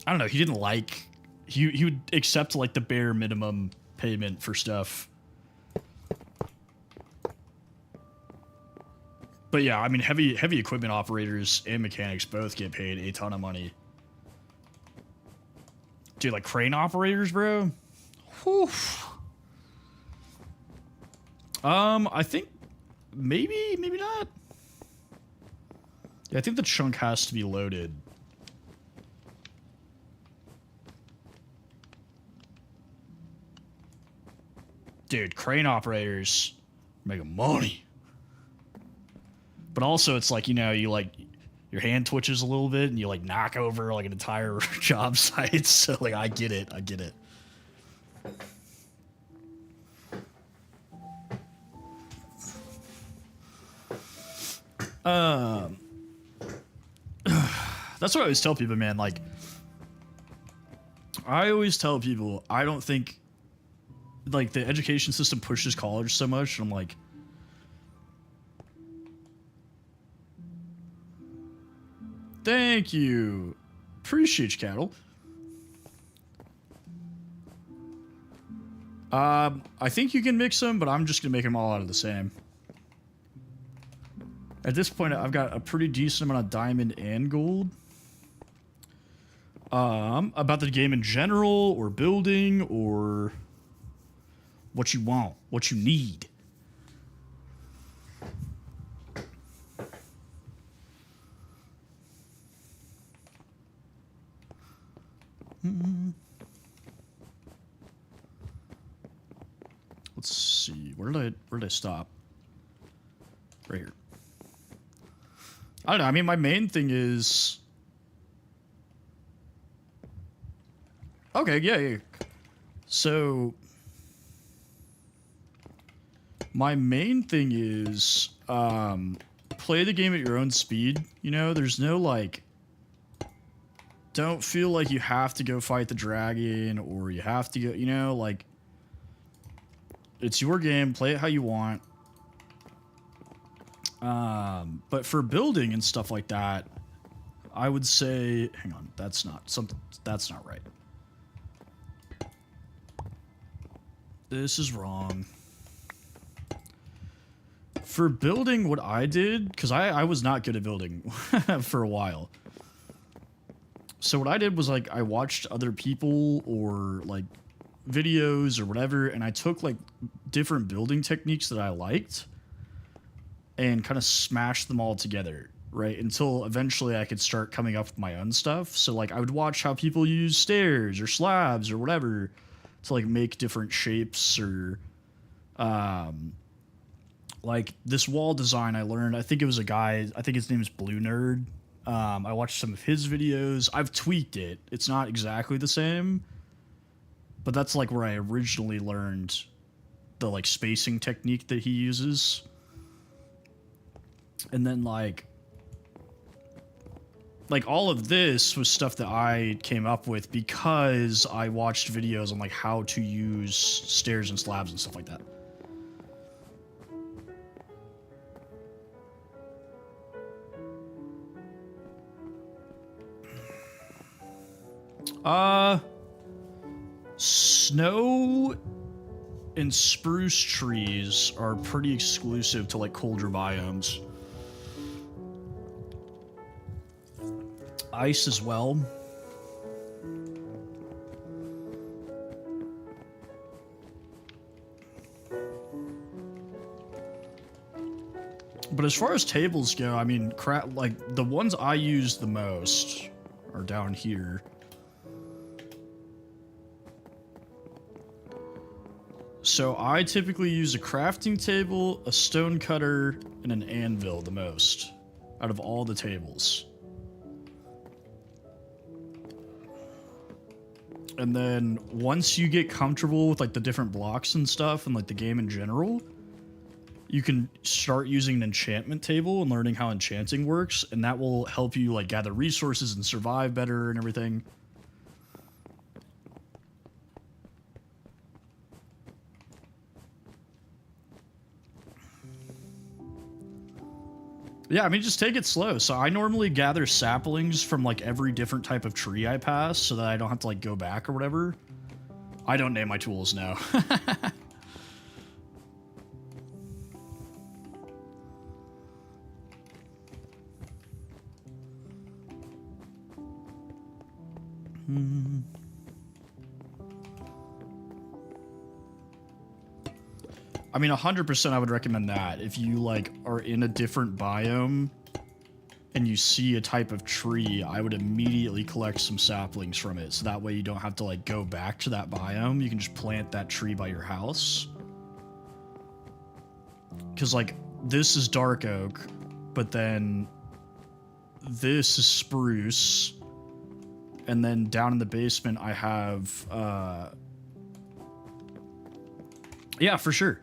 Speaker 1: I don't know, he didn't like, he would accept like the bare minimum payment for stuff. But yeah, I mean, heavy equipment operators and mechanics both get paid a ton of money. Dude, like crane operators, bro. Whew. I think maybe not. Yeah, I think the chunk has to be loaded. Dude, crane operators making money. But also it's like, you know, you like, your hand twitches a little bit and you like knock over like an entire job site. So like, I get it. Um, that's what I always tell people, man. Like, I always tell people, I don't think, like, the education system pushes college so much. And I'm like, thank you. Appreciate you, Cattle. I think you can mix them, but I'm just gonna make them all out of the same. At this point, I've got a pretty decent amount of diamond and gold. About the game in general, or building, or what you want, what you need. Let's see. Where did I stop? Right here. I don't know. I mean, my main thing is. Okay, yeah. So, my main thing is play the game at your own speed. You know, there's no like. Don't feel like you have to go fight the dragon or you have to go. You know, like. It's your game. Play it how you want. But for building and stuff like that, I would say, hang on, that's not right. This is wrong. For building, what I did, because I was not good at building for a while. So what I did was like I watched other people or like videos or whatever, and I took like different building techniques that I liked and kind of smashed them all together, right? Until eventually I could start coming up with my own stuff. So like I would watch how people use stairs or slabs or whatever to like make different shapes or like this wall design I learned. I think it was a guy, I think his name is Blue Nerd. I watched some of his videos. I've tweaked it. It's not exactly the same, but that's like where I originally learned the like spacing technique that he uses. And then like all of this was stuff that I came up with because I watched videos on like how to use stairs and slabs and stuff like that. Snow and spruce trees are pretty exclusive to like colder biomes. Ice as well. But as far as tables go, I mean, like the ones I use the most are down here. So I typically use a crafting table, a stone cutter, and an anvil the most out of all the tables. And then once you get comfortable with like the different blocks and stuff and like the game in general, you can start using an enchantment table and learning how enchanting works, and that will help you like gather resources and survive better and everything. Yeah, I mean, just take it slow. So I normally gather saplings from like every different type of tree I pass so that I don't have to like go back or whatever. I don't name my tools now. I mean, 100% I would recommend that. If you, like, are in a different biome and you see a type of tree, I would immediately collect some saplings from it. So that way you don't have to, like, go back to that biome. You can just plant that tree by your house. Because, like, this is dark oak, but then this is spruce. And then down in the basement, I have, yeah, for sure.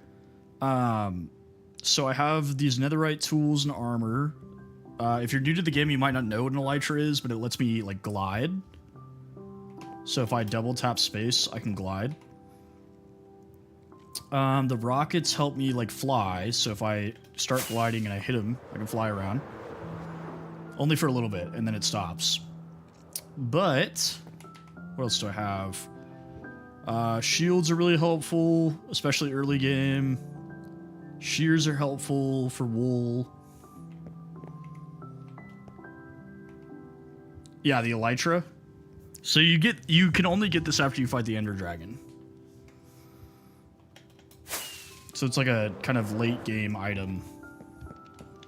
Speaker 1: So I have these netherite tools and armor, If you're new to the game, you might not know what an elytra is, but it lets me like glide. So if I double tap space, I can glide. The rockets help me like fly, so if I start gliding and I hit them, I can fly around. Only for a little bit, and then it stops. But what else do I have? Shields are really helpful, especially early game. Shears are helpful for wool. Yeah, the elytra. So you can only get this after you fight the Ender Dragon. So it's like a kind of late game item.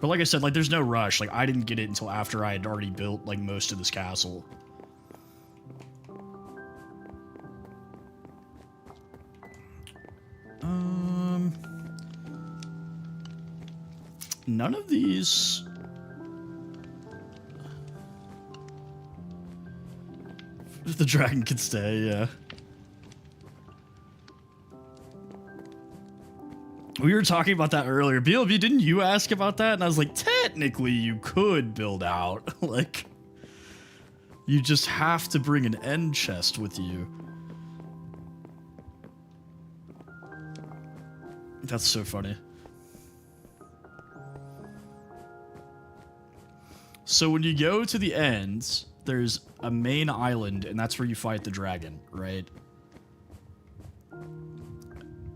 Speaker 1: But like I said, like there's no rush. Like I didn't get it until after I had already built like most of this castle. None of these. If the dragon could stay, yeah. We were talking about that earlier. BLB, didn't you ask about that? And I was like, technically you could build out. Like, you just have to bring an end chest with you. That's so funny. So when you go to the end, there's a main island, and that's where you fight the dragon, right?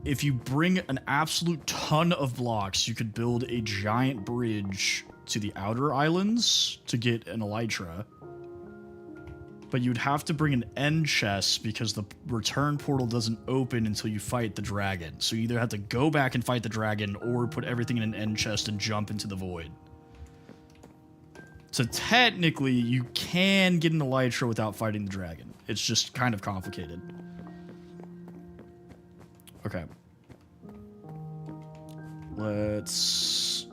Speaker 1: If you bring an absolute ton of blocks, you could build a giant bridge to the outer islands to get an elytra. But you'd have to bring an end chest because the return portal doesn't open until you fight the dragon. So you either have to go back and fight the dragon or put everything in an end chest and jump into the void. So technically, you can get an elytra without fighting the dragon. It's just kind of complicated. Okay. Let's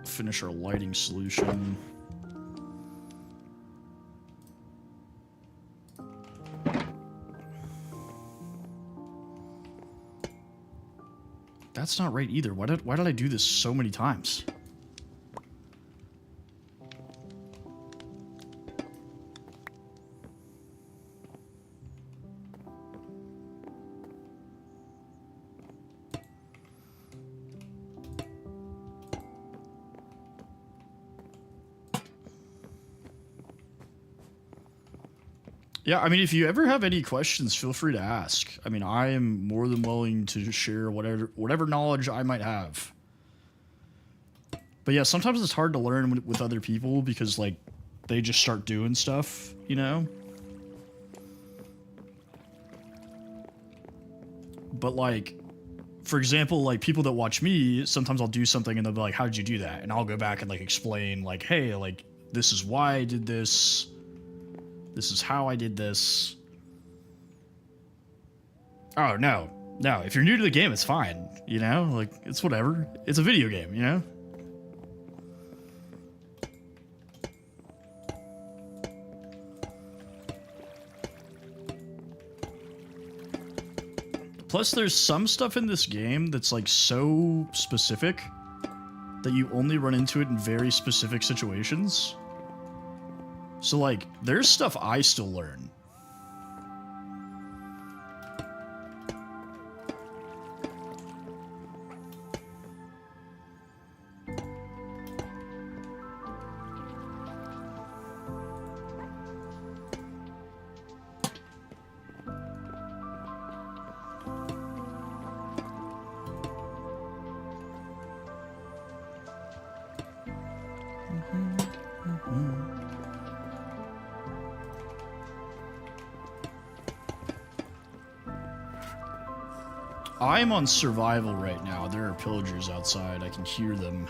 Speaker 1: finish our lighting solution. That's not right either. Why did I do this so many times? Yeah, I mean, if you ever have any questions, feel free to ask. I mean, I am more than willing to share whatever knowledge I might have. But yeah, sometimes it's hard to learn with other people because, like, they just start doing stuff, you know? But, like, for example, like, people that watch me, sometimes I'll do something and they'll be like, how did you do that? And I'll go back and, like, explain, like, hey, like, this is why I did this. This is how I did this. Oh, no. No, if you're new to the game, it's fine. You know? Like, it's whatever. It's a video game, you know? Plus, there's some stuff in this game that's, like, so specific that you only run into it in very specific situations. So, like, there's stuff I still learn. I'm on survival right now. There are pillagers outside. I can hear them.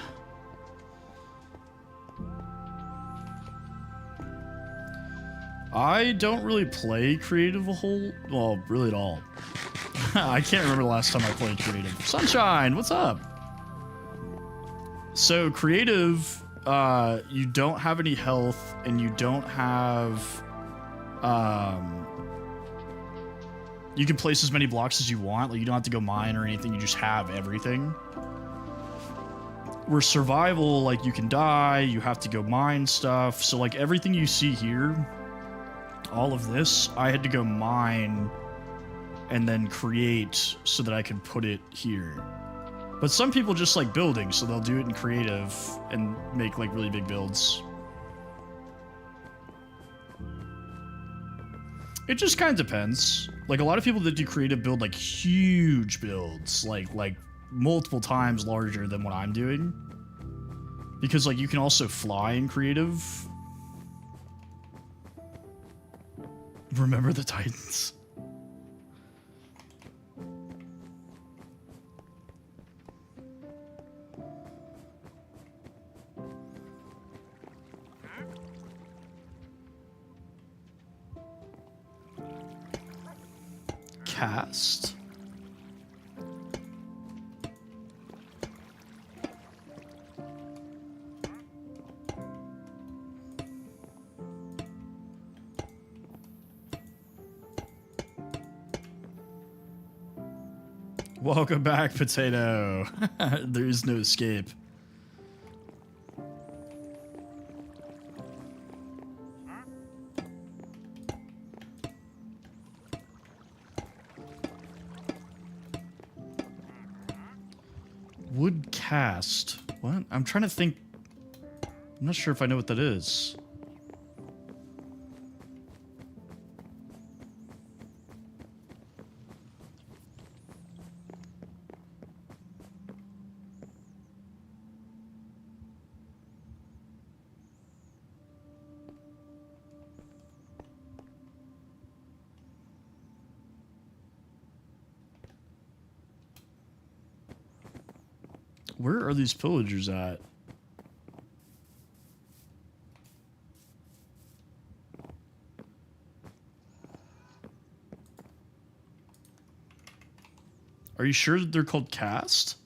Speaker 1: I don't really play creative well, really at all. I can't remember the last time I played creative. Sunshine, what's up? So creative, you don't have any health and you don't have, you can place as many blocks as you want. Like, you don't have to go mine or anything. You just have everything. where survival, like, you can die, you have to go mine stuff. So, like, everything you see here, all of this, I had to go mine and then create so that I could put it here. But some people just like building, so they'll do it in creative and make, like, really big builds. It just kind of depends. Like, a lot of people that do creative build, like, huge builds, like multiple times larger than what I'm doing. Because, like, you can also fly in creative. Remember the Titans? Cast. Welcome back, Potato. There is no escape. Wood cast. What? I'm trying to think. I'm not sure if I know what that is. Where are these pillagers at? Are you sure that they're called cast?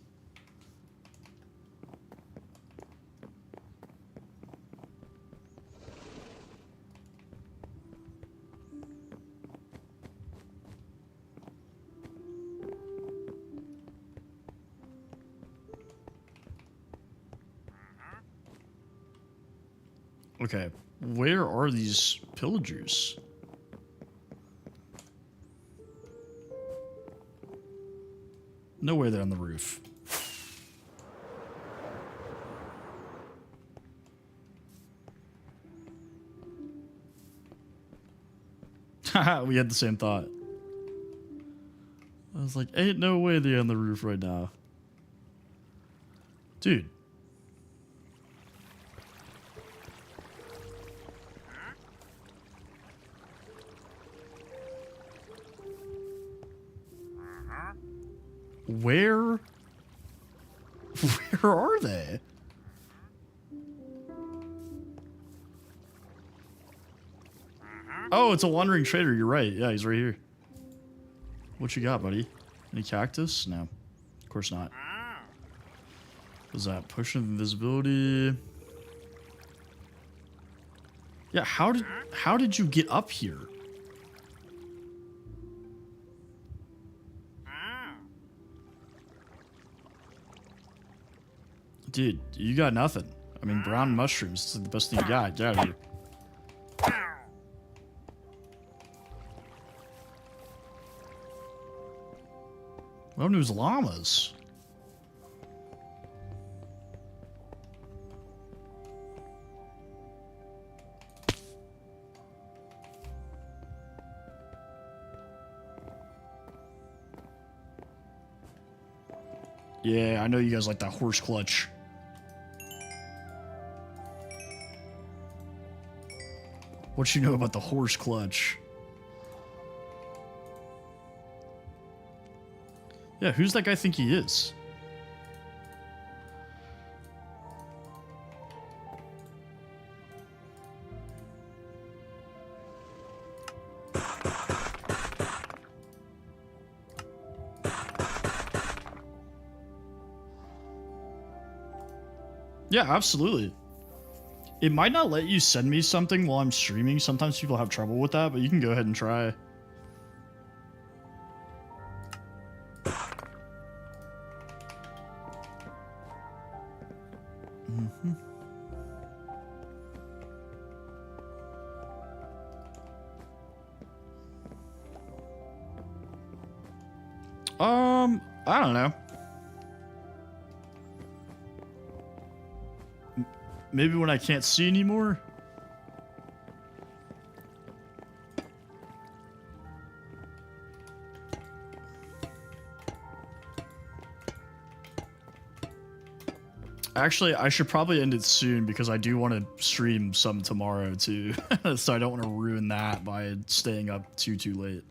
Speaker 1: Okay, where are these pillagers? No way they're on the roof. Haha, we had the same thought. I was like, ain't no way they're on the roof right now. Dude. Where are they? Oh, it's a wandering trader. You're right. Yeah, he's right here. What you got, buddy? Any cactus? No. Of course not. What was that? Pushing invisibility. Yeah, how did you get up here? Dude, you got nothing. I mean, brown mushrooms is the best thing you got. Get out of here. What happened to his llamas? Yeah, I know you guys like that horse clutch. What you know about the horse clutch? Yeah, who's that guy think he is? Yeah, absolutely. It might not let you send me something while I'm streaming. Sometimes people have trouble with that, but you can go ahead and try. I don't know. Maybe when I can't see anymore? Actually, I should probably end it soon because I do want to stream some tomorrow too. So I don't want to ruin that by staying up too late.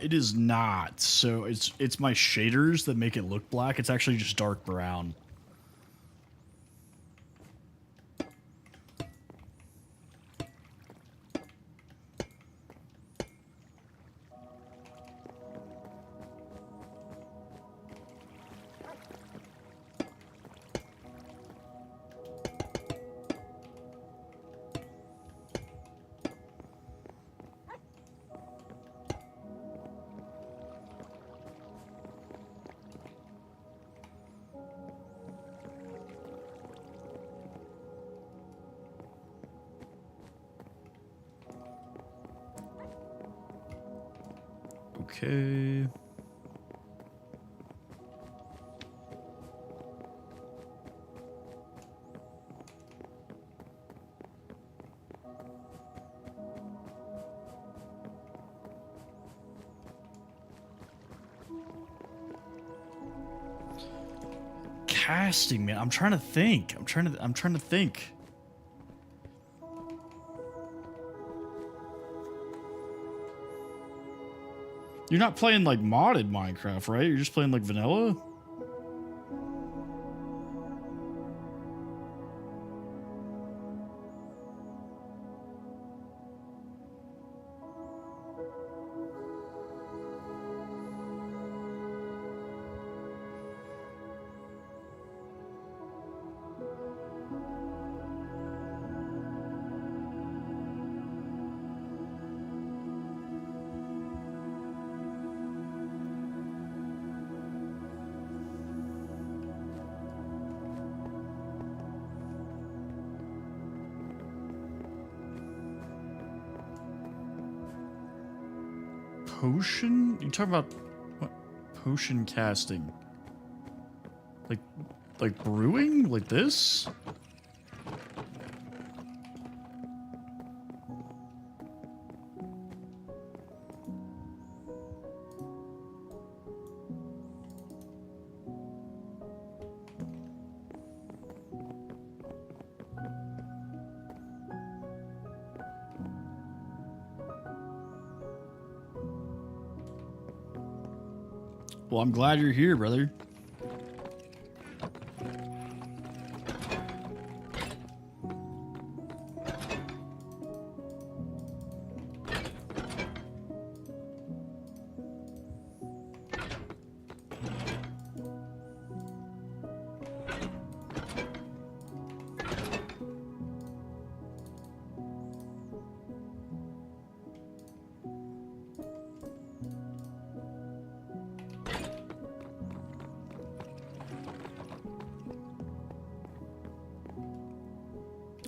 Speaker 1: It is not. So it's my shaders that make it look black. It's actually just dark brown. Okay. Casting, man. I'm trying to think. I'm trying to think. You're not playing like modded Minecraft, right? You're just playing like vanilla? Potion? You talking about what? Potion casting? Like brewing? Like this? Well, I'm glad you're here, brother.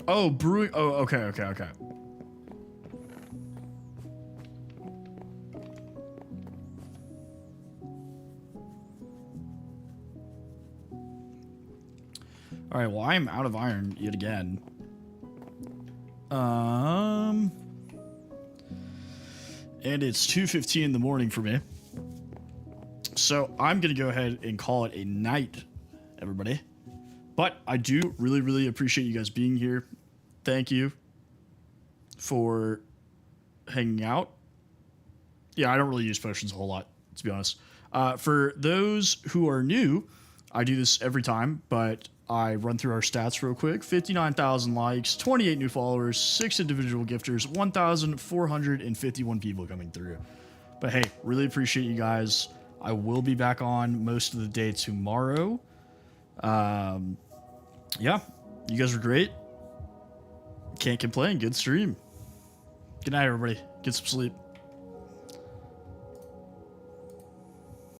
Speaker 1: Oh, brewing. Oh, okay. All right, well, I'm out of iron yet again. And it's 2:15 in the morning for me. So I'm going to go ahead and call it a night everybody. But I do really, really appreciate you guys being here. Thank you for hanging out. Yeah, I don't really use potions a whole lot, to be honest. For those who are new, I do this every time, but I run through our stats real quick. 59,000 likes, 28 new followers, 6 individual gifters, 1,451 people coming through. But hey, really appreciate you guys. I will be back on most of the day tomorrow. Yeah, you guys were great. Can't complain. Good stream. Good night, everybody. Get some sleep.